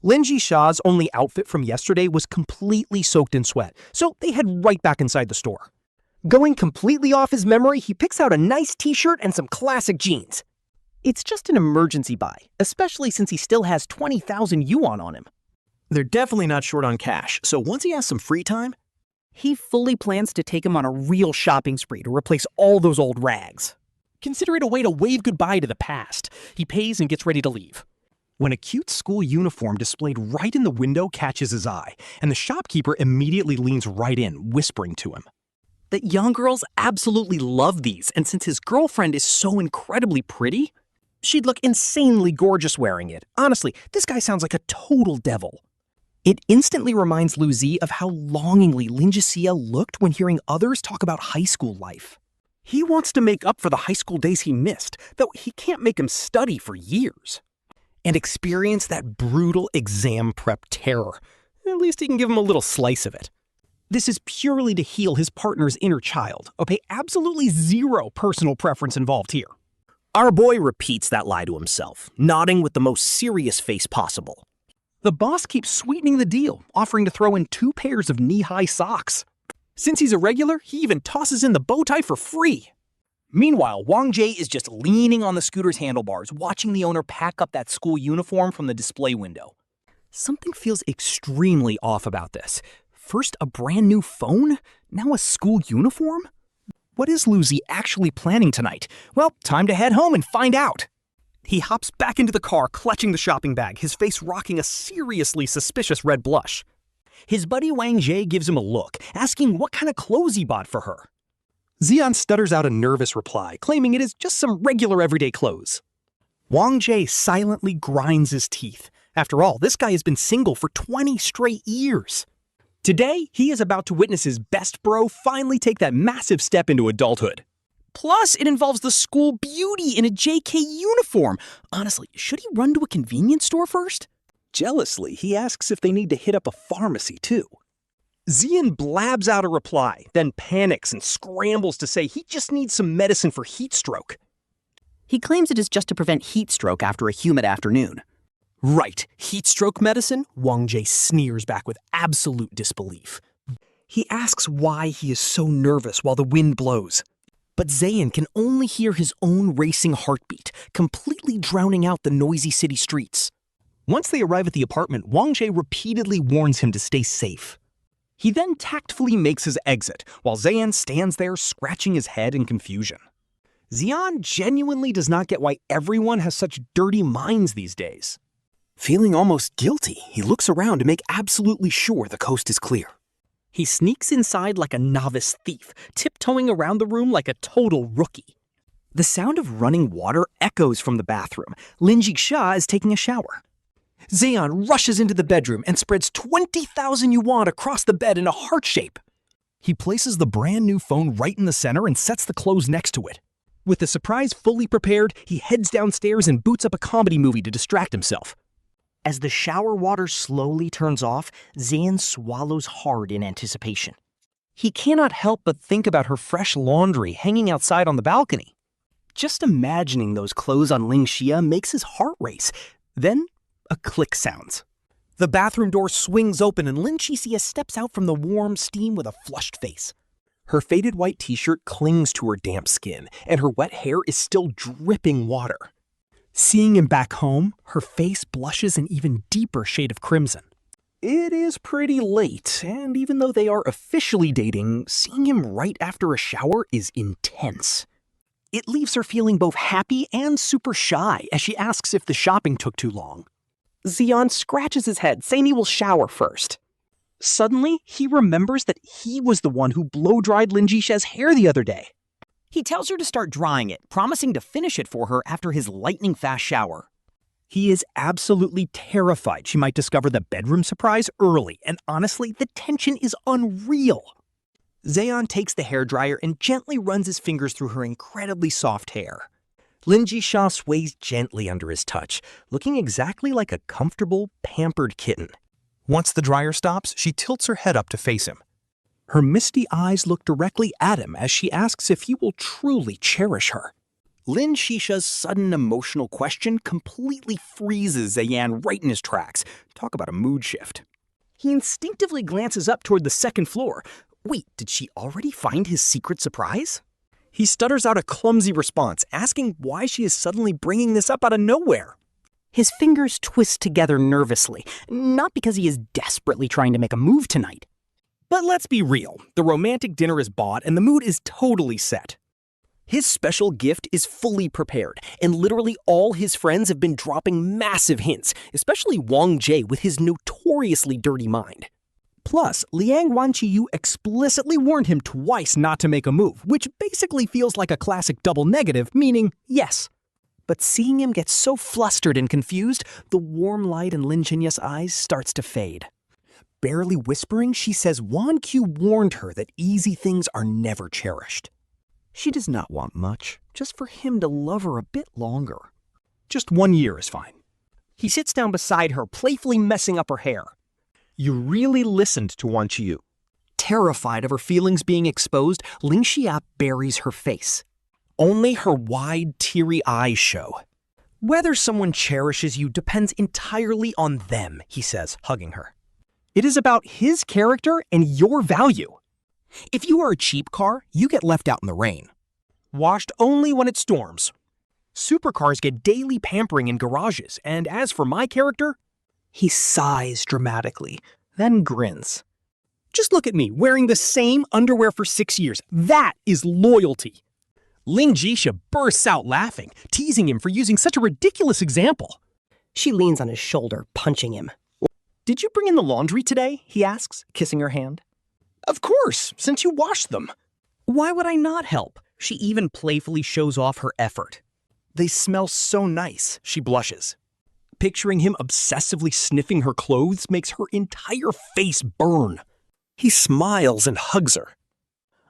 Lin Zhixia's only outfit from yesterday was completely soaked in sweat, so they head right back inside the store. Going completely off his memory, he picks out a nice t-shirt and some classic jeans. It's just an emergency buy, especially since he still has 20,000 yuan on him. They're definitely not short on cash, so once he has some free time, He fully plans to take him on a real shopping spree to replace all those old rags. consider it a way to wave goodbye to the past. He pays and gets ready to leave. When a cute school uniform displayed right in the window catches his eye, and the shopkeeper immediately leans right in, whispering to him. That young girls absolutely love these, and since his girlfriend is so incredibly pretty, She'd look insanely gorgeous wearing it. Honestly, this guy sounds like a total devil. it instantly reminds Lu Zi of how longingly Lin Zhixia looked when hearing others talk about high school life. He wants to make up for the high school days he missed, though he can't make him study for years. And experience that brutal exam prep terror. At least he can give him a little slice of it. This is purely to heal his partner's inner child. Okay, absolutely zero personal preference involved here. Our boy repeats that lie to himself, nodding with the most serious face possible. The boss keeps sweetening the deal, offering to throw in 2 pairs of knee-high socks. Since he's a regular, he even tosses in the bow tie for free. Meanwhile, Wang Jie is just leaning on the scooter's handlebars, watching the owner pack up that school uniform from the display window. Something feels extremely off about this. First a brand new phone, now a school uniform? What is Lu Zi actually planning tonight? Well, time to head home and find out. He hops back into the car, clutching the shopping bag, his face rocking a seriously suspicious red blush. His buddy Wang Jie gives him a look, asking what kind of clothes he bought for her. Zeyan stutters out a nervous reply, claiming it is just some regular everyday clothes. Wang Jie silently grinds his teeth. After all, this guy has been single for 20 straight years. Today, he is about to witness his best bro finally take that massive step into adulthood. Plus, it involves the school beauty in a JK uniform. Honestly, should he run to a convenience store first? Jealously, he asks if they need to hit up a pharmacy too. Zeyan blabs out a reply, then panics and scrambles to say he just needs some medicine for heat stroke. He claims it is just to prevent heat stroke after a humid afternoon. Right, heat stroke medicine? Wang Jie sneers back with absolute disbelief. He asks why he is so nervous while the wind blows. But Zeyan can only hear his own racing heartbeat, completely drowning out the noisy city streets. Once they arrive at the apartment, Wang Jie repeatedly warns him to stay safe. He then tactfully makes his exit, while Zeyan stands there scratching his head in confusion. Zeyan genuinely does not get why everyone has such dirty minds these days. Feeling almost guilty, he looks around to make absolutely sure the coast is clear. He sneaks inside like a novice thief, tiptoeing around the room like a total rookie. The sound of running water echoes from the bathroom. Lin Zhixia is taking a shower. Zeyan rushes into the bedroom and spreads 20,000 yuan across the bed in a heart shape. He places the brand new phone right in the center and sets the clothes next to it. With the surprise fully prepared, he heads downstairs and boots up a comedy movie to distract himself. As the shower water slowly turns off, Zeyan swallows hard in anticipation. He cannot help but think about her fresh laundry hanging outside on the balcony. Just imagining those clothes on Lin Zhixia makes his heart race. Then, a click sounds. The bathroom door swings open and Lin Zhixia steps out from the warm steam with a flushed face. Her faded white t-shirt clings to her damp skin, and her wet hair is still dripping water. Seeing him back home, her face blushes an even deeper shade of crimson. It is pretty late, and even though they are officially dating, seeing him right after a shower is intense. It leaves her feeling both happy and super shy as she asks if the shopping took too long. Zeyan scratches his head, saying he will shower first. Suddenly, he remembers that he was the one who blow-dried Lin Zhixia's hair the other day. He tells her to start drying it, promising to finish it for her after his lightning-fast shower. He is absolutely terrified she might discover the bedroom surprise early, and honestly, the tension is unreal. Zeyan takes the hairdryer and gently runs his fingers through her incredibly soft hair. Lin Zhixia sways gently under his touch, looking exactly like a comfortable, pampered kitten. Once the dryer stops, she tilts her head up to face him. Her misty eyes look directly at him as she asks if he will truly cherish her. Lin Zhixia's sudden emotional question completely freezes Zeyan right in his tracks. Talk about a mood shift. He instinctively glances up toward the second floor. Wait, did she already find his secret surprise? He stutters out a clumsy response, asking why she is suddenly bringing this up out of nowhere. His fingers twist together nervously, not because he is desperately trying to make a move tonight. But let's be real, the romantic dinner is bought and the mood is totally set. His special gift is fully prepared, and literally all his friends have been dropping massive hints, especially Wanqiu with his notoriously dirty mind. Plus, Wanqiu explicitly warned him twice not to make a move, which basically feels like a classic double negative, meaning yes. But seeing him get so flustered and confused, the warm light in Lin Zhixia's eyes starts to fade. Barely whispering, she says Wanqiu warned her that easy things are never cherished. She does not want much, just for him to love her a bit longer. Just 1 year is fine. He sits down beside her, playfully messing up her hair. You really listened to Wanqiu. Terrified of her feelings being exposed, Lin Zhixia buries her face. Only her wide, teary eyes show. Whether someone cherishes you depends entirely on them, he says, hugging her. It is about his character and your value. If you are a cheap car, you get left out in the rain. Washed only when it storms. Supercars get daily pampering in garages, and as for my character, He sighs dramatically, then grins. just look at me, wearing the same underwear for 6 years. That is loyalty. Lin Zhixia bursts out laughing, teasing him for using such a ridiculous example. She leans on his shoulder, punching him. Did you bring in the laundry today? He asks, kissing her hand. Of course, since you washed them. Why would I not help? She even playfully shows off her effort. They smell so nice, she blushes. Picturing him obsessively sniffing her clothes makes her entire face burn. He smiles and hugs her.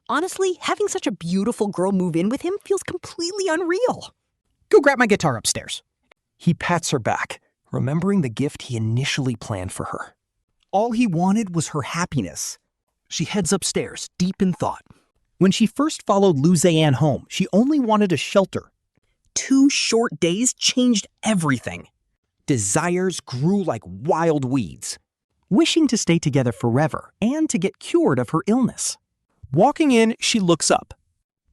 Honestly, having such a beautiful girl move in with him feels completely unreal. Go grab my guitar upstairs. He pats her back, remembering the gift he initially planned for her. All he wanted was her happiness. She heads upstairs, deep in thought. When she first followed Lu Zeyan home, she only wanted a shelter. 2 short days changed everything. Desires grew like wild weeds, wishing to stay together forever and to get cured of her illness. Walking in, she looks up.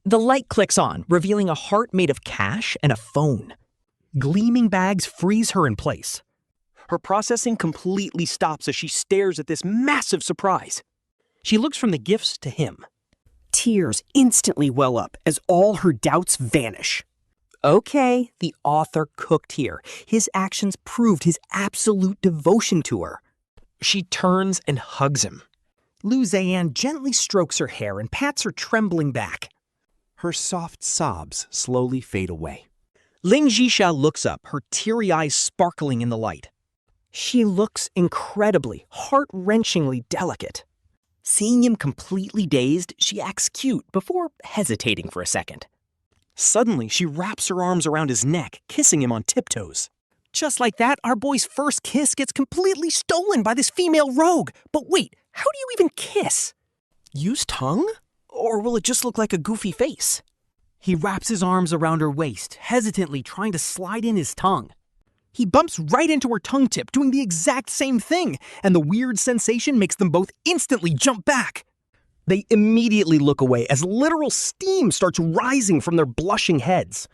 The light clicks on, revealing a heart made of cash and a phone. Gleaming bags freeze her in place. Her processing completely stops as she stares at this massive surprise. She looks from the gifts to him. Tears instantly well up as all her doubts vanish. Okay, the author cooked here. His actions proved his absolute devotion to her. She turns and hugs him. Lu Zeyan gently strokes her hair and pats her trembling back. Her soft sobs slowly fade away. Lin Zhixia looks up, her teary eyes sparkling in the light. She looks incredibly, heart-wrenchingly delicate. Seeing him completely dazed, she acts cute before hesitating for a second. Suddenly, she wraps her arms around his neck, kissing him on tiptoes. Just like that, our boy's first kiss gets completely stolen by this female rogue. But wait, how do you even kiss? Use tongue? Or will it just look like a goofy face? He wraps his arms around her waist, hesitantly trying to slide in his tongue. He bumps right into her tongue tip, doing the exact same thing, and the weird sensation makes them both instantly jump back. They immediately look away as literal steam starts rising from their blushing heads.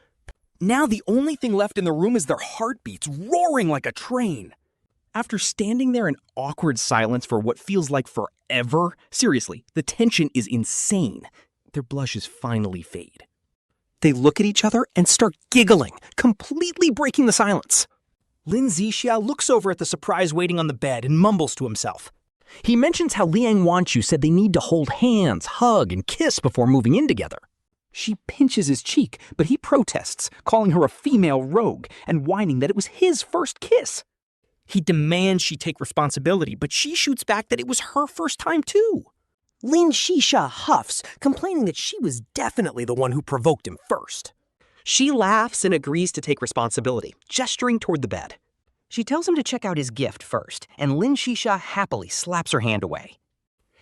Now the only thing left in the room is their heartbeats roaring like a train. After standing there in awkward silence for what feels like forever, seriously, the tension is insane. Their blushes finally fade. They look at each other and start giggling, completely breaking the silence. Lin Zhixia looks over at the surprise waiting on the bed and mumbles to himself. He mentions how Liang Wanqiu said they need to hold hands, hug, and kiss before moving in together. She pinches his cheek, but he protests, calling her a female rogue and whining that it was his first kiss. He demands she take responsibility, but she shoots back that it was her first time too. Lin Zhixia huffs, complaining that she was definitely the one who provoked him first. She laughs and agrees to take responsibility, gesturing toward the bed. She tells him to check out his gift first, and Lin Zhixia happily slaps her hand away.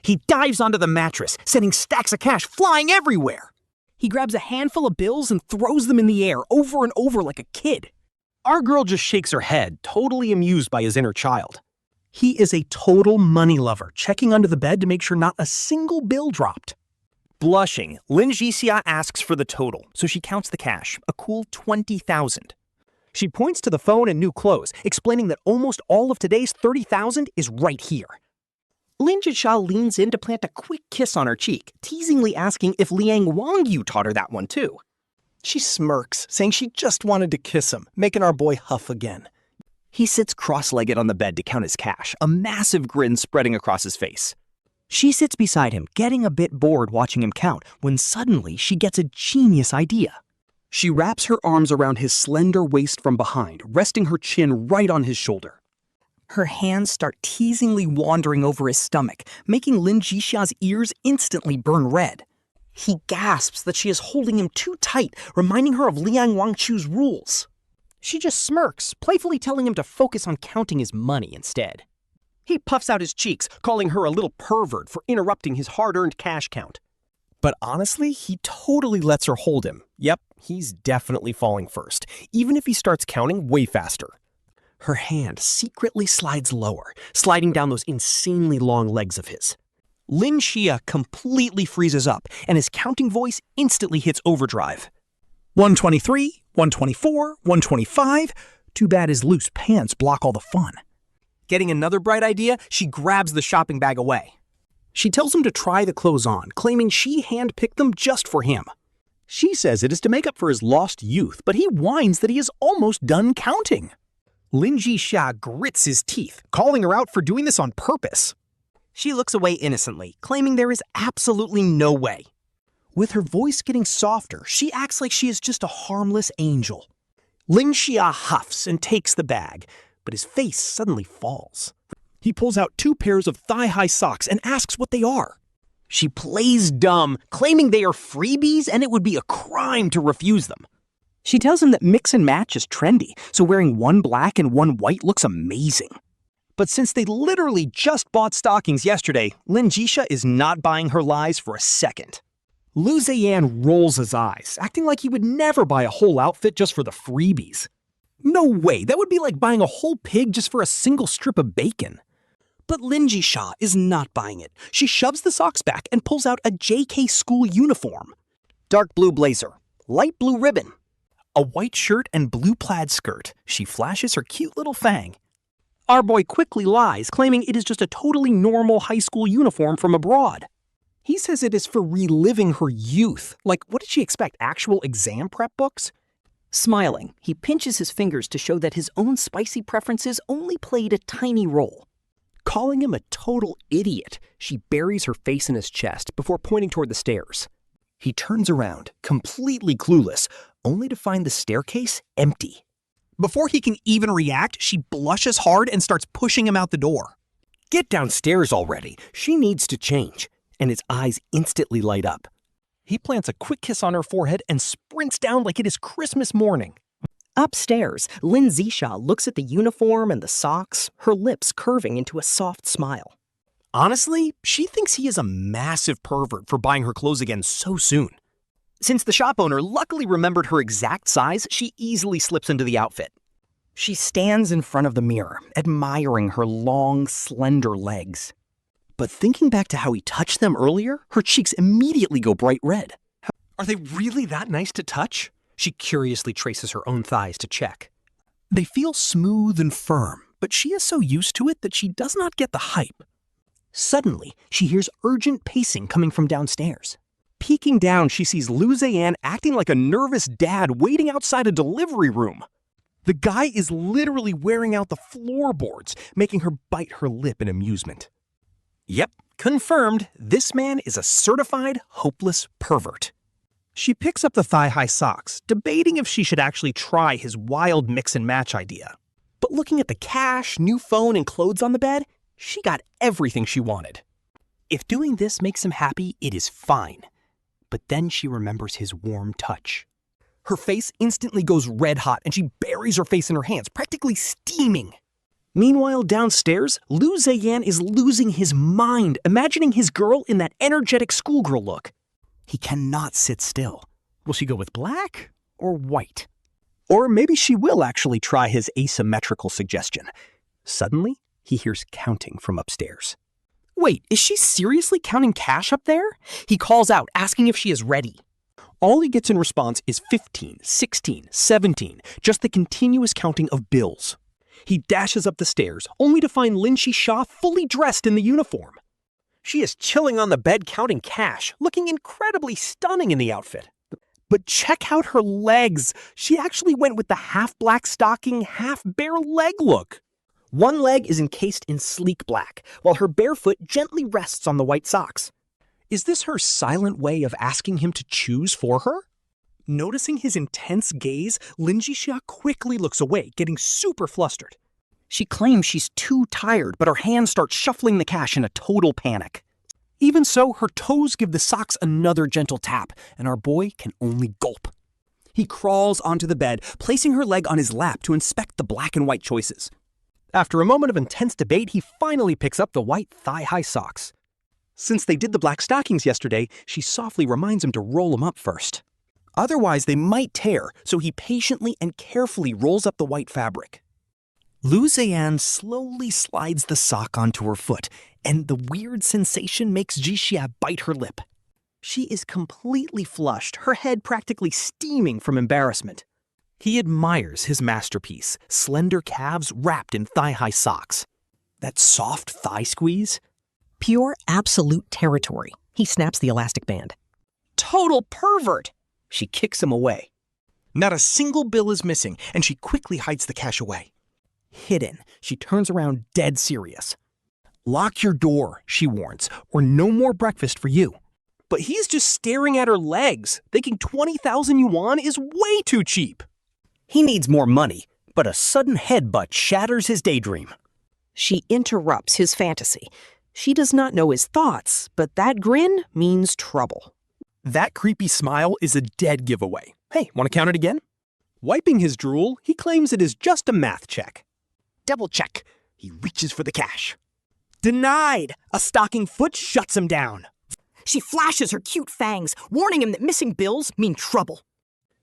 He dives onto the mattress, sending stacks of cash flying everywhere. He grabs a handful of bills and throws them in the air over and over like a kid. Our girl just shakes her head, totally amused by his inner child. He is a total money lover, checking under the bed to make sure not a single bill dropped. Blushing, Lin Zhixia asks for the total, so she counts the cash, a cool 20,000. She points to the phone and new clothes, explaining that almost all of today's 30,000 is right here. Lin Zhixia leans in to plant a quick kiss on her cheek, teasingly asking if Liang Wanqiu taught her that one too. She smirks, saying she just wanted to kiss him, making our boy huff again. He sits cross-legged on the bed to count his cash, a massive grin spreading across his face. She sits beside him, getting a bit bored watching him count, when suddenly she gets a genius idea. She wraps her arms around his slender waist from behind, resting her chin right on his shoulder. Her hands start teasingly wandering over his stomach, making Lin Zhixia's ears instantly burn red. He gasps that she is holding him too tight, reminding her of Liang Wanqiu's rules. She just smirks, playfully telling him to focus on counting his money instead. He puffs out his cheeks, calling her a little pervert for interrupting his hard-earned cash count. But honestly, he totally lets her hold him. Yep, he's definitely falling first, even if he starts counting way faster. Her hand secretly slides lower, sliding down those insanely long legs of his. Lin Zhixia completely freezes up, and his counting voice instantly hits overdrive. 123, 124, 125. Too bad his loose pants block all the fun. Getting another bright idea, she grabs the shopping bag away. She tells him to try the clothes on, claiming she handpicked them just for him. She says it is to make up for his lost youth, but he whines that he is almost done counting. Lin Zhixia grits his teeth, calling her out for doing this on purpose. She looks away innocently, claiming there is absolutely no way. With her voice getting softer, she acts like she is just a harmless angel. Lin Zhixia huffs and takes the bag, but his face suddenly falls. He pulls out 2 pairs of thigh-high socks and asks what they are. She plays dumb, claiming they are freebies and it would be a crime to refuse them. She tells him that mix and match is trendy, so wearing one black and one white looks amazing. But since they literally just bought stockings yesterday, Lin Zhixia is not buying her lies for a second. Lu Zeyan rolls his eyes, acting like he would never buy a whole outfit just for the freebies. No way, that would be like buying a whole pig just for a single strip of bacon. But Lin Zhixia is not buying it. She shoves the socks back and pulls out a JK school uniform. Dark blue blazer, light blue ribbon, a white shirt and blue plaid skirt. She flashes her cute little fang. Our boy quickly lies, claiming it is just a totally normal high school uniform from abroad. He says it is for reliving her youth. Like, what did she expect, actual exam prep books? Smiling, he pinches his fingers to show that his own spicy preferences only played a tiny role. Calling him a total idiot, she buries her face in his chest before pointing toward the stairs. He turns around, completely clueless, only to find the staircase empty. Before he can even react, she blushes hard and starts pushing him out the door. Get downstairs already. She needs to change. And his eyes instantly light up. He plants a quick kiss on her forehead and sprints down like it is Christmas morning. Upstairs, Lin Zhixia looks at the uniform and the socks, her lips curving into a soft smile. Honestly, she thinks he is a massive pervert for buying her clothes again so soon. Since the shop owner luckily remembered her exact size, she easily slips into the outfit. She stands in front of the mirror, admiring her long, slender legs. But thinking back to how he touched them earlier, her cheeks immediately go bright red. Are they really that nice to touch? She curiously traces her own thighs to check. They feel smooth and firm, but she is so used to it that she does not get the hype. Suddenly, she hears urgent pacing coming from downstairs. Peeking down, she sees Lu Zeyan acting like a nervous dad waiting outside a delivery room. The guy is literally wearing out the floorboards, making her bite her lip in amusement. Yep, confirmed, this man is a certified hopeless pervert. She picks up the thigh-high socks, debating if she should actually try his wild mix-and-match idea. But looking at the cash, new phone, and clothes on the bed, she got everything she wanted. If doing this makes him happy, it is fine. But then she remembers his warm touch. Her face instantly goes red hot, and she buries her face in her hands, practically steaming. Meanwhile, downstairs, Lu Zeyan is losing his mind, imagining his girl in that energetic schoolgirl look. He cannot sit still. Will she go with black or white? Or maybe she will actually try his asymmetrical suggestion. Suddenly, he hears counting from upstairs. Wait, is she seriously counting cash up there? He calls out, asking if she is ready. All he gets in response is 15, 16, 17, just the continuous counting of bills. He dashes up the stairs, only to find Lin Zhixia fully dressed in the uniform. She is chilling on the bed counting cash, looking incredibly stunning in the outfit. But check out her legs. She actually went with the half-black stocking, half-bare leg look. One leg is encased in sleek black, while her bare foot gently rests on the white socks. Is this her silent way of asking him to choose for her? Noticing his intense gaze, Lin Zhixia quickly looks away, getting super flustered. She claims she's too tired, but her hands start shuffling the cash in a total panic. Even so, her toes give the socks another gentle tap, and our boy can only gulp. He crawls onto the bed, placing her leg on his lap to inspect the black and white choices. After a moment of intense debate, he finally picks up the white thigh-high socks. Since they did the black stockings yesterday, she softly reminds him to roll them up first. Otherwise, they might tear, so he patiently and carefully rolls up the white fabric. Lu Zeyan slowly slides the sock onto her foot, and the weird sensation makes Zhixia bite her lip. She is completely flushed, her head practically steaming from embarrassment. He admires his masterpiece, slender calves wrapped in thigh-high socks. That soft thigh squeeze? Pure absolute territory. He snaps the elastic band. Total pervert! She kicks him away. Not a single bill is missing, and she quickly hides the cash away. Hidden, she turns around dead serious. Lock your door, she warns, or no more breakfast for you. But he's just staring at her legs, thinking 20,000 yuan is way too cheap. He needs more money, but a sudden headbutt shatters his daydream. She interrupts his fantasy. She does not know his thoughts, but that grin means trouble. That creepy smile is a dead giveaway. Hey, want to count it again? Wiping his drool, he claims it is just a math check. Double check. He reaches for the cash. Denied! A stocking foot shuts him down. She flashes her cute fangs, warning him that missing bills mean trouble.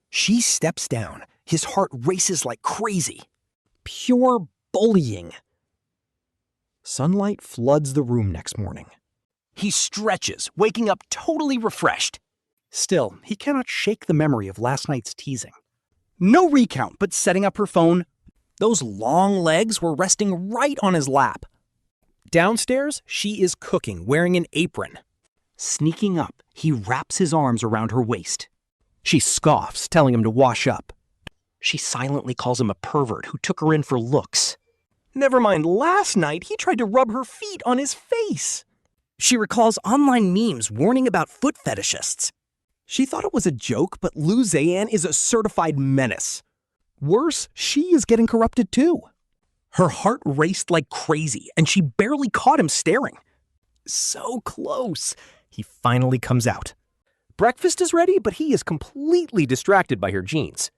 She steps down. His heart races like crazy. Pure bullying. Sunlight floods the room next morning. He stretches, waking up totally refreshed. Still, he cannot shake the memory of last night's teasing. No recount, but setting up her phone. Those long legs were resting right on his lap. Downstairs, she is cooking, wearing an apron. Sneaking up, he wraps his arms around her waist. She scoffs, telling him to wash up. She silently calls him a pervert who took her in for looks. Never mind, last night he tried to rub her feet on his face. She recalls online memes warning about foot fetishists. She thought it was a joke, but Lu Zeyan is a certified menace. Worse, she is getting corrupted too. Her heart raced like crazy, and she barely caught him staring. So close. He finally comes out. Breakfast is ready, but he is completely distracted by her jeans.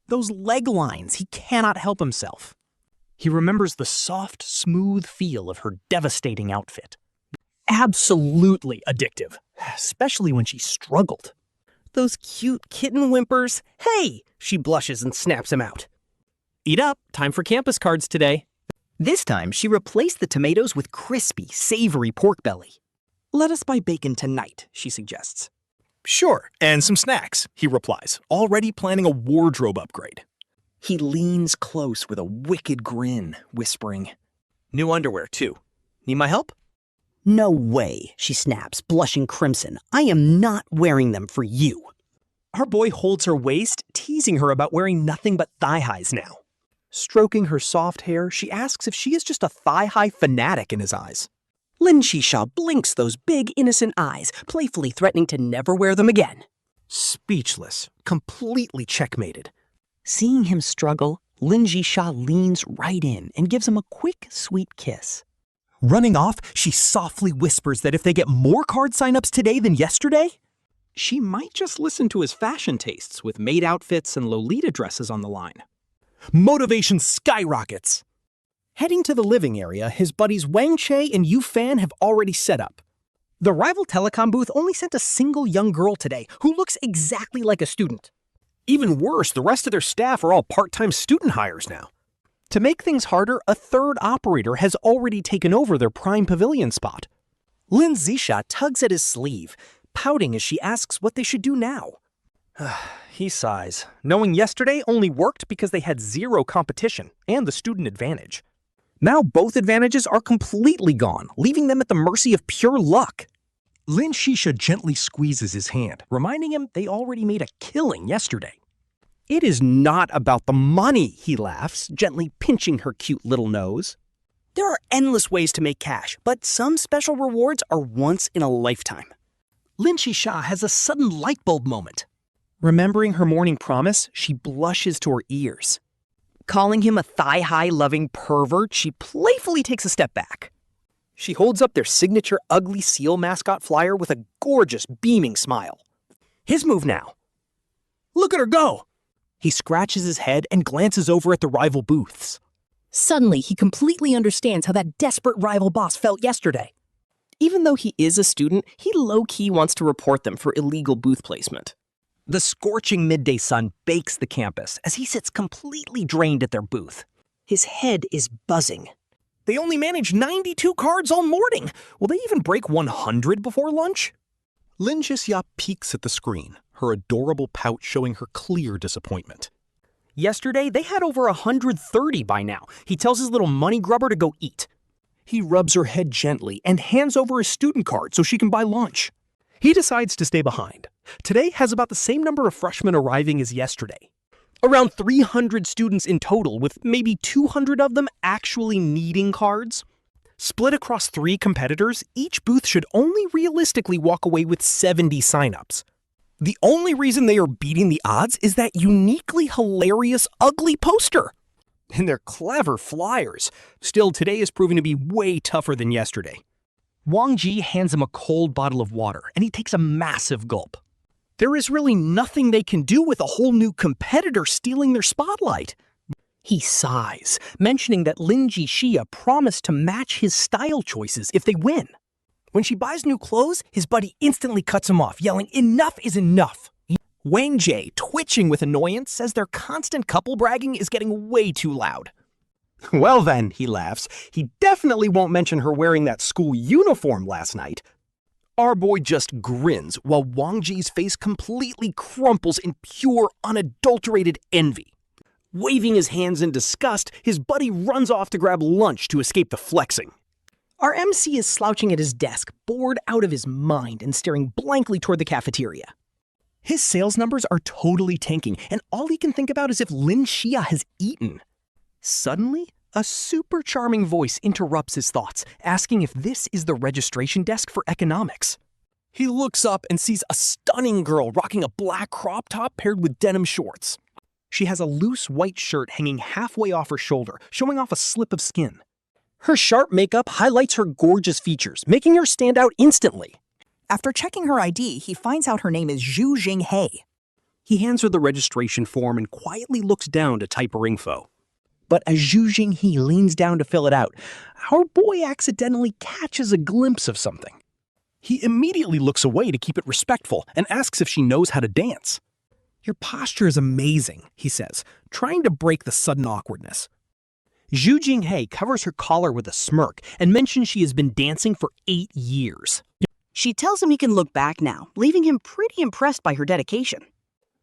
Those leg lines, he cannot help himself. He remembers the soft, smooth feel of her devastating outfit. Absolutely addictive, especially when she struggled. Those cute kitten whimpers. Hey! She blushes and snaps him out. Eat up, time for campus cards today. This time, she replaced the tomatoes with crispy, savory pork belly. Let us buy bacon tonight, she suggests. Sure, and some snacks, he replies, already planning a wardrobe upgrade. He leans close with a wicked grin, whispering, New underwear, too. Need my help? No way, she snaps, blushing crimson. I am not wearing them for you. Our boy holds her waist, teasing her about wearing nothing but thigh-highs now. Stroking her soft hair, she asks if she is just a thigh-high fanatic in his eyes. Lin Zhixia blinks those big, innocent eyes, playfully threatening to never wear them again. Speechless, completely checkmated. Seeing him struggle, Lin Zhixia leans right in and gives him a quick, sweet kiss. Running off, she softly whispers that if they get more card sign-ups today than yesterday, she might just listen to his fashion tastes with maid outfits and Lolita dresses on the line. Motivation skyrockets. Heading to the living area, his buddies Wanqiu and Yufan have already set up. The rival telecom booth only sent a single young girl today who looks exactly like a student. Even worse, the rest of their staff are all part-time student hires now. To make things harder, a third operator has already taken over their prime pavilion spot. Lin Zhixia tugs at his sleeve, pouting as she asks what they should do now. He sighs, knowing yesterday only worked because they had zero competition and the student advantage. Now both advantages are completely gone, leaving them at the mercy of pure luck. Lin Zhixia gently squeezes his hand, reminding him they already made a killing yesterday. It is not about the money, he laughs, gently pinching her cute little nose. There are endless ways to make cash, but some special rewards are once in a lifetime. Lin Zhixia has a sudden light bulb moment. Remembering her morning promise, she blushes to her ears. Calling him a thigh-high loving pervert, she playfully takes a step back. She holds up their signature ugly seal mascot flyer with a gorgeous, beaming smile. His move now. Look at her go! He scratches his head and glances over at the rival booths. Suddenly, he completely understands how that desperate rival boss felt yesterday. Even though he is a student, he low-key wants to report them for illegal booth placement. The scorching midday sun bakes the campus as he sits completely drained at their booth. His head is buzzing. They only managed 92 cards all morning. Will they even break 100 before lunch? Lin Zhixia peeks at the screen, her adorable pout showing her clear disappointment. Yesterday, they had over 130 by now. He tells his little money grubber to go eat. He rubs her head gently and hands over his student card so she can buy lunch. He decides to stay behind. Today has about the same number of freshmen arriving as yesterday. Around 300 students in total, with maybe 200 of them actually needing cards. Split across 3 competitors, each booth should only realistically walk away with 70 signups. The only reason they are beating the odds is that uniquely hilarious, ugly poster. And their clever flyers. Still, today is proving to be way tougher than yesterday. Wanqiu hands him a cold bottle of water, and he takes a massive gulp. There is really nothing they can do with a whole new competitor stealing their spotlight. He sighs, mentioning that Lin Zhixia promised to match his style choices if they win. When she buys new clothes, his buddy instantly cuts him off, yelling, "Enough is enough!" Wanqiu, twitching with annoyance, says their constant couple bragging is getting way too loud. Well then, he laughs, he definitely won't mention her wearing that school uniform last night. Our boy just grins while Wanqiu's face completely crumples in pure, unadulterated envy. Waving his hands in disgust, his buddy runs off to grab lunch to escape the flexing. Our MC is slouching at his desk, bored out of his mind and staring blankly toward the cafeteria. His sales numbers are totally tanking, and all he can think about is if Lin Zhixia has eaten. Suddenly, a super charming voice interrupts his thoughts, asking if this is the registration desk for economics. He looks up and sees a stunning girl rocking a black crop top paired with denim shorts. She has a loose white shirt hanging halfway off her shoulder, showing off a slip of skin. Her sharp makeup highlights her gorgeous features, making her stand out instantly. After checking her ID, he finds out her name is Zhu Jinghe. He hands her the registration form and quietly looks down to type her info. But as Zhu Jinghe leans down to fill it out, our boy accidentally catches a glimpse of something. He immediately looks away to keep it respectful and asks if she knows how to dance. "Your posture is amazing," he says, trying to break the sudden awkwardness. Zhu Jinghe covers her collar with a smirk and mentions she has been dancing for 8 years. She tells him he can look back now, leaving him pretty impressed by her dedication.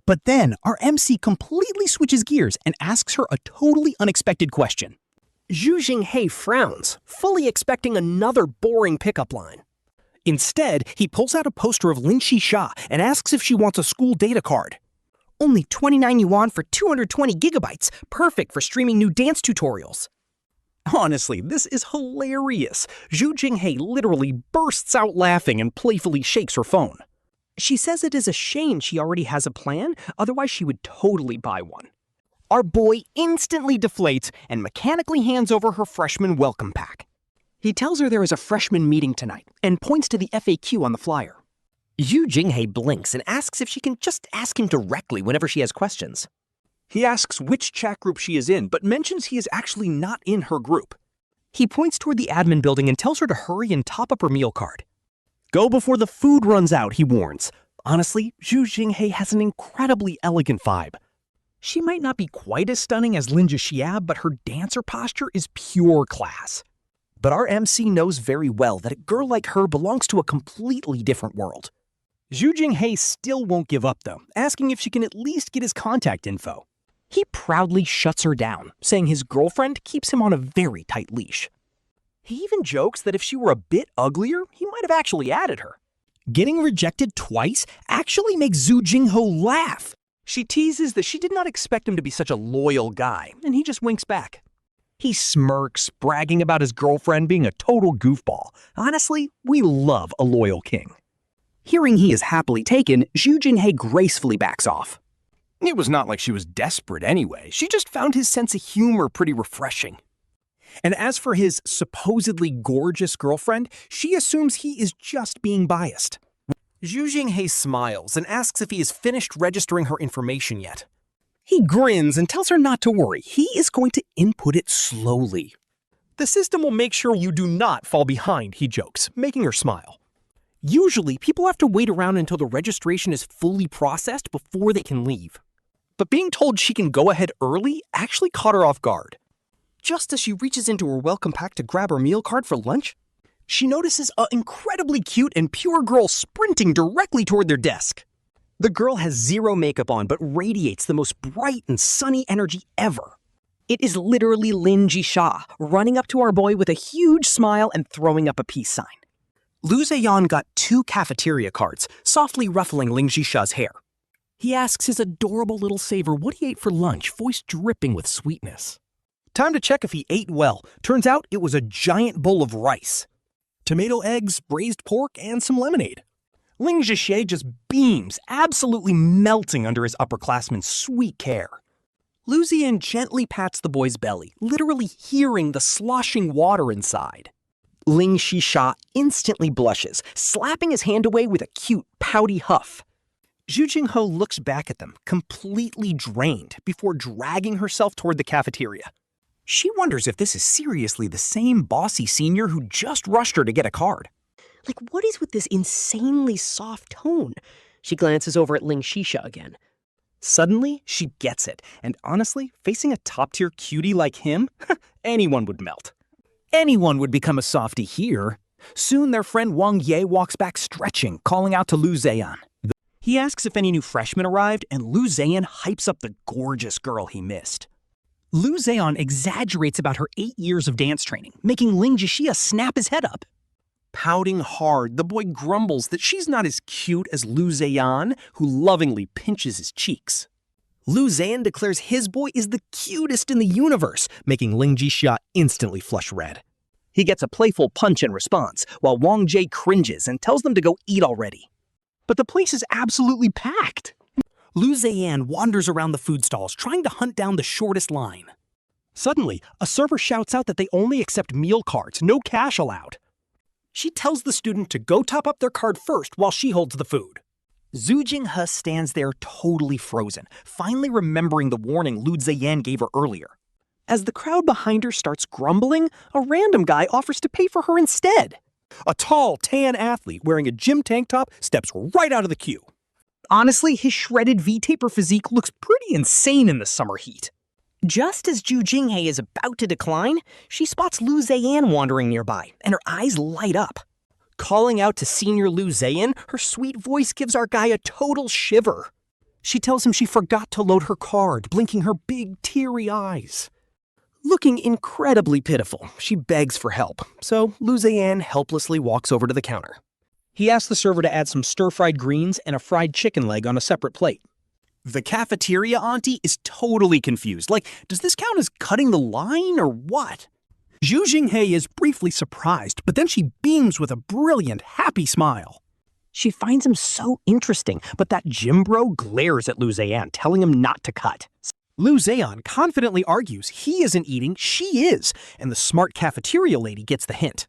But then our MC completely switches gears and asks her a totally unexpected question. Zhu Jinghe frowns, fully expecting another boring pickup line. Instead, he pulls out a poster of Lin Zhixia and asks if she wants a school data card. Only 29 yuan for 220 gigabytes, perfect for streaming new dance tutorials. Honestly, this is hilarious. Zhu Jinghe literally bursts out laughing and playfully shakes her phone. She says it is a shame she already has a plan, otherwise she would totally buy one. Our boy instantly deflates and mechanically hands over her freshman welcome pack. He tells her there is a freshman meeting tonight and points to the FAQ on the flyer. Zhu Jinghe blinks and asks if she can just ask him directly whenever she has questions. He asks which chat group she is in, but mentions he is actually not in her group. He points toward the admin building and tells her to hurry and top up her meal card. Go before the food runs out, he warns. Honestly, Zhu Jinghe has an incredibly elegant vibe. She might not be quite as stunning as Lin Zhixia, but her dancer posture is pure class. But our MC knows very well that a girl like her belongs to a completely different world. Zhu Jinghe still won't give up, though, asking if she can at least get his contact info. He proudly shuts her down, saying his girlfriend keeps him on a very tight leash. He even jokes that if she were a bit uglier, he might have actually added her. Getting rejected twice actually makes Zhu Jinghe laugh. She teases that she did not expect him to be such a loyal guy, and he just winks back. He smirks, bragging about his girlfriend being a total goofball. Honestly, we love a loyal king. Hearing he is happily taken, Zhu Jinghe gracefully backs off. It was not like she was desperate anyway. She just found his sense of humor pretty refreshing. And as for his supposedly gorgeous girlfriend, she assumes he is just being biased. Zhu Jinghe smiles and asks if he has finished registering her information yet. He grins and tells her not to worry. He is going to input it slowly. The system will make sure you do not fall behind, he jokes, making her smile. Usually, people have to wait around until the registration is fully processed before they can leave. But being told she can go ahead early actually caught her off guard. Just as she reaches into her welcome pack to grab her meal card for lunch, she notices an incredibly cute and pure girl sprinting directly toward their desk. The girl has zero makeup on but radiates the most bright and sunny energy ever. It is literally Lin Zhixia, running up to our boy with a huge smile and throwing up a peace sign. Lu Zeyan got 2 cafeteria cards, softly ruffling Lin Zhixia's hair. He asks his adorable little saver what he ate for lunch, voice dripping with sweetness. Time to check if he ate well. Turns out it was a giant bowl of rice. Tomato eggs, braised pork, and some lemonade. Lin Zhixia just beams, absolutely melting under his upperclassman's sweet care. Lu Zeyan gently pats the boy's belly, literally hearing the sloshing water inside. Lin Zhixia instantly blushes, slapping his hand away with a cute, pouty huff. Zhu Jinghe looks back at them, completely drained, before dragging herself toward the cafeteria. She wonders if this is seriously the same bossy senior who just rushed her to get a card. Like, what is with this insanely soft tone? She glances over at Lin Zhixia again. Suddenly, she gets it, and honestly, facing a top-tier cutie like him, anyone would melt. Anyone would become a softie here. Soon their friend Wanqiu walks back stretching, calling out to Lu Zeyan. He asks if any new freshmen arrived, and Lu Zeyan hypes up the gorgeous girl he missed. Lu Zeyan exaggerates about her 8 years of dance training, making Lin Zhixia snap his head up. Pouting hard, the boy grumbles that she's not as cute as Lu Zeyan, who lovingly pinches his cheeks. Lu Zeyan declares his boy is the cutest in the universe, making Lin Zhixia instantly flush red. He gets a playful punch in response, while Wanqiu cringes and tells them to go eat already. But the place is absolutely packed. Lu Zeyan wanders around the food stalls, trying to hunt down the shortest line. Suddenly, a server shouts out that they only accept meal cards, no cash allowed. She tells the student to go top up their card first while she holds the food. Zhu Jinghe stands there totally frozen, finally remembering the warning Lu Zeyan gave her earlier. As the crowd behind her starts grumbling, a random guy offers to pay for her instead. A tall, tan athlete wearing a gym tank top steps right out of the queue. Honestly, his shredded V-taper physique looks pretty insane in the summer heat. Just as Zhu Jinghe is about to decline, she spots Lu Zeyan wandering nearby, and her eyes light up. Calling out to senior Lu Zeyan, her sweet voice gives our guy a total shiver. She tells him she forgot to load her card, blinking her big, teary eyes. Looking incredibly pitiful, she begs for help, so Lu Zeyan helplessly walks over to the counter. He asks the server to add some stir-fried greens and a fried chicken leg on a separate plate. The cafeteria auntie is totally confused. Like, does this count as cutting the line or what? Zhu Jinghe is briefly surprised, but then she beams with a brilliant, happy smile. She finds him so interesting, but that gym bro glares at Lu Zeyan, telling him not to cut. Lu Zeyan confidently argues he isn't eating, she is, and the smart cafeteria lady gets the hint.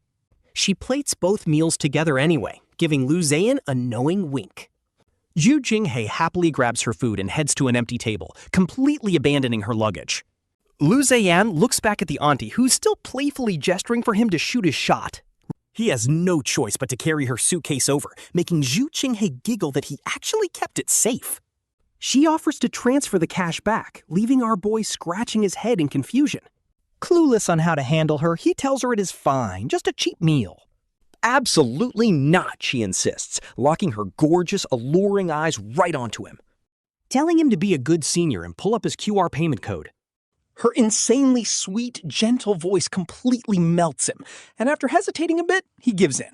She plates both meals together anyway, giving Lu Zeyan a knowing wink. Zhu Jinghe happily grabs her food and heads to an empty table, completely abandoning her luggage. Lu Zeyan looks back at the auntie, who's still playfully gesturing for him to shoot his shot. He has no choice but to carry her suitcase over, making Zhu Jinghe giggle that he actually kept it safe. She offers to transfer the cash back, leaving our boy scratching his head in confusion. Clueless on how to handle her, he tells her it is fine, just a cheap meal. Absolutely not, she insists, locking her gorgeous, alluring eyes right onto him. Telling him to be a good senior and pull up his QR payment code. Her insanely sweet, gentle voice completely melts him, and after hesitating a bit, he gives in.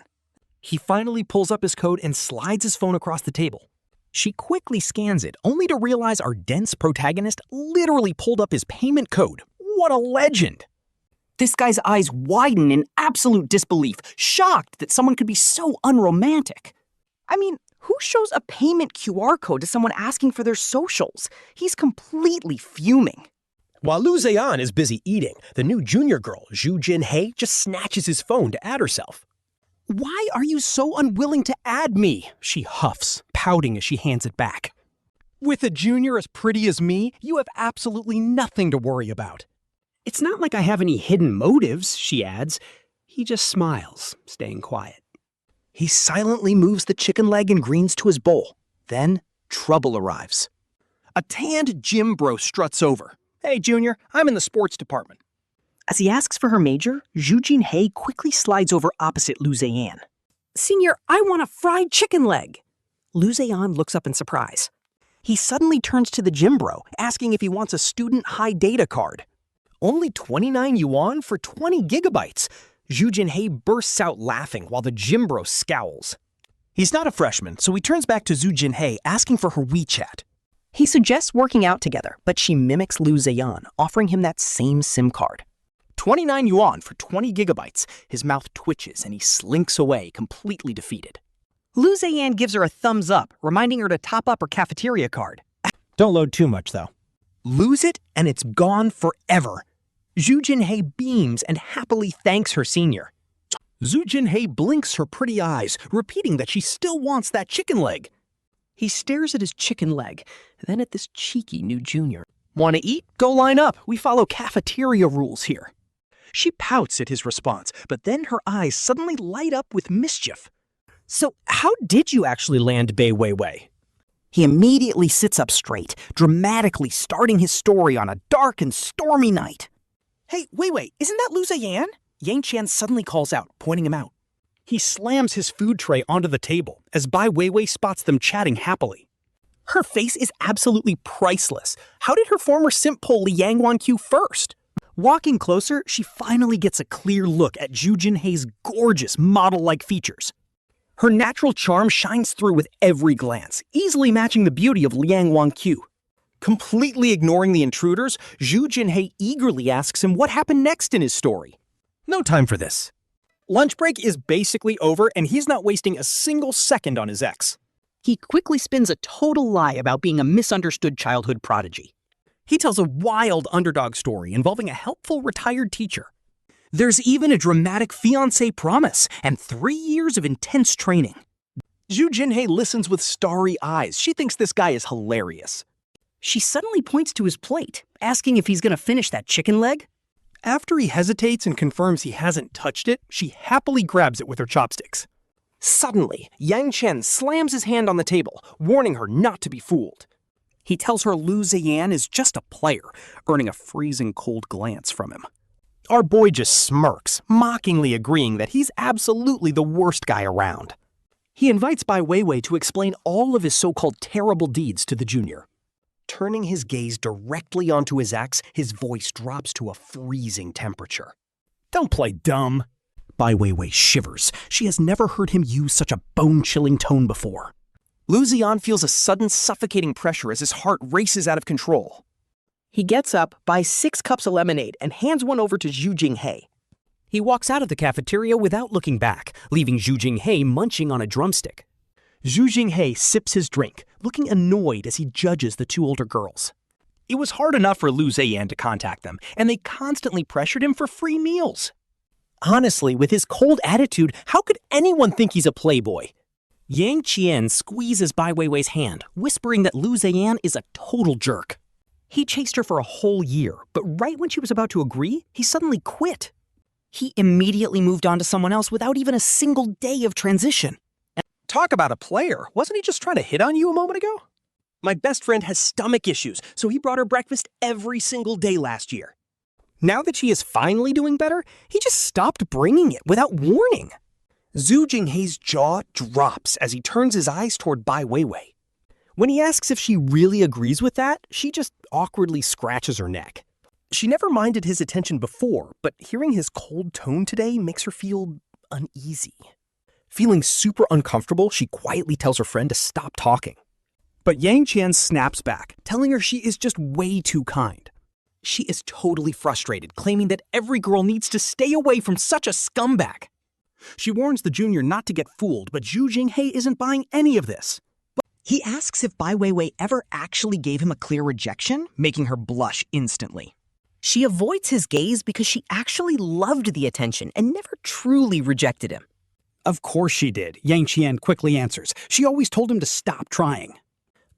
He finally pulls up his code and slides his phone across the table. She quickly scans it, only to realize our dense protagonist literally pulled up his payment code. What a legend! This guy's eyes widen in absolute disbelief, shocked that someone could be so unromantic. I mean, who shows a payment QR code to someone asking for their socials? He's completely fuming. While Lu Zeyan is busy eating, the new junior girl, Zhu Jinghe, just snatches his phone to add herself. Why are you so unwilling to add me? She huffs, pouting as she hands it back. With a junior as pretty as me, you have absolutely nothing to worry about. It's not like I have any hidden motives, she adds. He just smiles, staying quiet. He silently moves the chicken leg and greens to his bowl. Then, trouble arrives. A tanned gym bro struts over. Hey, Junior, I'm in the sports department. As he asks for her major, Zhu Jinghe quickly slides over opposite Lu Zeyan. Senior, I want a fried chicken leg. Lu Zeyan looks up in surprise. He suddenly turns to the gym bro, asking if he wants a student high data card. Only 29 yuan for 20 gigabytes. Zhu Jinghe bursts out laughing while the gym bro scowls. He's not a freshman, so he turns back to Zhu Jinghe, asking for her WeChat. He suggests working out together, but she mimics Lu Zeyan, offering him that same SIM card. 29 yuan for 20 gigabytes. His mouth twitches and he slinks away, completely defeated. Lu Zeyan gives her a thumbs up, reminding her to top up her cafeteria card. Don't load too much, though. Lose it, and it's gone forever. Zhu Jinghe beams and happily thanks her senior. Zhu Jinghe blinks her pretty eyes, repeating that she still wants that chicken leg. He stares at his chicken leg, then at this cheeky new junior. Want to eat? Go line up. We follow cafeteria rules here. She pouts at his response, but then her eyes suddenly light up with mischief. So how did you actually land Bai Weiwei? He immediately sits up straight, dramatically starting his story on a dark and stormy night. Hey, Weiwei, isn't that Lu Zeyan? Yang Qian suddenly calls out, pointing him out. He slams his food tray onto the table as Bai Weiwei spots them chatting happily. Her face is absolutely priceless. How did her former simp pull Liang Wanqiu first? Walking closer, she finally gets a clear look at Zhu Jinhei's gorgeous model-like features. Her natural charm shines through with every glance, easily matching the beauty of Liang Wanqiu. Completely ignoring the intruders, Zhu Jinhei eagerly asks him what happened next in his story. No time for this. Lunch break is basically over, and he's not wasting a single second on his ex. He quickly spins a total lie about being a misunderstood childhood prodigy. He tells a wild underdog story involving a helpful retired teacher. There's even a dramatic fiancé promise and 3 years of intense training. Zhu Jinhei listens with starry eyes. She thinks this guy is hilarious. She suddenly points to his plate, asking if he's going to finish that chicken leg. After he hesitates and confirms he hasn't touched it, she happily grabs it with her chopsticks. Suddenly, Yang Chen slams his hand on the table, warning her not to be fooled. He tells her Lu Zeyan is just a player, earning a freezing cold glance from him. Our boy just smirks, mockingly agreeing that he's absolutely the worst guy around. He invites Bai Weiwei to explain all of his so-called terrible deeds to the junior. Turning his gaze directly onto his ex, his voice drops to a freezing temperature. Don't play dumb. Bai Weiwei shivers. She has never heard him use such a bone-chilling tone before. Lu Zeyan feels a sudden suffocating pressure as his heart races out of control. He gets up, buys 6 cups of lemonade, and hands one over to Zhu Jinhei. He walks out of the cafeteria without looking back, leaving Zhu Jinhei munching on a drumstick. Zhu Jinhei sips his drink, looking annoyed as he judges the 2 older girls. It was hard enough for Lu Zeyan to contact them, and they constantly pressured him for free meals. Honestly, with his cold attitude, how could anyone think he's a playboy? Yang Qian squeezes Bai Weiwei's hand, whispering that Lu Zeyan is a total jerk. He chased her for a whole year, but right when she was about to agree, he suddenly quit. He immediately moved on to someone else without even a single day of transition. Talk about a player. Wasn't he just trying to hit on you a moment ago? My best friend has stomach issues, so he brought her breakfast every single day last year. Now that she is finally doing better, he just stopped bringing it without warning. Zhu Jinhei's jaw drops as he turns his eyes toward Bai Weiwei. When he asks if she really agrees with that, she just awkwardly scratches her neck. She never minded his attention before, but hearing his cold tone today makes her feel uneasy. Feeling super uncomfortable, she quietly tells her friend to stop talking. But Yang Qian snaps back, telling her she is just way too kind. She is totally frustrated, claiming that every girl needs to stay away from such a scumbag. She warns the junior not to get fooled, but Zhu Jinhei isn't buying any of this. He asks if Bai Weiwei ever actually gave him a clear rejection, making her blush instantly. She avoids his gaze because she actually loved the attention and never truly rejected him. Of course she did, Yang Qian quickly answers. She always told him to stop trying.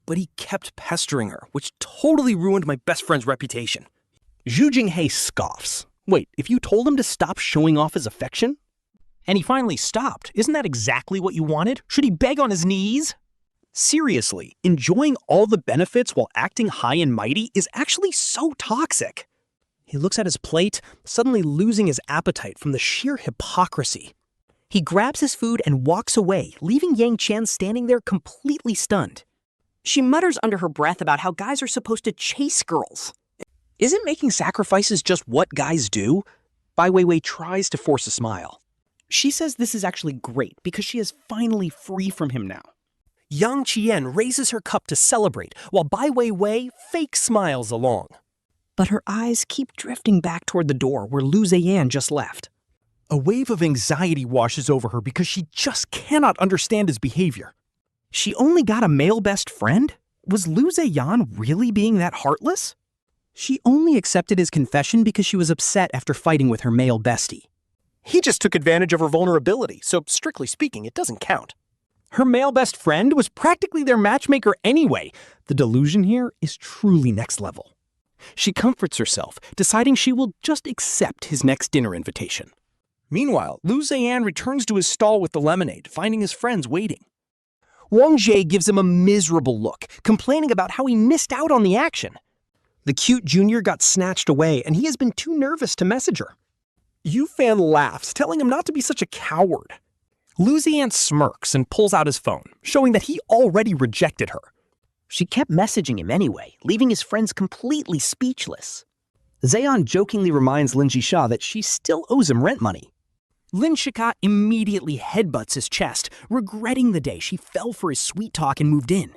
But he kept pestering her, which totally ruined my best friend's reputation. Zhu Jinhei scoffs. Wait, if you told him to stop showing off his affection? And he finally stopped. Isn't that exactly what you wanted? Should he beg on his knees? Seriously, enjoying all the benefits while acting high and mighty is actually so toxic. He looks at his plate, suddenly losing his appetite from the sheer hypocrisy. He grabs his food and walks away, leaving Yang Qian standing there completely stunned. She mutters under her breath about how guys are supposed to chase girls. Isn't making sacrifices just what guys do? Bai Weiwei tries to force a smile. She says this is actually great because she is finally free from him now. Yang Qian raises her cup to celebrate, while Bai Weiwei fake smiles along. But her eyes keep drifting back toward the door where Lu Zeyan just left. A wave of anxiety washes over her because she just cannot understand his behavior. She only got a male best friend? Was Lu Zeyan really being that heartless? She only accepted his confession because she was upset after fighting with her male bestie. He just took advantage of her vulnerability, so strictly speaking, it doesn't count. Her male best friend was practically their matchmaker anyway. The delusion here is truly next level. She comforts herself, deciding she will just accept his next dinner invitation. Meanwhile, Lu Zeyan returns to his stall with the lemonade, finding his friends waiting. Wanqiu gives him a miserable look, complaining about how he missed out on the action. The cute junior got snatched away, and he has been too nervous to message her. Yu Fan laughs, telling him not to be such a coward. Lu Zeyan smirks and pulls out his phone, showing that he already rejected her. She kept messaging him anyway, leaving his friends completely speechless. Zeyan jokingly reminds Lin Zhixia that she still owes him rent money. Lin Zhixia immediately headbutts his chest, regretting the day she fell for his sweet talk and moved in.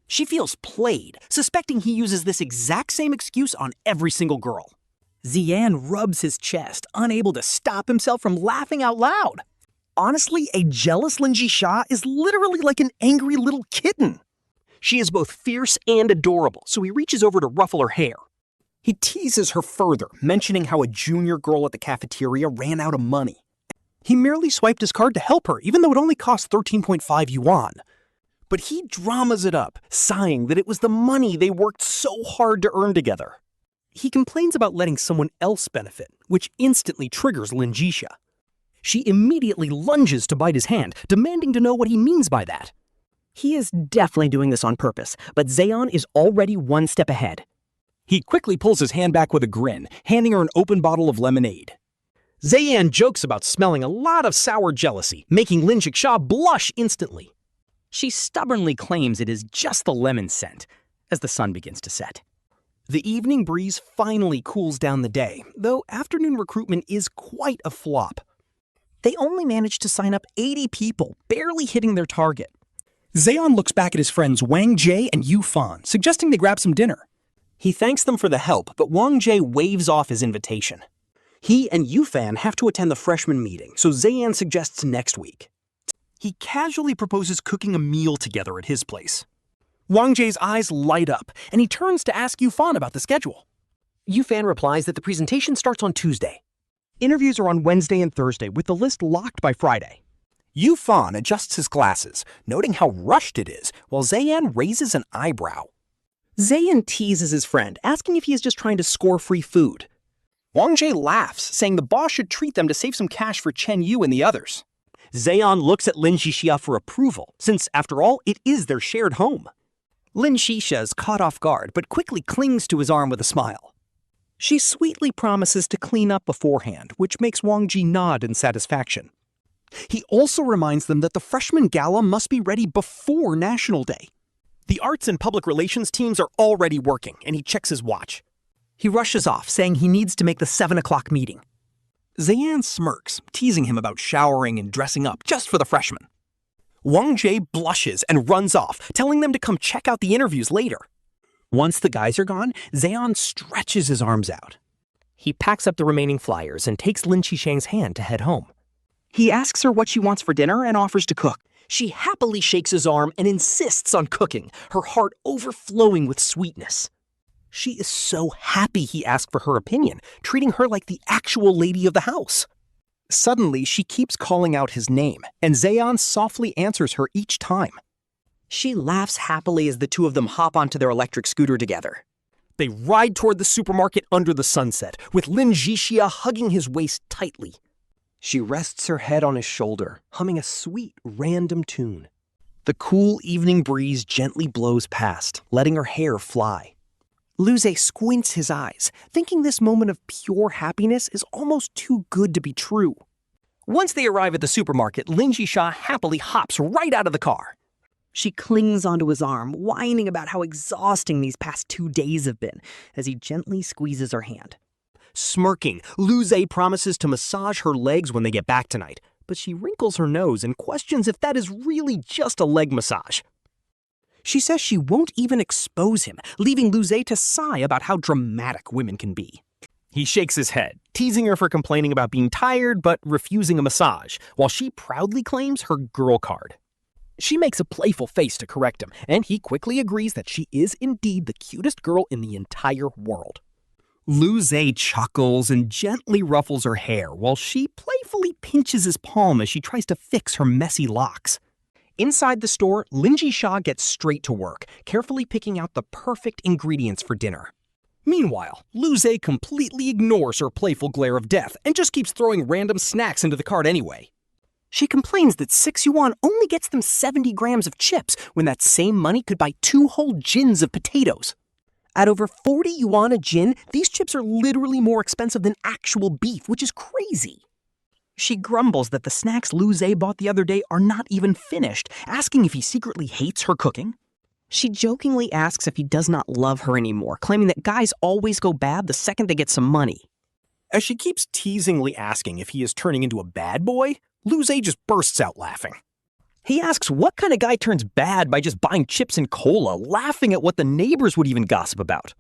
She feels played, suspecting he uses this exact same excuse on every single girl. Zeyan rubs his chest, unable to stop himself from laughing out loud. Honestly, a jealous Lin Zhixia is literally like an angry little kitten. She is both fierce and adorable, so he reaches over to ruffle her hair. He teases her further, mentioning how a junior girl at the cafeteria ran out of money. He merely swiped his card to help her, even though it only cost 13.5 yuan. But he dramas it up, sighing that it was the money they worked so hard to earn together. He complains about letting someone else benefit, which instantly triggers Lin Zhixia. She immediately lunges to bite his hand, demanding to know what he means by that. He is definitely doing this on purpose, but Zeyan is already one step ahead. He quickly pulls his hand back with a grin, handing her an open bottle of lemonade. Zeyan jokes about smelling a lot of sour jealousy, making Lin Zhixia blush instantly. She stubbornly claims it is just the lemon scent, as the sun begins to set. The evening breeze finally cools down the day, though afternoon recruitment is quite a flop. They only managed to sign up 80 people, barely hitting their target. Zeyan looks back at his friends Wang Jie and Yu Fan, suggesting they grab some dinner. He thanks them for the help, but Wang Jie waves off his invitation. He and Yu Fan have to attend the freshman meeting, so Zeyan suggests next week. He casually proposes cooking a meal together at his place. Wang Jie's eyes light up, and he turns to ask Yu Fan about the schedule. Yu Fan replies that the presentation starts on Tuesday. Interviews are on Wednesday and Thursday, with the list locked by Friday. Yu Fan adjusts his glasses, noting how rushed it is, while Zeyan raises an eyebrow. Zeyan teases his friend, asking if he is just trying to score free food. Wang Jie laughs, saying the boss should treat them to save some cash for Chen Yu and the others. Zeyan looks at Lin Zhixia for approval, since, after all, it is their shared home. Lin Zhixia is caught off guard, but quickly clings to his arm with a smile. She sweetly promises to clean up beforehand, which makes Wang Ji nod in satisfaction. He also reminds them that the freshman gala must be ready before National Day. The arts and public relations teams are already working, and he checks his watch. He rushes off, saying he needs to make the 7 o'clock meeting. Zeyan smirks, teasing him about showering and dressing up just for the freshmen. Wang Jie blushes and runs off, telling them to come check out the interviews later. Once the guys are gone, Zeyan stretches his arms out. He packs up the remaining flyers and takes Lin Qishang's hand to head home. He asks her what she wants for dinner and offers to cook. She happily shakes his arm and insists on cooking, her heart overflowing with sweetness. She is so happy he asked for her opinion, treating her like the actual lady of the house. Suddenly, she keeps calling out his name, and Zeyan softly answers her each time. She laughs happily as the two of them hop onto their electric scooter together. They ride toward the supermarket under the sunset, with Lin Zhixia hugging his waist tightly. She rests her head on his shoulder, humming a sweet, random tune. The cool evening breeze gently blows past, letting her hair fly. Lu Zeyan squints his eyes, thinking this moment of pure happiness is almost too good to be true. Once they arrive at the supermarket, Lin Zhixia happily hops right out of the car. She clings onto his arm, whining about how exhausting these past 2 days have been, as he gently squeezes her hand. Smirking, Lu Zeyan promises to massage her legs when they get back tonight, but she wrinkles her nose and questions if that is really just a leg massage. She says she won't even expose him, leaving Lu Zeyan to sigh about how dramatic women can be. He shakes his head, teasing her for complaining about being tired but refusing a massage, while she proudly claims her girl card. She makes a playful face to correct him, and he quickly agrees that she is indeed the cutest girl in the entire world. Lu Zeyan chuckles and gently ruffles her hair, while she playfully pinches his palm as she tries to fix her messy locks. Inside the store, Lin Zhixia gets straight to work, carefully picking out the perfect ingredients for dinner. Meanwhile, Lu Zeyan completely ignores her playful glare of death and just keeps throwing random snacks into the cart anyway. She complains that 6 yuan only gets them 70 grams of chips when that same money could buy 2 whole gins of potatoes. At over 40 yuan a gin, these chips are literally more expensive than actual beef, which is crazy. She grumbles that the snacks Lu Zeyan bought the other day are not even finished, asking if he secretly hates her cooking. She jokingly asks if he does not love her anymore, claiming that guys always go bad the second they get some money. As she keeps teasingly asking if he is turning into a bad boy, Lu Zeyan just bursts out laughing. He asks what kind of guy turns bad by just buying chips and cola, laughing at what the neighbors would even gossip about.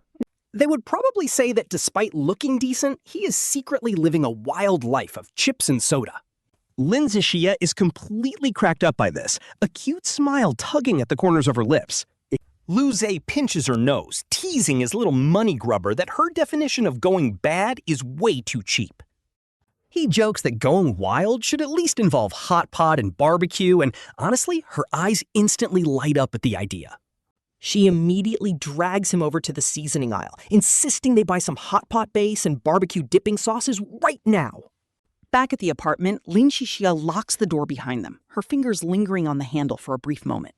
They would probably say that despite looking decent, he is secretly living a wild life of chips and soda. Lin Zhixia is completely cracked up by this, a cute smile tugging at the corners of her lips. Lu Zeyan pinches her nose, teasing his little money grubber that her definition of going bad is way too cheap. He jokes that going wild should at least involve hot pot and barbecue, and honestly, her eyes instantly light up at the idea. She immediately drags him over to the seasoning aisle, insisting they buy some hot pot base and barbecue dipping sauces right now. Back at the apartment, Lin Zhixia locks the door behind them, her fingers lingering on the handle for a brief moment.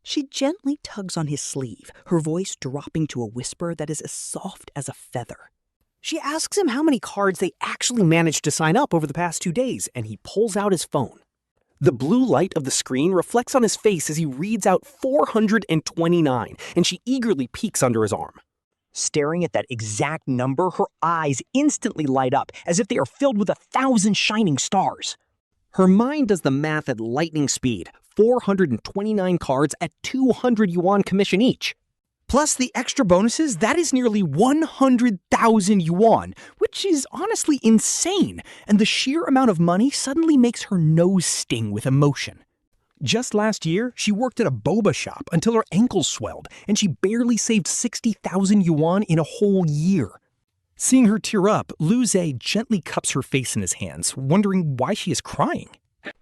She gently tugs on his sleeve, her voice dropping to a whisper that is as soft as a feather. She asks him how many cards they actually managed to sign up over the past 2 days, and he pulls out his phone. The blue light of the screen reflects on his face as he reads out 429, and she eagerly peeks under his arm. Staring at that exact number, her eyes instantly light up, as if they are filled with 1,000 shining stars. Her mind does the math at lightning speed, 429 cards at 200 yuan commission each. Plus the extra bonuses, that is nearly 100,000 yuan, which is honestly insane, and the sheer amount of money suddenly makes her nose sting with emotion. Just last year, she worked at a boba shop until her ankles swelled, and she barely saved 60,000 yuan in a whole year. Seeing her tear up, Lu Zeyan gently cups her face in his hands, wondering why she is crying.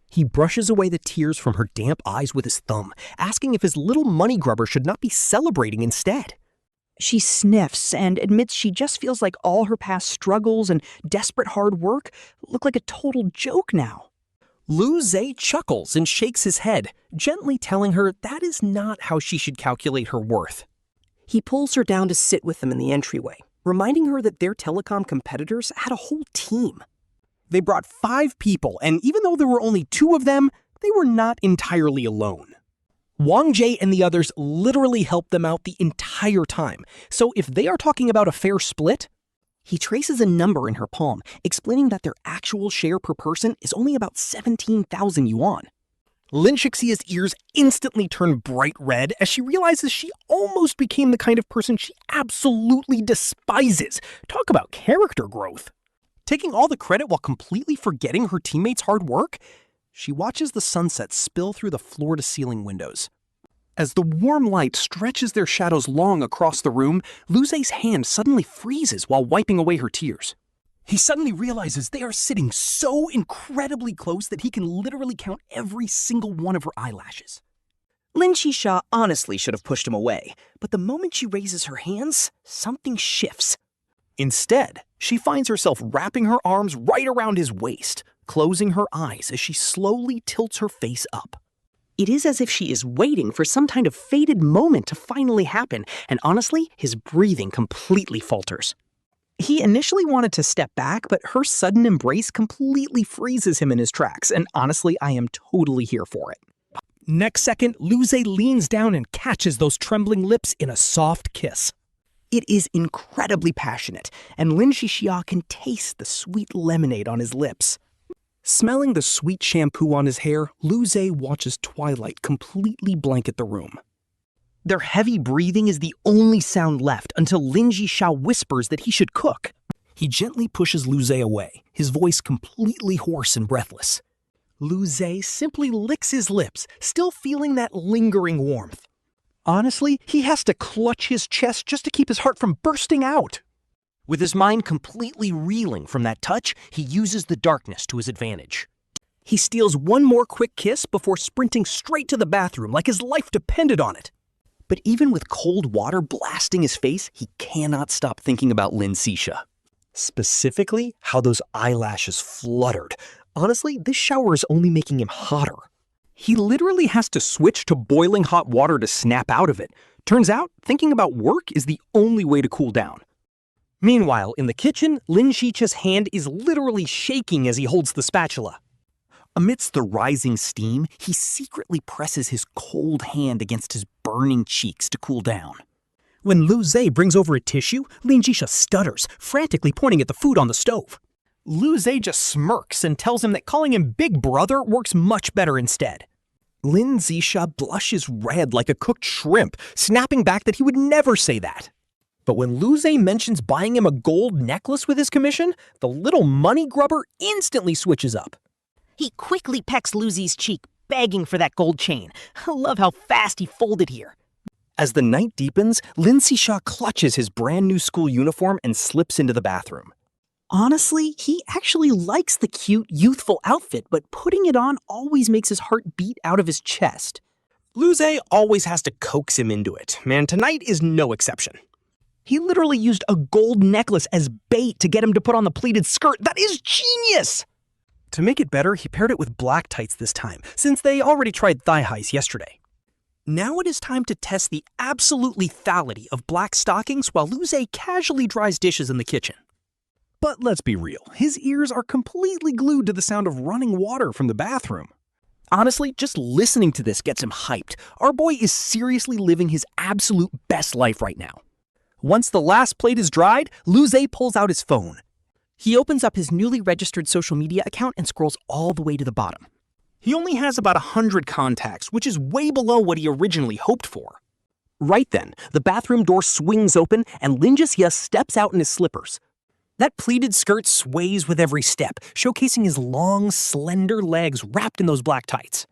He brushes away the tears from her damp eyes with his thumb, asking if his little money grubber should not be celebrating instead. She sniffs and admits she just feels like all her past struggles and desperate hard work look like a total joke now. Lu Zeyan chuckles and shakes his head, gently telling her that is not how she should calculate her worth. He pulls her down to sit with them in the entryway, reminding her that their telecom competitors had a whole team. They brought 5 people, and even though there were only 2 of them, they were not entirely alone. Wanqiu and the others literally helped them out the entire time, so if they are talking about a fair split... He traces a number in her palm, explaining that their actual share per person is only about 17,000 yuan. Lin Zhixia's ears instantly turn bright red as she realizes she almost became the kind of person she absolutely despises. Talk about character growth. Taking all the credit while completely forgetting her teammates' hard work, she watches the sunset spill through the floor-to-ceiling windows. As the warm light stretches their shadows long across the room, Lu Zeyan's hand suddenly freezes while wiping away her tears. He suddenly realizes they are sitting so incredibly close that he can literally count every single one of her eyelashes. Lin Zhixia honestly should have pushed him away, but the moment she raises her hands, something shifts. Instead, she finds herself wrapping her arms right around his waist, closing her eyes as she slowly tilts her face up. It is as if she is waiting for some kind of fated moment to finally happen, and honestly, his breathing completely falters. He initially wanted to step back, but her sudden embrace completely freezes him in his tracks, and honestly, I am totally here for it. Next second, Lu Zeyan leans down and catches those trembling lips in a soft kiss. It is incredibly passionate, and Lin Zhixia can taste the sweet lemonade on his lips. Smelling the sweet shampoo on his hair, Lu Zeyan watches twilight completely blanket the room. Their heavy breathing is the only sound left until Lin Zhixia whispers that he should cook. He gently pushes Lu Zeyan away, his voice completely hoarse and breathless. Lu Zeyan simply licks his lips, still feeling that lingering warmth. Honestly, he has to clutch his chest just to keep his heart from bursting out. With his mind completely reeling from that touch, he uses the darkness to his advantage. He steals one more quick kiss before sprinting straight to the bathroom like his life depended on it. But even with cold water blasting his face, he cannot stop thinking about Lin Zhixia. Specifically, how those eyelashes fluttered. Honestly, this shower is only making him hotter. He literally has to switch to boiling hot water to snap out of it. Turns out, thinking about work is the only way to cool down. Meanwhile, in the kitchen, Lin Zhixia's hand is literally shaking as he holds the spatula. Amidst the rising steam, he secretly presses his cold hand against his burning cheeks to cool down. When Lu Zhe brings over a tissue, Lin Zhixia stutters, frantically pointing at the food on the stove. Lu Zhe just smirks and tells him that calling him Big Brother works much better instead. Lin Zhixia blushes red like a cooked shrimp, snapping back that he would never say that. But when Lu Zhe mentions buying him a gold necklace with his commission, the little money grubber instantly switches up. He quickly pecks Lu Ze's cheek, begging for that gold chain. I love how fast he folded here. As the night deepens, Lin Zhixia clutches his brand new school uniform and slips into the bathroom. Honestly, he actually likes the cute, youthful outfit, but putting it on always makes his heart beat out of his chest. Lu Zhe always has to coax him into it, and tonight is no exception. He literally used a gold necklace as bait to get him to put on the pleated skirt. That is genius! To make it better, he paired it with black tights this time, since they already tried thigh highs yesterday. Now it is time to test the absolute lethality of black stockings while Lu Zhe casually dries dishes in the kitchen. But let's be real, his ears are completely glued to the sound of running water from the bathroom. Honestly, just listening to this gets him hyped. Our boy is seriously living his absolute best life right now. Once the last plate is dried, Lu Zhe pulls out his phone. He opens up his newly registered social media account and scrolls all the way to the bottom. He only has about 100 contacts, which is way below what he originally hoped for. Right then, the bathroom door swings open and Lin Zhixia steps out in his slippers. That pleated skirt sways with every step, showcasing his long, slender legs wrapped in those black tights.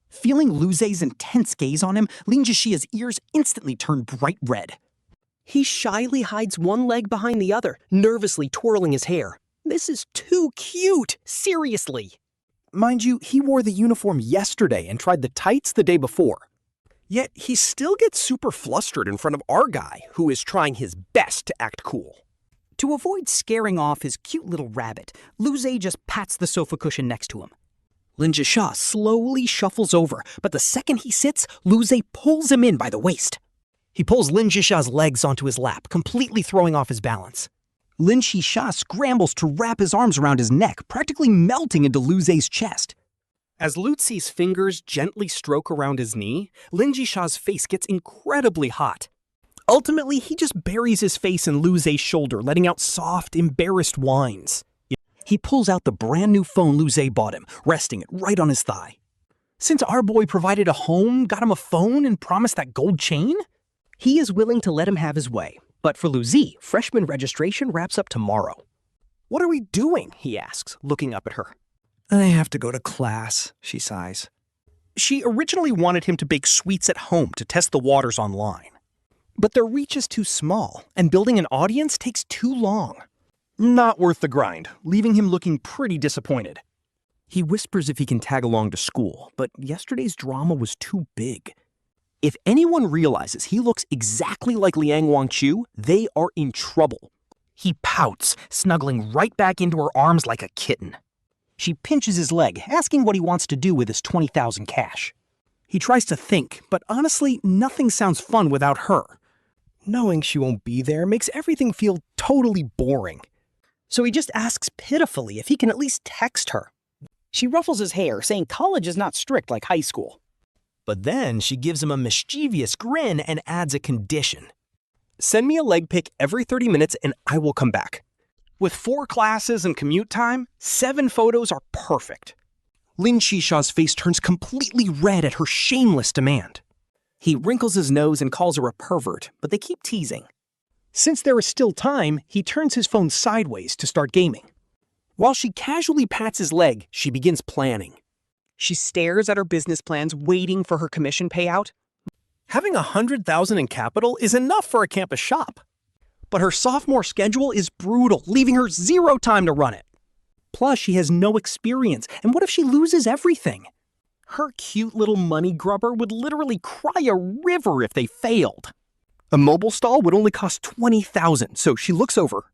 Feeling Lu Ze's intense gaze on him, Lin Zhixia's ears instantly turn bright red. He shyly hides one leg behind the other, nervously twirling his hair. This is too cute, seriously. Mind you, he wore the uniform yesterday and tried the tights the day before. Yet he still gets super flustered in front of our guy, who is trying his best to act cool. To avoid scaring off his cute little rabbit, Lu Zhe just pats the sofa cushion next to him. Lin Zhixia slowly shuffles over, but the second he sits, Lu Zhe pulls him in by the waist. He pulls Lin Zhixia's legs onto his lap, completely throwing off his balance. Lin Zhixia scrambles to wrap his arms around his neck, practically melting into Lu Ze's chest. As Lu Zi's fingers gently stroke around his knee, Lin Zhixia's face gets incredibly hot. Ultimately, he just buries his face in Lu Ze's shoulder, letting out soft, embarrassed whines. He pulls out the brand new phone Lu Zhe bought him, resting it right on his thigh. Since our boy provided a home, got him a phone, and promised that gold chain, he is willing to let him have his way. But for Lu Zhe, freshman registration wraps up tomorrow. "What are we doing?" he asks, looking up at her. "I have to go to class," she sighs. She originally wanted him to bake sweets at home to test the waters online. But their reach is too small, and building an audience takes too long. Not worth the grind, leaving him looking pretty disappointed. He whispers if he can tag along to school, but yesterday's drama was too big. If anyone realizes he looks exactly like Liang Wanqiu, they are in trouble. He pouts, snuggling right back into her arms like a kitten. She pinches his leg, asking what he wants to do with his 20,000 cash. He tries to think, but honestly, nothing sounds fun without her. Knowing she won't be there makes everything feel totally boring. So he just asks pitifully if he can at least text her. She ruffles his hair, saying college is not strict like high school. But then she gives him a mischievous grin and adds a condition. "Send me a leg pic every 30 minutes and I will come back." With 4 classes and commute time, 7 photos are perfect. Lin Zhixia's face turns completely red at her shameless demand. He wrinkles his nose and calls her a pervert, but they keep teasing. Since there is still time, he turns his phone sideways to start gaming. While she casually pats his leg, she begins planning. She stares at her business plans, waiting for her commission payout. Having 100,000 in capital is enough for a campus shop. But her sophomore schedule is brutal, leaving her 0 time to run it. Plus, she has no experience, and what if she loses everything? Her cute little money grubber would literally cry a river if they failed. A mobile stall would only cost 20,000, so she looks over.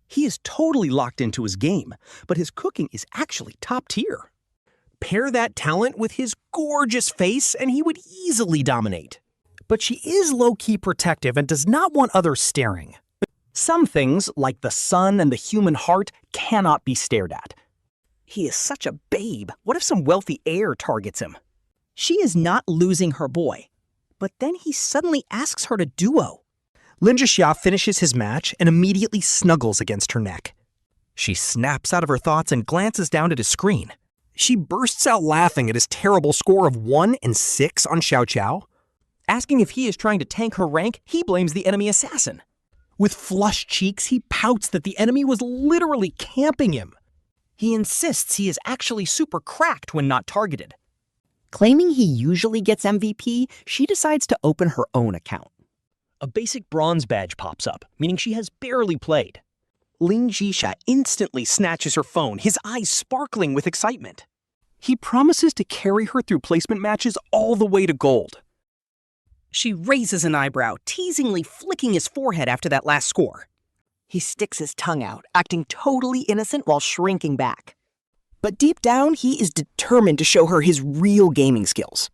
He is totally locked into his game, but his cooking is actually top tier. Pair that talent with his gorgeous face, and he would easily dominate. But she is low-key protective and does not want others staring. Some things, like the sun and the human heart, cannot be stared at. He is such a babe. What if some wealthy heir targets him? She is not losing her boy. but then he suddenly asks her to duo. Lin Zhixia finishes his match and immediately snuggles against her neck. She snaps out of her thoughts and glances down at his screen. She bursts out laughing at his terrible score of 1 and 6 on Xiao Qiao. Asking if he is trying to tank her rank, he blames the enemy assassin. With flushed cheeks, he pouts that the enemy was literally camping him. He insists he is actually super cracked when not targeted. Claiming he usually gets MVP, she decides to open her own account. A basic bronze badge pops up, meaning she has barely played. Lin Zhixia instantly snatches her phone, his eyes sparkling with excitement. He promises to carry her through placement matches all the way to gold. She raises an eyebrow, teasingly flicking his forehead after that last score. He sticks his tongue out, acting totally innocent while shrinking back. But deep down, he is determined to show her his real gaming skills.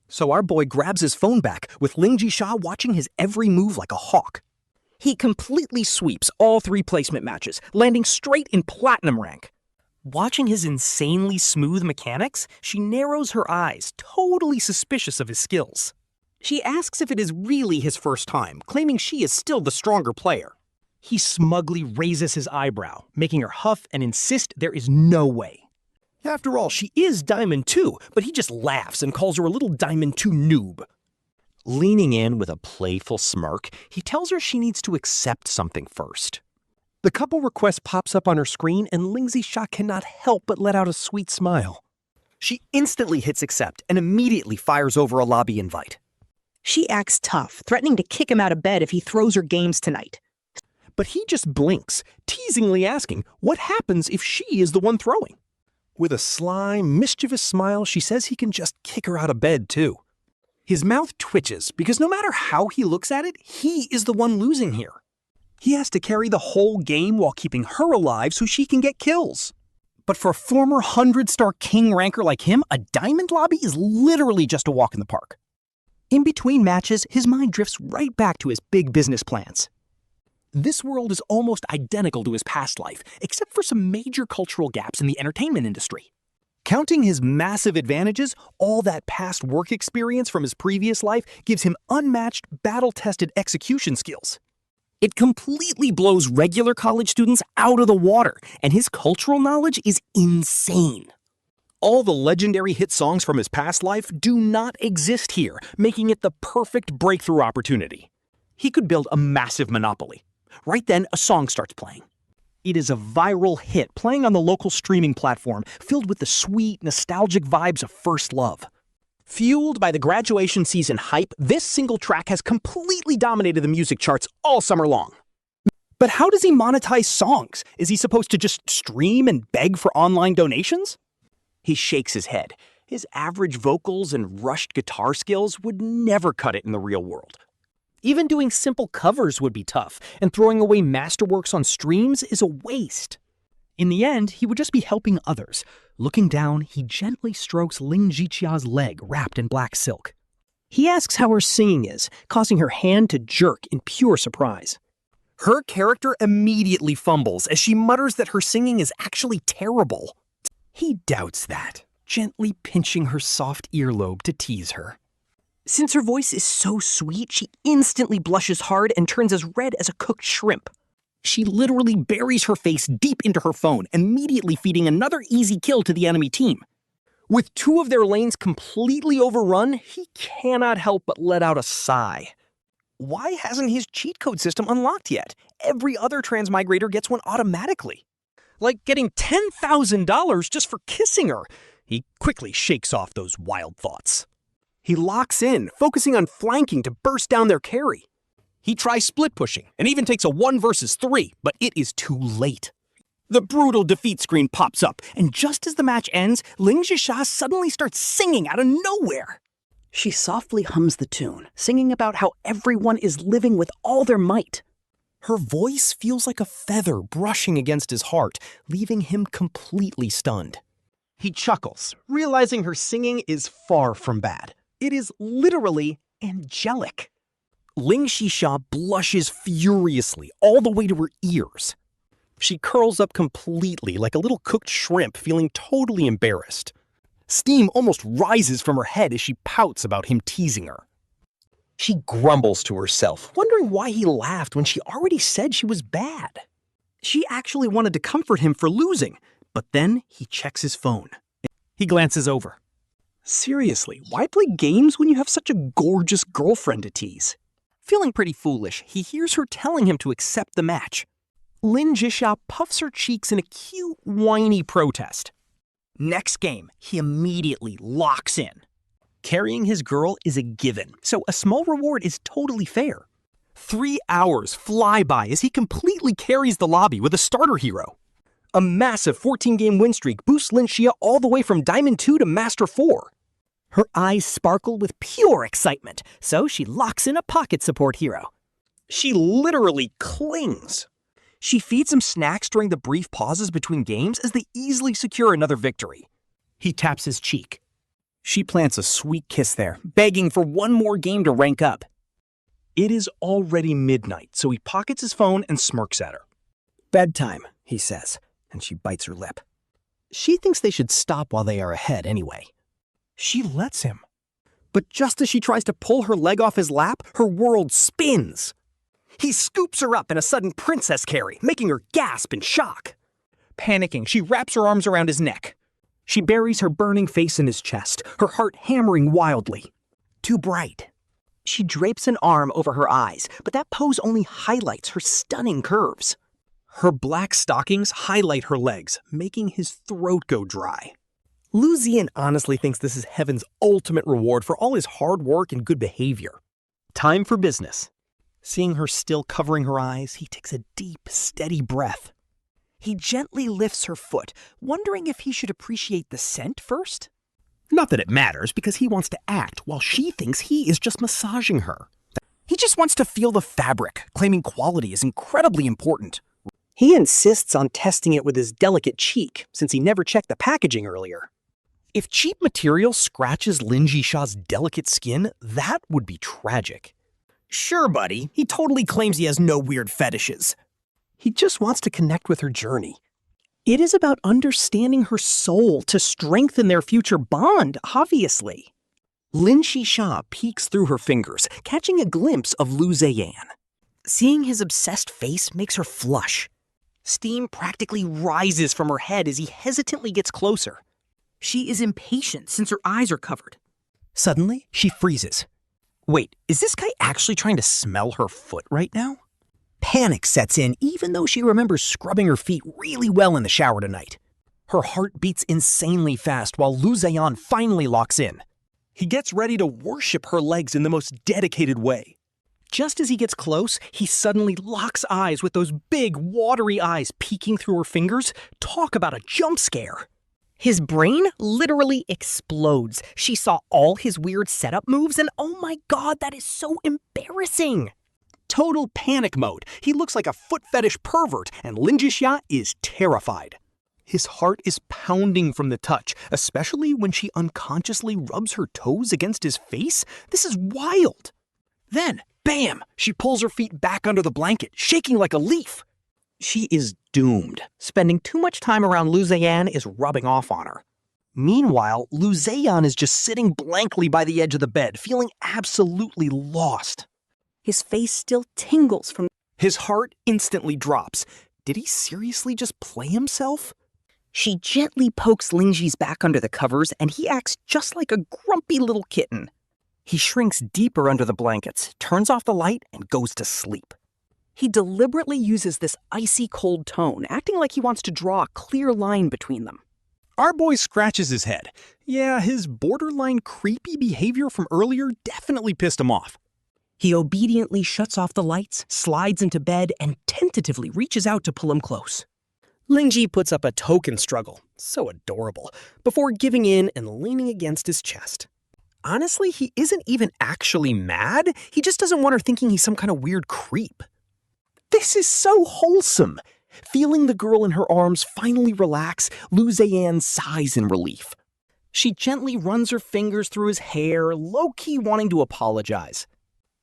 So our boy grabs his phone back, with Lin Zhixia watching his every move like a hawk. He completely sweeps all 3 placement matches, landing straight in platinum rank. Watching his insanely smooth mechanics, she narrows her eyes, totally suspicious of his skills. She asks if it is really his first time, claiming she is still the stronger player. He smugly raises his eyebrow, making her huff and insist there is no way. After all, she is Diamond 2, but he just laughs and calls her a little Diamond 2 noob. Leaning in with a playful smirk, he tells her she needs to accept something first. The couple request pops up on her screen, and Lin Zhixia cannot help but let out a sweet smile. She instantly hits accept and immediately fires over a lobby invite. She acts tough, threatening to kick him out of bed if he throws her games tonight. But he just blinks, teasingly asking what happens if she is the one throwing. With a sly, mischievous smile, she says he can just kick her out of bed, too. His mouth twitches because no matter how he looks at it, he is the one losing here. He has to carry the whole game while keeping her alive so she can get kills. But for a former 100-star king ranker like him, a diamond lobby is literally just a walk in the park. In between matches, his mind drifts right back to his big business plans. This world is almost identical to his past life, except for some major cultural gaps in the entertainment industry. Counting his massive advantages, all that past work experience from his previous life gives him unmatched, battle-tested execution skills. It completely blows regular college students out of the water, and his cultural knowledge is insane. All the legendary hit songs from his past life do not exist here, making it the perfect breakthrough opportunity. He could build a massive monopoly. Right then, a song starts playing. It is a viral hit playing on the local streaming platform, filled with the sweet, nostalgic vibes of first love. Fueled by the graduation season hype, this single track has completely dominated the music charts all summer long. But how does he monetize songs? Is he supposed to just stream and beg for online donations? He shakes his head. His average vocals and rushed guitar skills would never cut it in the real world. Even doing simple covers would be tough, and throwing away masterworks on streams is a waste. In the end, he would just be helping others. Looking down, he gently strokes Lin Zhixia's leg wrapped in black silk. He asks how her singing is, causing her hand to jerk in pure surprise. Her character immediately fumbles as she mutters that her singing is actually terrible. He doubts that, gently pinching her soft earlobe to tease her. Since her voice is so sweet, she instantly blushes hard and turns as red as a cooked shrimp. She literally buries her face deep into her phone, immediately feeding another easy kill to the enemy team. With 2 of their lanes completely overrun, he cannot help but let out a sigh. Why hasn't his cheat code system unlocked yet? Every other transmigrator gets one automatically. Like getting $10,000 just for kissing her. He quickly shakes off those wild thoughts. He locks in, focusing on flanking to burst down their carry. He tries split pushing and even takes a 1 versus 3, but it is too late. The brutal defeat screen pops up, and just as the match ends, Lin Zhixia suddenly starts singing out of nowhere. She softly hums the tune, singing about how everyone is living with all their might. Her voice feels like a feather brushing against his heart, leaving him completely stunned. He chuckles, realizing her singing is far from bad. It is literally angelic. Lin Zhixia blushes furiously all the way to her ears. She curls up completely like a little cooked shrimp, feeling totally embarrassed. Steam almost rises from her head as she pouts about him teasing her. She grumbles to herself, wondering why he laughed when she already said she was bad. She actually wanted to comfort him for losing, but then he checks his phone. He glances over. Seriously, why play games when you have such a gorgeous girlfriend to tease? Feeling pretty foolish, he hears her telling him to accept the match. Lin Zhixia puffs her cheeks in a cute, whiny protest. Next game, he immediately locks in. Carrying his girl is a given, so a small reward is totally fair. 3 hours fly by as he completely carries the lobby with a starter hero. A massive 14-game win streak boosts Lin Zhixia all the way from Diamond 2 to Master 4. Her eyes sparkle with pure excitement, so she locks in a pocket support hero. She literally clings. She feeds him snacks during the brief pauses between games as they easily secure another victory. He taps his cheek. She plants a sweet kiss there, begging for one more game to rank up. It is already midnight, so he pockets his phone and smirks at her. Bedtime, he says, and she bites her lip. She thinks they should stop while they are ahead anyway. She lets him. But just as she tries to pull her leg off his lap, her world spins. He scoops her up in a sudden princess carry, making her gasp in shock. Panicking, she wraps her arms around his neck. She buries her burning face in his chest, her heart hammering wildly. Too bright. She drapes an arm over her eyes, but that pose only highlights her stunning curves. Her black stockings highlight her legs, making his throat go dry. Lu Zeyan honestly thinks this is heaven's ultimate reward for all his hard work and good behavior. Time for business. Seeing her still covering her eyes, he takes a deep, steady breath. He gently lifts her foot, wondering if he should appreciate the scent first. Not that it matters, because he wants to act while she thinks he is just massaging her. He just wants to feel the fabric, claiming quality is incredibly important. He insists on testing it with his delicate cheek, since he never checked the packaging earlier. If cheap material scratches Lin Zhixia's delicate skin, that would be tragic. Sure, buddy. He totally claims he has no weird fetishes. He just wants to connect with her journey. It is about understanding her soul to strengthen their future bond, obviously. Lin Zhixia peeks through her fingers, catching a glimpse of Lu Zeyan. Seeing his obsessed face makes her flush. Steam practically rises from her head as he hesitantly gets closer. She is impatient since her eyes are covered. Suddenly, she freezes. Wait, is this guy actually trying to smell her foot right now? Panic sets in even though she remembers scrubbing her feet really well in the shower tonight. Her heart beats insanely fast while Lu Zeyan finally locks in. He gets ready to worship her legs in the most dedicated way. Just as he gets close, he suddenly locks eyes with those big, watery eyes peeking through her fingers. Talk about a jump scare. His brain literally explodes. She saw all his weird setup moves and oh my god, that is so embarrassing. Total panic mode. He looks like a foot fetish pervert, and Lin Zhixia is terrified. His heart is pounding from the touch, especially when she unconsciously rubs her toes against his face. This is wild. Then, bam, she pulls her feet back under the blanket, shaking like a leaf. She is doomed. Spending too much time around Lu Zeyan is rubbing off on her. Meanwhile, Lu Zeyan is just sitting blankly by the edge of the bed, feeling absolutely lost. His face still tingles from... His heart instantly drops. Did he seriously just play himself? She gently pokes Lingji's back under the covers, and he acts just like a grumpy little kitten. He shrinks deeper under the blankets, turns off the light, and goes to sleep. He deliberately uses this icy cold tone, acting like he wants to draw a clear line between them. Our boy scratches his head. Yeah, his borderline creepy behavior from earlier definitely pissed him off. He obediently shuts off the lights, slides into bed, and tentatively reaches out to pull him close. Lingji puts up a token struggle, so adorable, before giving in and leaning against his chest. Honestly, he isn't even actually mad. He just doesn't want her thinking he's some kind of weird creep. This is so wholesome. Feeling the girl in her arms finally relax, Lu Zeyan sighs in relief. She gently runs her fingers through his hair, low-key wanting to apologize.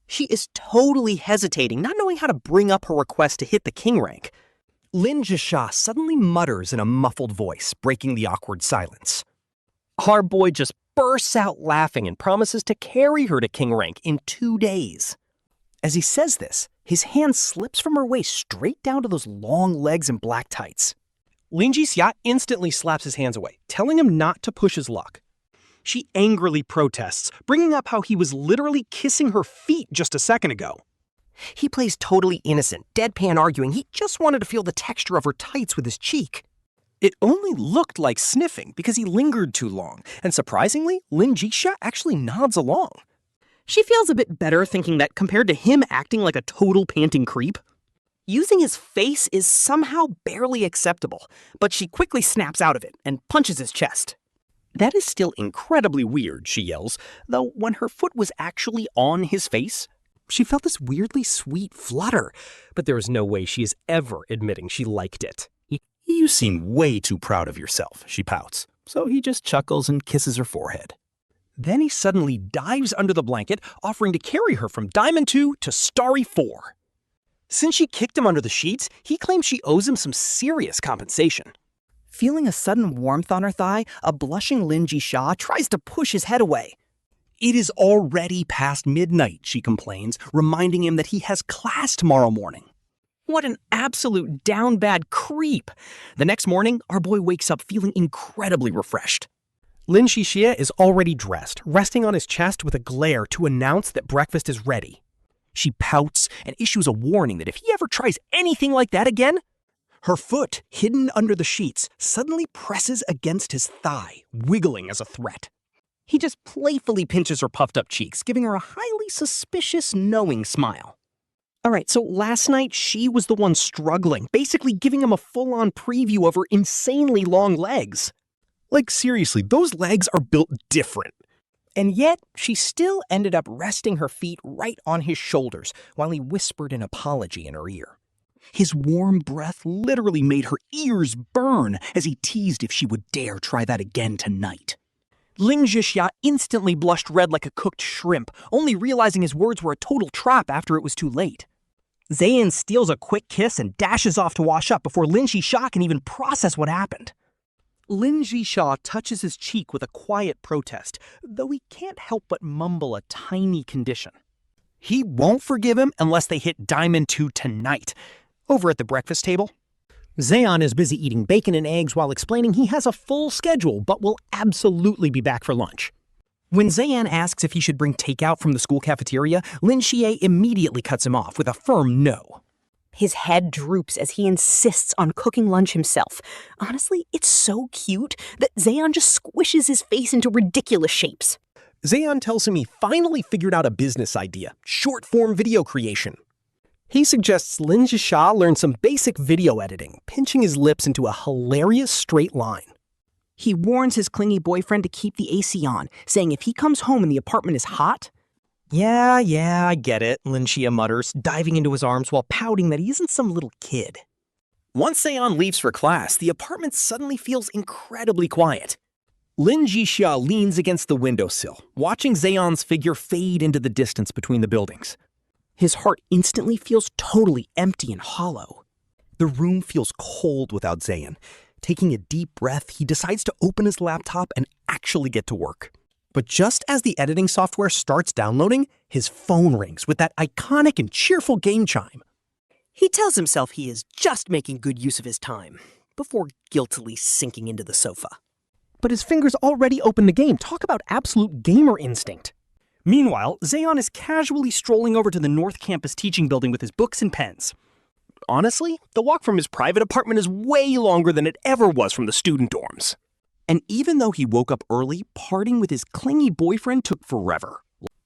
She is totally hesitating, not knowing how to bring up her request to hit the king rank. Lin Zhixia suddenly mutters in a muffled voice, breaking the awkward silence. Our boy just bursts out laughing and promises to carry her to king rank in 2 days. As he says this, his hand slips from her waist straight down to those long legs and black tights. Lin Zhixia instantly slaps his hands away, telling him not to push his luck. She angrily protests, bringing up how he was literally kissing her feet just a second ago. He plays totally innocent, deadpan arguing he just wanted to feel the texture of her tights with his cheek. It only looked like sniffing because he lingered too long, and surprisingly, Lin Zhixia actually nods along. She feels a bit better thinking that compared to him acting like a total panting creep, using his face is somehow barely acceptable, but she quickly snaps out of it and punches his chest. That is still incredibly weird, she yells, though when her foot was actually on his face, she felt this weirdly sweet flutter, but there is no way she is ever admitting she liked it. You seem way too proud of yourself, she pouts, so he just chuckles and kisses her forehead. Then he suddenly dives under the blanket, offering to carry her from Diamond 2 to Starry 4. Since she kicked him under the sheets, he claims she owes him some serious compensation. Feeling a sudden warmth on her thigh, a blushing Lin Zhixia tries to push his head away. It is already past midnight, she complains, reminding him that he has class tomorrow morning. What an absolute down bad creep! The next morning, our boy wakes up feeling incredibly refreshed. Lin Zhixia is already dressed, resting on his chest with a glare to announce that breakfast is ready. She pouts and issues a warning that if he ever tries anything like that again, her foot, hidden under the sheets, suddenly presses against his thigh, wiggling as a threat. He just playfully pinches her puffed up cheeks, giving her a highly suspicious, knowing smile. All right, so last night she was the one struggling, basically giving him a full-on preview of her insanely long legs. Like seriously, those legs are built different. And yet, she still ended up resting her feet right on his shoulders while he whispered an apology in her ear. His warm breath literally made her ears burn as he teased if she would dare try that again tonight. Lin Zhixia instantly blushed red like a cooked shrimp, only realizing his words were a total trap after it was too late. Zeyan steals a quick kiss and dashes off to wash up before Lin Zhixia can even process what happened. Lin Zhixia touches his cheek with a quiet protest, though he can't help but mumble a tiny condition. He won't forgive him unless they hit Diamond 2 tonight. Over at the breakfast table, Zeyan is busy eating bacon and eggs while explaining he has a full schedule but will absolutely be back for lunch. When Zeyan asks if he should bring takeout from the school cafeteria, Lin Zhixia immediately cuts him off with a firm no. His head droops as he insists on cooking lunch himself. Honestly, it's so cute that Zeyan just squishes his face into ridiculous shapes. Zeyan tells him he finally figured out a business idea, short-form video creation. He suggests Lin Zhixia learn some basic video editing, pinching his lips into a hilarious straight line. He warns his clingy boyfriend to keep the AC on, saying if he comes home and the apartment is hot... Yeah, I get it, Lin Zhixia mutters, diving into his arms while pouting that he isn't some little kid. Once Zeyan leaves for class, the apartment suddenly feels incredibly quiet. Lin Zhixia leans against the windowsill, watching Zeyan's figure fade into the distance between the buildings. His heart instantly feels totally empty and hollow. The room feels cold without Zeyan. Taking a deep breath, he decides to open his laptop and actually get to work. But just as the editing software starts downloading, his phone rings with that iconic and cheerful game chime. He tells himself he is just making good use of his time, before guiltily sinking into the sofa. But his fingers already opened the game. Talk about absolute gamer instinct. Meanwhile, Zeyan is casually strolling over to the North Campus teaching building with his books and pens. Honestly, the walk from his private apartment is way longer than it ever was from the student dorms. And even though he woke up early, parting with his clingy boyfriend took forever.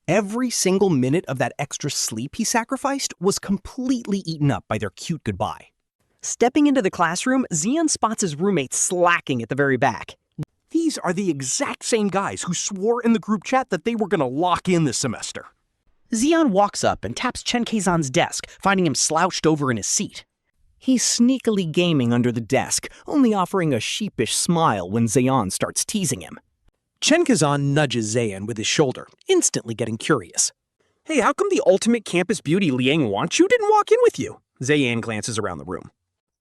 Every single minute of that extra sleep he sacrificed was completely eaten up by their cute goodbye. Stepping into the classroom, Zeyan spots his roommate slacking at the very back. These are the exact same guys who swore in the group chat that they were going to lock in this semester. Zeyan walks up and taps Chen Keizan's desk, finding him slouched over in his seat. He's sneakily gaming under the desk, only offering a sheepish smile when Zeyan starts teasing him. Chen Keizan nudges Zeyan with his shoulder, instantly getting curious. Hey, how come the ultimate campus beauty Liang Wanqiu didn't walk in with you? Zeyan glances around the room.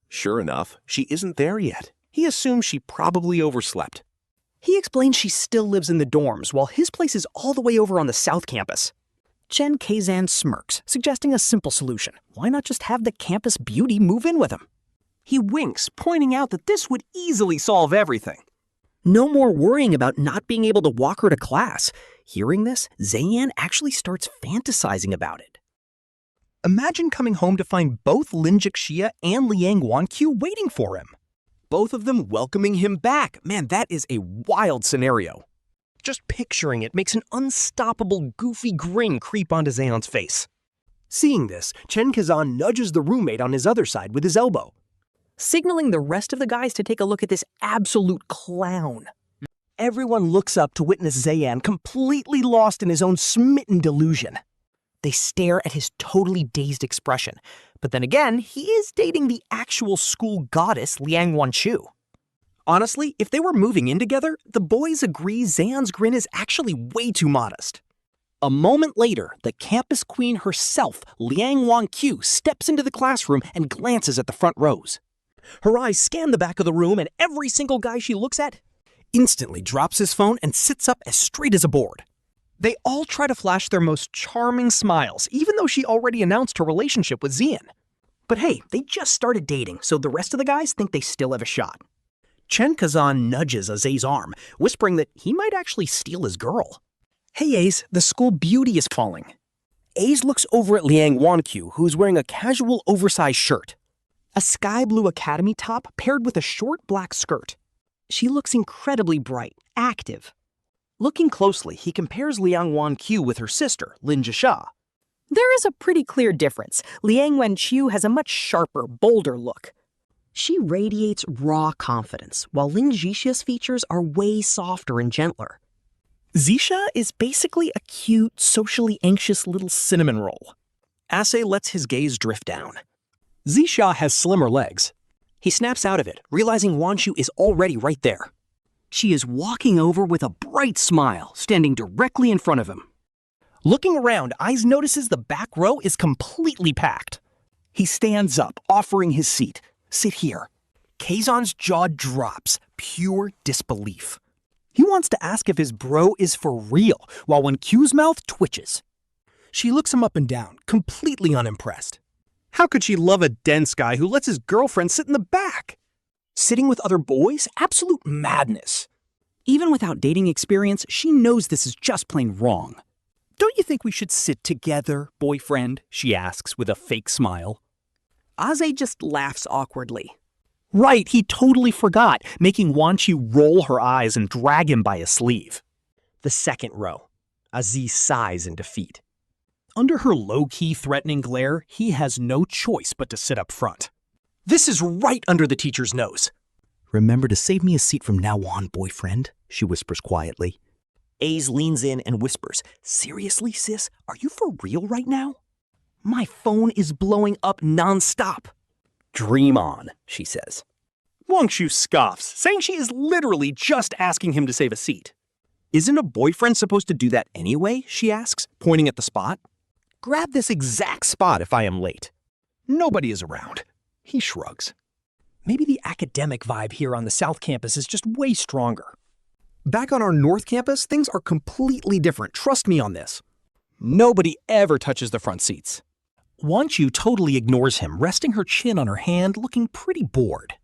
Sure enough, she isn't there yet. He assumes she probably overslept. He explains she still lives in the dorms, while his place is all the way over on the south campus. Chen Keizan smirks, suggesting a simple solution. Why not just have the campus beauty move in with him? He winks, pointing out that this would easily solve everything. No more worrying about not being able to walk her to class. Hearing this, Zeyan actually starts fantasizing about it. Imagine coming home to find both Lin Zhixia and Wanqiu waiting for him. Both of them welcoming him back. Man, that is a wild scenario. Just picturing it makes an unstoppable, goofy grin creep onto Zeyan's face. Seeing this, Chen Keizan nudges the roommate on his other side with his elbow, signaling the rest of the guys to take a look at this absolute clown. Everyone looks up to witness Zeyan completely lost in his own smitten delusion. They stare at his totally dazed expression. But then again, he is dating the actual school goddess Wanqiu. Honestly, if they were moving in together, the boys agree Zeyan's grin is actually way too modest. A moment later, the campus queen herself, Wanqiu, steps into the classroom and glances at the front rows. Her eyes scan the back of the room, and every single guy she looks at instantly drops his phone and sits up as straight as a board. They all try to flash their most charming smiles, even though she already announced her relationship with Zeyan. But hey, they just started dating, so the rest of the guys think they still have a shot. Chen Keizan nudges Aze's arm, whispering that he might actually steal his girl. Hey Aze, the school beauty is falling. Aze looks over at Wanqiu, who's wearing a casual oversized shirt. A sky blue academy top paired with a short black skirt. She looks incredibly bright, active. Looking closely, he compares Wanqiu with her sister, Lin Zhixia. There is a pretty clear difference. Wanqiu has a much sharper, bolder look. She radiates raw confidence, while Lin Zhixia's features are way softer and gentler. Zhixia is basically a cute, socially anxious little cinnamon roll. Ase lets his gaze drift down. Zhixia has slimmer legs. He snaps out of it, realizing Wanqiu is already right there. She is walking over with a bright smile, standing directly in front of him. Looking around, Eyes notices the back row is completely packed. He stands up, offering his seat. Sit here. Keizan's jaw drops, pure disbelief. He wants to ask if his bro is for real, while Wanqiu's mouth twitches. She looks him up and down, completely unimpressed. How could she love a dense guy who lets his girlfriend sit in the back? Sitting with other boys? Absolute madness. Even without dating experience, she knows this is just plain wrong. Don't you think we should sit together, boyfriend? She asks with a fake smile. Aze just laughs awkwardly. Right, he totally forgot, making Wanqiu roll her eyes and drag him by a sleeve. The second row. Aziz sighs in defeat. Under her low-key threatening glare, he has no choice but to sit up front. This is right under the teacher's nose. Remember to save me a seat from now on, boyfriend, she whispers quietly. Aze leans in and whispers, "Seriously, sis? Are you for real right now?" My phone is blowing up nonstop. Dream on, she says. Wanqiu scoffs, saying she is literally just asking him to save a seat. Isn't a boyfriend supposed to do that anyway, she asks, pointing at the spot. Grab this exact spot if I am late. Nobody is around. He shrugs. Maybe the academic vibe here on the South Campus is just way stronger. Back on our North Campus, things are completely different. Trust me on this. Nobody ever touches the front seats. Wanqiu totally ignores him, resting her chin on her hand, looking pretty bored.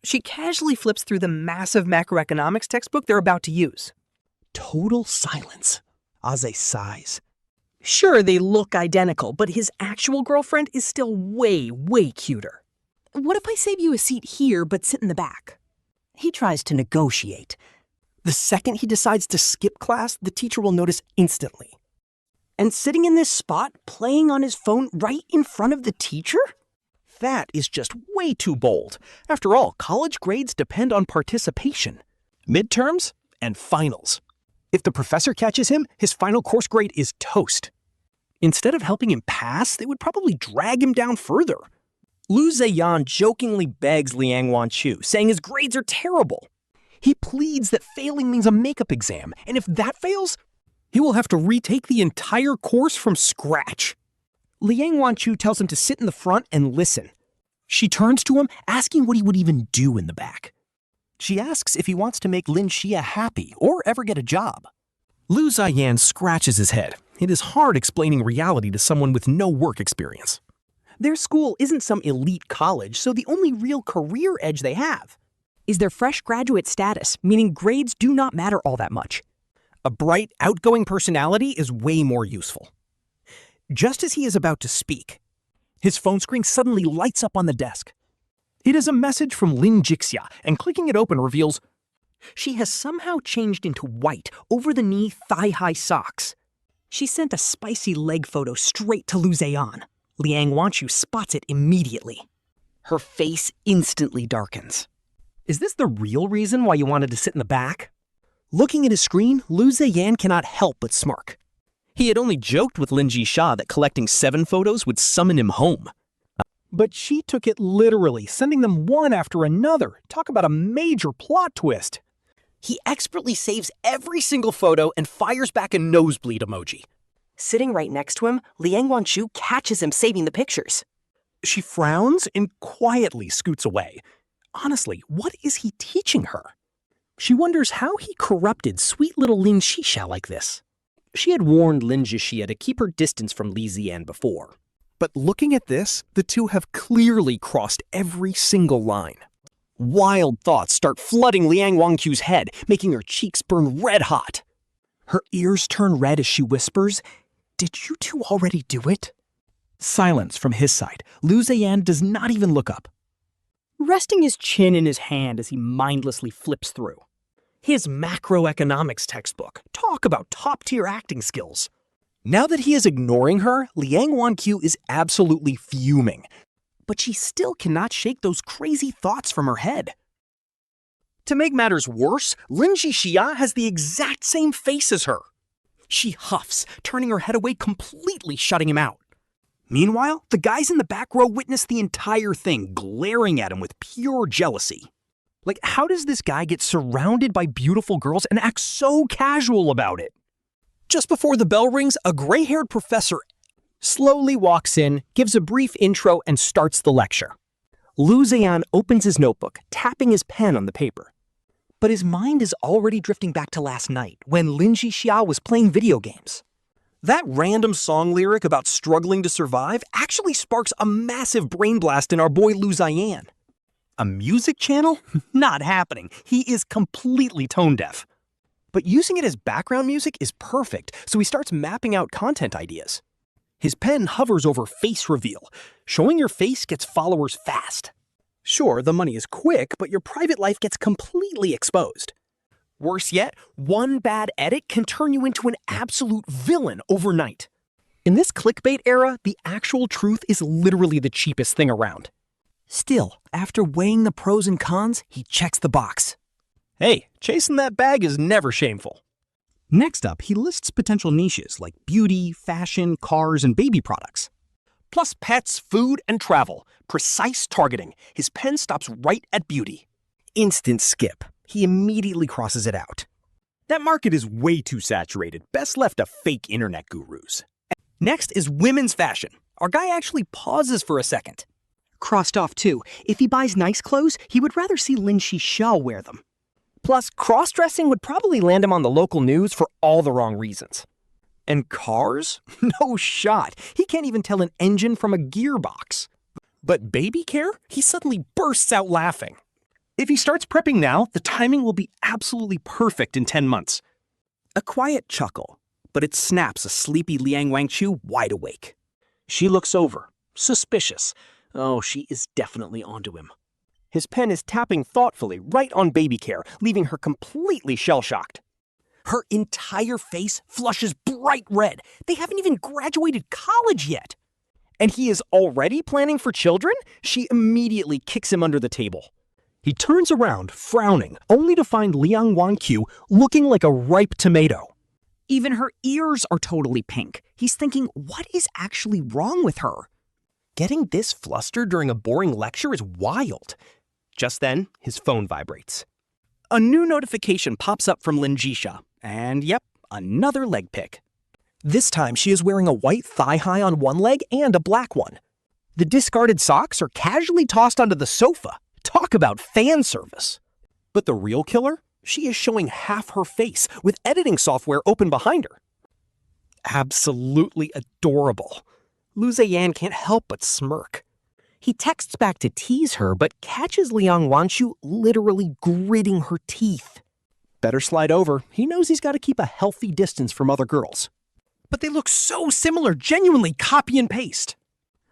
She casually flips through the massive macroeconomics textbook they're about to use. Total silence. Aze sighs. Sure, they look identical, but his actual girlfriend is still way, way cuter. What if I save you a seat here but sit in the back? He tries to negotiate. The second he decides to skip class, the teacher will notice instantly. And sitting in this spot, playing on his phone right in front of the teacher? That is just way too bold. After all, college grades depend on participation, midterms, and finals. If the professor catches him, his final course grade is toast. Instead of helping him pass, they would probably drag him down further. Lu Zeyan jokingly begs Wanqiu, saying his grades are terrible. He pleads that failing means a makeup exam, and if that fails, he will have to retake the entire course from scratch. Wanqiu tells him to sit in the front and listen. She turns to him, asking what he would even do in the back. She asks if he wants to make Lin Zhixia happy or ever get a job. Lu Zeyan scratches his head. It is hard explaining reality to someone with no work experience. Their school isn't some elite college, so the only real career edge they have is their fresh graduate status, meaning grades do not matter all that much. A bright, outgoing personality is way more useful. Just as he is about to speak, his phone screen suddenly lights up on the desk. It is a message from Lin Zhixia, and clicking it open reveals she has somehow changed into white, over-the-knee, thigh-high socks. She sent a spicy leg photo straight to Lu Zeyan. Wanqiu spots it immediately. Her face instantly darkens. Is this the real reason why you wanted to sit in the back? Looking at his screen, Lu Zeyan cannot help but smirk. He had only joked with Lin Zhixia that collecting 7 photos would summon him home. But she took it literally, sending them one after another. Talk about a major plot twist. He expertly saves every single photo and fires back a nosebleed emoji. Sitting right next to him, Wanqiu catches him saving the pictures. She frowns and quietly scoots away. Honestly, what is he teaching her? She wonders how he corrupted sweet little Lin Zhixia like this. She had warned Lin Zhixia to keep her distance from Lu Zeyan before. But looking at this, the two have clearly crossed every single line. Wild thoughts start flooding Wanqiu's head, making her cheeks burn red hot. Her ears turn red as she whispers, "Did you two already do it?" Silence from his side. Lu Zeyan does not even look up. Resting his chin in his hand as he mindlessly flips through. His macroeconomics textbook. Talk about top-tier acting skills. Now that he is ignoring her, Wanqiu is absolutely fuming. But she still cannot shake those crazy thoughts from her head. To make matters worse, Lin Zhixia has the exact same face as her. She huffs, turning her head away, completely shutting him out. Meanwhile, the guys in the back row witness the entire thing, glaring at him with pure jealousy. Like, how does this guy get surrounded by beautiful girls and act so casual about it? Just before the bell rings, a gray-haired professor slowly walks in, gives a brief intro, and starts the lecture. Lu Zeyan opens his notebook, tapping his pen on the paper. But his mind is already drifting back to last night, when Lin Zhixia was playing video games. That random song lyric about struggling to survive actually sparks a massive brain blast in our boy Lu Zeyan. A music channel? Not happening. He is completely tone deaf. But using it as background music is perfect, so he starts mapping out content ideas. His pen hovers over face reveal. Showing your face gets followers fast. Sure, the money is quick, but your private life gets completely exposed. Worse yet, one bad edit can turn you into an absolute villain overnight. In this clickbait era, the actual truth is literally the cheapest thing around. Still, after weighing the pros and cons, he checks the box. Hey, chasing that bag is never shameful. Next up, he lists potential niches like beauty, fashion, cars, and baby products. Plus pets, food, and travel. Precise targeting. His pen stops right at beauty. Instant skip. He immediately crosses it out. That market is way too saturated. Best left to fake internet gurus. Next is women's fashion. Our guy actually pauses for a second. Crossed off too. If he buys nice clothes, he would rather see Lin Zhixia wear them. Plus, cross-dressing would probably land him on the local news for all the wrong reasons. And cars? No shot. He can't even tell an engine from a gearbox. But baby care? He suddenly bursts out laughing. If he starts prepping now, the timing will be absolutely perfect in 10 months. A quiet chuckle, but it snaps a sleepy Wanqiu wide awake. She looks over, suspicious. Oh, she is definitely onto him. His pen is tapping thoughtfully right on baby care, leaving her completely shell-shocked. Her entire face flushes bright red. They haven't even graduated college yet. And he is already planning for children? She immediately kicks him under the table. He turns around, frowning, only to find Wanqiu looking like a ripe tomato. Even her ears are totally pink. He's thinking, what is actually wrong with her? Getting this flustered during a boring lecture is wild. Just then, his phone vibrates. A new notification pops up from Lin Zhixia, and yep, another leg pic. This time she is wearing a white thigh-high on one leg and a black one. The discarded socks are casually tossed onto the sofa. Talk about fan service. But the real killer? She is showing half her face with editing software open behind her. Absolutely adorable. Lu Zeyan can't help but smirk. He texts back to tease her, but catches Liang Wanqiu literally gritting her teeth. Better slide over. He knows he's got to keep a healthy distance from other girls. But they look so similar, genuinely copy and paste.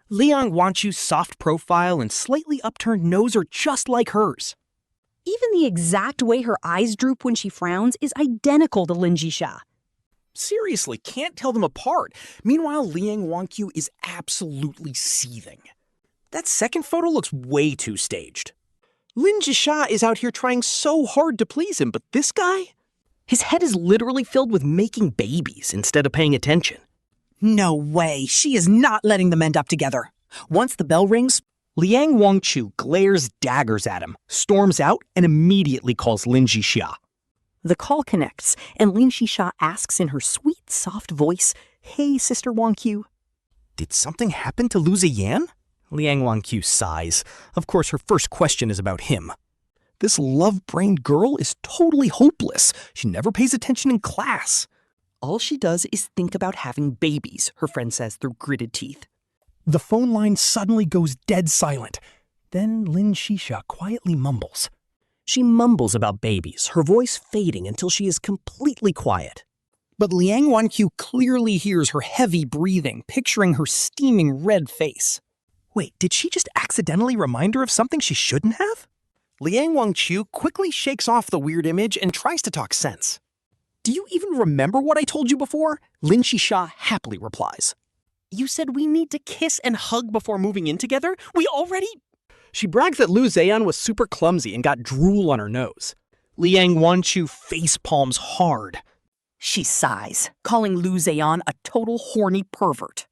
Liang Wanqiu's soft profile and slightly upturned nose are just like hers. Even the exact way her eyes droop when she frowns is identical to Lin Zhixia. Seriously, can't tell them apart. Meanwhile, Liang Wanqiu is absolutely seething. That second photo looks way too staged. Lin Zhixia is out here trying so hard to please him, but this guy? His head is literally filled with making babies instead of paying attention. No way, she is not letting them end up together. Once the bell rings, Liang Wanqiu glares daggers at him, storms out, and immediately calls Lin Zhixia. The call connects, and Lin Zhixia asks in her sweet, soft voice, "Hey, Sister Wanqiu." Did something happen to Lu Zeyan? Liang Wanqiu sighs. Of course, her first question is about him. This love-brained girl is totally hopeless. She never pays attention in class. All she does is think about having babies, her friend says through gritted teeth. The phone line suddenly goes dead silent. Then Lin Zhixia quietly mumbles. She mumbles about babies, her voice fading until she is completely quiet. But Liang Wanqiu clearly hears her heavy breathing, picturing her steaming red face. Wait, did she just accidentally remind her of something she shouldn't have? Liang Wanqiu quickly shakes off the weird image and tries to talk sense. Do you even remember what I told you before? Lin Zhixia happily replies. You said we need to kiss and hug before moving in together? We already... She brags that Lu Zeyan was super clumsy and got drool on her nose. Liang Wanqiu face palms hard. She sighs, calling Lu Zeyan a total horny pervert.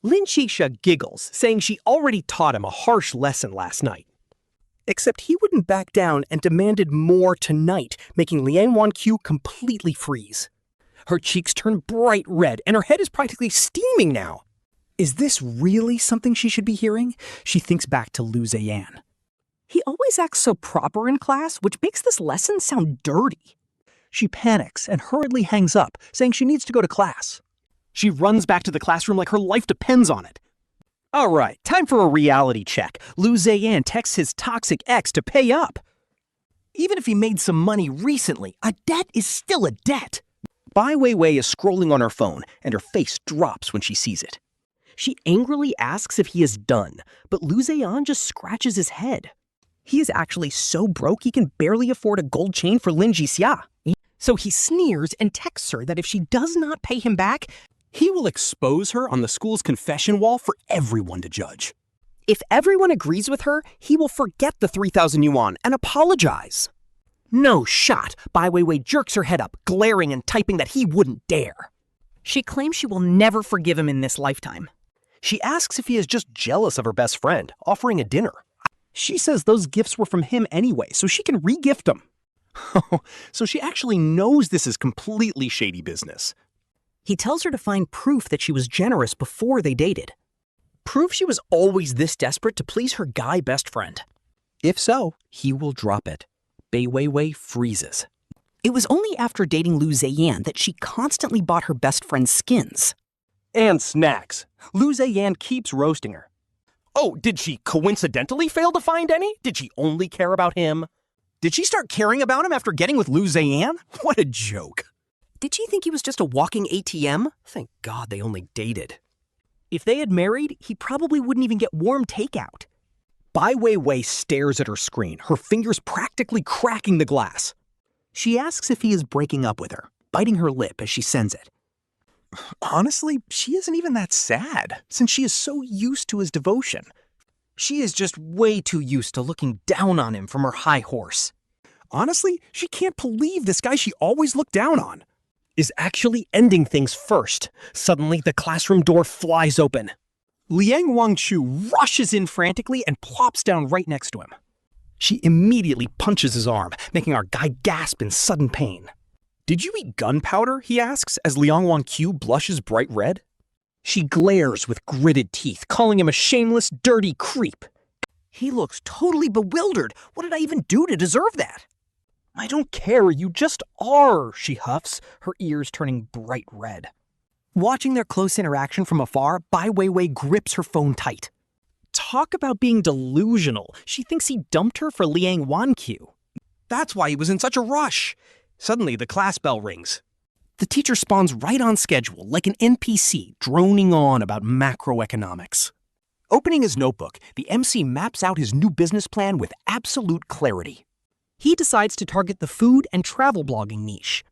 Lin Zhixia giggles, saying she already taught him a harsh lesson last night. Except he wouldn't back down and demanded more tonight, making Liang Wanqiu completely freeze. Her cheeks turn bright red, and her head is practically steaming now. Is this really something she should be hearing? She thinks back to Lu Zeyan. He always acts so proper in class, which makes this lesson sound dirty. She panics and hurriedly hangs up, saying she needs to go to class. She runs back to the classroom like her life depends on it. All right, time for a reality check. Lu Zeyan texts his toxic ex to pay up. Even if he made some money recently, a debt is still a debt. Bai Weiwei is scrolling on her phone, and her face drops when she sees it. She angrily asks if he is done, but Lu Zeyan just scratches his head. He is actually so broke he can barely afford a gold chain for Lin Zhixia. So he sneers and texts her that if she does not pay him back, he will expose her on the school's confession wall for everyone to judge. If everyone agrees with her, he will forget the 3,000 yuan and apologize. No shot. Bai Weiwei jerks her head up, glaring and typing that he wouldn't dare. She claims she will never forgive him in this lifetime. She asks if he is just jealous of her best friend, offering a dinner. She says those gifts were from him anyway, so she can re-gift them. So she actually knows this is completely shady business. He tells her to find proof that she was generous before they dated. Proof she was always this desperate to please her guy best friend. If so, he will drop it. Bai Weiwei freezes. It was only after dating Lu Zeyan that she constantly bought her best friend skins. And snacks. Lu Zeyan keeps roasting her. Oh, did she coincidentally fail to find any? Did she only care about him? Did she start caring about him after getting with Lu Zeyan? What a joke. Did she think he was just a walking ATM? Thank God they only dated. If they had married, he probably wouldn't even get warm takeout. Bai Weiwei stares at her screen, her fingers practically cracking the glass. She asks if he is breaking up with her, biting her lip as she sends it. Honestly, she isn't even that sad, since she is so used to his devotion. She is just way too used to looking down on him from her high horse. Honestly, she can't believe this guy she always looked down on is actually ending things first. Suddenly, the classroom door flies open. Liang Wanqiu rushes in frantically and plops down right next to him. She immediately punches his arm, making our guy gasp in sudden pain. Did you eat gunpowder? He asks as Liang Wanqiu blushes bright red. She glares with gritted teeth, calling him a shameless, dirty creep. He looks totally bewildered. What did I even do to deserve that? I don't care, you just are, she huffs, her ears turning bright red. Watching their close interaction from afar, Bai Weiwei grips her phone tight. Talk about being delusional. She thinks he dumped her for Liang Wanqiu. That's why he was in such a rush. Suddenly, the class bell rings. The teacher spawns right on schedule, like an NPC, droning on about macroeconomics. Opening his notebook, the MC maps out his new business plan with absolute clarity. He decides to target the food and travel blogging niche.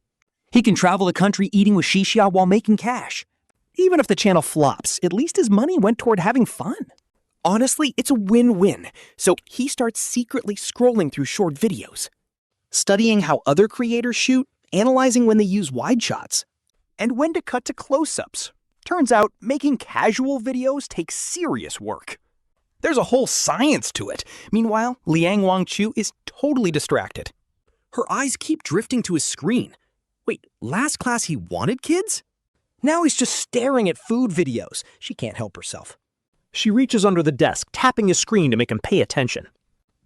He can travel the country eating with Zhixia while making cash. Even if the channel flops, at least his money went toward having fun. Honestly, it's a win-win, so he starts secretly scrolling through short videos, studying how other creators shoot, analyzing when they use wide shots, and when to cut to close-ups. Turns out, making casual videos takes serious work. There's a whole science to it. Meanwhile, Liang Wanqiu is totally distracted. Her eyes keep drifting to his screen. Wait, last class he wanted kids? Now he's just staring at food videos. She can't help herself. She reaches under the desk, tapping his screen to make him pay attention.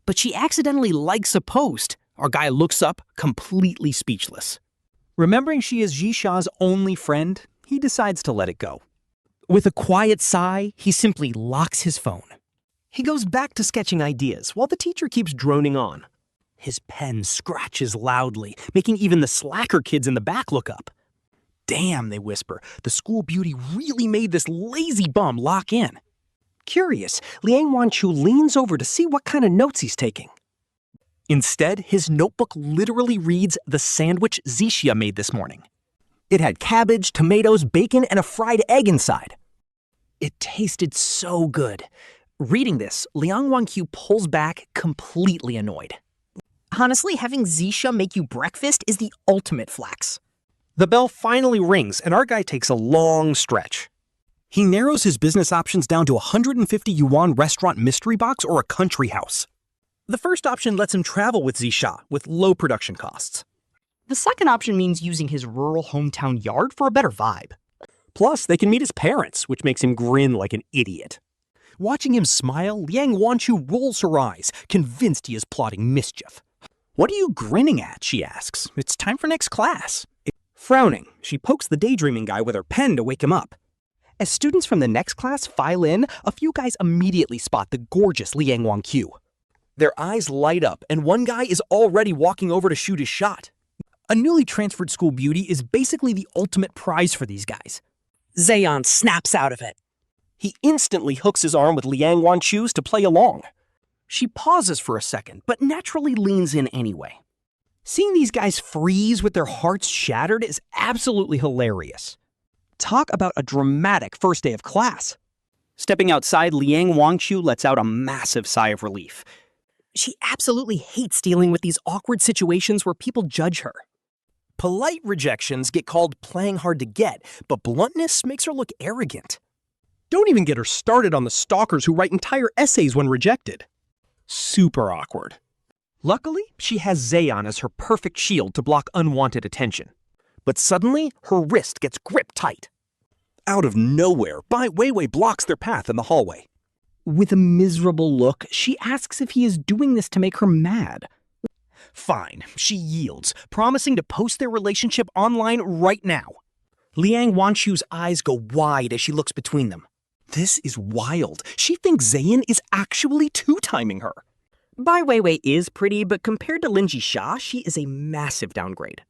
But she accidentally likes a post. Our guy looks up, completely speechless. Remembering she is Zhixia's only friend, he decides to let it go. With a quiet sigh, he simply locks his phone. He goes back to sketching ideas while the teacher keeps droning on. His pen scratches loudly, making even the slacker kids in the back look up. Damn, they whisper, the school beauty really made this lazy bum lock in. Curious, Liang Wanqiu leans over to see what kind of notes he's taking. Instead, his notebook literally reads the sandwich Zhixia made this morning. It had cabbage, tomatoes, bacon, and a fried egg inside. It tasted so good. Reading this, Liang Wanqiu pulls back, completely annoyed. Honestly, having Zhixia make you breakfast is the ultimate flex. The bell finally rings, and our guy takes a long stretch. He narrows his business options down to a 150 yuan restaurant mystery box or a country house. The first option lets him travel with Zhixia with low production costs. The second option means using his rural hometown yard for a better vibe. Plus, they can meet his parents, which makes him grin like an idiot. Watching him smile, Liang Wanqiu rolls her eyes, convinced he is plotting mischief. "What are you grinning at?" she asks. "It's time for next class." Frowning, she pokes the daydreaming guy with her pen to wake him up. As students from the next class file in, a few guys immediately spot the gorgeous Liang Wanqiu. Their eyes light up, and one guy is already walking over to shoot his shot. A newly transferred school beauty is basically the ultimate prize for these guys. Zeyan snaps out of it. He instantly hooks his arm with Liang Wanqiu's to play along. She pauses for a second, but naturally leans in anyway. Seeing these guys freeze with their hearts shattered is absolutely hilarious. Talk about a dramatic first day of class. Stepping outside, Liang Wanqiu lets out a massive sigh of relief. She absolutely hates dealing with these awkward situations where people judge her. Polite rejections get called playing hard to get, but bluntness makes her look arrogant. Don't even get her started on the stalkers who write entire essays when rejected. Super awkward. Luckily, she has Zeyan as her perfect shield to block unwanted attention. But suddenly, her wrist gets gripped tight. Out of nowhere, Bai Weiwei blocks their path in the hallway. With a miserable look, she asks if he is doing this to make her mad. Fine, she yields, promising to post their relationship online right now. Liang Wanqiu's eyes go wide as she looks between them. This is wild. She thinks Zeyan is actually two-timing her. Bai Weiwei is pretty, but compared to Lin Zhixia, she is a massive downgrade.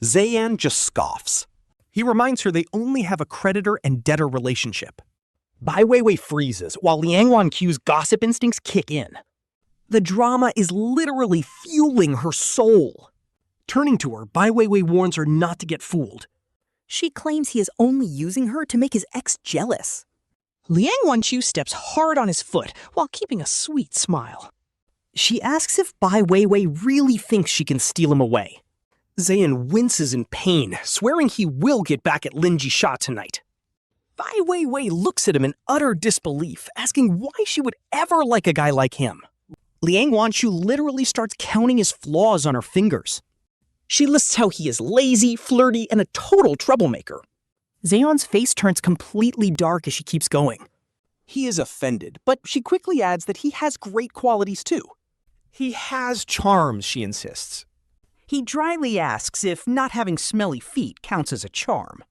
Zeyan just scoffs. He reminds her they only have a creditor and debtor relationship. Bai Weiwei freezes while Liang Wanqiu's gossip instincts kick in. The drama is literally fueling her soul. Turning to her, Bai Weiwei warns her not to get fooled. She claims he is only using her to make his ex jealous. Liang Wanqiu steps hard on his foot while keeping a sweet smile. She asks if Bai Weiwei really thinks she can steal him away. Zeyan winces in pain, swearing he will get back at Lin Zhixia tonight. Bai Weiwei looks at him in utter disbelief, asking why she would ever like a guy like him. Liang Wanqiu literally starts counting his flaws on her fingers. She lists how he is lazy, flirty, and a total troublemaker. Zeon's face turns completely dark as she keeps going. He is offended, but she quickly adds that he has great qualities too. He has charms, she insists. He dryly asks if not having smelly feet counts as a charm.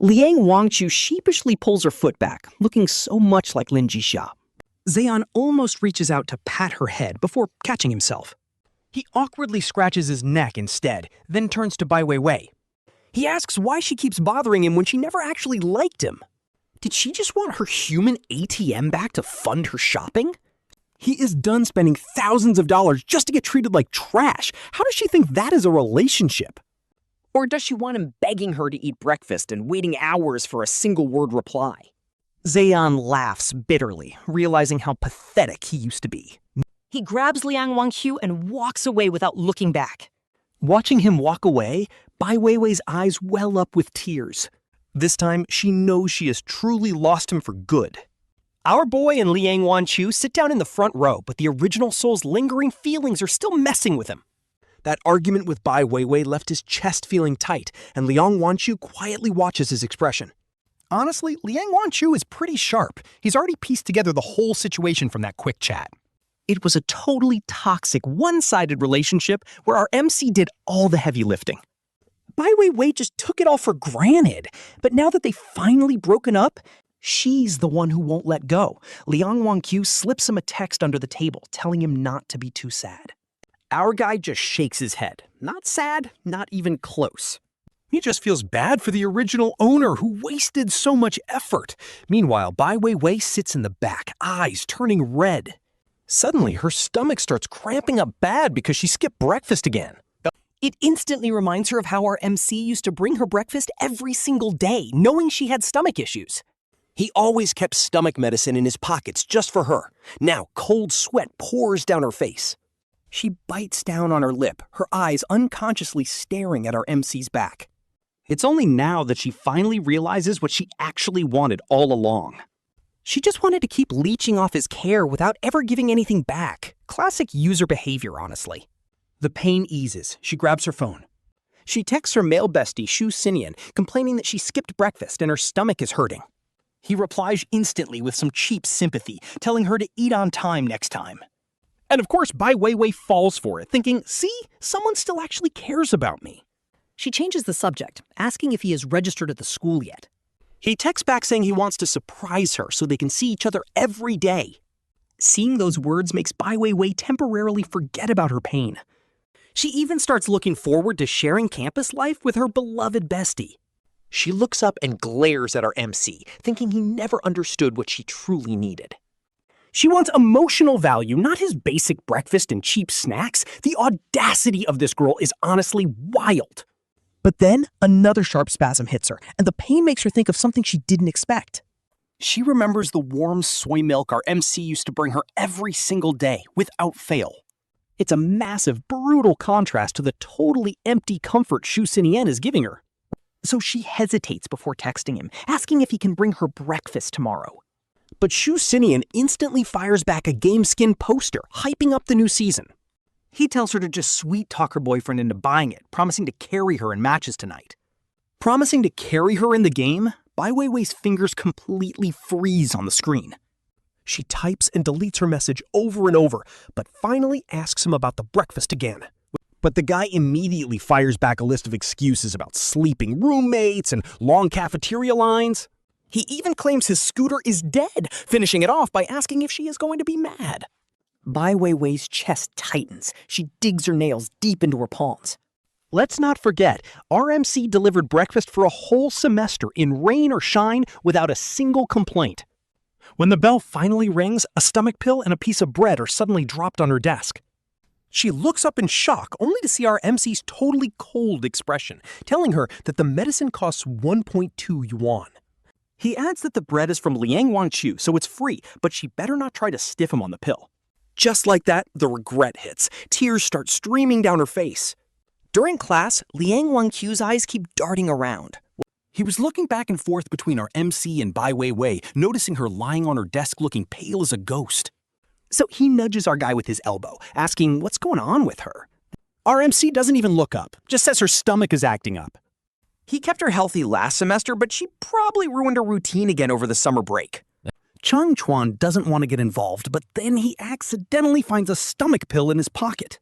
Liang Wanqiu sheepishly pulls her foot back, looking so much like Lin Zhixia. Zeyan almost reaches out to pat her head before catching himself. He awkwardly scratches his neck instead, then turns to Bai Weiwei. He asks why she keeps bothering him when she never actually liked him. Did she just want her human ATM back to fund her shopping? He is done spending thousands of dollars just to get treated like trash. How does she think that is a relationship? Or does she want him begging her to eat breakfast and waiting hours for a single-word reply? Zeyan laughs bitterly, realizing how pathetic he used to be. He grabs Liang Wanqiu and walks away without looking back. Watching him walk away, Bai Weiwei's eyes well up with tears. This time, she knows she has truly lost him for good. Our boy and Liang Wanqiu sit down in the front row, but the original soul's lingering feelings are still messing with him. That argument with Bai Weiwei left his chest feeling tight, and Liang Wanqiu quietly watches his expression. Honestly, Liang Wanqiu is pretty sharp. He's already pieced together the whole situation from that quick chat. It was a totally toxic, one-sided relationship where our MC did all the heavy lifting. Bai Weiwei just took it all for granted, but now that they've finally broken up, she's the one who won't let go. Liang Wanqiu slips him a text under the table, telling him not to be too sad. Our guy just shakes his head. Not sad, not even close. He just feels bad for the original owner who wasted so much effort. Meanwhile, Bai Weiwei sits in the back, eyes turning red. Suddenly, her stomach starts cramping up bad because she skipped breakfast again. It instantly reminds her of how our MC used to bring her breakfast every single day, knowing she had stomach issues. He always kept stomach medicine in his pockets just for her. Now, cold sweat pours down her face. She bites down on her lip, her eyes unconsciously staring at our MC's back. It's only now that she finally realizes what she actually wanted all along. She just wanted to keep leeching off his care without ever giving anything back. Classic user behavior, honestly. The pain eases. She grabs her phone. She texts her male bestie, Lu Zeyan, complaining that she skipped breakfast and her stomach is hurting. He replies instantly with some cheap sympathy, telling her to eat on time next time. And of course, Bai Weiwei falls for it, thinking, see, someone still actually cares about me. She changes the subject, asking if he is registered at the school yet. He texts back saying he wants to surprise her so they can see each other every day. Seeing those words makes Bai Weiwei temporarily forget about her pain. She even starts looking forward to sharing campus life with her beloved bestie. She looks up and glares at our MC, thinking he never understood what she truly needed. She wants emotional value, not his basic breakfast and cheap snacks. The audacity of this girl is honestly wild. But then another sharp spasm hits her, and the pain makes her think of something she didn't expect. She remembers the warm soy milk our MC used to bring her every single day, without fail. It's a massive, brutal contrast to the totally empty comfort Lu Zeyan is giving her. So she hesitates before texting him, asking if he can bring her breakfast tomorrow. But Lu Zeyan instantly fires back a game-skin poster, hyping up the new season. He tells her to just sweet-talk her boyfriend into buying it, promising to carry her in matches tonight. Promising to carry her in the game, Bai Weiwei's fingers completely freeze on the screen. She types and deletes her message over and over, but finally asks him about the breakfast again. But the guy immediately fires back a list of excuses about sleeping roommates and long cafeteria lines. He even claims his scooter is dead, finishing it off by asking if she is going to be mad. Bai Weiwei's chest tightens. She digs her nails deep into her palms. Let's not forget, RMC delivered breakfast for a whole semester in rain or shine without a single complaint. When the bell finally rings, a stomach pill and a piece of bread are suddenly dropped on her desk. She looks up in shock, only to see our MC's totally cold expression, telling her that the medicine costs 1.2 yuan. He adds that the bread is from Liang Wanqiu, so it's free, but she better not try to stiff him on the pill. Just like that, the regret hits. Tears start streaming down her face. During class, Liang Wanqiu's eyes keep darting around. He was looking back and forth between our MC and Bai Weiwei, noticing her lying on her desk looking pale as a ghost. So he nudges our guy with his elbow, asking what's going on with her. Our MC doesn't even look up, just says her stomach is acting up. He kept her healthy last semester, but she probably ruined her routine again over the summer break. Chang Chuan doesn't want to get involved, but then he accidentally finds a stomach pill in his pocket.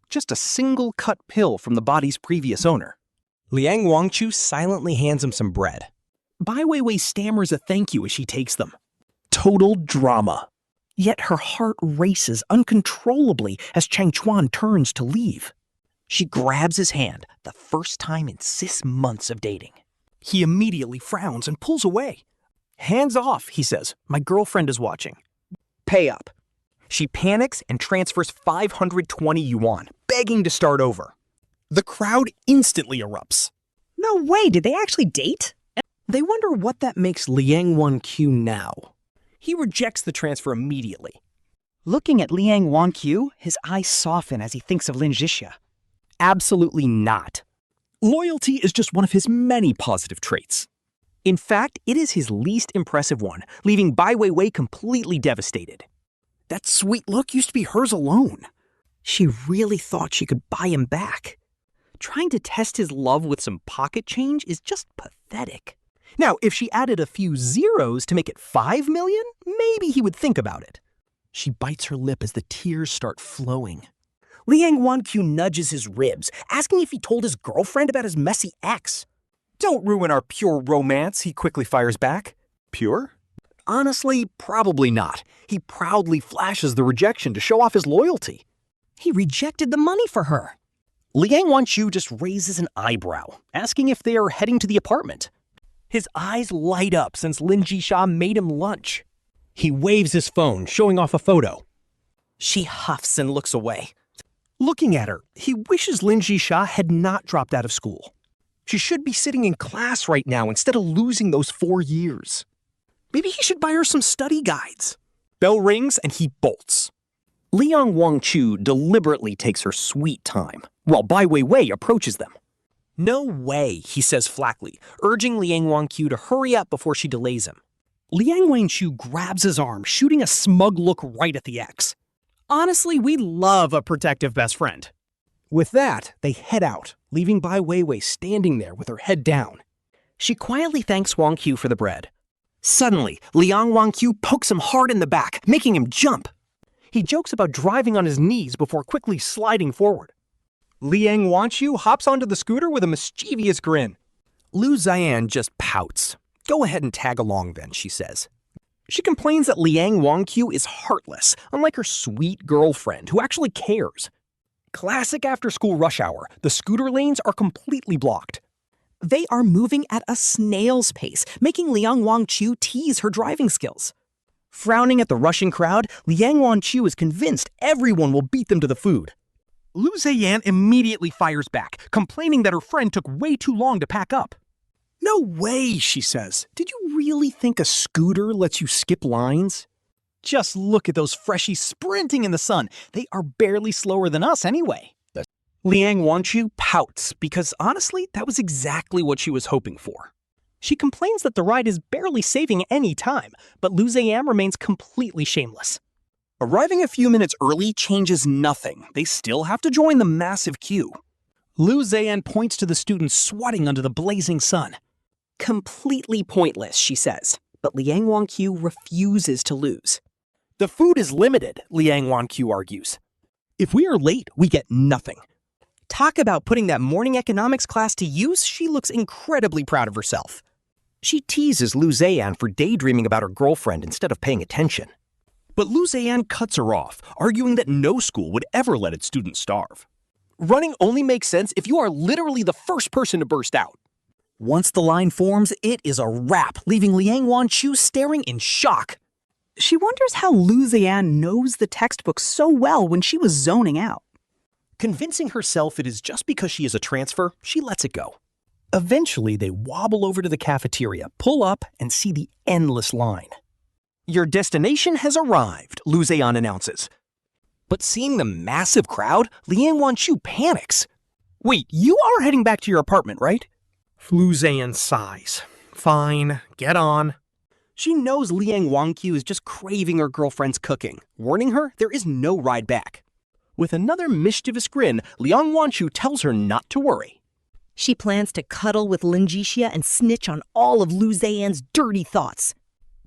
just a single cut pill from the body's previous owner. Liang Wanqiu silently hands him some bread. Bai Weiwei stammers a thank you as she takes them. Total drama. Yet her heart races uncontrollably as Chang Chuan turns to leave. She grabs his hand, the first time in 6 months of dating. He immediately frowns and pulls away. Hands off, he says. My girlfriend is watching. Pay up. She panics and transfers 520 yuan, begging to start over. The crowd instantly erupts. No way, did they actually date? They wonder what that makes Liang Wanqiu now. He rejects the transfer immediately. Looking at Liang Wanqiu, his eyes soften as he thinks of Lin Zhixia. Absolutely not. Loyalty is just one of his many positive traits. In fact, it is his least impressive one, leaving Bai Weiwei completely devastated. That sweet look used to be hers alone. She really thought she could buy him back. Trying to test his love with some pocket change is just pathetic. Now, if she added a few zeros to make it 5 million, maybe he would think about it. She bites her lip as the tears start flowing. Liang Wanqiu nudges his ribs, asking if he told his girlfriend about his messy ex. Don't ruin our pure romance, he quickly fires back. Pure? Honestly, probably not. He proudly flashes the rejection to show off his loyalty. He rejected the money for her. Liang Wanqiu just raises an eyebrow, asking if they are heading to the apartment. His eyes light up since Lin Zhixia made him lunch. He waves his phone, showing off a photo. She huffs and looks away. Looking at her, he wishes Lin Zhixia had not dropped out of school. She should be sitting in class right now instead of losing those 4 years. Maybe he should buy her some study guides. Bell rings and he bolts. Liang Wanqiu deliberately takes her sweet time, while Bai Weiwei approaches them. No way, he says flatly, urging Liang Wanqiu to hurry up before she delays him. Liang Wanqiu grabs his arm, shooting a smug look right at the ex. Honestly, we love a protective best friend. With that, they head out, leaving Bai Weiwei standing there with her head down. She quietly thanks Wanqiu for the bread. Suddenly, Liang Wanqiu pokes him hard in the back, making him jump. He jokes about driving on his knees before quickly sliding forward. Liang Wanqiu hops onto the scooter with a mischievous grin. Lu Zeyan just pouts. Go ahead and tag along then, she says. She complains that Liang Wanqiu is heartless, unlike her sweet girlfriend who actually cares. Classic after-school rush hour, the scooter lanes are completely blocked. They are moving at a snail's pace, making Liang Wanqiu tease her driving skills. Frowning at the rushing crowd, Liang Wanqiu is convinced everyone will beat them to the food. Lu Zeyan immediately fires back, complaining that her friend took way too long to pack up. No way, she says. Did you really think a scooter lets you skip lines? Just look at those freshies sprinting in the sun. They are barely slower than us anyway. Liang Wanqiu pouts because honestly, that was exactly what she was hoping for. She complains that the ride is barely saving any time, but Lu Zeyan remains completely shameless. Arriving a few minutes early changes nothing. They still have to join the massive queue. Lu Zeyan points to the students sweating under the blazing sun. Completely pointless, she says, but Liang Wanqiu refuses to lose. The food is limited, Liang Wanqiu argues. If we are late, we get nothing. Talk about putting that morning economics class to use, she looks incredibly proud of herself. She teases Lu Zeyan for daydreaming about her girlfriend instead of paying attention. But Lu Zeyan cuts her off, arguing that no school would ever let its students starve. Running only makes sense if you are literally the first person to burst out. Once the line forms, it is a wrap, leaving Liang Wanqiu staring in shock. She wonders how Lu Zeyan knows the textbook so well when she was zoning out. Convincing herself it is just because she is a transfer, she lets it go. Eventually, they wobble over to the cafeteria, pull up, and see the endless line. Your destination has arrived, Lu Zeyan announces. But seeing the massive crowd, Liang Wanqiu panics. Wait, you are heading back to your apartment, right? Lu Zeyan sighs. Fine, get on. She knows Liang Wanqiu is just craving her girlfriend's cooking, warning her there is no ride back. With another mischievous grin, Liang Wanqiu tells her not to worry. She plans to cuddle with Lin Zhixia and snitch on all of Lu Zeyan's dirty thoughts.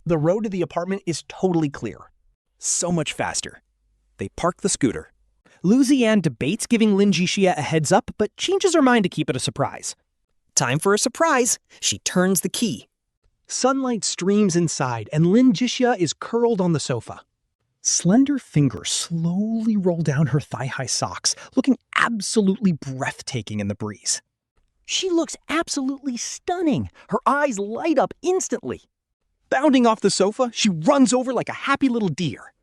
The road to the apartment is totally clear. So much faster. They park the scooter. Lu Zeyan debates giving Lin Zhixia a heads up, but changes her mind to keep it a surprise. Time for a surprise. She turns the key. Sunlight streams inside, and Lin Zhixia is curled on the sofa. Slender fingers slowly roll down her thigh-high socks, looking absolutely breathtaking in the breeze. She looks absolutely stunning. Her eyes light up instantly. Bounding off the sofa, she runs over like a happy little deer.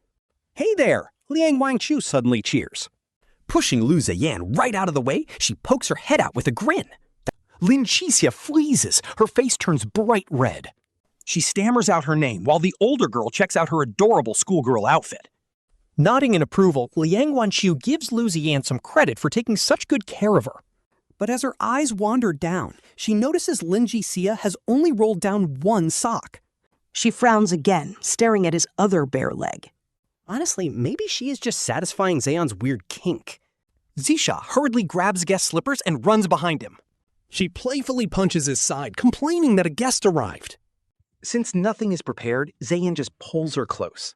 Hey there! Wanqiu suddenly cheers. Pushing Lu Zeyan right out of the way, she pokes her head out with a grin. Lin Zhixia freezes. Her face turns bright red. She stammers out her name while the older girl checks out her adorable schoolgirl outfit. Nodding in approval, Wanqiu gives Lu Zeyan some credit for taking such good care of her. But as her eyes wander down, she notices Lin Zhixia has only rolled down one sock. She frowns again, staring at his other bare leg. Honestly, maybe she is just satisfying Zeyan's weird kink. Zhixia hurriedly grabs guest slippers and runs behind him. She playfully punches his side, complaining that a guest arrived. Since nothing is prepared, Zeyan just pulls her close.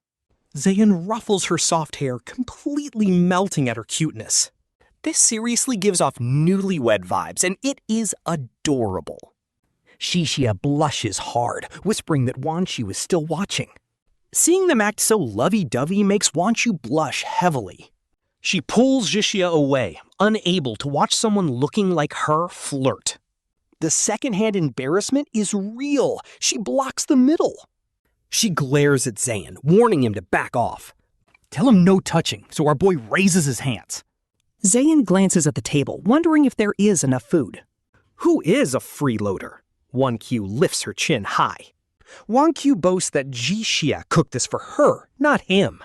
Zeyan ruffles her soft hair, completely melting at her cuteness. This seriously gives off newlywed vibes, and it is adorable. Zhixia blushes hard, whispering that Wanqiu is still watching. Seeing them act so lovey-dovey makes Wanqiu blush heavily. She pulls Zhixia away, unable to watch someone looking like her flirt. The secondhand embarrassment is real. She blocks the middle. She glares at Zeyan, warning him to back off. Tell him no touching, so our boy raises his hands. Zeyan glances at the table, wondering if there is enough food. Who is a freeloader? Wanqiu lifts her chin high. Wanqiu boasts that Zhixia cooked this for her, not him.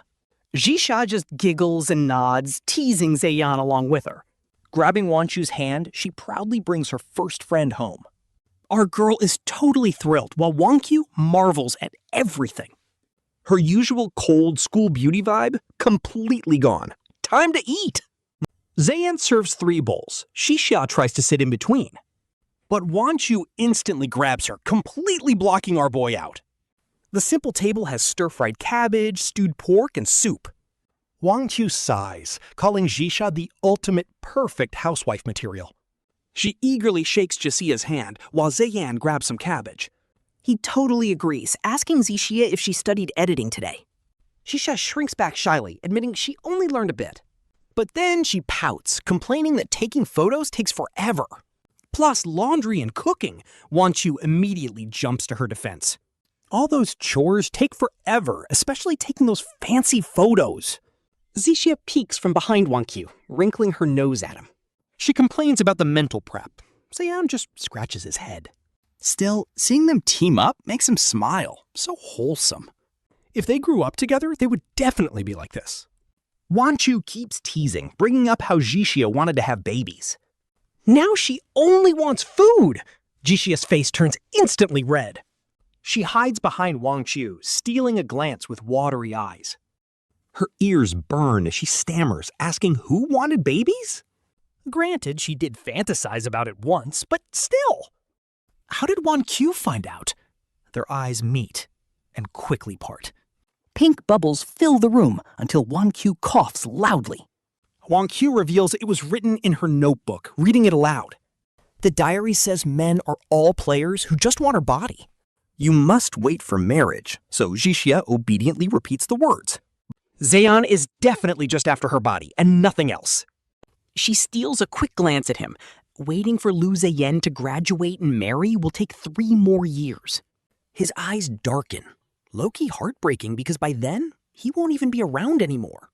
Zhixia just giggles and nods, teasing Zeyan along with her. Grabbing Wanqiu's hand, she proudly brings her first friend home. Our girl is totally thrilled, while Wanqiu marvels at everything. Her usual cold school beauty vibe, completely gone. Time to eat! Zeyan serves 3 bowls. Zhixia tries to sit in between. But Wanqiu instantly grabs her, completely blocking our boy out. The simple table has stir-fried cabbage, stewed pork, and soup. Wanqiu sighs, calling Zhixia the ultimate perfect housewife material. She eagerly shakes Zhixia's hand, while Zeyan grabs some cabbage. He totally agrees, asking Zhixia if she studied editing today. Zhixia shrinks back shyly, admitting she only learned a bit. But then she pouts, complaining that taking photos takes forever. Plus laundry and cooking. Wanqiu immediately jumps to her defense. All those chores take forever, especially taking those fancy photos. Zhixia peeks from behind Wanqiu, wrinkling her nose at him. She complains about the mental prep. Zeyan just scratches his head. Still, seeing them team up makes him smile. So wholesome. If they grew up together, they would definitely be like this. Wanqiu keeps teasing, bringing up how Zhixia wanted to have babies. Now she only wants food! Zhixia's face turns instantly red. She hides behind Wanqiu, stealing a glance with watery eyes. Her ears burn as she stammers, asking who wanted babies? Granted, she did fantasize about it once, but still. How did Wanqiu find out? Their eyes meet and quickly part. Pink bubbles fill the room until Wanqiu coughs loudly. Wanqiu reveals it was written in her notebook, reading it aloud. The diary says men are all players who just want her body. You must wait for marriage, so Zhixia obediently repeats the words. Zeyan is definitely just after her body and nothing else. She steals a quick glance at him. Waiting for Lu Zeyan to graduate and marry will take 3 more years. His eyes darken. Low-key heartbreaking because by then, he won't even be around anymore.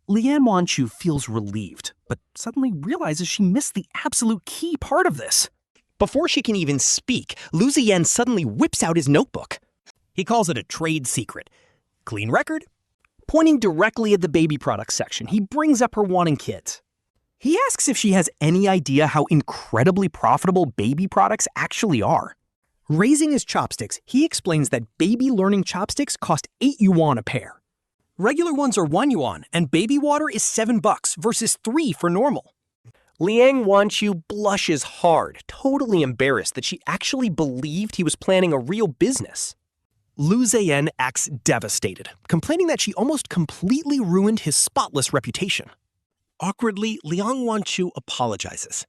Wanqiu feels relieved, but suddenly realizes she missed the absolute key part of this. Before she can even speak, Lu Zeyan suddenly whips out his notebook. He calls it a trade secret. Clean record? Pointing directly at the baby products section, he brings up her wanting kids. He asks if she has any idea how incredibly profitable baby products actually are. Raising his chopsticks, he explains that baby learning chopsticks cost 8 yuan a pair. Regular ones are 1 yuan, and baby water is $7 versus 3 for normal. Wanqiu blushes hard, totally embarrassed that she actually believed he was planning a real business. Lu Zeyan acts devastated, complaining that she almost completely ruined his spotless reputation. Awkwardly, Liang Wanqiu apologizes.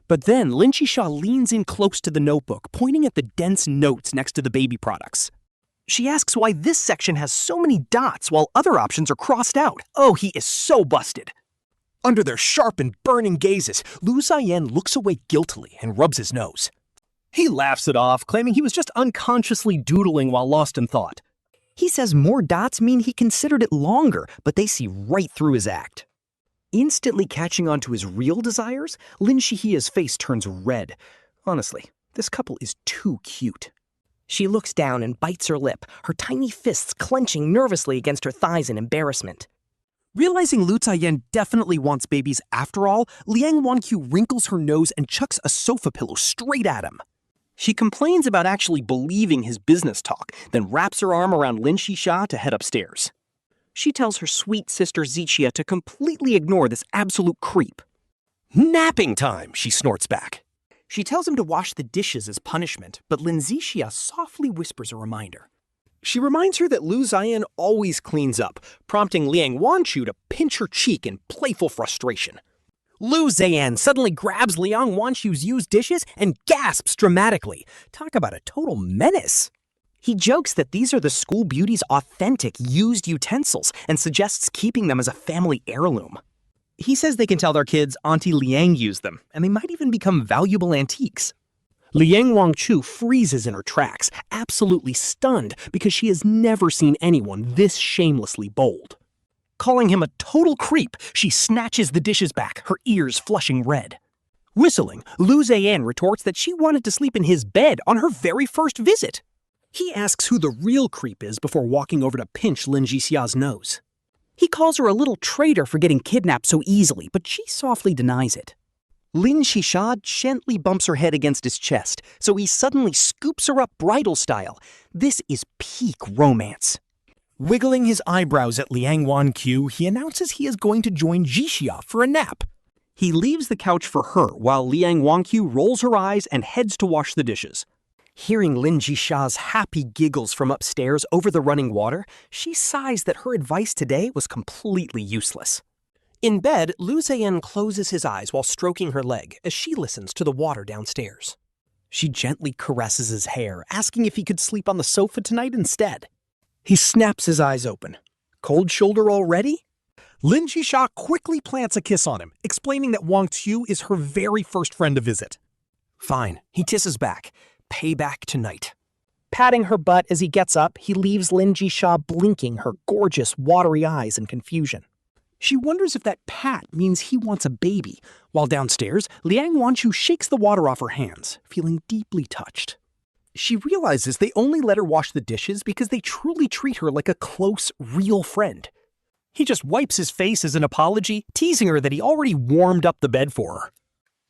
But then Lin Zhixia leans in close to the notebook, pointing at the dense notes next to the baby products. She asks why this section has so many dots while other options are crossed out. Oh, he is so busted. Under their sharp and burning gazes, Lu Zeyan looks away guiltily and rubs his nose. He laughs it off, claiming he was just unconsciously doodling while lost in thought. He says more dots mean he considered it longer, but they see right through his act. Instantly catching on to his real desires, Lin Zhixia's face turns red. Honestly, this couple is too cute. She looks down and bites her lip, her tiny fists clenching nervously against her thighs in embarrassment. Realizing Lu Zeyan definitely wants babies after all, Liang Wanqiu wrinkles her nose and chucks a sofa pillow straight at him. She complains about actually believing his business talk, then wraps her arm around Lin Zhixia to head upstairs. She tells her sweet sister Zhixia to completely ignore this absolute creep. Napping time, she snorts back. She tells him to wash the dishes as punishment, but Lin Zhixia softly whispers a reminder. She reminds her that Lu Zeyan always cleans up, prompting Liang Wanqiu to pinch her cheek in playful frustration. Lu Zeyan suddenly grabs Liang Wanqiu's used dishes and gasps dramatically. Talk about a total menace. He jokes that these are the school beauty's authentic used utensils and suggests keeping them as a family heirloom. He says they can tell their kids Auntie Liang used them, and they might even become valuable antiques. Liang Wanqiu freezes in her tracks, absolutely stunned because she has never seen anyone this shamelessly bold. Calling him a total creep, she snatches the dishes back, her ears flushing red. Whistling, Lu Zeyan retorts that she wanted to sleep in his bed on her very first visit. He asks who the real creep is before walking over to pinch Lin Zhixia's nose. He calls her a little traitor for getting kidnapped so easily, but she softly denies it. Lin Zhixia gently bumps her head against his chest, so he suddenly scoops her up bridal style. This is peak romance. Wiggling his eyebrows at Liang Wanqiu, he announces he is going to join Zhixia for a nap. He leaves the couch for her while Liang Wanqiu rolls her eyes and heads to wash the dishes. Hearing Lin Zhixia's happy giggles from upstairs over the running water, she sighs that her advice today was completely useless. In bed, Lu Zeyan closes his eyes while stroking her leg as she listens to the water downstairs. She gently caresses his hair, asking if he could sleep on the sofa tonight instead. He snaps his eyes open. Cold shoulder already? Lin Zhixia quickly plants a kiss on him, explaining that Wanqiu is her very first friend to visit. Fine, he tisses back. Payback tonight. Patting her butt as he gets up, he leaves Lin Zhixia blinking her gorgeous, watery eyes in confusion. She wonders if that pat means he wants a baby, while downstairs, Liang Wanqiu shakes the water off her hands, feeling deeply touched. She realizes they only let her wash the dishes because they truly treat her like a close, real friend. He just wipes his face as an apology, teasing her that he already warmed up the bed for her.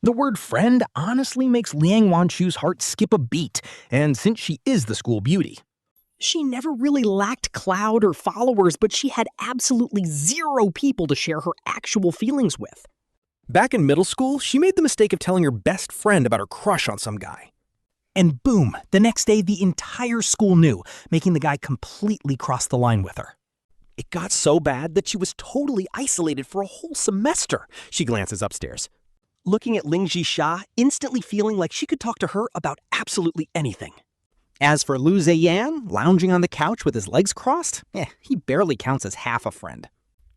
The word friend honestly makes Liang Wanqiu's heart skip a beat, and since she is the school beauty. She never really lacked clout or followers, but she had absolutely zero people to share her actual feelings with. Back in middle school, she made the mistake of telling her best friend about her crush on some guy. And boom, the next day the entire school knew, making the guy completely cross the line with her. It got so bad that she was totally isolated for a whole semester. She glances upstairs, looking at Lin Zhixia, instantly feeling like she could talk to her about absolutely anything. As for Lu Zeyan, lounging on the couch with his legs crossed, he barely counts as half a friend.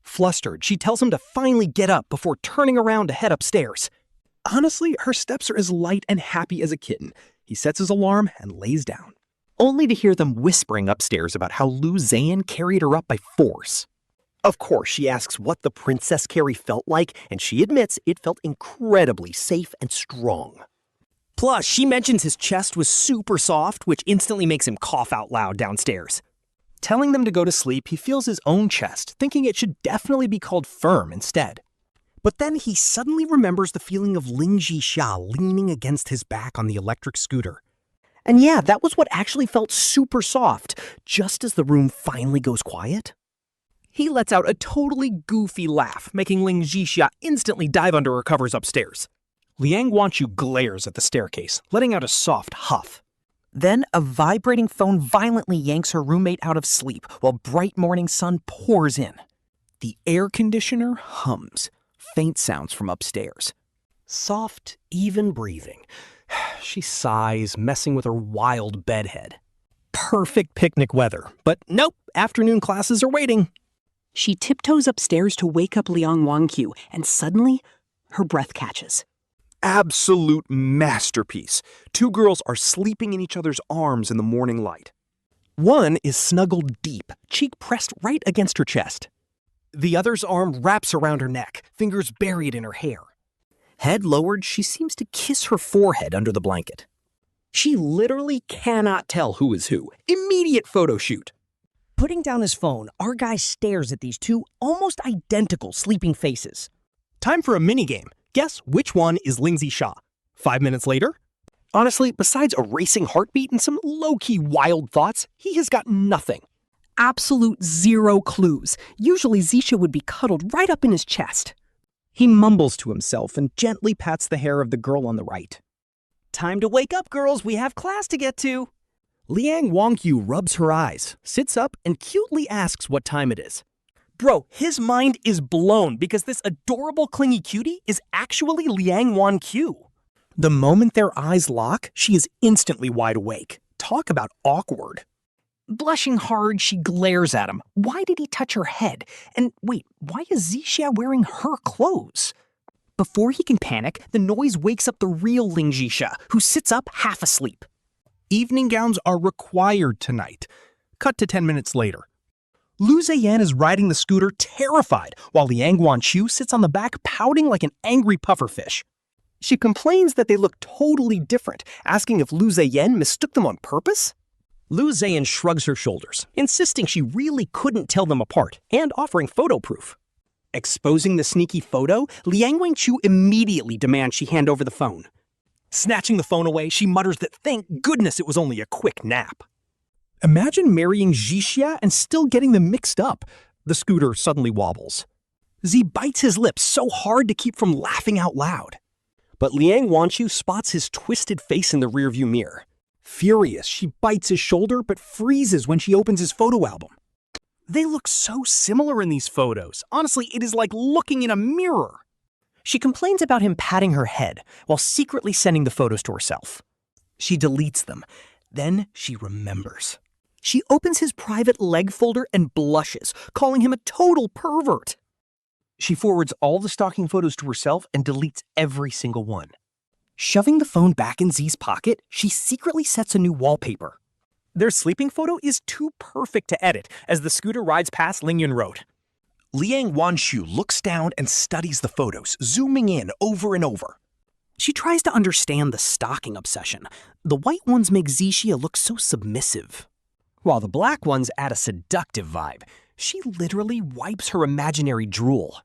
Flustered, she tells him to finally get up before turning around to head upstairs. Honestly, her steps are as light and happy as a kitten. He sets his alarm and lays down, only to hear them whispering upstairs about how Lu Zeyan carried her up by force. Of course, she asks what the princess carry felt like, and she admits it felt incredibly safe and strong. Plus, she mentions his chest was super soft, which instantly makes him cough out loud downstairs. Telling them to go to sleep, he feels his own chest, thinking it should definitely be called firm instead. But then he suddenly remembers the feeling of Lin Zhixia leaning against his back on the electric scooter. And yeah, that was what actually felt super soft, just as the room finally goes quiet. He lets out a totally goofy laugh, making Lin Zhixia instantly dive under her covers upstairs. Liang Wanqiu glares at the staircase, letting out a soft huff. Then a vibrating phone violently yanks her roommate out of sleep while bright morning sun pours in. The air conditioner hums. Faint sounds from upstairs. Soft, even breathing. She sighs, messing with her wild bedhead. Perfect picnic weather, but nope, afternoon classes are waiting. She tiptoes upstairs to wake up Wanqiu, and suddenly, her breath catches. Absolute masterpiece. Two girls are sleeping in each other's arms in the morning light. One is snuggled deep, cheek pressed right against her chest. The other's arm wraps around her neck, fingers buried in her hair. Head lowered, she seems to kiss her forehead under the blanket. She literally cannot tell who is who. Immediate photo shoot. Putting down his phone, our guy stares at these two almost identical sleeping faces. Time for a minigame. Guess which one is Lin Zhixia. 5 minutes later? Honestly, besides a racing heartbeat and some low-key wild thoughts, he has got nothing. Absolute zero clues. Usually Zhixia would be cuddled right up in his chest. He mumbles to himself and gently pats the hair of the girl on the right. Time to wake up, girls. We have class to get to. Wanqiu rubs her eyes, sits up, and cutely asks what time it is. Bro, his mind is blown because this adorable clingy cutie is actually Wanqiu. The moment their eyes lock, she is instantly wide awake. Talk about awkward. Blushing hard, she glares at him. Why did he touch her head? And wait, why is Zhixia wearing her clothes? Before he can panic, the noise wakes up the real Lin Zhixia, who sits up half asleep. Evening gowns are required tonight. Cut to 10 minutes later. Lu Zeyan is riding the scooter terrified, while Wanqiu sits on the back pouting like an angry pufferfish. She complains that they look totally different, asking if Lu Zeyan mistook them on purpose? Lu Zeyan shrugs her shoulders, insisting she really couldn't tell them apart, and offering photo proof. Exposing the sneaky photo, Wanqiu immediately demands she hand over the phone. Snatching the phone away, she mutters that thank goodness it was only a quick nap. Imagine marrying Zhixia and still getting them mixed up. The scooter suddenly wobbles. Z bites his lips so hard to keep from laughing out loud. But Wanqiu spots his twisted face in the rearview mirror. Furious, she bites his shoulder but freezes when she opens his photo album. They look so similar in these photos. Honestly, it is like looking in a mirror. She complains about him patting her head while secretly sending the photos to herself. She deletes them. Then she remembers. She opens his private leg folder and blushes, calling him a total pervert. She forwards all the stalking photos to herself and deletes every single one. Shoving the phone back in Z's pocket, she secretly sets a new wallpaper. Their sleeping photo is too perfect to edit as the scooter rides past Lingyun Road. Wanqiu looks down and studies the photos, zooming in over and over. She tries to understand the stalking obsession. The white ones make Zhixia look so submissive, while the black ones add a seductive vibe. She literally wipes her imaginary drool.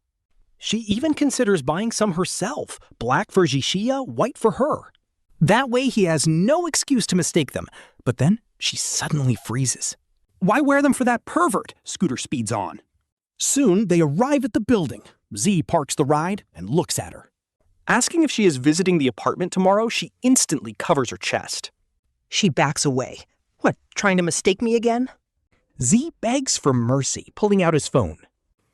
She even considers buying some herself, black for Zhixia, white for her. That way he has no excuse to mistake them. But then she suddenly freezes. Why wear them for that pervert? Scooter speeds on. Soon they arrive at the building. Z parks the ride and looks at her. Asking if she is visiting the apartment tomorrow, she instantly covers her chest. She backs away. What, trying to mistake me again? Z begs for mercy, pulling out his phone.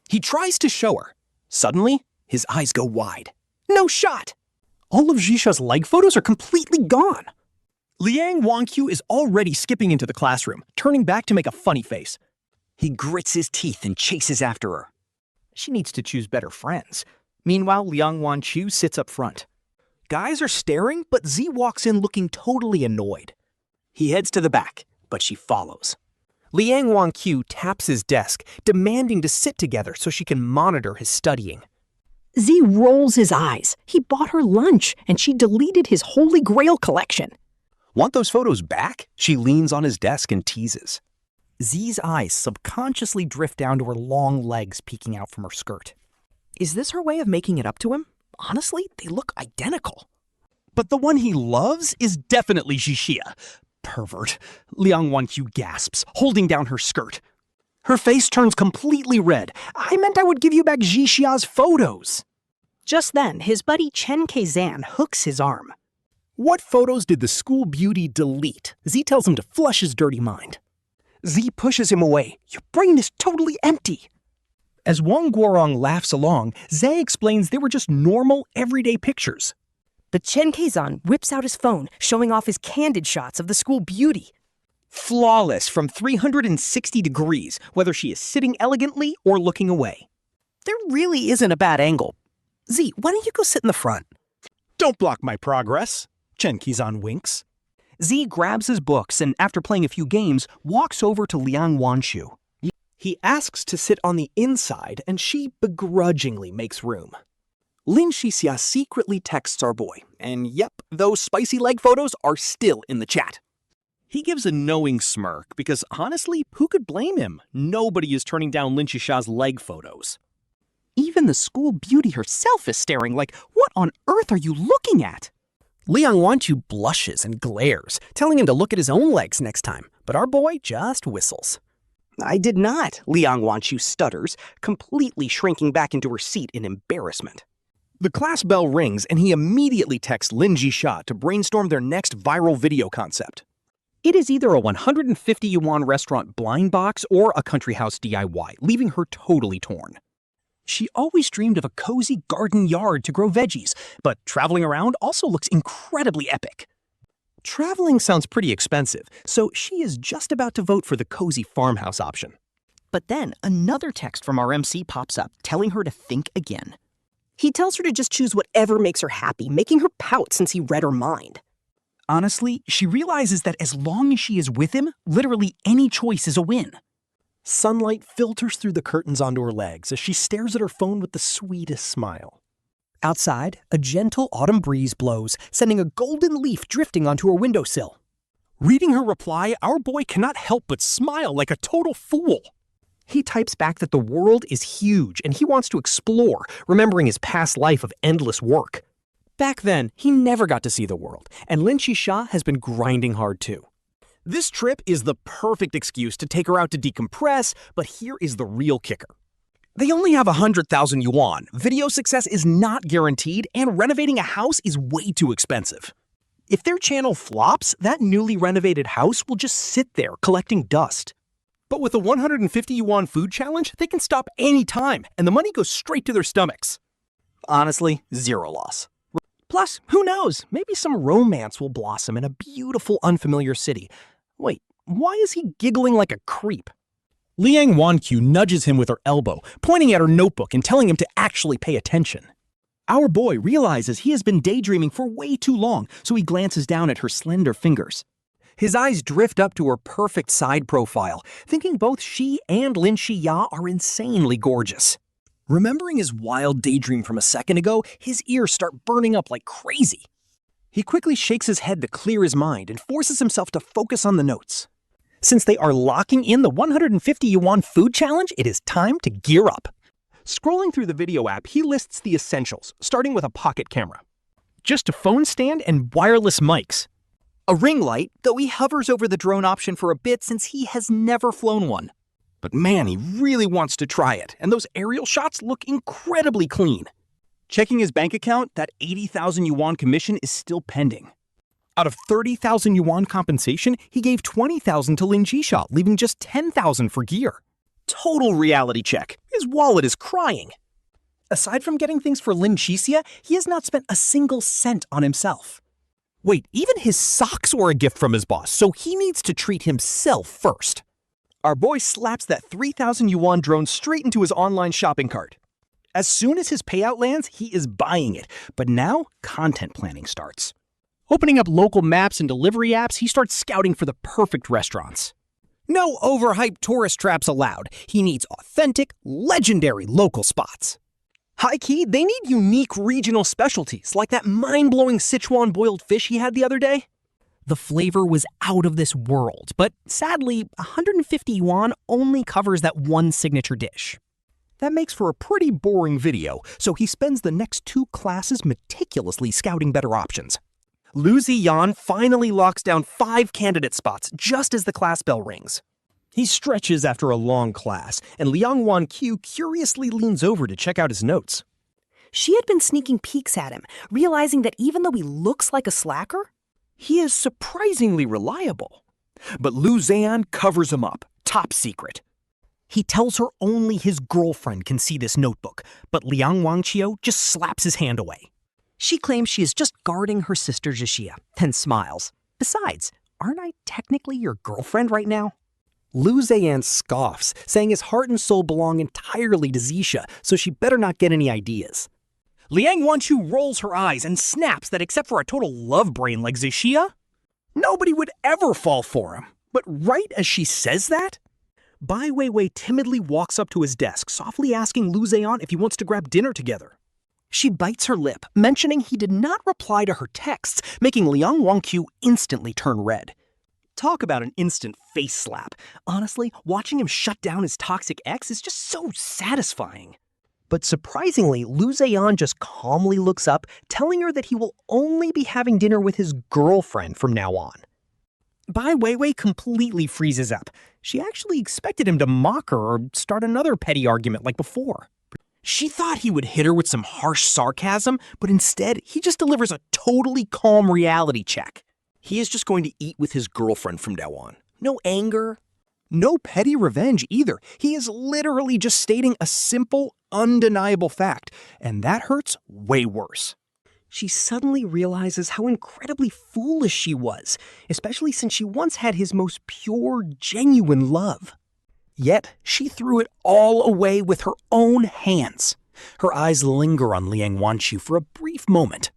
He tries to show her. Suddenly, his eyes go wide. No shot! All of Zhixia's leg photos are completely gone. Wanqiu is already skipping into the classroom, turning back to make a funny face. He grits his teeth and chases after her. She needs to choose better friends. Meanwhile, Wanqiu sits up front. Guys are staring, but Z walks in looking totally annoyed. He heads to the back, but she follows. Wanqiu taps his desk, demanding to sit together so she can monitor his studying. Z rolls his eyes. He bought her lunch, and she deleted his Holy Grail collection. Want those photos back? She leans on his desk and teases. Z's eyes subconsciously drift down to her long legs peeking out from her skirt. Is this her way of making it up to him? Honestly, they look identical. But the one he loves is definitely Zhixia. Pervert. Wanqiu gasps, holding down her skirt. Her face turns completely red. I meant I would give you back Zhixia's photos. Just then, his buddy Chen Keizan hooks his arm. What photos did the school beauty delete? Z tells him to flush his dirty mind. Z pushes him away. Your brain is totally empty. As Wang Guorong laughs along, Zhe explains they were just normal, everyday pictures. The Chen Keizan whips out his phone, showing off his candid shots of the school beauty. Flawless from 360 degrees, whether she is sitting elegantly or looking away. There really isn't a bad angle. Z, why don't you go sit in the front? Don't block my progress, Chen Keizan winks. Z grabs his books and, after playing a few games, walks over to Liang Wanqiu. He asks to sit on the inside, and she begrudgingly makes room. Lin Zhixia secretly texts our boy, and yep, those spicy leg photos are still in the chat. He gives a knowing smirk, because honestly, who could blame him? Nobody is turning down Lin Zhixia's leg photos. Even the school beauty herself is staring like, what on earth are you looking at? Liang Wanqiu blushes and glares, telling him to look at his own legs next time, but our boy just whistles. I did not, Liang Wanqiu stutters, completely shrinking back into her seat in embarrassment. The class bell rings, and he immediately texts Lin Zhixia to brainstorm their next viral video concept. It is either a 150 yuan restaurant blind box or a country house DIY, leaving her totally torn. She always dreamed of a cozy garden yard to grow veggies, but traveling around also looks incredibly epic. Traveling sounds pretty expensive, so she is just about to vote for the cozy farmhouse option. But then another text from our MC pops up, telling her to think again. He tells her to just choose whatever makes her happy, making her pout since he read her mind. Honestly, she realizes that as long as she is with him, literally any choice is a win. Sunlight filters through the curtains onto her legs as she stares at her phone with the sweetest smile. Outside, a gentle autumn breeze blows, sending a golden leaf drifting onto her windowsill. Reading her reply, our boy cannot help but smile like a total fool. He types back that the world is huge and he wants to explore, remembering his past life of endless work. Back then, he never got to see the world, and Lin Zhixia has been grinding hard too. This trip is the perfect excuse to take her out to decompress, but here is the real kicker. They only have 100,000 yuan, video success is not guaranteed, and renovating a house is way too expensive. If their channel flops, that newly renovated house will just sit there collecting dust. But with a 150 yuan food challenge, they can stop any time, and the money goes straight to their stomachs. Honestly, zero loss. Plus, who knows, maybe some romance will blossom in a beautiful, unfamiliar city. Wait, why is he giggling like a creep? Liang Wanqiu nudges him with her elbow, pointing at her notebook and telling him to actually pay attention. Our boy realizes he has been daydreaming for way too long, so he glances down at her slender fingers. His eyes drift up to her perfect side profile, thinking both she and Lin Zhixia are insanely gorgeous. Remembering his wild daydream from a second ago, his ears start burning up like crazy. He quickly shakes his head to clear his mind and forces himself to focus on the notes. Since they are locking in the 150 yuan food challenge, it is time to gear up. Scrolling through the video app, he lists the essentials, starting with a pocket camera. Just a phone stand and wireless mics. A ring light, though he hovers over the drone option for a bit since he has never flown one. But man, he really wants to try it, and those aerial shots look incredibly clean. Checking his bank account, that 80,000 yuan commission is still pending. Out of 30,000 yuan compensation, he gave 20,000 to Lin Zhixia, leaving just 10,000 for gear. Total reality check. His wallet is crying. Aside from getting things for Lin Zhixia, he has not spent a single cent on himself. Wait, even his socks were a gift from his boss, so he needs to treat himself first. Our boy slaps that 3,000 yuan drone straight into his online shopping cart. As soon as his payout lands, he is buying it, but now content planning starts. Opening up local maps and delivery apps, he starts scouting for the perfect restaurants. No overhyped tourist traps allowed. He needs authentic, legendary local spots. High-key, they need unique regional specialties, like that mind-blowing Sichuan boiled fish he had the other day. The flavor was out of this world, but sadly, 150 yuan only covers that one signature dish. That makes for a pretty boring video, so he spends the next 2 classes meticulously scouting better options. Lu Zeyan finally locks down 5 candidate spots just as the class bell rings. He stretches after a long class, and Liang Wanqiu curiously leans over to check out his notes. She had been sneaking peeks at him, realizing that even though he looks like a slacker, he is surprisingly reliable. But Lu Zeyan covers him up, top secret. He tells her only his girlfriend can see this notebook, but Liang Wanqiu just slaps his hand away. She claims she is just guarding her sister Zhixia, then smiles. Besides, aren't I technically your girlfriend right now? Lu Zeyan scoffs, saying his heart and soul belong entirely to Zhixia, so she better not get any ideas. Liang Wanqiu rolls her eyes and snaps that except for a total love brain like Zhixia, nobody would ever fall for him. But right as she says that, Bai Weiwei timidly walks up to his desk, softly asking Lu Zeyan if he wants to grab dinner together. She bites her lip, mentioning he did not reply to her texts, making Liang Wanqiu instantly turn red. Talk about an instant face slap. Honestly, watching him shut down his toxic ex is just so satisfying. But surprisingly, Lu Zeyan just calmly looks up, telling her that he will only be having dinner with his girlfriend from now on. Bai Weiwei completely freezes up. She actually expected him to mock her or start another petty argument like before. She thought he would hit her with some harsh sarcasm, but instead, he just delivers a totally calm reality check. He is just going to eat with his girlfriend from now on. No anger, no petty revenge either. He is literally just stating a simple, undeniable fact, and that hurts way worse. She suddenly realizes how incredibly foolish she was, especially since she once had his most pure, genuine love. Yet, she threw it all away with her own hands. Her eyes linger on Liang Wanqiu for a brief moment.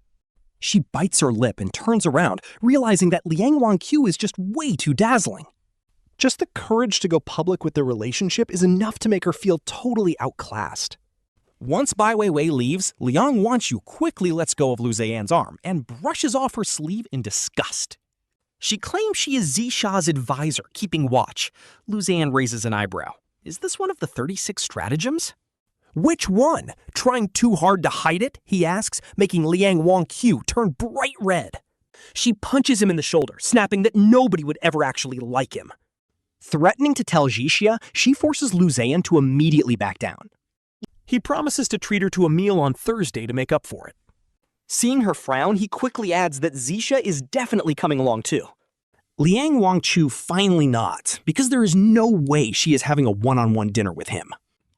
She bites her lip and turns around, realizing that Liang Wanqiu is just way too dazzling. Just the courage to go public with their relationship is enough to make her feel totally outclassed. Once Bai Weiwei leaves, Liang Wanqiu quickly lets go of Lu Zeyan's arm and brushes off her sleeve in disgust. She claims she is Zhixia's advisor, keeping watch. Lu Zeyan raises an eyebrow. Is this one of the 36 stratagems? Which one? Trying too hard to hide it? He asks, making Liang Wanqiu turn bright red. She punches him in the shoulder, snapping that nobody would ever actually like him. Threatening to tell Zhixia, she forces Lu Zeyan to immediately back down. He promises to treat her to a meal on Thursday to make up for it. Seeing her frown, he quickly adds that Zhixia is definitely coming along too. Liang Wanqiu finally nods, because there is no way she is having a one-on-one dinner with him.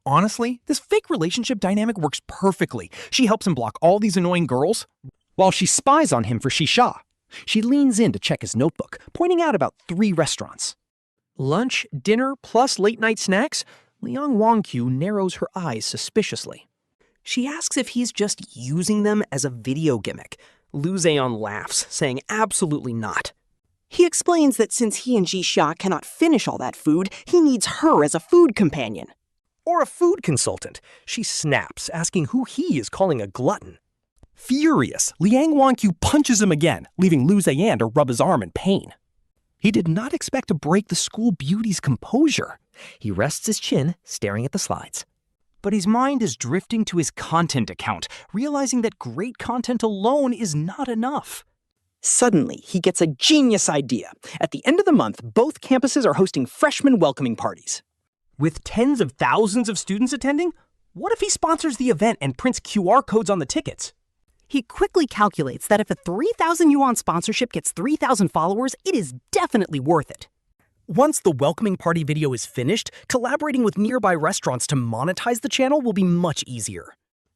Honestly, this fake relationship dynamic works perfectly. She helps him block all these annoying girls, while she spies on him for Xisha. She leans in to check his notebook, pointing out about 3 restaurants. Lunch, dinner, plus late-night snacks? Liang Wanqiu narrows her eyes suspiciously. She asks if he's just using them as a video gimmick. Lu Zeyan laughs, saying absolutely not. He explains that since he and Zhixia cannot finish all that food, he needs her as a food companion. Or a food consultant. She snaps, asking who he is calling a glutton. Furious, Liang Wanqiu punches him again, leaving Lu Zeyan to rub his arm in pain. He did not expect to break the school beauty's composure. He rests his chin, staring at the slides. But his mind is drifting to his content account, realizing that great content alone is not enough. Suddenly, he gets a genius idea. At the end of the month, both campuses are hosting freshman welcoming parties. With tens of thousands of students attending, what if he sponsors the event and prints QR codes on the tickets? He quickly calculates that if a 3,000 yuan sponsorship gets 3,000 followers, it is definitely worth it. Once the welcoming party video is finished, collaborating with nearby restaurants to monetize the channel will be much easier.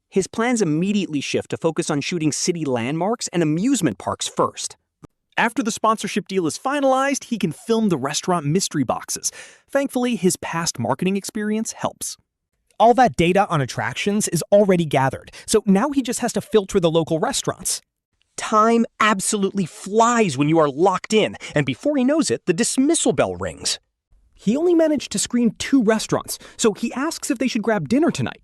His plans immediately shift to focus on shooting city landmarks and amusement parks first. After the sponsorship deal is finalized, he can film the restaurant mystery boxes. Thankfully, his past marketing experience helps. All that data on attractions is already gathered, so now he just has to filter the local restaurants. Time absolutely flies when you are locked in, and before he knows it, the dismissal bell rings. He only managed to screen 2 restaurants, so he asks if they should grab dinner tonight.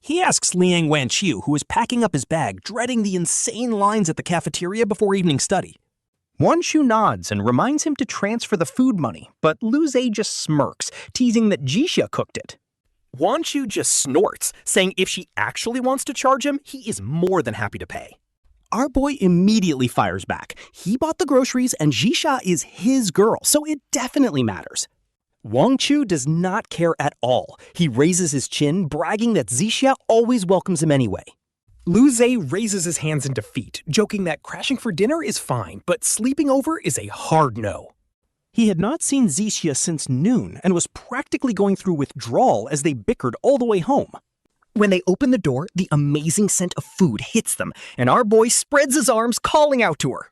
He asks Liang Wanqiu, who is packing up his bag, dreading the insane lines at the cafeteria before evening study. Wanqiu nods and reminds him to transfer the food money, but Lu Zeyan just smirks, teasing that Zhixia cooked it. Wanqiu just snorts, saying if she actually wants to charge him, he is more than happy to pay. Our boy immediately fires back. He bought the groceries and Zhixia is his girl, so it definitely matters. Wanqiu does not care at all. He raises his chin, bragging that Zhixia always welcomes him anyway. Lu Zeyan raises his hands in defeat, joking that crashing for dinner is fine, but sleeping over is a hard no. He had not seen Zhixia since noon and was practically going through withdrawal as they bickered all the way home. When they open the door, the amazing scent of food hits them, and our boy spreads his arms, calling out to her.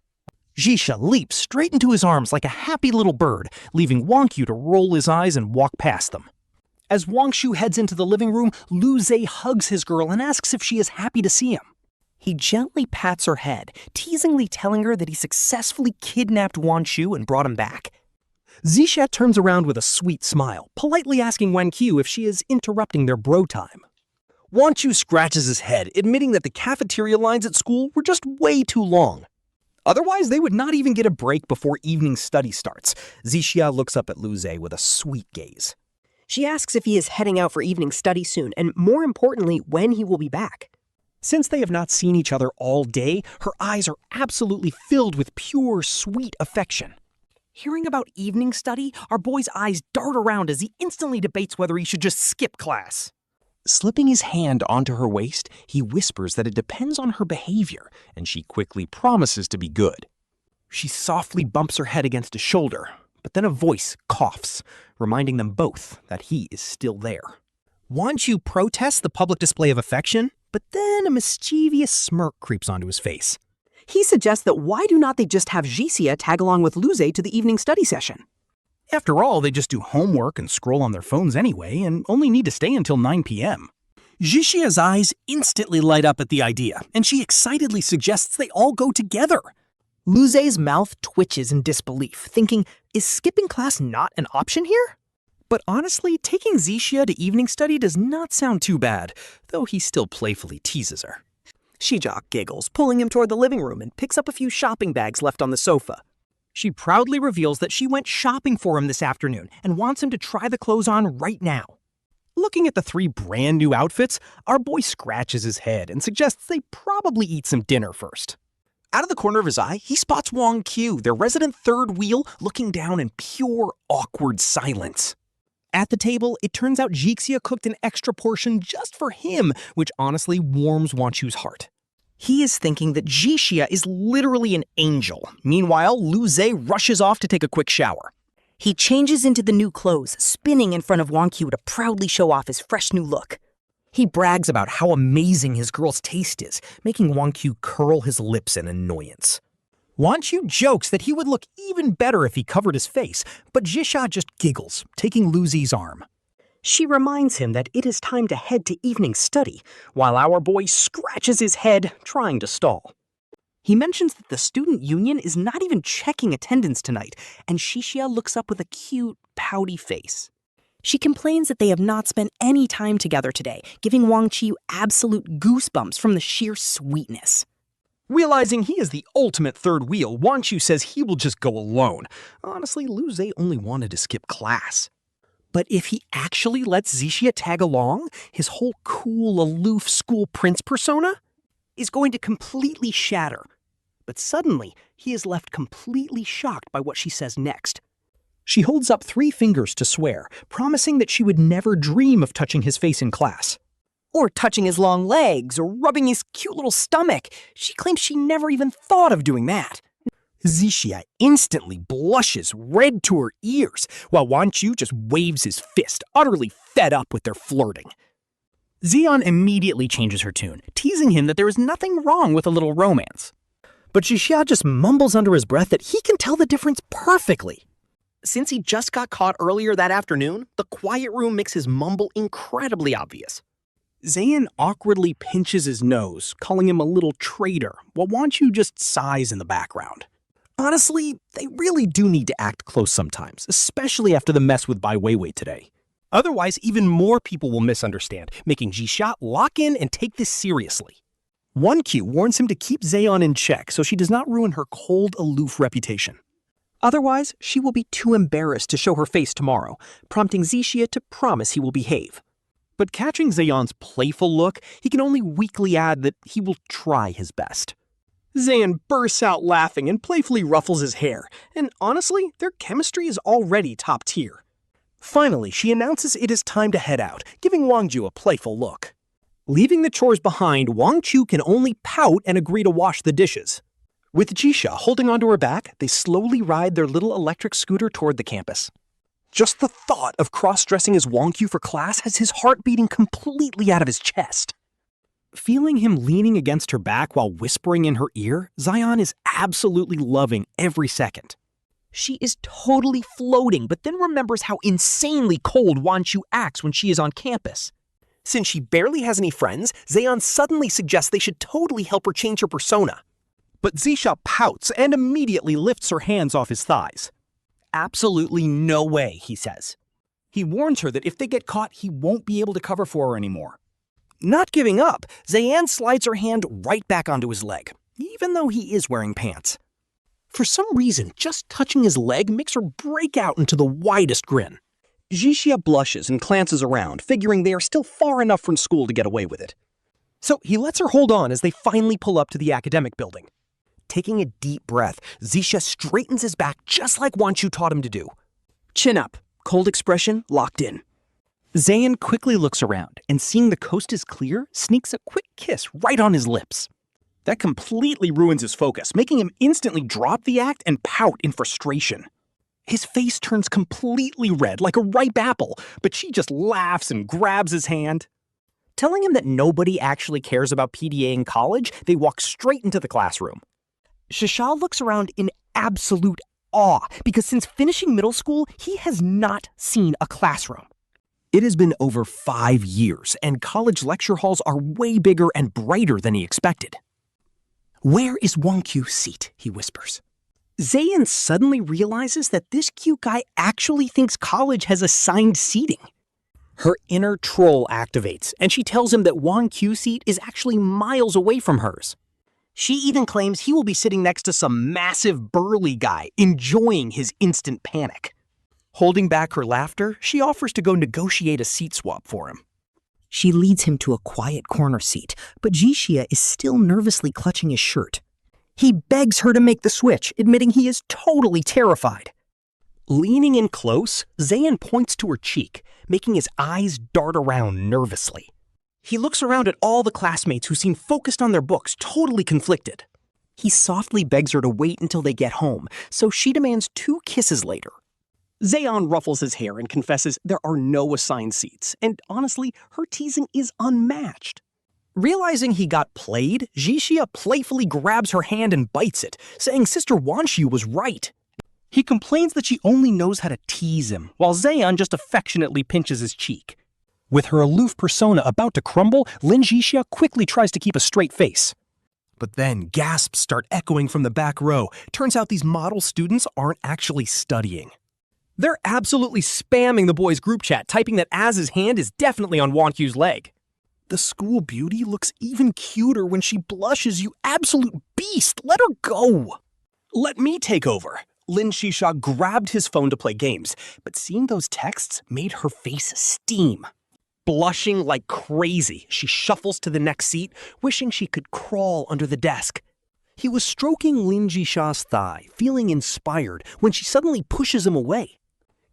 Zhixia leaps straight into his arms like a happy little bird, leaving Wanqiu to roll his eyes and walk past them. As Wanqiu heads into the living room, Lu Zeyan hugs his girl and asks if she is happy to see him. He gently pats her head, teasingly telling her that he successfully kidnapped Wanqiu and brought him back. Zhixia turns around with a sweet smile, politely asking Wanqiu if she is interrupting their bro time. Wanqiu scratches his head, admitting that the cafeteria lines at school were just way too long. Otherwise, they would not even get a break before evening study starts. Zhixia looks up at Lu Zeyan with a sweet gaze. She asks if he is heading out for evening study soon, and more importantly, when he will be back. Since they have not seen each other all day, her eyes are absolutely filled with pure, sweet affection. Hearing about evening study, our boy's eyes dart around as he instantly debates whether he should just skip class. Slipping his hand onto her waist, he whispers that it depends on her behavior, and she quickly promises to be good. She softly bumps her head against his shoulder, but then a voice coughs, reminding them both that he is still there. Wanqiu protests the public display of affection, but then a mischievous smirk creeps onto his face. He suggests that why do not they just have Zhixia tag along with Lu Zeyan to the evening study session? After all, they just do homework and scroll on their phones anyway, and only need to stay until 9 p.m. Zhixia's eyes instantly light up at the idea, and she excitedly suggests they all go together. Lu Zeyan's mouth twitches in disbelief, thinking, is skipping class not an option here? But honestly, taking Zhixia to evening study does not sound too bad, though he still playfully teases her. Shijok giggles, pulling him toward the living room and picks up a few shopping bags left on the sofa. She proudly reveals that she went shopping for him this afternoon and wants him to try the clothes on right now. Looking at the 3 brand new outfits, our boy scratches his head and suggests they probably eat some dinner first. Out of the corner of his eye, he spots Wanqiu, their resident third wheel, looking down in pure, awkward silence. At the table, it turns out Zhixia cooked an extra portion just for him, which honestly warms Wanqiu's heart. He is thinking that Zhixia is literally an angel. Meanwhile, Lu Zeyan rushes off to take a quick shower. He changes into the new clothes, spinning in front of Wanqiu to proudly show off his fresh new look. He brags about how amazing his girl's taste is, making Wanqiu curl his lips in annoyance. Wanqiu jokes that he would look even better if he covered his face, but Zhixia just giggles, taking Lu Zeyan's arm. She reminds him that it is time to head to evening study, while our boy scratches his head, trying to stall. He mentions that the student union is not even checking attendance tonight, and Zhixia looks up with a cute, pouty face. She complains that they have not spent any time together today, giving Wanqiu absolute goosebumps from the sheer sweetness. Realizing he is the ultimate third wheel, Wanqiu says he will just go alone. Honestly, Lu Zeyan only wanted to skip class. But if he actually lets Zhixia tag along, his whole cool, aloof school prince persona is going to completely shatter. But suddenly, he is left completely shocked by what she says next. She holds up 3 fingers to swear, promising that she would never dream of touching his face in class. Or touching his long legs, or rubbing his cute little stomach. She claims she never even thought of doing that. Zhixia instantly blushes red to her ears, while Wanqiu just waves his fist, utterly fed up with their flirting. Zeyan immediately changes her tune, teasing him that there is nothing wrong with a little romance. But Zhixia just mumbles under his breath that he can tell the difference perfectly. Since he just got caught earlier that afternoon, the quiet room makes his mumble incredibly obvious. Zeyan awkwardly pinches his nose, calling him a little traitor, while Wanqiu just sighs in the background. Honestly, they really do need to act close sometimes, especially after the mess with Bai Weiwei today. Otherwise, even more people will misunderstand, making Zhixia lock in and take this seriously. Wanqiu warns him to keep Zeyan in check so she does not ruin her cold, aloof reputation. Otherwise, she will be too embarrassed to show her face tomorrow, prompting Zhixia to promise he will behave. But catching Zeyan's playful look, he can only weakly add that he will try his best. Zeyan bursts out laughing and playfully ruffles his hair, and honestly, their chemistry is already top tier. Finally, she announces it is time to head out, giving Wanqiu a playful look. Leaving the chores behind, Wanqiu can only pout and agree to wash the dishes. With Zhixia holding onto her back, they slowly ride their little electric scooter toward the campus. Just the thought of cross-dressing as Wanqiu for class has his heart beating completely out of his chest. Feeling him leaning against her back while whispering in her ear, Zeyan is absolutely loving every second. She is totally floating, but then remembers how insanely cold Wanqiu acts when she is on campus. Since she barely has any friends, Zeyan suddenly suggests they should totally help her change her persona. But Zhixia pouts and immediately lifts her hands off his thighs. Absolutely no way, he says. He warns her that if they get caught, he won't be able to cover for her anymore. Not giving up, Zeyan slides her hand right back onto his leg, even though he is wearing pants. For some reason, just touching his leg makes her break out into the widest grin. Zhixia blushes and glances around, figuring they are still far enough from school to get away with it. So he lets her hold on as they finally pull up to the academic building. Taking a deep breath, Zhixia straightens his back just like Wanqiu taught him to do. Chin up, cold expression locked in. Zeyan quickly looks around and, seeing the coast is clear, sneaks a quick kiss right on his lips. That completely ruins his focus, making him instantly drop the act and pout in frustration. His face turns completely red like a ripe apple, but she just laughs and grabs his hand. Telling him that nobody actually cares about PDA in college, they walk straight into the classroom. Zhixia looks around in absolute awe because since finishing middle school, he has not seen a classroom. It has been over 5 years, and college lecture halls are way bigger and brighter than he expected. "Where is Wanqiu's seat?" he whispers. Zeyan suddenly realizes that this cute guy actually thinks college has assigned seating. Her inner troll activates, and she tells him that Wanqiu's seat is actually miles away from hers. She even claims he will be sitting next to some Massive burly guy, enjoying his instant panic. Holding back her laughter, she offers to go negotiate a seat swap for him. She leads him to a quiet corner seat, but Zhixia is still nervously clutching his shirt. He begs her to make the switch, admitting he is totally terrified. Leaning in close, Zeyan points to her cheek, making his eyes dart around nervously. He looks around at all the classmates who seem focused on their books, totally conflicted. He softly begs her to wait until they get home, so she demands 2 kisses later. Zeyan ruffles his hair and confesses there are no assigned seats, and honestly, her teasing is unmatched. Realizing he got played, Zhixia playfully grabs her hand and bites it, saying Sister Wanqiu was right. He complains that she only knows how to tease him, while Zeyan just affectionately pinches his cheek. With her aloof persona about to crumble, Lin Zhixia quickly tries to keep a straight face. But then gasps start echoing from the back row. Turns out these model students aren't actually studying. They're absolutely spamming the boys' group chat, typing that Az's hand is definitely on Wanqiu's leg. The school beauty looks even cuter when she blushes, you absolute beast! Let her go! Let me take over. Lin Zhixia grabbed his phone to play games, but seeing those texts made her face steam. Blushing like crazy, she shuffles to the next seat, wishing she could crawl under the desk. He was stroking Lin Zhixia's thigh, feeling inspired, when she suddenly pushes him away.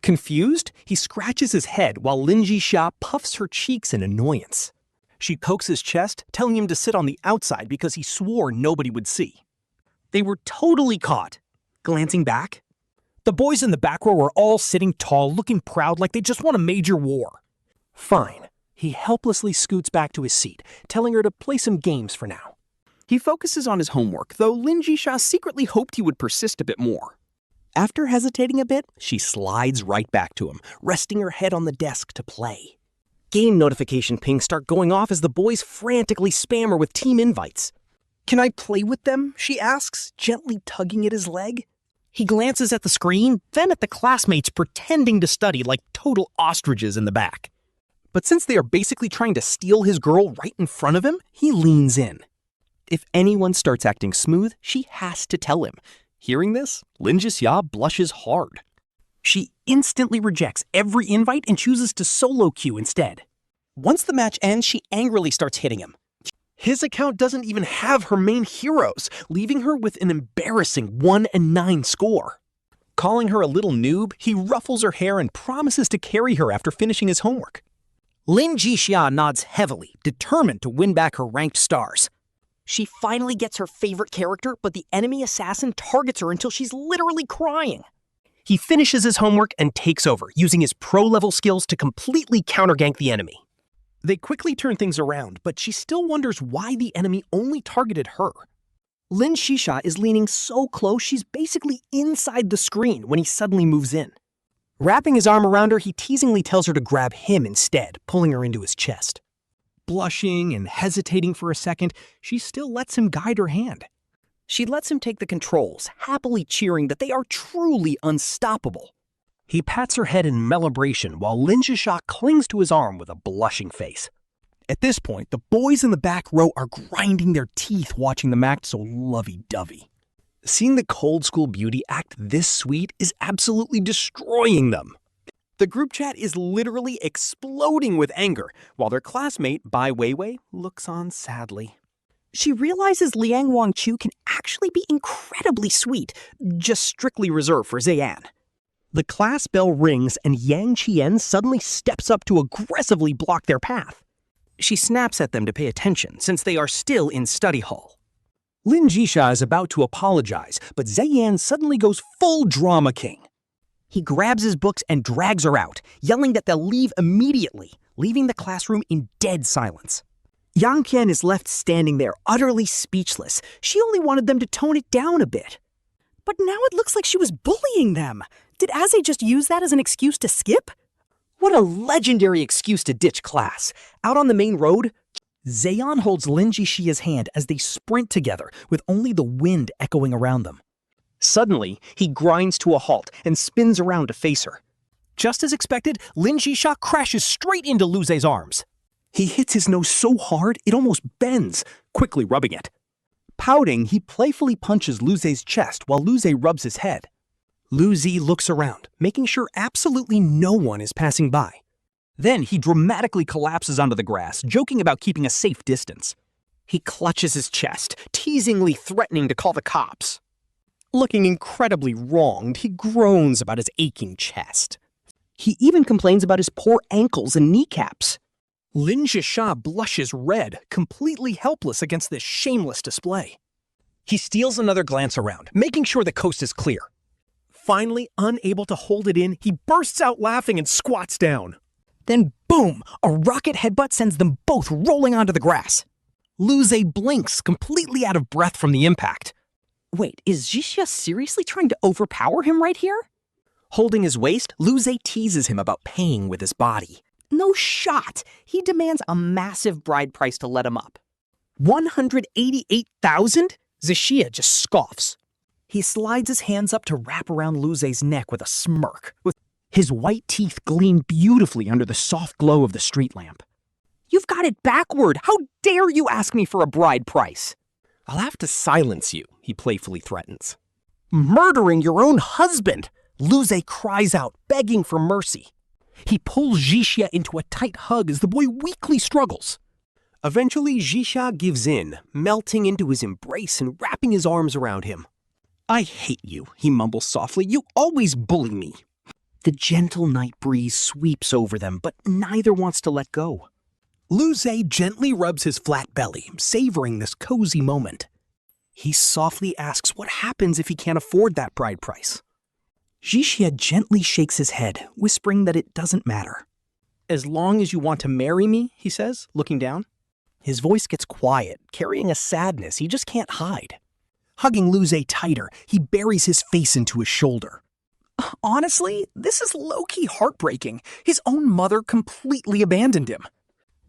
Confused, he scratches his head while Lin Zhixia puffs her cheeks in annoyance. She pokes his chest, telling him to sit on the outside because he swore nobody would see. They were totally caught. Glancing back, the boys in the back row were all sitting tall, looking proud like they just won a major war. Fine. He helplessly scoots back to his seat, telling her to play some games for now. He focuses on his homework, though Lin Zhixia secretly hoped he would persist a bit more. After hesitating a bit, she slides right back to him, resting her head on the desk to play. Game notification pings start going off as the boys frantically spam her with team invites. "Can I play with them?" she asks, gently tugging at his leg. He glances at the screen, then at the classmates pretending to study like total ostriches in the back. But since they are basically trying to steal his girl right in front of him, he leans in. If anyone starts acting smooth, she has to tell him. Hearing this, Lin Zhixia blushes hard. She instantly rejects every invite and chooses to solo queue instead. Once the match ends, she angrily starts hitting him. His account doesn't even have her main heroes, leaving her with an embarrassing 1-9 score. Calling her a little noob, he ruffles her hair and promises to carry her after finishing his homework. Lin Zhixia nods heavily, determined to win back her ranked stars. She finally gets her favorite character, but the enemy assassin targets her until she's literally crying. He finishes his homework and takes over, using his pro-level skills to completely counter-gank the enemy. They quickly turn things around, but she still wonders why the enemy only targeted her. Lin Zhixia is leaning so close she's basically inside the screen when he suddenly moves in. Wrapping his arm around her, he teasingly tells her to grab him instead, pulling her into his chest. Blushing and hesitating for a second, she still lets him guide her hand. She lets him take the controls, happily cheering that they are truly unstoppable. He pats her head in melibration while Lin Zhixia clings to his arm with a blushing face. At this point, the boys in the back row are grinding their teeth watching them act so lovey-dovey. Seeing the cold school beauty act this sweet is absolutely destroying them. The group chat is literally exploding with anger, while their classmate, Bai Weiwei, looks on sadly. She realizes Liang Wanqiu can actually be incredibly sweet, just strictly reserved for Zeyan. The class bell rings and Yang Qian suddenly steps up to aggressively block their path. She snaps at them to pay attention, since they are still in study hall. Lin Zhixia is about to apologize, but Zeyan suddenly goes full drama king. He grabs his books and drags her out, yelling that they'll leave immediately, leaving the classroom in dead silence. Yang Qian is left standing there, utterly speechless. She only wanted them to tone it down a bit. But now it looks like she was bullying them. Did Aze just use that as an excuse to skip? What a legendary excuse to ditch class. Out on the main road, Zeyan holds Lin Zhixia's hand as they sprint together, with only the wind echoing around them. Suddenly, he grinds to a halt and spins around to face her. Just as expected, Lin Zhixia crashes straight into Lu Ze's arms. He hits his nose so hard it almost bends, quickly rubbing it. Pouting, he playfully punches Lu Ze's chest while Lu Ze rubs his head. Lu Ze looks around, making sure absolutely no one is passing by. Then he dramatically collapses onto the grass, joking about keeping a safe distance. He clutches his chest, teasingly threatening to call the cops. Looking incredibly wronged, he groans about his aching chest. He even complains about his poor ankles and kneecaps. Lin Zhixia blushes red, completely helpless against this shameless display. He steals another glance around, making sure the coast is clear. Finally, unable to hold it in, he bursts out laughing and squats down. Then boom, a rocket headbutt sends them both rolling onto the grass. Lu Ze blinks, completely out of breath from the impact. Wait, is Zhixia seriously trying to overpower him right here? Holding his waist, Lu Ze teases him about paying with his body. No shot. He demands a massive bride price to let him up. 188,000? Zhixia just scoffs. He slides his hands up to wrap around Lu Ze's neck with a smirk. His white teeth gleam beautifully under the soft glow of the street lamp. You've got it backward. How dare you ask me for a bride price? I'll have to silence you, he playfully threatens. Murdering your own husband! Lu Ze cries out, begging for mercy. He pulls Zhixia into a tight hug as the boy weakly struggles. Eventually, Zhixia gives in, melting into his embrace and wrapping his arms around him. I hate you, he mumbles softly. You always bully me. The gentle night breeze sweeps over them, but neither wants to let go. Lu Ze gently rubs his flat belly, savoring this cozy moment. He softly asks what happens if he can't afford that bride price. Zhixia gently shakes his head, whispering that it doesn't matter. As long as you want to marry me, he says, looking down. His voice gets quiet, carrying a sadness he just can't hide. Hugging Lu Ze tighter, he buries his face into his shoulder. Honestly, this is low-key heartbreaking. His own mother completely abandoned him.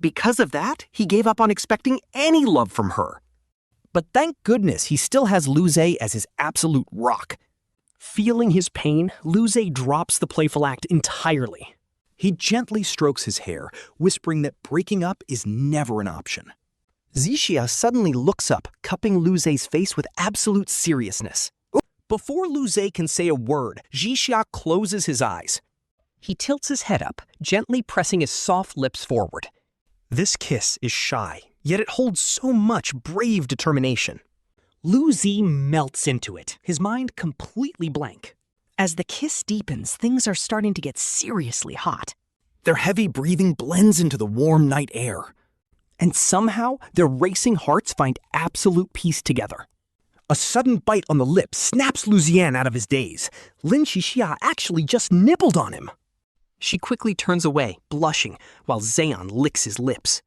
Because of that, he gave up on expecting any love from her. But thank goodness he still has Lu Ze as his absolute rock. Feeling his pain, Lu Ze drops the playful act entirely. He gently strokes his hair, whispering that breaking up is never an option. Zhixia suddenly looks up, cupping Lu Ze's face with absolute seriousness. Before Lu Ze can say a word, Zhixia closes his eyes. He tilts his head up, gently pressing his soft lips forward. This kiss is shy, yet it holds so much brave determination. Lu Ze melts into it, his mind completely blank. As the kiss deepens, things are starting to get seriously hot. Their heavy breathing blends into the warm night air. And somehow, their racing hearts find absolute peace together. A sudden bite on the lip snaps Lu Zeyan out of his daze. Lin Zhixia actually just nibbled on him. She quickly turns away, blushing, while Zeyan licks his lips.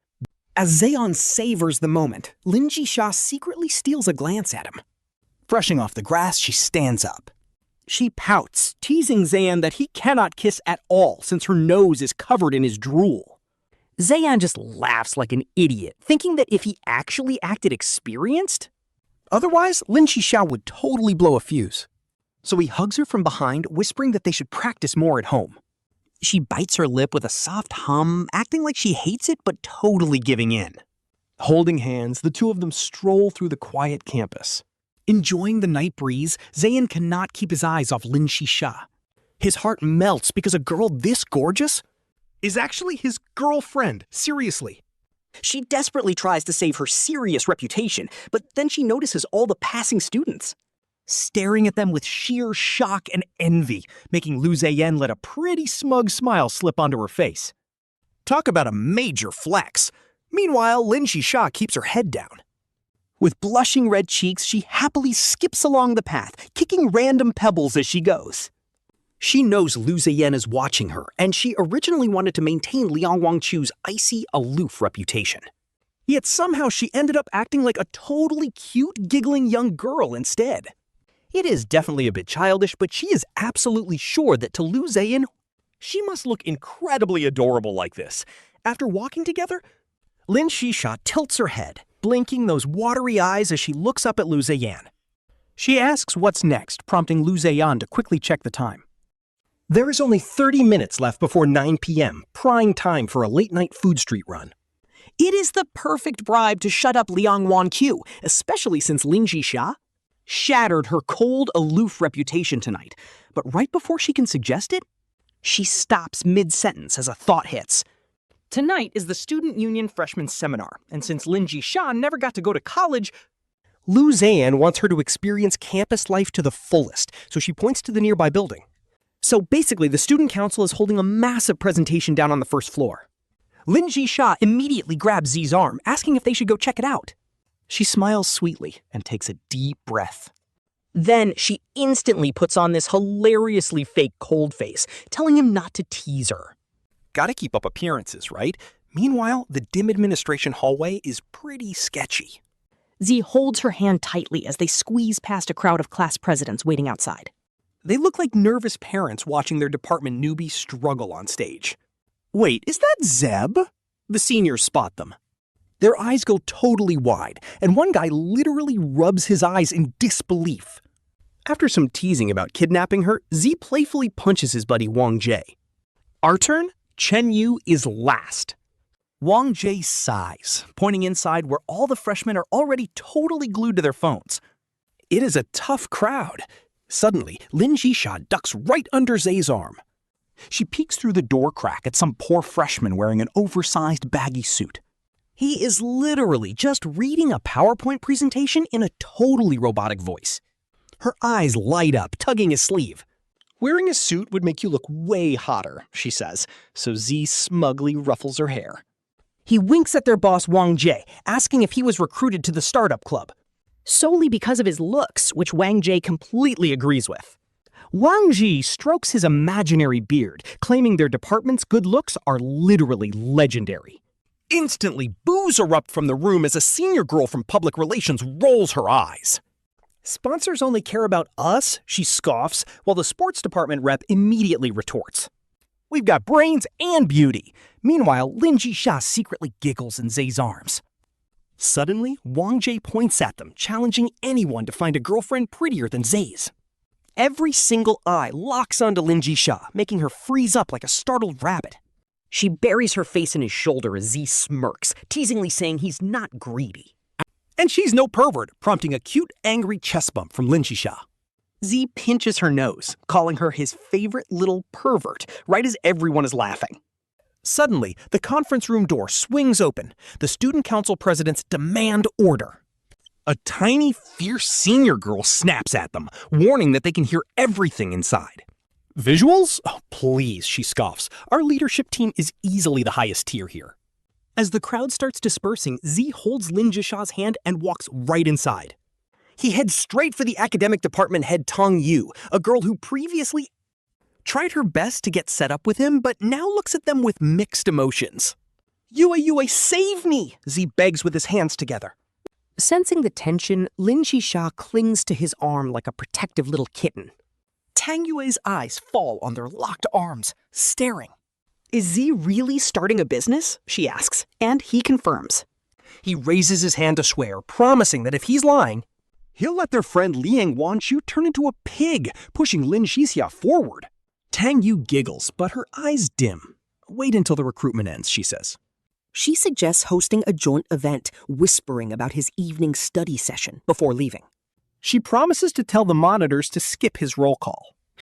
As Zeyan savors the moment, Lin Zhixia secretly steals a glance at him. Brushing off the grass, she stands up. She pouts, teasing Zeyan that he cannot kiss at all since her nose is covered in his drool. Zeyan just laughs like an idiot, thinking that if he actually acted experienced... Otherwise, Lin Zhixia would totally blow a fuse. So he hugs her from behind, whispering that they should practice more at home. She bites her lip with a soft hum, acting like she hates it but totally giving in. Holding hands, the two of them stroll through the quiet campus. Enjoying the night breeze, Zeyan cannot keep his eyes off Lin Zhixia. His heart melts because a girl this gorgeous is actually his girlfriend, seriously. She desperately tries to save her serious reputation, but then she notices all the passing students, staring at them with sheer shock and envy, making Lu Zeyan let a pretty smug smile slip onto her face. Talk about a major flex. Meanwhile, Lin Zhixia keeps her head down. With blushing red cheeks, she happily skips along the path, kicking random pebbles as she goes. She knows Lu Zeyan is watching her, and she originally wanted to maintain Liang Wanqiu's icy, aloof reputation. Yet somehow she ended up acting like a totally cute, giggling young girl instead. It is definitely a bit childish, but she is absolutely sure that to Lu Zeyan, she must look incredibly adorable like this. After walking together, Lin Zhixia tilts her head, blinking those watery eyes as she looks up at Lu Zeyan. She asks what's next, prompting Lu Zeyan to quickly check the time. There is only 30 minutes left before 9 p.m., prime time for a late-night food street run. It is the perfect bribe to shut up Liang Wanqiu, especially since Lin Zhixia shattered her cold, aloof reputation tonight. But right before she can suggest it, she stops mid-sentence as a thought hits. Tonight is the Student Union Freshman Seminar, and since Lin Zhixia never got to go to college, Lu Zeyan wants her to experience campus life to the fullest, so she points to the nearby building. So basically, the student council is holding a massive presentation down on the first floor. Lin Zhixia immediately grabs Zi's arm, asking if they should go check it out. She smiles sweetly and takes a deep breath. Then she instantly puts on this hilariously fake cold face, telling him not to tease her. Gotta keep up appearances, right? Meanwhile, the dim administration hallway is pretty sketchy. Z holds her hand tightly as they squeeze past a crowd of class presidents waiting outside. They look like nervous parents watching their department newbie struggle on stage. Wait, is that Zeb? The seniors spot them. Their eyes go totally wide, and one guy literally rubs his eyes in disbelief. After some teasing about kidnapping her, Z playfully punches his buddy Wang Jie. Our turn? Chen Yu is last. Wang Jie sighs, pointing inside where all the freshmen are already totally glued to their phones. It is a tough crowd. Suddenly, Lin Zhixia ducks right under Zay's arm. She peeks through the door crack at some poor freshman wearing an oversized baggy suit. He is literally just reading a PowerPoint presentation in a totally robotic voice. Her eyes light up, tugging his sleeve. Wearing a suit would make you look way hotter, she says, so Z smugly ruffles her hair. He winks at their boss Wang Jie, asking if he was recruited to the startup club. Solely because of his looks, which Wang Jie completely agrees with. Wang Jie strokes his imaginary beard, claiming their department's good looks are literally legendary. Instantly, boos erupt from the room as a senior girl from public relations rolls her eyes. Sponsors only care about us, she scoffs, while the sports department rep immediately retorts. We've got brains and beauty. Meanwhile, Lin Zhixia secretly giggles in Zay's arms. Suddenly, Wang Jie points at them, challenging anyone to find a girlfriend prettier than Zay's. Every single eye locks onto Lin Zhixia, making her freeze up like a startled rabbit. She buries her face in his shoulder as Z smirks, teasingly saying he's not greedy. And she's no pervert, prompting a cute, angry chest bump from Lin Zhixia. Z pinches her nose, calling her his favorite little pervert, right as everyone is laughing. Suddenly, the conference room door swings open. The student council presidents demand order. A tiny, fierce senior girl snaps at them, warning that they can hear everything inside. Visuals? Oh, please, she scoffs. Our leadership team is easily the highest tier here. As the crowd starts dispersing, Z holds Lin Zhixia's hand and walks right inside. He heads straight for the academic department head Tong Yu, a girl who previously tried her best to get set up with him, but now looks at them with mixed emotions. Yue, save me! Z begs with his hands together. Sensing the tension, Lin Zhixia clings to his arm like a protective little kitten. Tang Yue's eyes fall on their locked arms, staring. Is Z really starting a business? She asks, and he confirms. He raises his hand to swear, promising that if he's lying, he'll let their friend Liang Wanqiu turn into a pig, pushing Lin Zhixia forward. Tang Yu giggles, but her eyes dim. Wait until the recruitment ends, she says. She suggests hosting a joint event, whispering about his evening study session before leaving. She promises to tell the monitors to skip his roll call.